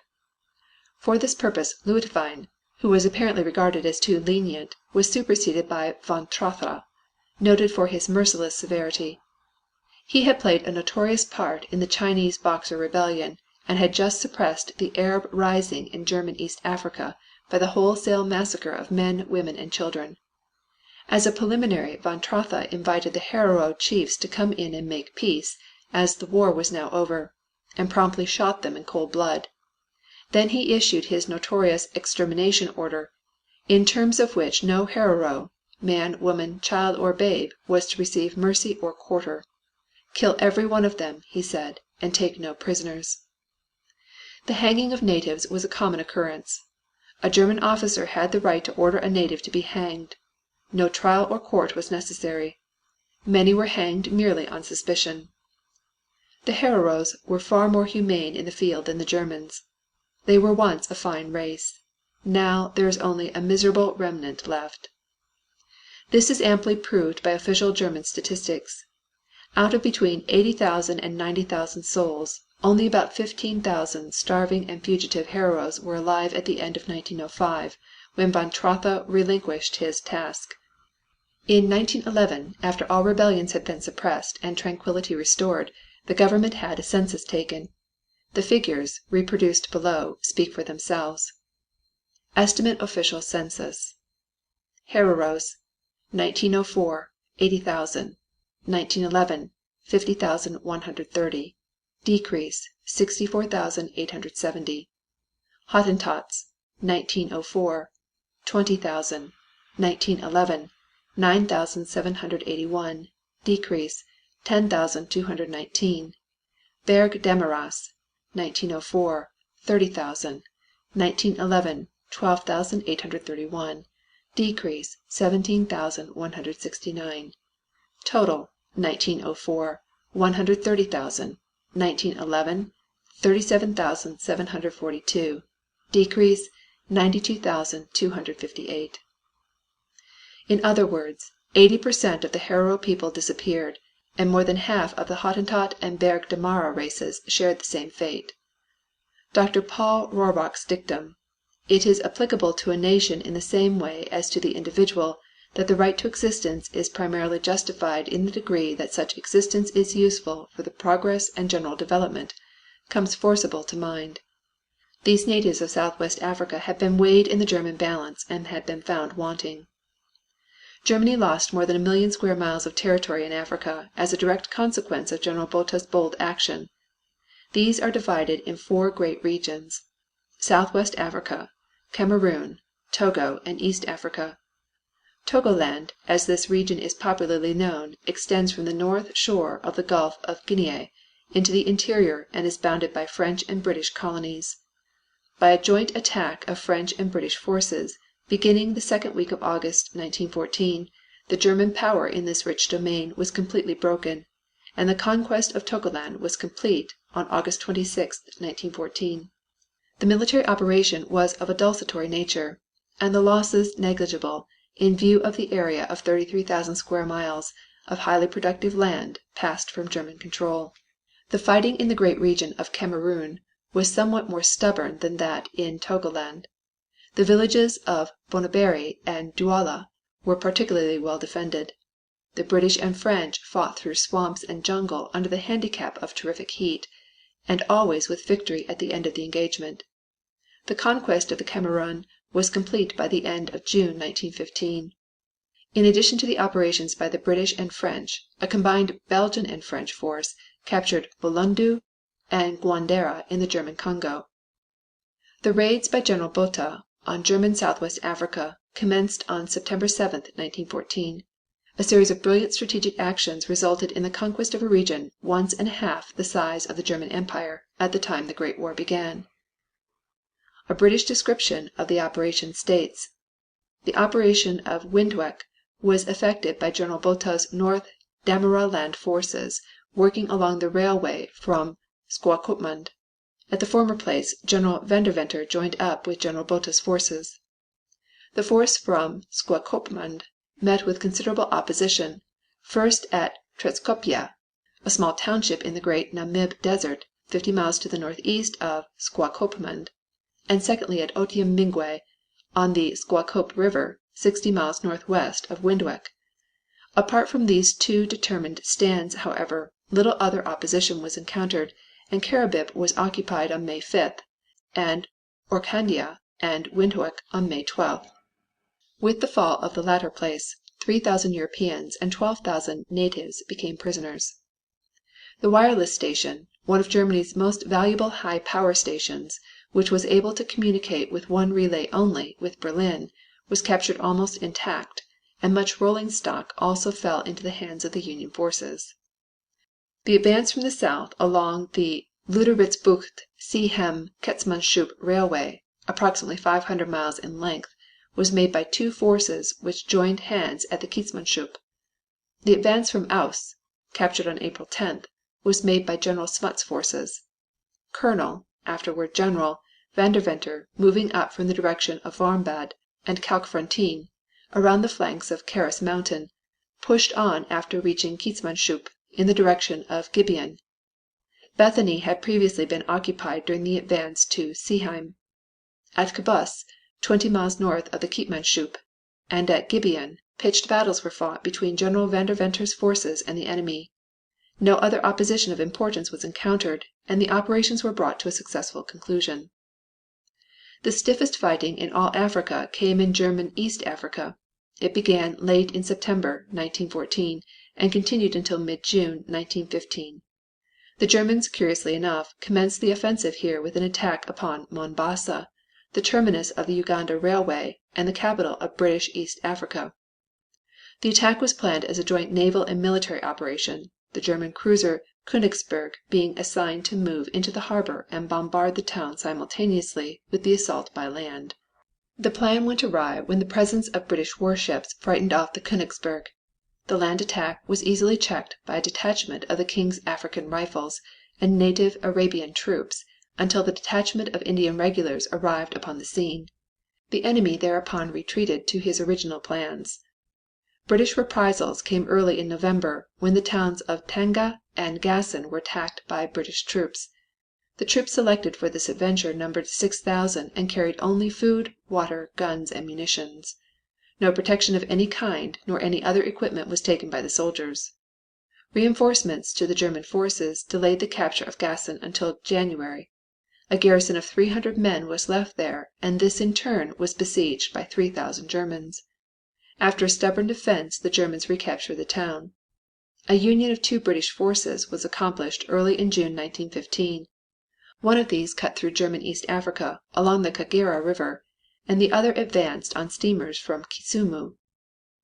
For this purpose Leutwein, who was apparently regarded as too lenient, was superseded by von Trotha, noted for his merciless severity. He had played a notorious part in the Chinese Boxer rebellion, and had just suppressed the Arab rising in German East Africa by the wholesale massacre of men, women, and children. As a preliminary von Trotha invited the Herero chiefs to come in and make peace, as the war was now over, and promptly shot them in cold blood. Then he issued his notorious extermination order, in terms of which no Herero, man, woman, child, or babe, was to receive mercy or quarter. Kill every one of them, he said, and take no prisoners. The hanging of natives was a common occurrence. A German officer had the right to order a native to be hanged. No trial or court was necessary. Many were hanged merely on suspicion. The Hereros were far more humane in the field than the Germans. They were once a fine race. Now there is only a miserable remnant left. This is amply proved by official German statistics. Out of between 80,000 and 90,000 souls, only about 15,000 starving and fugitive Hereros were alive at the end of 1905, when von Trotha relinquished his task. In 1911, after all rebellions had been suppressed and tranquility restored, the government had a census taken. The figures, reproduced below, speak for themselves. Estimate official census. Hereros, 1904, 80,000. 1911, 50,130. Decrease, 64,870. Hottentots, 1904, 20,000. 1911, 9,781. Decrease, 10,219. Berg Demaras, 1904, 30,000. 1911, 12,831. Decrease, 17,169. Total, 1904, 130,000. 1911, 37,742. Decrease, 92,258. In other words, 80% of the Herero people disappeared, and more than half of the Hottentot and Berg Damara races shared the same fate. Dr. Paul Rohrbach's dictum, "It is applicable to a nation in the same way as to the individual, that the right to existence is primarily justified in the degree that such existence is useful for the progress and general development," comes forcible to mind. These natives of Southwest Africa had been weighed in the German balance and had been found wanting. Germany lost more than 1 million square miles of territory in Africa as a direct consequence of General Botha's bold action. These are divided in 4 great regions: Southwest Africa, Cameroon, Togo, and East Africa. Togoland, as this region is popularly known, extends from the north shore of the Gulf of Guinea into the interior and is bounded by French and British colonies. By a joint attack of French and British forces, beginning the second week of August, 1914, the German power in this rich domain was completely broken, and the conquest of Togoland was complete on August 26, 1914. The military operation was of a desultory nature, and the losses negligible in view of the area of 33,000 square miles of highly productive land passed from German control. The fighting in the great region of Cameroon was somewhat more stubborn than that in Togoland. The villages of Bonaberi and Douala were particularly well defended. The British and French fought through swamps and jungle under the handicap of terrific heat, and always with victory at the end of the engagement. The conquest of the Cameroon was complete by the end of June 1915. In addition to the operations by the British and French, a combined Belgian and French force captured Bolundu and Gwandera in the German Congo. The raids by General Botha on German Southwest Africa commenced on September 7, 1914. A series of brilliant strategic actions resulted in the conquest of a region once and a half the size of the German Empire at the time the Great War began. A British description of the operation states: "The operation of Windhoek was effected by General Botha's North Damaraland forces working along the railway from Swakopmund. At the former place General Vanderventer joined up with General Botha's forces. The force from Swakopmund met with considerable opposition, first at Tretskopje, a small township in the great Namib Desert 50 miles to the northeast of Swakopmund, and secondly at Otiumingwe on the Swakop River 60 miles northwest of Windhoek. Apart from these two determined stands, however, little other opposition was encountered, and Karabip was occupied on May 5th, and Orkandia and Windhoek on May 12th. With the fall of the latter place, 3,000 Europeans and 12,000 natives became prisoners. The wireless station, one of Germany's most valuable high power stations, which was able to communicate with one relay only with Berlin, was captured almost intact, and much rolling stock also fell into the hands of the Union forces. The advance from the south along the Luderitzbucht-Seeheim-Ketzmanshop railway, approximately 500 miles in length, was made by two forces which joined hands at the Ketzmanshop. The advance from Aus, captured on April 10th, was made by General Smuts' forces. Colonel, afterward General, Vanderventer, moving up from the direction of Warmbad and Kalkfrontein, around the flanks of Karas Mountain, pushed on after reaching Ketzmanshop in the direction of Gibeon. Bethany had previously been occupied during the advance to Seeheim. At Kabus, 20 miles north of the Keetmanshop, and at Gibeon, pitched battles were fought between General Vanderventer's forces and the enemy. No other opposition of importance was encountered, and the operations were brought to a successful conclusion. The stiffest fighting in all Africa came in German East Africa. It began late in September 1914 and continued until mid-June 1915. The Germans, curiously enough, commenced the offensive here with an attack upon Mombasa, the terminus of the Uganda Railway and the capital of British East Africa. The attack was planned as a joint naval and military operation, the German cruiser Königsberg being assigned to move into the harbor and bombard the town simultaneously with the assault by land. The plan went awry when the presence of British warships frightened off the Königsberg. The land attack was easily checked by a detachment of the King's African Rifles and native Arabian troops until the detachment of Indian regulars arrived upon the scene. The enemy thereupon retreated to his original plans. British reprisals came early in November when the towns of Tanga and Gassin were attacked by British troops. The troops selected for this adventure numbered 6,000 and carried only food, water, guns, and munitions. No protection of any kind nor any other equipment was taken by the soldiers. Reinforcements to the German forces delayed the capture of Gassin until January. A garrison of 300 men was left there, and this in turn was besieged by 3,000 Germans. After a stubborn defense the Germans recaptured the town. A union of two British forces was accomplished early in June 1915. One of these cut through German East Africa along the Kagera River, and the other advanced on steamers from Kisumu.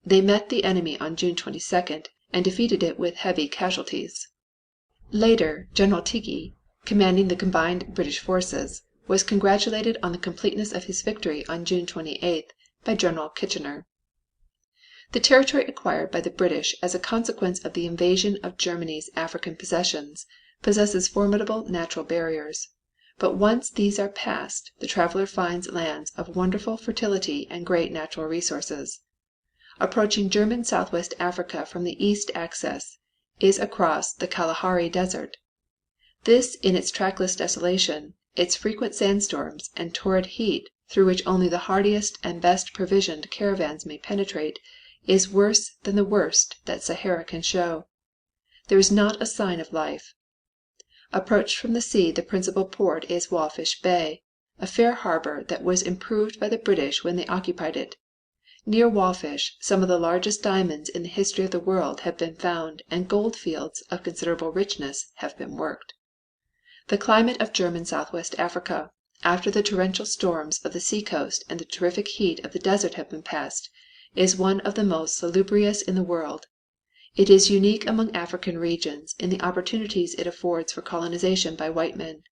They met the enemy on June 22nd and defeated it with heavy casualties. Later, General Tighe, commanding the combined British forces, was congratulated on the completeness of his victory on June 28th by General Kitchener. The territory acquired by the British as a consequence of the invasion of Germany's African possessions possesses formidable natural barriers, but once these are passed the traveler finds lands of wonderful fertility and great natural resources. Approaching German Southwest Africa from the east axis is across the Kalahari Desert. This in its trackless desolation, its frequent sandstorms and torrid heat through which only the hardiest and best provisioned caravans may penetrate, is worse than the worst that Sahara can show. There is not a sign of life. Approached from the sea, the principal port is Walfish Bay, a fair harbor that was improved by the British when they occupied it. Near Walfish some of the largest diamonds in the history of the world have been found and gold fields of considerable richness have been worked. The climate of German Southwest Africa, after the torrential storms of the seacoast and the terrific heat of the desert have been passed, is one of the most salubrious in the world. It is unique among African regions in the opportunities it affords for colonization by white men.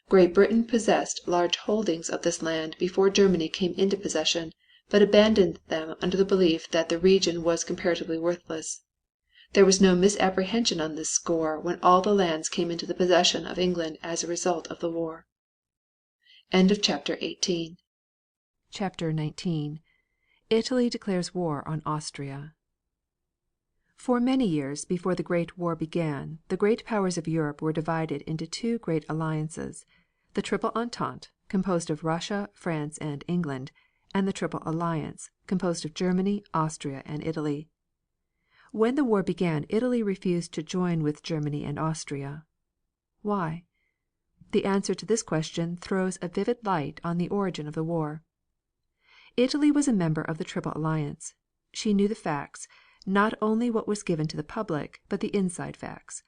Great Britain possessed large holdings of this land before Germany came into possession, but abandoned them under the belief that the region was comparatively worthless. There was no misapprehension on this score when all the lands came into the possession of England as a result of the war. End of chapter 18. Chapter 19. Italy declares war on Austria. For many years before the Great War began, the great powers of Europe were divided into two great alliances, the Triple Entente, composed of Russia, France, and England, and the Triple Alliance, composed of Germany, Austria, and Italy. When the war began, Italy refused to join with Germany and Austria. Why? The answer to this question throws a vivid light on the origin of the war. Italy was a member of the Triple Alliance. She knew the facts, not only what was given to the public, but the inside facts.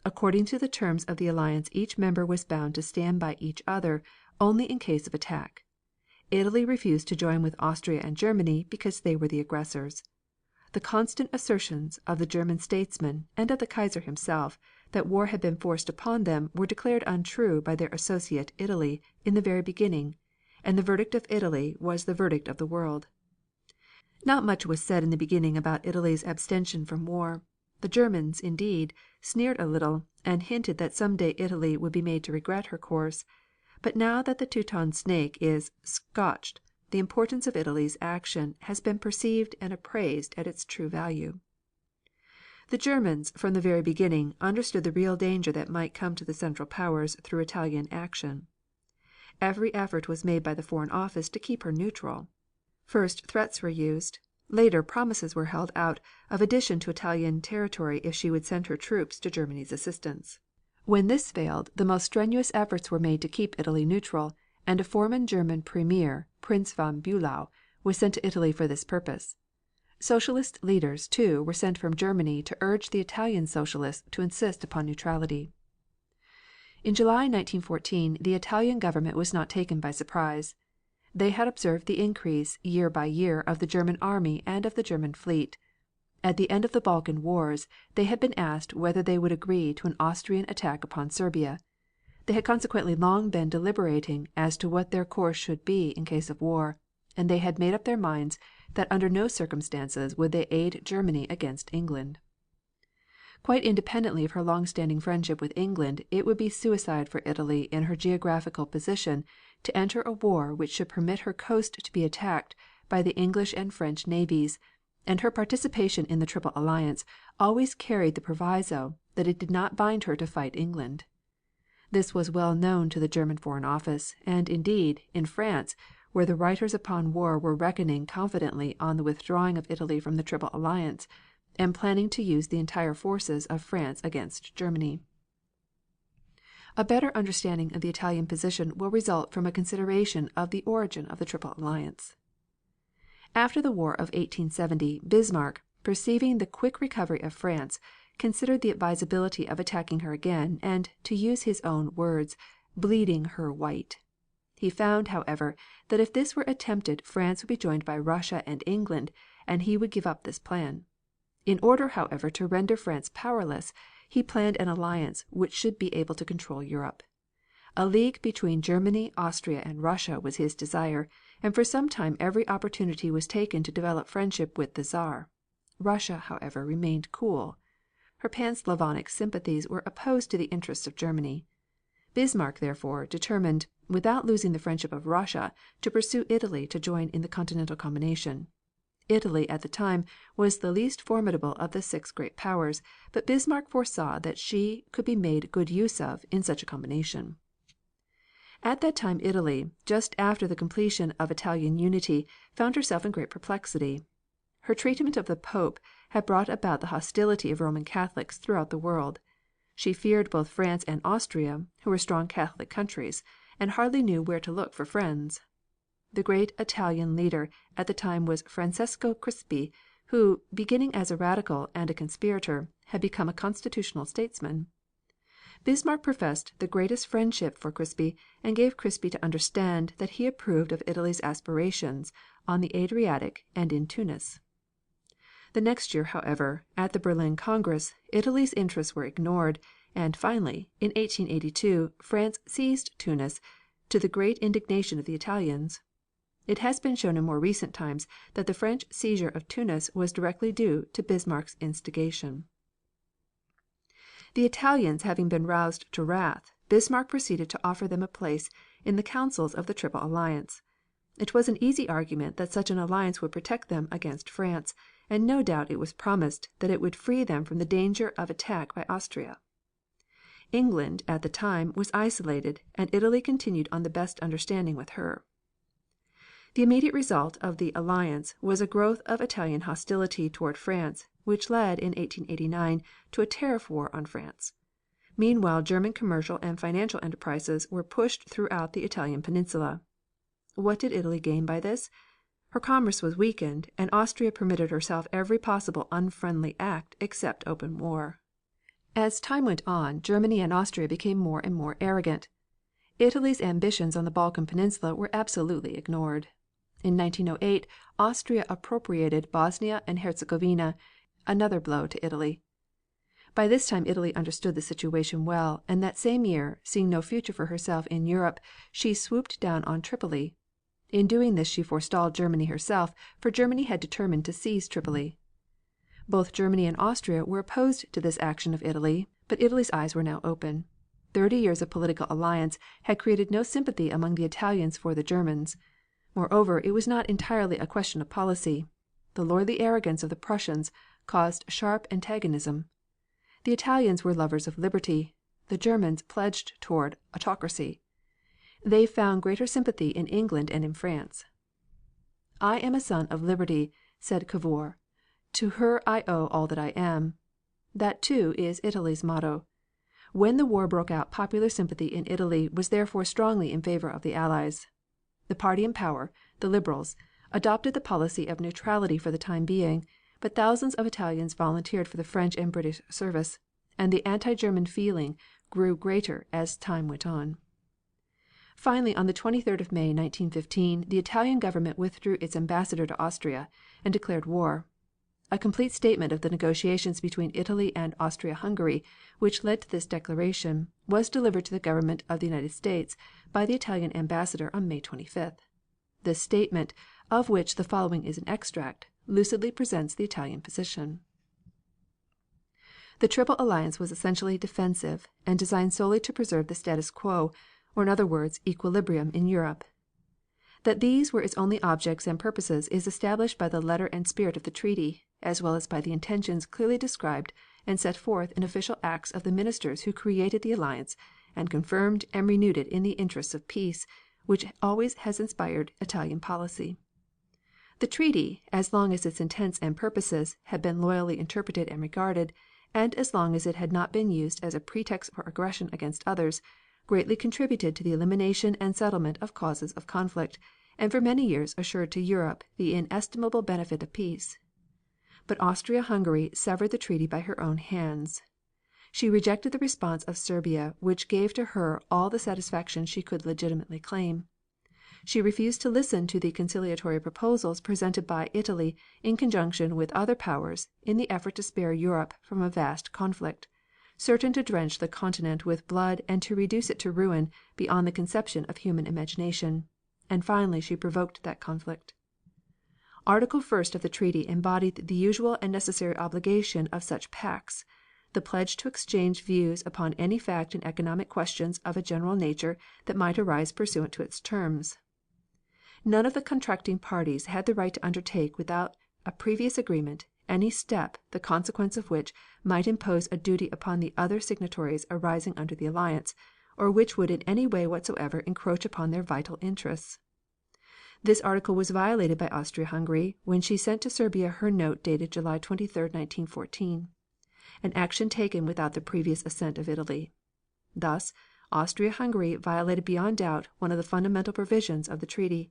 According to the terms of the alliance, each member was bound to stand by each other only in case of attack. Italy refused to join with Austria and Germany because they were the aggressors. The constant assertions of the German statesmen and of the Kaiser himself that war had been forced upon them were declared untrue by their associate Italy in the very beginning, and the verdict of Italy was the verdict of the world. Not much was said in the beginning about Italy's abstention from war. The Germans, indeed, sneered a little and hinted that some day Italy would be made to regret her course. But now that the Teuton snake is scotched, the importance of Italy's action has been perceived and appraised at its true value. The Germans, from the very beginning, understood the real danger that might come to the Central Powers through Italian action. Every effort was made by the Foreign Office to keep her neutral. First threats were used. Later promises were held out of addition to Italian territory if she would send her troops to Germany's assistance. When this failed, the most strenuous efforts were made to keep Italy neutral, and a foreign German premier, Prince von Bülow, was sent to Italy for this purpose. Socialist leaders, too, were sent from Germany to urge the Italian socialists to insist upon neutrality. In July 1914 the Italian government was not taken by surprise. They had observed the increase year by year of the German army and of the German fleet. At the end of the Balkan wars they had been asked whether they would agree to an Austrian attack upon Serbia. They had consequently long been deliberating as to what their course should be in case of war, and they had made up their minds that under no circumstances would they aid Germany against England. Quite independently of her long-standing friendship with England, it would be suicide for Italy in her geographical position to enter a war which should permit her coast to be attacked by the English and French navies, and her participation in the Triple Alliance always carried the proviso that it did not bind her to fight England. This was well known to the German Foreign Office, and indeed, in France, where the writers upon war were reckoning confidently on the withdrawing of Italy from the Triple Alliance, and planning to use the entire forces of France against Germany. A better understanding of the Italian position will result from a consideration of the origin of the Triple Alliance. After the War of 1870, Bismarck, perceiving the quick recovery of France, considered the advisability of attacking her again, and, to use his own words, bleeding her white. He found, however, that if this were attempted France would be joined by Russia and England, and he would give up this plan. In order, however, to render France powerless, he planned an alliance which should be able to control Europe. A league between Germany, Austria and Russia was his desire, and for some time every opportunity was taken to develop friendship with the Czar. Russia, however, remained cool. Her pan-Slavonic sympathies were opposed to the interests of Germany. Bismarck, therefore, determined, without losing the friendship of Russia, to pursue Italy to join in the continental combination. Italy at the time was the least formidable of the six great powers, but Bismarck foresaw that she could be made good use of in such a combination. At that time Italy, just after the completion of Italian unity, found herself in great perplexity. Her treatment of the Pope had brought about the hostility of Roman Catholics throughout the world. She feared both France and Austria, who were strong Catholic countries, and hardly knew where to look for friends. The great Italian leader at the time was Francesco Crispi, who, beginning as a radical and a conspirator, had become a constitutional statesman. Bismarck professed the greatest friendship for Crispi and gave Crispi to understand that he approved of Italy's aspirations on the Adriatic and in Tunis. The next year, however, at the Berlin Congress, Italy's interests were ignored, and finally, in 1882, France seized Tunis, to the great indignation of the Italians. It has been shown in more recent times that the French seizure of Tunis was directly due to Bismarck's instigation. The Italians having been roused to wrath, Bismarck proceeded to offer them a place in the councils of the Triple Alliance. It was an easy argument that such an alliance would protect them against France, and no doubt it was promised that it would free them from the danger of attack by Austria. England, at the time, was isolated, and Italy continued on the best understanding with her. The immediate result of the alliance was a growth of Italian hostility toward France, which led in 1889 to a tariff war on France. Meanwhile German commercial and financial enterprises were pushed throughout the Italian peninsula. What did Italy gain by this? Her commerce was weakened, and Austria permitted herself every possible unfriendly act except open war. As time went on, Germany and Austria became more and more arrogant. Italy's ambitions on the Balkan Peninsula were absolutely ignored. In 1908, Austria appropriated Bosnia and Herzegovina, another blow to Italy. By this time Italy understood the situation well, and that same year, seeing no future for herself in Europe, she swooped down on Tripoli. In doing this she forestalled Germany herself, for Germany had determined to seize Tripoli. Both Germany and Austria were opposed to this action of Italy, but Italy's eyes were now open. 30 years of political alliance had created no sympathy among the Italians for the Germans. Moreover, it was not entirely a question of policy. The lordly arrogance of the Prussians caused sharp antagonism. The Italians were lovers of liberty, the Germans pledged toward autocracy. They found greater sympathy in England and in France. "I am a son of liberty," said Cavour. "To her I owe all that I am." That, too, is Italy's motto. When the war broke out popular sympathy in Italy was therefore strongly in favor of the Allies. The party in power, the Liberals, adopted the policy of neutrality for the time being, but thousands of Italians volunteered for the French and British service, and the anti-German feeling grew greater as time went on. Finally, on the 23rd of May, 1915, the Italian government withdrew its ambassador to Austria and declared war. A complete statement of the negotiations between Italy and Austria-Hungary, which led to this declaration, was delivered to the government of the United States by the Italian ambassador on May 25th. This statement, of which the following is an extract, lucidly presents the Italian position. The Triple Alliance was essentially defensive and designed solely to preserve the status quo, or in other words, equilibrium in Europe. That these were its only objects and purposes is established by the letter and spirit of the treaty, as well as by the intentions clearly described and set forth in official acts of the ministers who created the alliance and confirmed and renewed it in the interests of peace, which always has inspired Italian policy. The treaty, as long as its intents and purposes had been loyally interpreted and regarded, and as long as it had not been used as a pretext for aggression against others, greatly contributed to the elimination and settlement of causes of conflict, and for many years assured to Europe the inestimable benefit of peace. But Austria-Hungary severed the treaty by her own hands. She rejected the response of Serbia, which gave to her all the satisfaction she could legitimately claim. She refused to listen to the conciliatory proposals presented by Italy in conjunction with other powers in the effort to spare Europe from a vast conflict, certain to drench the continent with blood and to reduce it to ruin beyond the conception of human imagination. And finally she provoked that conflict. Article 1st of the treaty embodied the usual and necessary obligation of such pacts, the pledge to exchange views upon any fact and economic questions of a general nature that might arise pursuant to its terms. None of the contracting parties had the right to undertake without a previous agreement any step the consequence of which might impose a duty upon the other signatories arising under the alliance, or which would in any way whatsoever encroach upon their vital interests. This article was violated by Austria-Hungary when she sent to Serbia her note dated July 23, 1914, an action taken without the previous assent of Italy. Thus, Austria-Hungary violated beyond doubt one of the fundamental provisions of the treaty.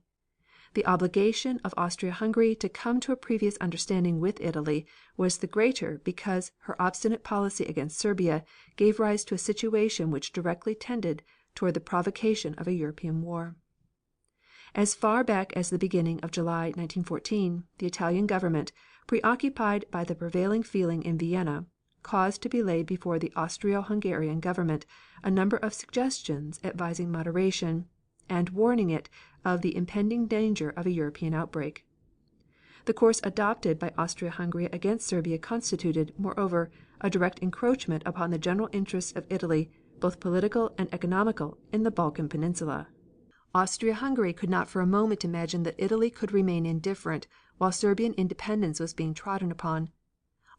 The obligation of Austria-Hungary to come to a previous understanding with Italy was the greater because her obstinate policy against Serbia gave rise to a situation which directly tended toward the provocation of a European war. As far back as the beginning of July, 1914, the Italian government, preoccupied by the prevailing feeling in Vienna, caused to be laid before the Austro-Hungarian government a number of suggestions advising moderation and warning it of the impending danger of a European outbreak. The course adopted by Austria-Hungary against Serbia constituted, moreover, a direct encroachment upon the general interests of Italy, both political and economical, in the Balkan Peninsula. Austria-Hungary could not for a moment imagine that Italy could remain indifferent while Serbian independence was being trodden upon.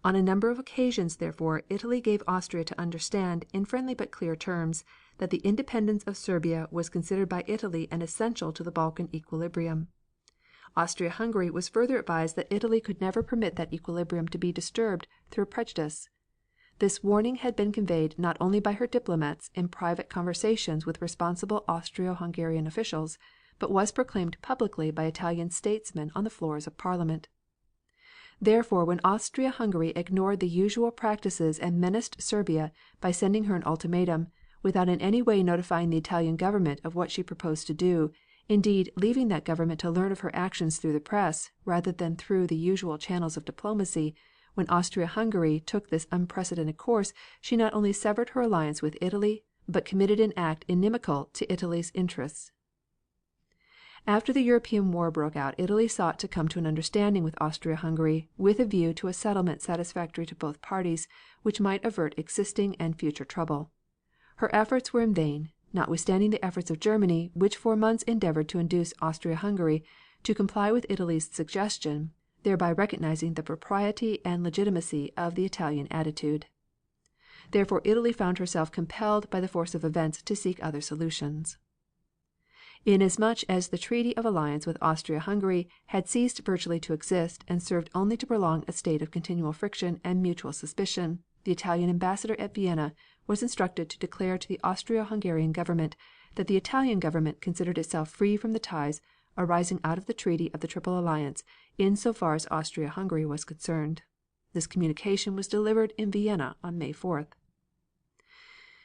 On a number of occasions, therefore, Italy gave Austria to understand, in friendly but clear terms, that the independence of Serbia was considered by Italy an essential to the Balkan equilibrium. Austria-Hungary was further advised that Italy could never permit that equilibrium to be disturbed through prejudice. This warning had been conveyed not only by her diplomats in private conversations with responsible Austro-Hungarian officials, but was proclaimed publicly by Italian statesmen on the floors of Parliament. Therefore, when Austria-Hungary ignored the usual practices and menaced Serbia by sending her an ultimatum, without in any way notifying the Italian government of what she proposed to do, indeed leaving that government to learn of her actions through the press, rather than through the usual channels of diplomacy, when Austria-Hungary took this unprecedented course, she not only severed her alliance with Italy, but committed an act inimical to Italy's interests. After the European war broke out, Italy sought to come to an understanding with Austria-Hungary with a view to a settlement satisfactory to both parties, which might avert existing and future trouble. Her efforts were in vain, notwithstanding the efforts of Germany, which for months endeavored to induce Austria-Hungary to comply with Italy's suggestion, thereby recognizing the propriety and legitimacy of the Italian attitude. Therefore Italy found herself compelled by the force of events to seek other solutions. Inasmuch as the treaty of alliance with Austria-Hungary had ceased virtually to exist and served only to prolong a state of continual friction and mutual suspicion, the Italian ambassador at Vienna was instructed to declare to the Austro-Hungarian government that the Italian government considered itself free from the ties arising out of the treaty of the Triple Alliance in so far as Austria-Hungary was concerned. This communication was delivered in Vienna on May 4th.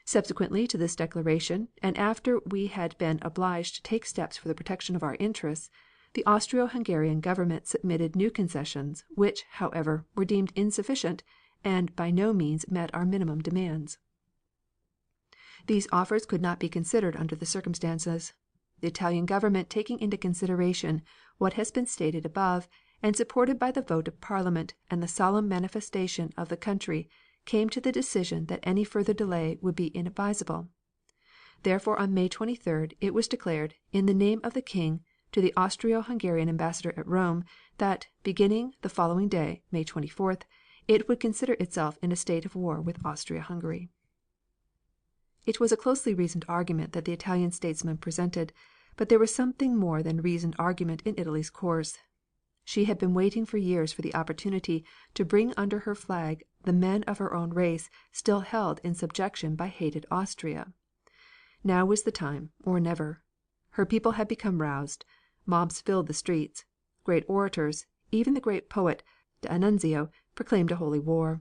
Subsequently to this declaration, and after we had been obliged to take steps for the protection of our interests, the Austro-Hungarian government submitted new concessions, which, however, were deemed insufficient and by no means met our minimum demands. These offers could not be considered under the circumstances. The Italian government, taking into consideration what has been stated above, and supported by the vote of Parliament and the solemn manifestation of the country, came to the decision that any further delay would be inadvisable. Therefore on May 23rd it was declared, in the name of the King, to the Austro-Hungarian ambassador at Rome, that, beginning the following day, May 24th, it would consider itself in a state of war with Austria-Hungary. It was a closely reasoned argument that the Italian statesman presented, but there was something more than reasoned argument in Italy's course. She had been waiting for years for the opportunity to bring under her flag the men of her own race still held in subjection by hated Austria. Now was the time, or never. Her people had become roused. Mobs filled the streets. Great orators, even the great poet D'Annunzio, proclaimed a holy war.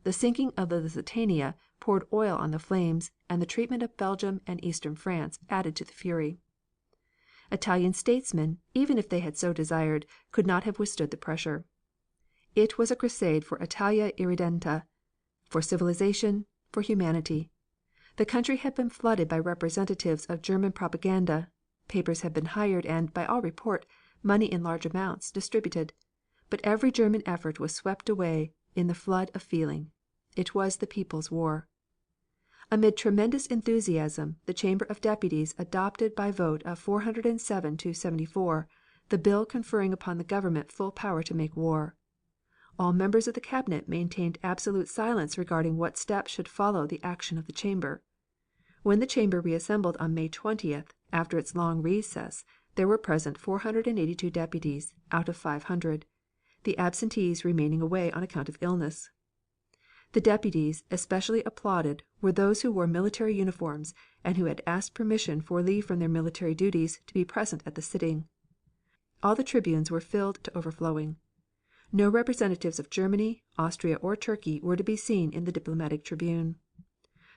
The sinking of the Lusitania poured oil on the flames, and the treatment of Belgium and eastern France added to the fury. Italian statesmen, even if they had so desired, could not have withstood the pressure. It was a crusade for Italia Irredenta, for civilization, for humanity. The country had been flooded by representatives of German propaganda, papers had been hired and, by all report, money in large amounts distributed. But every German effort was swept away in the flood of feeling. It was the people's war. Amid tremendous enthusiasm, the Chamber of Deputies adopted by vote of 407 to 74 the bill conferring upon the government full power to make war. All members of the cabinet maintained absolute silence regarding what steps should follow the action of the Chamber. When the Chamber reassembled on May 20th, after its long recess, there were present 482 deputies out of 500, the absentees remaining away on account of illness. The deputies especially applauded were those who wore military uniforms and who had asked permission for leave from their military duties to be present at the sitting. All the tribunes were filled to overflowing. No representatives of Germany, Austria or Turkey were to be seen in the diplomatic tribune.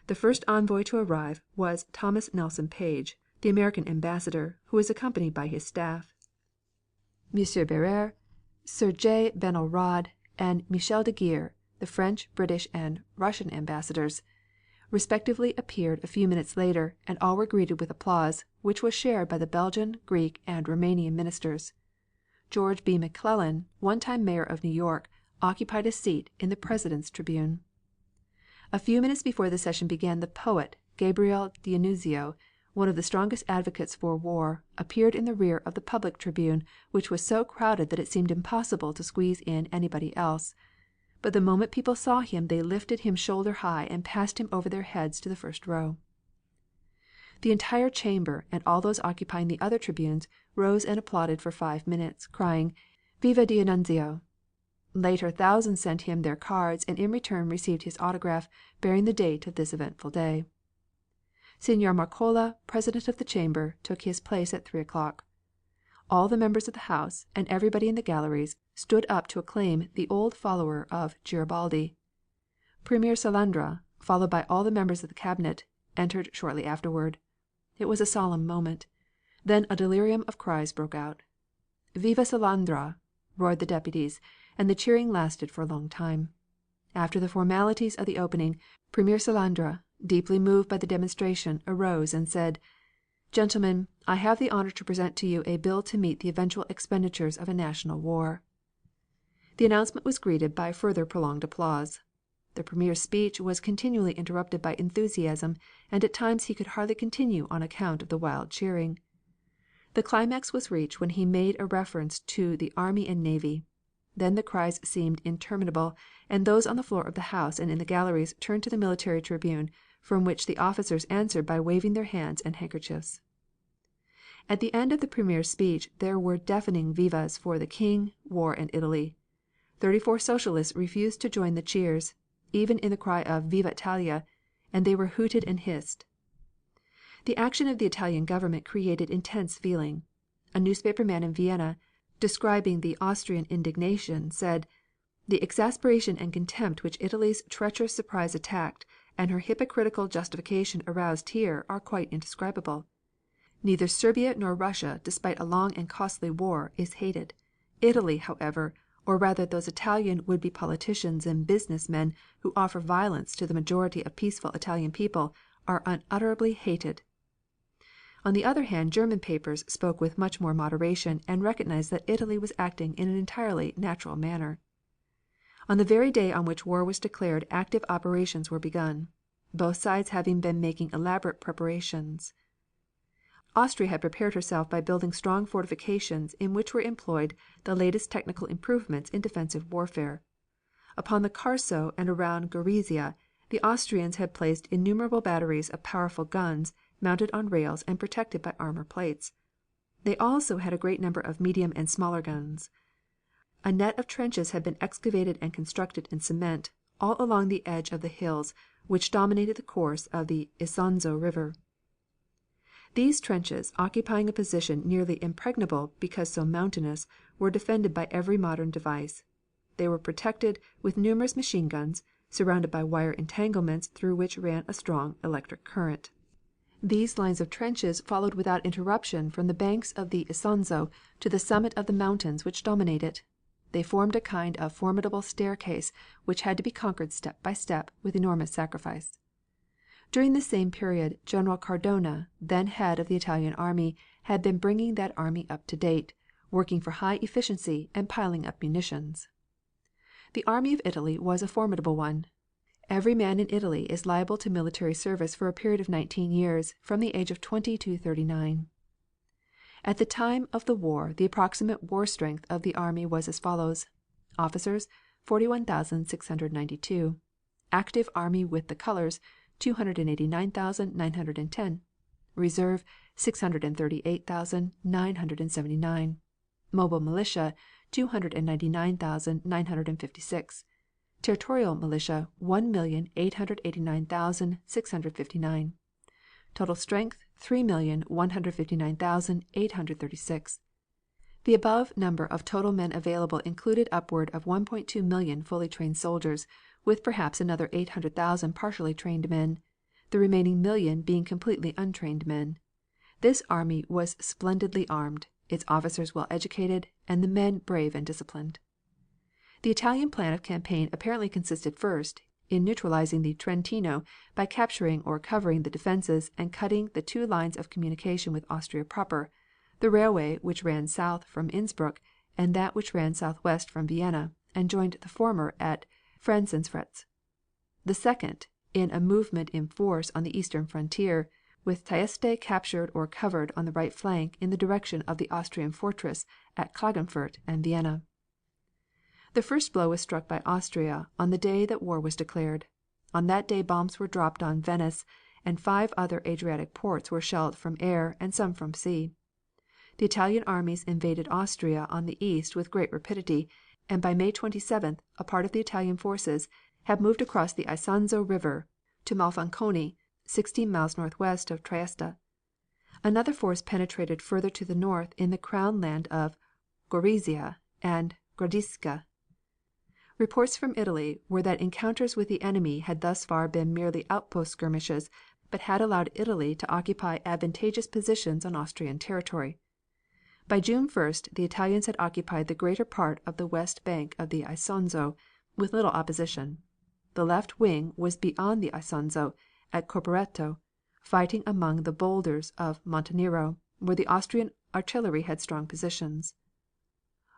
The first envoy to arrive was Thomas Nelson Page, the American ambassador, who was accompanied by his staff. M. Barrère, Sir J. Benelrod, and Michel de Geer, the French, British and Russian ambassadors, respectively appeared a few minutes later, and all were greeted with applause, which was shared by the Belgian, Greek and Roumanian ministers. George B. McClellan, one time mayor of New York, occupied a seat in the President's tribune. A few minutes before the session began the poet, Gabriel D'Annunzio, one of the strongest advocates for war, appeared in the rear of the public tribune, which was so crowded that it seemed impossible to squeeze in anybody else. But the moment people saw him they lifted him shoulder high and passed him over their heads to the first row. The entire chamber and all those occupying the other tribunes rose and applauded for 5 minutes, crying, "Viva D'Annunzio!" Later thousands sent him their cards and in return received his autograph bearing the date of this eventful day. Signor Marcola, President of the Chamber, took his place at 3 o'clock. All the members of the House, and everybody in the galleries, stood up to acclaim the old follower of Garibaldi. Premier Salandra, followed by all the members of the cabinet, entered shortly afterward. It was a solemn moment. Then a delirium of cries broke out. "Viva Salandra!" roared the deputies, and the cheering lasted for a long time. After the formalities of the opening, Premier Salandra, deeply moved by the demonstration, arose and said: "Gentlemen, I have the honor to present to you a bill to meet the eventual expenditures of a national war." The announcement was greeted by further prolonged applause. The Premier's speech was continually interrupted by enthusiasm, and at times he could hardly continue on account of the wild cheering. The climax was reached when he made a reference to the army and navy. Then the cries seemed interminable, and those on the floor of the House and in the galleries turned to the military tribune, from which the officers answered by waving their hands and handkerchiefs. At the end of the Premier's speech there were deafening vivas for the King, war and Italy. 34 Socialists refused to join the cheers, even in the cry of "Viva Italia," and they were hooted and hissed. The action of the Italian government created intense feeling. A newspaper man in Vienna, describing the Austrian indignation, said: "The exasperation and contempt which Italy's treacherous surprise attack and her hypocritical justification aroused here are quite indescribable. Neither Serbia nor Russia, despite a long and costly war, is hated. Italy, however, or rather those Italian would-be politicians and business men who offer violence to the majority of peaceful Italian people, are unutterably hated." On the other hand, German papers spoke with much more moderation and recognized that Italy was acting in an entirely natural manner. On the very day on which war was declared active operations were begun, both sides having been making elaborate preparations. Austria had prepared herself by building strong fortifications in which were employed the latest technical improvements in defensive warfare. Upon the Carso and around Gorizia the Austrians had placed innumerable batteries of powerful guns mounted on rails and protected by armor plates. They also had a great number of medium and smaller guns. A net of trenches had been excavated and constructed in cement, all along the edge of the hills which dominated the course of the Isonzo River. These trenches, occupying a position nearly impregnable because so mountainous, were defended by every modern device. They were protected with numerous machine guns, surrounded by wire entanglements through which ran a strong electric current. These lines of trenches followed without interruption from the banks of the Isonzo to the summit of the mountains which dominate it. They formed a kind of formidable staircase which had to be conquered step by step with enormous sacrifice. During this same period General Cadorna, then head of the Italian army, had been bringing that army up to date, working for high efficiency and piling up munitions. The army of Italy was a formidable one. Every man in Italy is liable to military service for a period of 19 years, from the age of 20 to 39. At the time of the war the approximate war strength of the army was as follows: officers 41,692, active army with the colors 289,910, reserve 638,979, mobile militia 299,956, territorial militia 1,889,659. Total strength 3,159,836. The above number of total men available included upward of 1.2 million fully trained soldiers, with perhaps another 800,000 partially trained men, the remaining million being completely untrained men. This army was splendidly armed, its officers well educated, and the men brave and disciplined. The Italian plan of campaign apparently consisted first in neutralizing the Trentino by capturing or covering the defenses and cutting the two lines of communication with Austria proper, the railway which ran south from Innsbruck and that which ran southwest from Vienna and joined the former at Franzensfratz. The second, in a movement in force on the eastern frontier, with Trieste captured or covered on the right flank in the direction of the Austrian fortress at Klagenfurt and Vienna. The first blow was struck by Austria on the day that war was declared. On that day bombs were dropped on Venice, and 5 other Adriatic ports were shelled from air and some from sea. The Italian armies invaded Austria on the east with great rapidity, and by May 27th a part of the Italian forces had moved across the Isonzo River to Monfalcone, 16 miles northwest of Trieste. Another force penetrated further to the north in the crown land of Gorizia and Gradisca. Reports from Italy were that encounters with the enemy had thus far been merely outpost skirmishes, but had allowed Italy to occupy advantageous positions on Austrian territory. By June 1st the Italians had occupied the greater part of the west bank of the Isonzo with little opposition. The left wing was beyond the Isonzo at Corporetto, fighting among the boulders of Montenero, where the Austrian artillery had strong positions.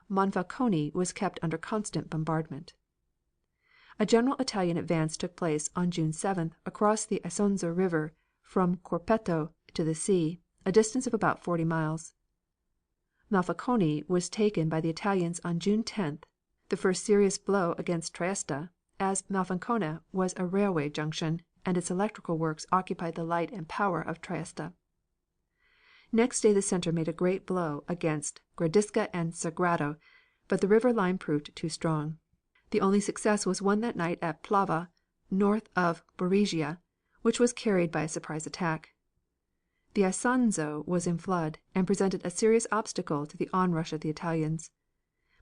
Monfalcone was kept under constant bombardment. A general Italian advance took place on June 7th across the Isonzo River from Corpetto to the sea, a distance of about 40 miles. Monfalcone was taken by the Italians on June 10th, the first serious blow against Trieste, as Monfalcone was a railway junction and its electrical works occupied the light and power of Trieste. Next day the center made a great blow against Gradisca and Sagrado, but the river line proved too strong. The only success was won that night at Plava, north of Borrigia, which was carried by a surprise attack. The Isonzo was in flood and presented a serious obstacle to the onrush of the Italians.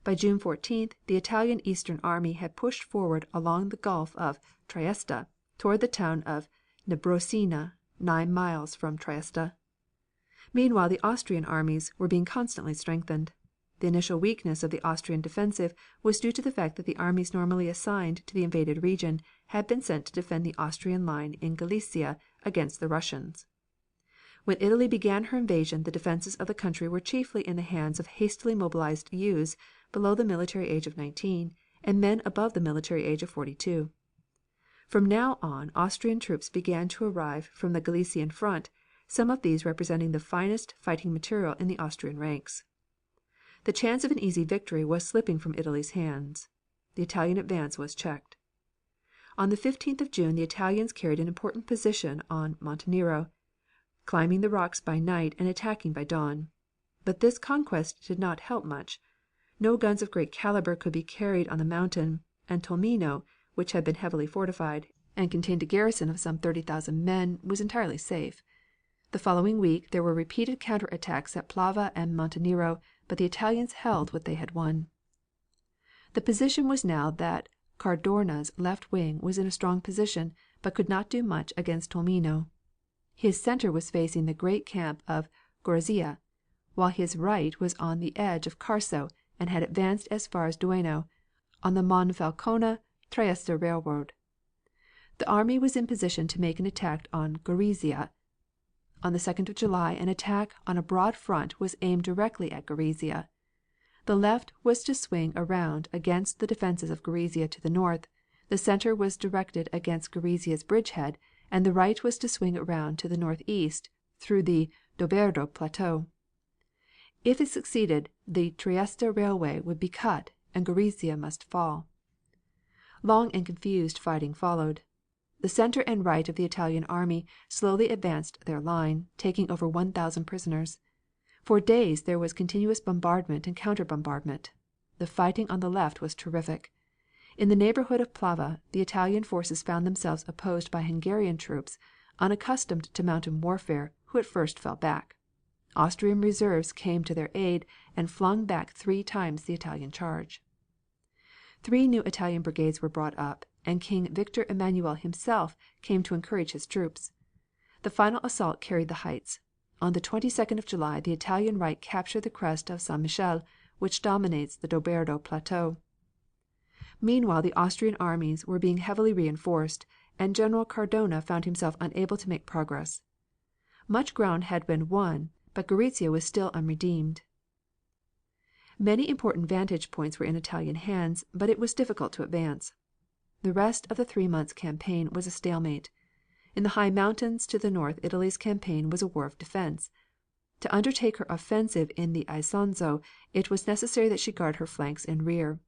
By June 14th the Italian Eastern Army had pushed forward along the Gulf of Trieste toward the town of Nebrosina, 9 miles from Trieste. Meanwhile the Austrian armies were being constantly strengthened. The initial weakness of the Austrian defensive was due to the fact that the armies normally assigned to the invaded region had been sent to defend the Austrian line in Galicia against the Russians. When Italy began her invasion the defenses of the country were chiefly in the hands of hastily mobilized youths below the military age of 19 and men above the military age of 42. From now on Austrian troops began to arrive from the Galician front, some of these representing the finest fighting material in the Austrian ranks. The chance of an easy victory was slipping from Italy's hands. The Italian advance was checked. On the 15th of June the Italians carried an important position on Montenero, climbing the rocks by night and attacking by dawn. But this conquest did not help much. No guns of great caliber could be carried on the mountain, and Tolmino, which had been heavily fortified and contained a garrison of some 30,000 men, was entirely safe. The following week there were repeated counter attacks at Plava and Montenero, but the Italians held what they had won. The position was now that Cadorna's left wing was in a strong position, but could not do much against Tolmino. His center was facing the great camp of Gorizia, while his right was on the edge of Carso and had advanced as far as Dueno, on the Monfalcone Trieste Railroad. The army was in position to make an attack on Gorizia. On the 2nd of July an attack on a broad front was aimed directly at Gorizia. The left was to swing around against the defenses of Gorizia to the north, the center was directed against Gorizia's bridgehead, and the right was to swing around to the northeast through the Doberdo Plateau. If it succeeded, the Trieste Railway would be cut and Gorizia must fall. Long and confused fighting followed. The center and right of the Italian army slowly advanced their line, taking over 1,000 prisoners. For days there was continuous bombardment and counter bombardment. The fighting on the left was terrific. In the neighborhood of Plava the Italian forces found themselves opposed by Hungarian troops, unaccustomed to mountain warfare, who at first fell back. Austrian reserves came to their aid and flung back 3 times the Italian charge. 3 new Italian brigades were brought up, and King Victor Emmanuel himself came to encourage his troops. The final assault carried the heights. On the 22nd of July the Italian right captured the crest of St. Michel, which dominates the Doberdo Plateau. Meanwhile the Austrian armies were being heavily reinforced, and General Cadorna found himself unable to make progress. Much ground had been won, but Gorizia was still unredeemed. Many important vantage points were in Italian hands, but it was difficult to advance. The rest of the 3 months' campaign was a stalemate. In the high mountains to the north Italy's campaign was a war of defense. To undertake her offensive in the Isonzo it was necessary that she guard her flanks and rear.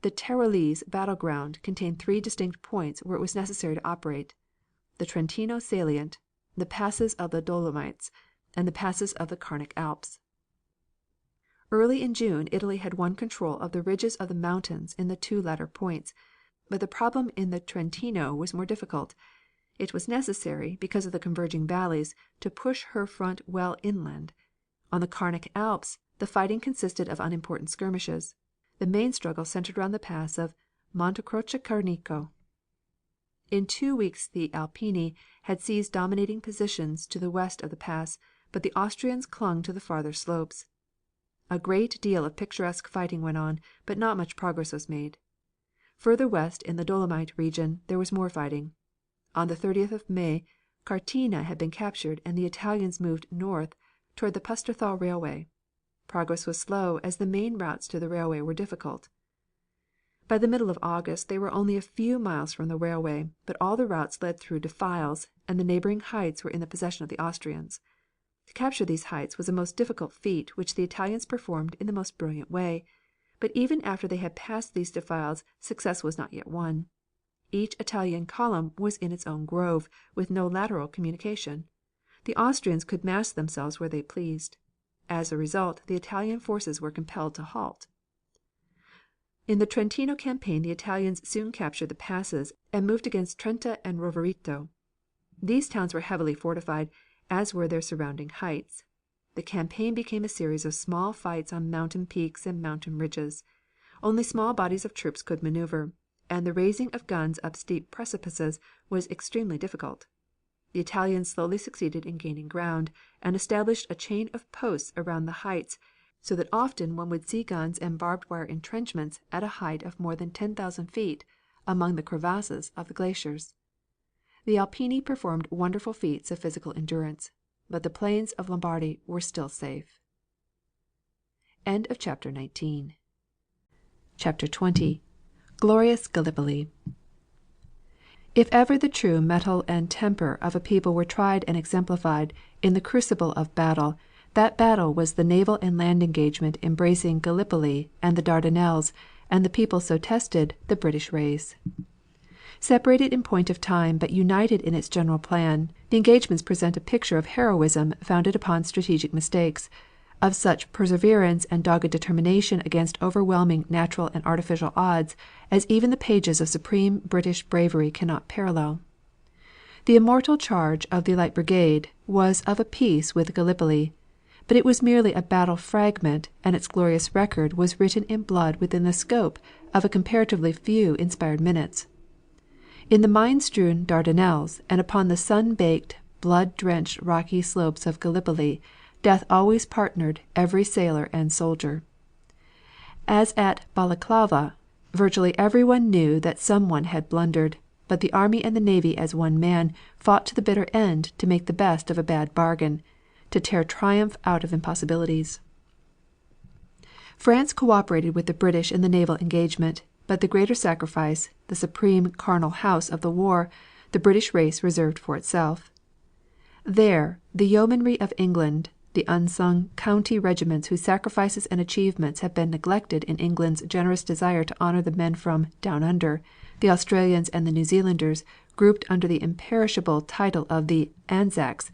The Tyrolese battleground contained 3 distinct points where it was necessary to operate: the Trentino salient, the passes of the Dolomites, and the passes of the Carnic Alps. Early in June Italy had won control of the ridges of the mountains in the 2 latter points, but the problem in the Trentino was more difficult. It was necessary, because of the converging valleys, to push her front well inland. On the Carnic Alps the fighting consisted of unimportant skirmishes. The main struggle centered around the pass of Montecroce Carnico. In 2 weeks the Alpini had seized dominating positions to the west of the pass, but the Austrians clung to the farther slopes. A great deal of picturesque fighting went on, but not much progress was made. Further west in the Dolomite region there was more fighting. On the 30th of May Cartina had been captured and the Italians moved north toward the Pusterthal Railway. Progress was slow as the main routes to the railway were difficult. By the middle of August they were only a few miles from the railway, but all the routes led through defiles, and the neighboring heights were in the possession of the Austrians. To capture these heights was a most difficult feat which the Italians performed in the most brilliant way, but even after they had passed these defiles success was not yet won. Each Italian column was in its own grove, with no lateral communication. The Austrians could mass themselves where they pleased. As a result, the Italian forces were compelled to halt. In the Trentino campaign the Italians soon captured the passes and moved against Trenta and Roverito. These towns were heavily fortified, as were their surrounding heights. The campaign became a series of small fights on mountain peaks and mountain ridges. Only small bodies of troops could maneuver, and the raising of guns up steep precipices was extremely difficult. The Italians slowly succeeded in gaining ground, and established a chain of posts around the heights, so that often one would see guns and barbed wire entrenchments at a height of more than 10,000 feet among the crevasses of the glaciers. The Alpini performed wonderful feats of physical endurance, but the plains of Lombardy were still safe. End of chapter 19. Chapter 20. Glorious Gallipoli. If ever the true mettle and temper of a people were tried and exemplified in the crucible of battle, that battle was the naval and land engagement embracing Gallipoli and the Dardanelles, and the people so tested, the British race. Separated in point of time but united in its general plan, the engagements present a picture of heroism founded upon strategic mistakes, of such perseverance and dogged determination against overwhelming natural and artificial odds as even the pages of supreme British bravery cannot parallel. The immortal charge of the Light Brigade was of a piece with Gallipoli, but it was merely a battle fragment, and its glorious record was written in blood within the scope of a comparatively few inspired minutes. In the mine-strewn Dardanelles and upon the sun-baked, blood-drenched rocky slopes of Gallipoli, death always partnered every sailor and soldier. As at Balaclava, virtually everyone knew that some one had blundered, but the army and the navy as one man fought to the bitter end to make the best of a bad bargain, to tear triumph out of impossibilities. France cooperated with the British in the naval engagement, but the greater sacrifice, the supreme carnal house of the war, the British race reserved for itself. There, the yeomanry of England, the unsung county regiments whose sacrifices and achievements have been neglected in England's generous desire to honor the men from "down under," the Australians and the New Zealanders grouped under the imperishable title of the Anzacs,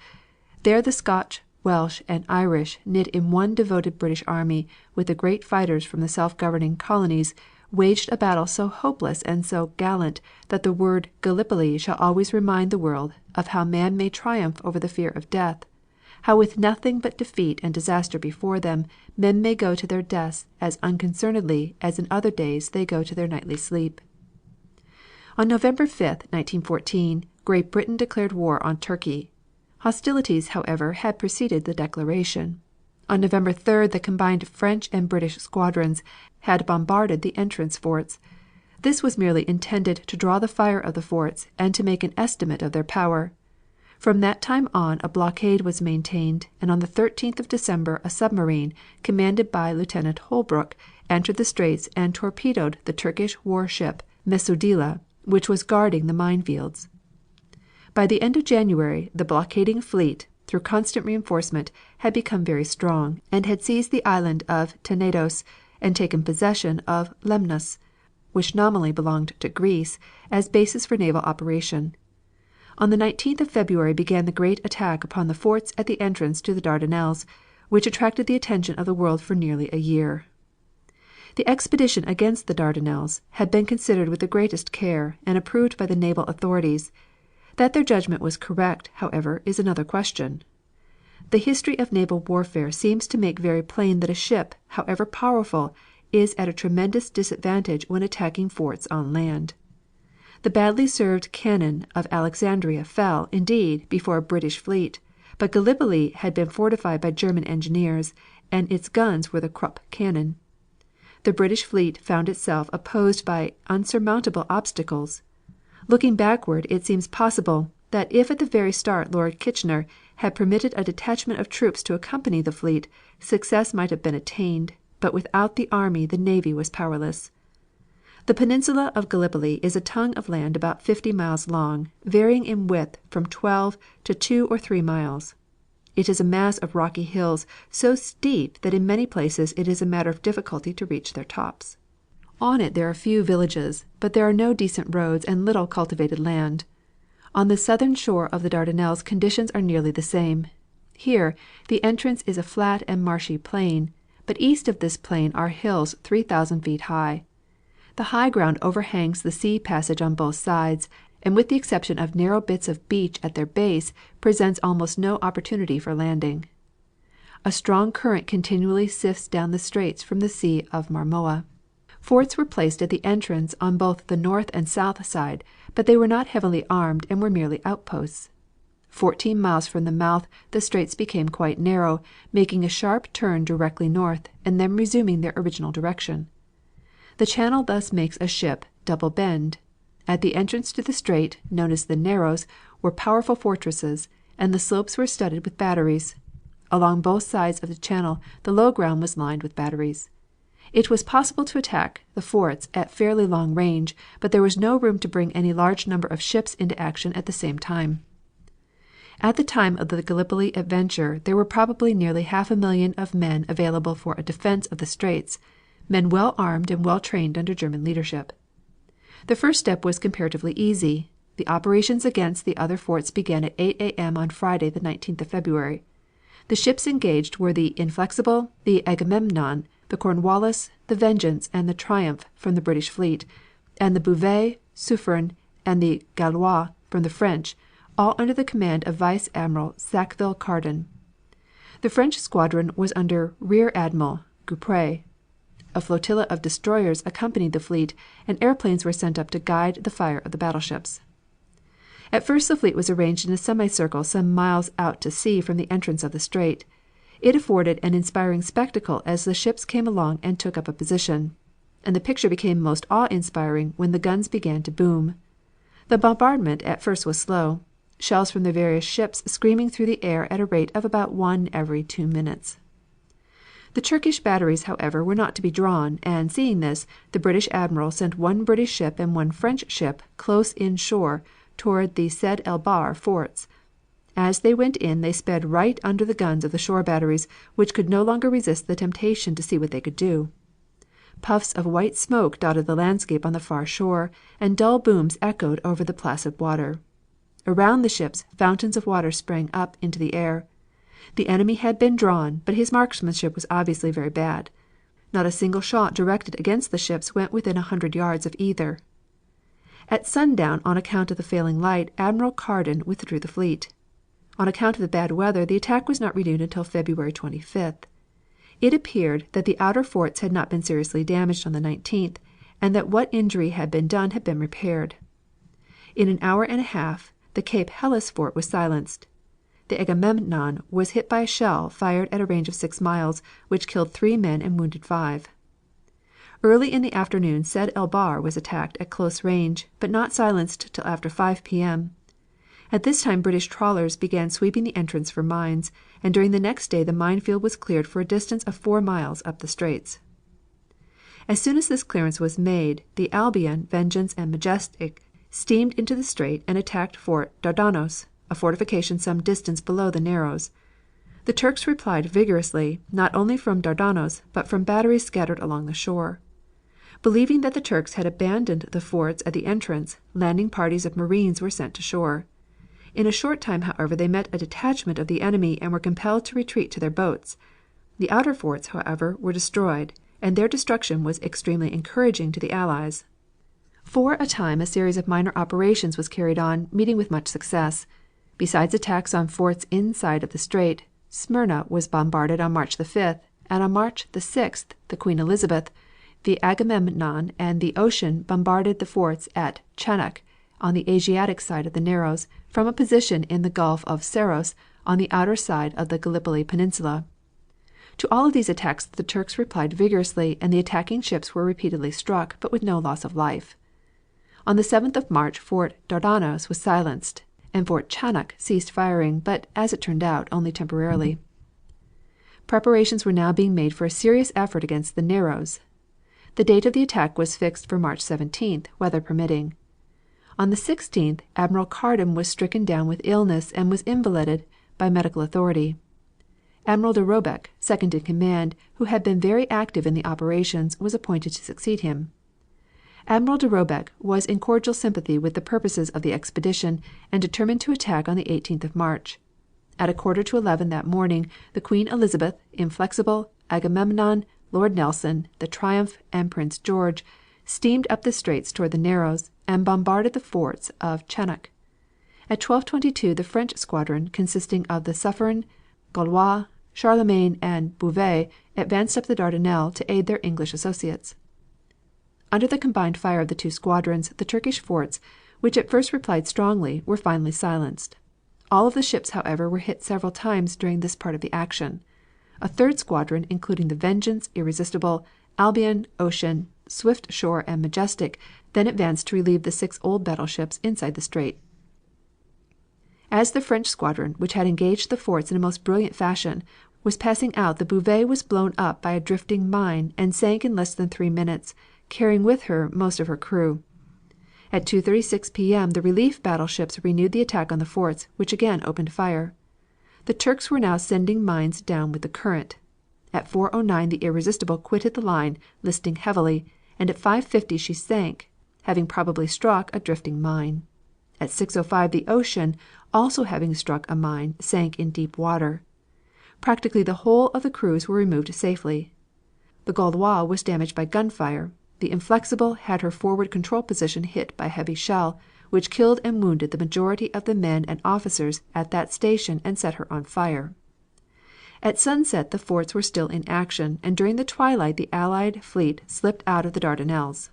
there the Scotch, Welsh, and Irish knit in one devoted British army with the great fighters from the self-governing colonies waged a battle so hopeless and so gallant that the word Gallipoli shall always remind the world of how man may triumph over the fear of death, how with nothing but defeat and disaster before them men may go to their deaths as unconcernedly as in other days they go to their nightly sleep. On November 5, 1914, Great Britain declared war on Turkey. Hostilities, however, had preceded the declaration. On November 3rd the combined French and British squadrons had bombarded the entrance forts. This was merely intended to draw the fire of the forts and to make an estimate of their power. From that time on a blockade was maintained, and on the 13th of December a submarine, commanded by Lieutenant Holbrook, entered the straits and torpedoed the Turkish warship Mesudila, which was guarding the mine fields. By the end of January the blockading fleet, through constant reinforcement, had become very strong, and had seized the island of Tenedos and taken possession of Lemnos, which nominally belonged to Greece, as basis for naval operation. On the 19th of February began the great attack upon the forts at the entrance to the Dardanelles, which attracted the attention of the world for nearly a year. The expedition against the Dardanelles had been considered with the greatest care and approved by the naval authorities. That their judgment was correct, however, is another question. The history of naval warfare seems to make very plain that a ship, however powerful, is at a tremendous disadvantage when attacking forts on land. The badly served cannon of Alexandria fell, indeed, before a British fleet, but Gallipoli had been fortified by German engineers, and its guns were the Krupp cannon. The British fleet found itself opposed by unsurmountable obstacles. Looking backward, it seems possible that if at the very start Lord Kitchener had permitted a detachment of troops to accompany the fleet, success might have been attained, but without the army the navy was powerless. The peninsula of Gallipoli is a tongue of land about 50 miles long, varying in width from 12 to 2 or 3 miles. It is a mass of rocky hills so steep that in many places it is a matter of difficulty to reach their tops. On it there are few villages, but there are no decent roads and little cultivated land. On the southern shore of the Dardanelles conditions are nearly the same. Here the entrance is a flat and marshy plain, but east of this plain are hills 3,000 feet high. The high ground overhangs the sea passage on both sides, and with the exception of narrow bits of beach at their base, presents almost no opportunity for landing. A strong current continually sifts down the straits from the Sea of Marmora. Forts were placed at the entrance on both the north and south side, but they were not heavily armed and were merely outposts. 14 miles from the mouth the straits became quite narrow, making a sharp turn directly north and then resuming their original direction. The channel thus makes a ship double bend. At the entrance to the strait, known as the Narrows, were powerful fortresses, and the slopes were studded with batteries. Along both sides of the channel the low ground was lined with batteries. It was possible to attack the forts at fairly long range, but there was no room to bring any large number of ships into action at the same time. At the time of the Gallipoli adventure there were probably nearly 500,000 of men available for a defense of the straits, men well armed and well trained under German leadership. The first step was comparatively easy. The operations against the other forts began at 8 a.m. on Friday, the 19th of February. The ships engaged were the Inflexible, the Agamemnon, the Cornwallis, the Vengeance, and the Triumph from the British fleet, and the Bouvet, Suffren, and the Gaulois from the French, all under the command of Vice Admiral Sackville Carden. The French squadron was under Rear Admiral Guepre. A flotilla of destroyers accompanied the fleet, and airplanes were sent up to guide the fire of the battleships. At first the fleet was arranged in a semicircle some miles out to sea from the entrance of the strait. It afforded an inspiring spectacle as the ships came along and took up a position. And the picture became most awe-inspiring when the guns began to boom. The bombardment at first was slow, shells from the various ships screaming through the air at a rate of about one every 2 minutes. The Turkish batteries, however, were not to be drawn, and seeing this, the British admiral sent one British ship and one French ship close inshore toward the Sed el Bahr forts. As they went in they sped right under the guns of the shore batteries, which could no longer resist the temptation to see what they could do. Puffs of white smoke dotted the landscape on the far shore, and dull booms echoed over the placid water. Around the ships fountains of water sprang up into the air. The enemy had been drawn, but his marksmanship was obviously very bad. Not a single shot directed against the ships went within 100 yards of either. At sundown, on account of the failing light, Admiral Carden withdrew the fleet. On account of the bad weather, the attack was not renewed until February 25th. It appeared that the outer forts had not been seriously damaged on the 19th, and that what injury had been done had been repaired. In an hour and a half, the Cape Helles fort was silenced. The Agamemnon was hit by a shell fired at a range of 6 miles, which killed 3 men and wounded 5. Early in the afternoon Sed el Bahr was attacked at close range, but not silenced till after 5 P.M. At this time British trawlers began sweeping the entrance for mines, and during the next day the minefield was cleared for a distance of 4 miles up the straits. As soon as this clearance was made, the Albion, Vengeance, and Majestic steamed into the strait and attacked Fort Dardanos, a fortification some distance below the Narrows. The Turks replied vigorously, not only from Dardanos, but from batteries scattered along the shore. Believing that the Turks had abandoned the forts at the entrance, landing parties of Marines were sent to shore. In a short time, however, they met a detachment of the enemy and were compelled to retreat to their boats. The outer forts, however, were destroyed, and their destruction was extremely encouraging to the Allies. For a time a series of minor operations was carried on, meeting with much success. Besides attacks on forts inside of the strait, Smyrna was bombarded on March the 5th, and on March the 6th the Queen Elizabeth, the Agamemnon, and the Ocean bombarded the forts at Chanak on the Asiatic side of the Narrows from a position in the Gulf of Saros on the outer side of the Gallipoli Peninsula. To all of these attacks the Turks replied vigorously, and the attacking ships were repeatedly struck, but with no loss of life. On the 7th of March Fort Dardanos was silenced, and Fort Chanak ceased firing, but, as it turned out, only temporarily. Preparations were now being made for a serious effort against the Narrows. The date of the attack was fixed for March 17th, weather permitting. On the 16th, Admiral Carden was stricken down with illness and was invalided by medical authority. Admiral de Robeck, second in command, who had been very active in the operations, was appointed to succeed him. Admiral de Robeck was in cordial sympathy with the purposes of the expedition and determined to attack on the 18th of March. At 11:15 that morning the Queen Elizabeth, Inflexible, Agamemnon, Lord Nelson, the Triumph, and Prince George steamed up the straits toward the Narrows and bombarded the forts of Chanak. At 12:22 the French squadron, consisting of the Suffren, Gaulois, Charlemagne, and Bouvet, advanced up the Dardanelles to aid their English associates. Under the combined fire of the two squadrons, the Turkish forts, which at first replied strongly, were finally silenced. All of the ships, however, were hit several times during this part of the action. A third squadron, including the Vengeance, Irresistible, Albion, Ocean, Swift Shore, and Majestic, then advanced to relieve the 6 old battleships inside the strait. As the French squadron, which had engaged the forts in a most brilliant fashion, was passing out, the Bouvet was blown up by a drifting mine and sank in less than 3 minutes, carrying with her most of her crew. At 2:36 P.M. the relief battleships renewed the attack on the forts, which again opened fire. The Turks were now sending mines down with the current. At 4:09 the Irresistible quitted the line, listing heavily, and at 5:50 she sank, having probably struck a drifting mine. At 6:05 the Ocean, also having struck a mine, sank in deep water. Practically the whole of the crews were removed safely. The Gaulois was damaged by gunfire. The Inflexible had her forward control position hit by a heavy shell, which killed and wounded the majority of the men and officers at that station and set her on fire. At sunset the forts were still in action, and during the twilight the Allied fleet slipped out of the Dardanelles.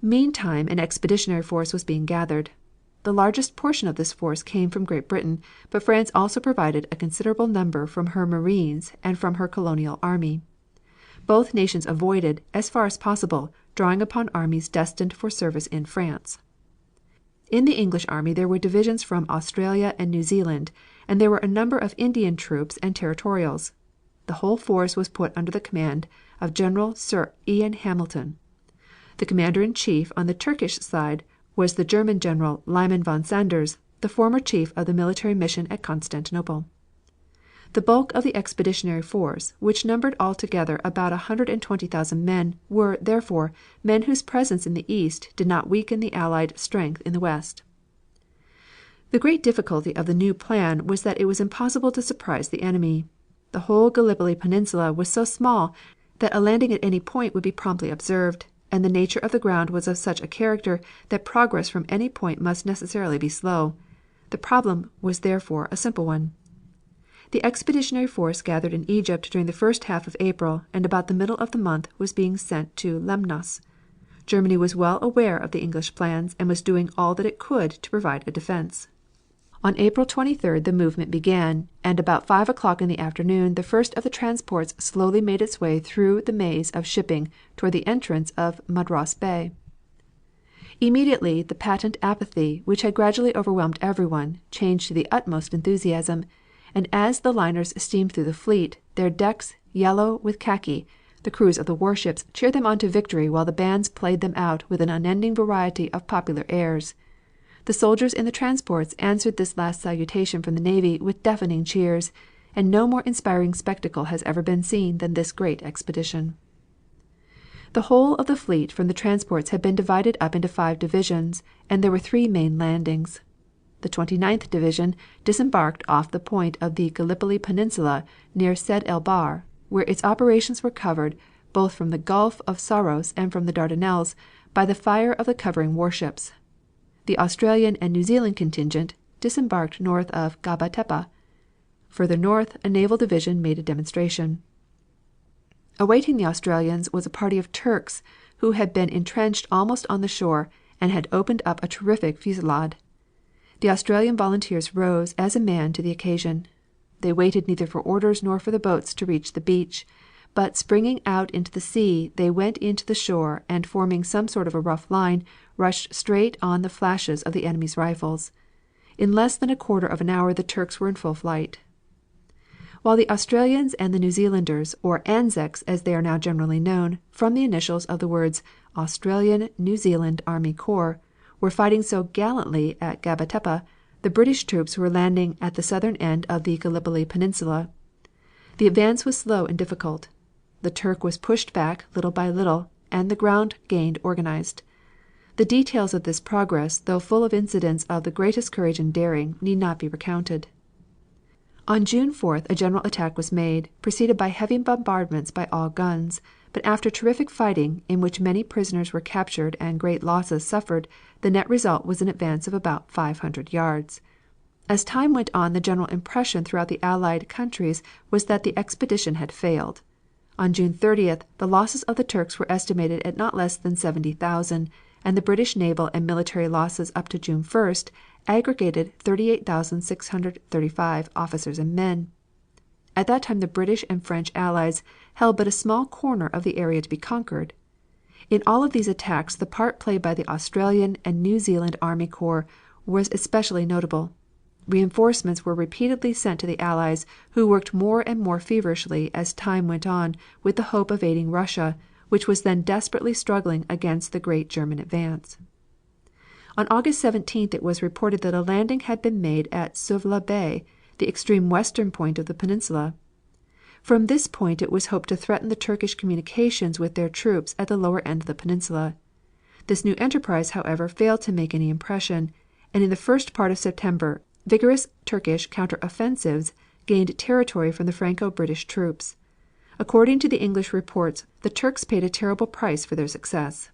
Meantime an expeditionary force was being gathered. The largest portion of this force came from Great Britain, but France also provided a considerable number from her marines and from her colonial army. Both nations avoided, as far as possible, drawing upon armies destined for service in France. In the English army there were divisions from Australia and New Zealand, and there were a number of Indian troops and territorials. The whole force was put under the command of General Sir Ian Hamilton. The commander in chief on the Turkish side was the German General Liman von Sanders, the former chief of the military mission at Constantinople. The bulk of the expeditionary force, which numbered altogether about 120,000 men, were, therefore, men whose presence in the east did not weaken the Allied strength in the west. The great difficulty of the new plan was that it was impossible to surprise the enemy. The whole Gallipoli Peninsula was so small that a landing at any point would be promptly observed, and the nature of the ground was of such a character that progress from any point must necessarily be slow. The problem was therefore a simple one. The expeditionary force gathered in Egypt during the first half of April and about the middle of the month was being sent to Lemnos. Germany was well aware of the English plans and was doing all that it could to provide a defense. On April 23d the movement began, and about 5 o'clock in the afternoon the first of the transports slowly made its way through the maze of shipping toward the entrance of Madras Bay. Immediately the patent apathy, which had gradually overwhelmed everyone, changed to the utmost enthusiasm, and as the liners steamed through the fleet, their decks yellow with khaki, the crews of the warships cheered them on to victory while the bands played them out with an unending variety of popular airs. The soldiers in the transports answered this last salutation from the Navy with deafening cheers, and no more inspiring spectacle has ever been seen than this great expedition. The whole of the fleet from the transports had been divided up into 5 divisions, and there were 3 main landings. The 29th Division disembarked off the point of the Gallipoli Peninsula near Sed el Bahr, where its operations were covered both from the Gulf of Saros and from the Dardanelles by the fire of the covering warships. The Australian and New Zealand contingent disembarked north of Gaba Tepe. Further north a naval division made a demonstration. Awaiting the Australians was a party of Turks who had been entrenched almost on the shore and had opened up a terrific fusillade. The Australian volunteers rose as a man to the occasion. They waited neither for orders nor for the boats to reach the beach, but springing out into the sea they went in to the shore and forming some sort of a rough line rushed straight on the flashes of the enemy's rifles. In less than a quarter of an hour the Turks were in full flight. While the Australians and the New Zealanders, or Anzacs as they are now generally known, from the initials of the words Australian New Zealand Army Corps, were fighting so gallantly at Gaba Tepe, the British troops were landing at the southern end of the Gallipoli Peninsula. The advance was slow and difficult. The Turk was pushed back little by little, and the ground gained organized. The details of this progress, though full of incidents of the greatest courage and daring, need not be recounted. On June 4th a general attack was made, preceded by heavy bombardments by all guns, but after terrific fighting, in which many prisoners were captured and great losses suffered, the net result was an advance of about 500 yards. As time went on the general impression throughout the Allied countries was that the expedition had failed. On June 30th the losses of the Turks were estimated at not less than 70,000, and the British naval and military losses up to June 1st aggregated 38,635 officers and men. At that time the British and French allies held but a small corner of the area to be conquered. In all of these attacks the part played by the Australian and New Zealand Army Corps was especially notable. Reinforcements were repeatedly sent to the Allies, who worked more and more feverishly as time went on with the hope of aiding Russia, which was then desperately struggling against the great German advance. On August 17th it was reported that a landing had been made at Suvla Bay, the extreme western point of the peninsula. From this point it was hoped to threaten the Turkish communications with their troops at the lower end of the peninsula. This new enterprise, however, failed to make any impression, and in the first part of September vigorous Turkish counter-offensives gained territory from the Franco-British troops. According to the English reports, the Turks paid a terrible price for their success.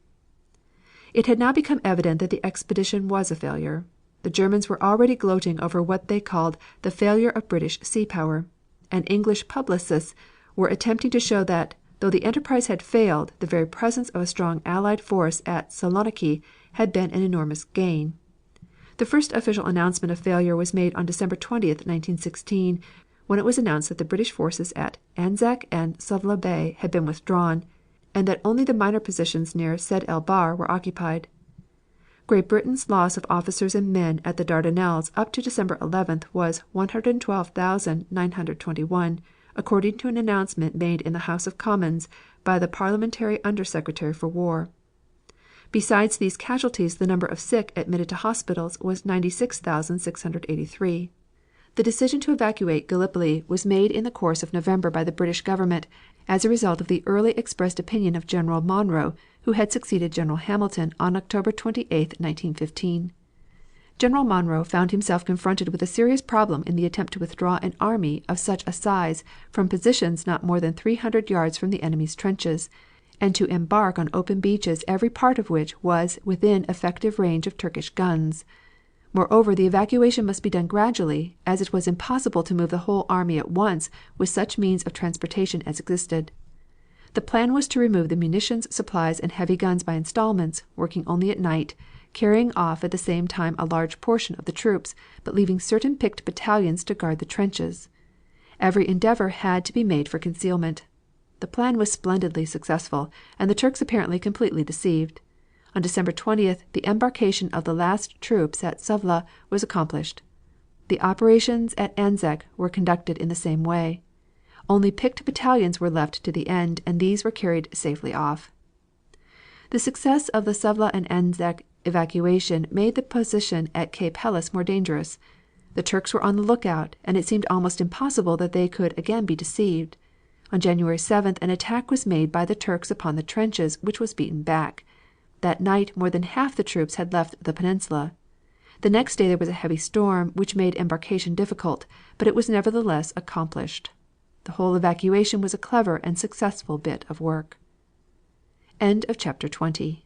It had now become evident that the expedition was a failure. The Germans were already gloating over what they called the failure of British sea power, and English publicists were attempting to show that, though the enterprise had failed, the very presence of a strong Allied force at Saloniki had been an enormous gain. The first official announcement of failure was made on December 20th, 1916, when it was announced that the British forces at Anzac and Suvla Bay had been withdrawn, and that only the minor positions near Sed el Bahr were occupied. Great Britain's loss of officers and men at the Dardanelles up to December 11th was 112,921, according to an announcement made in the House of Commons by the Parliamentary Under Secretary for War. Besides these casualties, the number of sick admitted to hospitals was 96,683. The decision to evacuate Gallipoli was made in the course of November by the British government as a result of the early expressed opinion of General Monro, who had succeeded General Hamilton on October 28, 1915. General Monro found himself confronted with a serious problem in the attempt to withdraw an army of such a size from positions not more than 300 yards from the enemy's trenches, and to embark on open beaches every part of which was within effective range of Turkish guns. Moreover, the evacuation must be done gradually, as it was impossible to move the whole army at once with such means of transportation as existed. The plan was to remove the munitions, supplies, and heavy guns by installments, working only at night, carrying off at the same time a large portion of the troops, but leaving certain picked battalions to guard the trenches. Every endeavor had to be made for concealment. The plan was splendidly successful, and the Turks apparently completely deceived. On December 20th, the embarkation of the last troops at Suvla was accomplished. The operations at Anzac were conducted in the same way. Only picked battalions were left to the end, and these were carried safely off. The success of the Suvla and Anzac evacuation made the position at Cape Helles more dangerous. The Turks were on the lookout, and it seemed almost impossible that they could again be deceived. On January 7th an attack was made by the Turks upon the trenches, which was beaten back. That night more than half the troops had left the peninsula. The next day there was a heavy storm, which made embarkation difficult, but it was nevertheless accomplished. The whole evacuation was a clever and successful bit of work. End of chapter 20.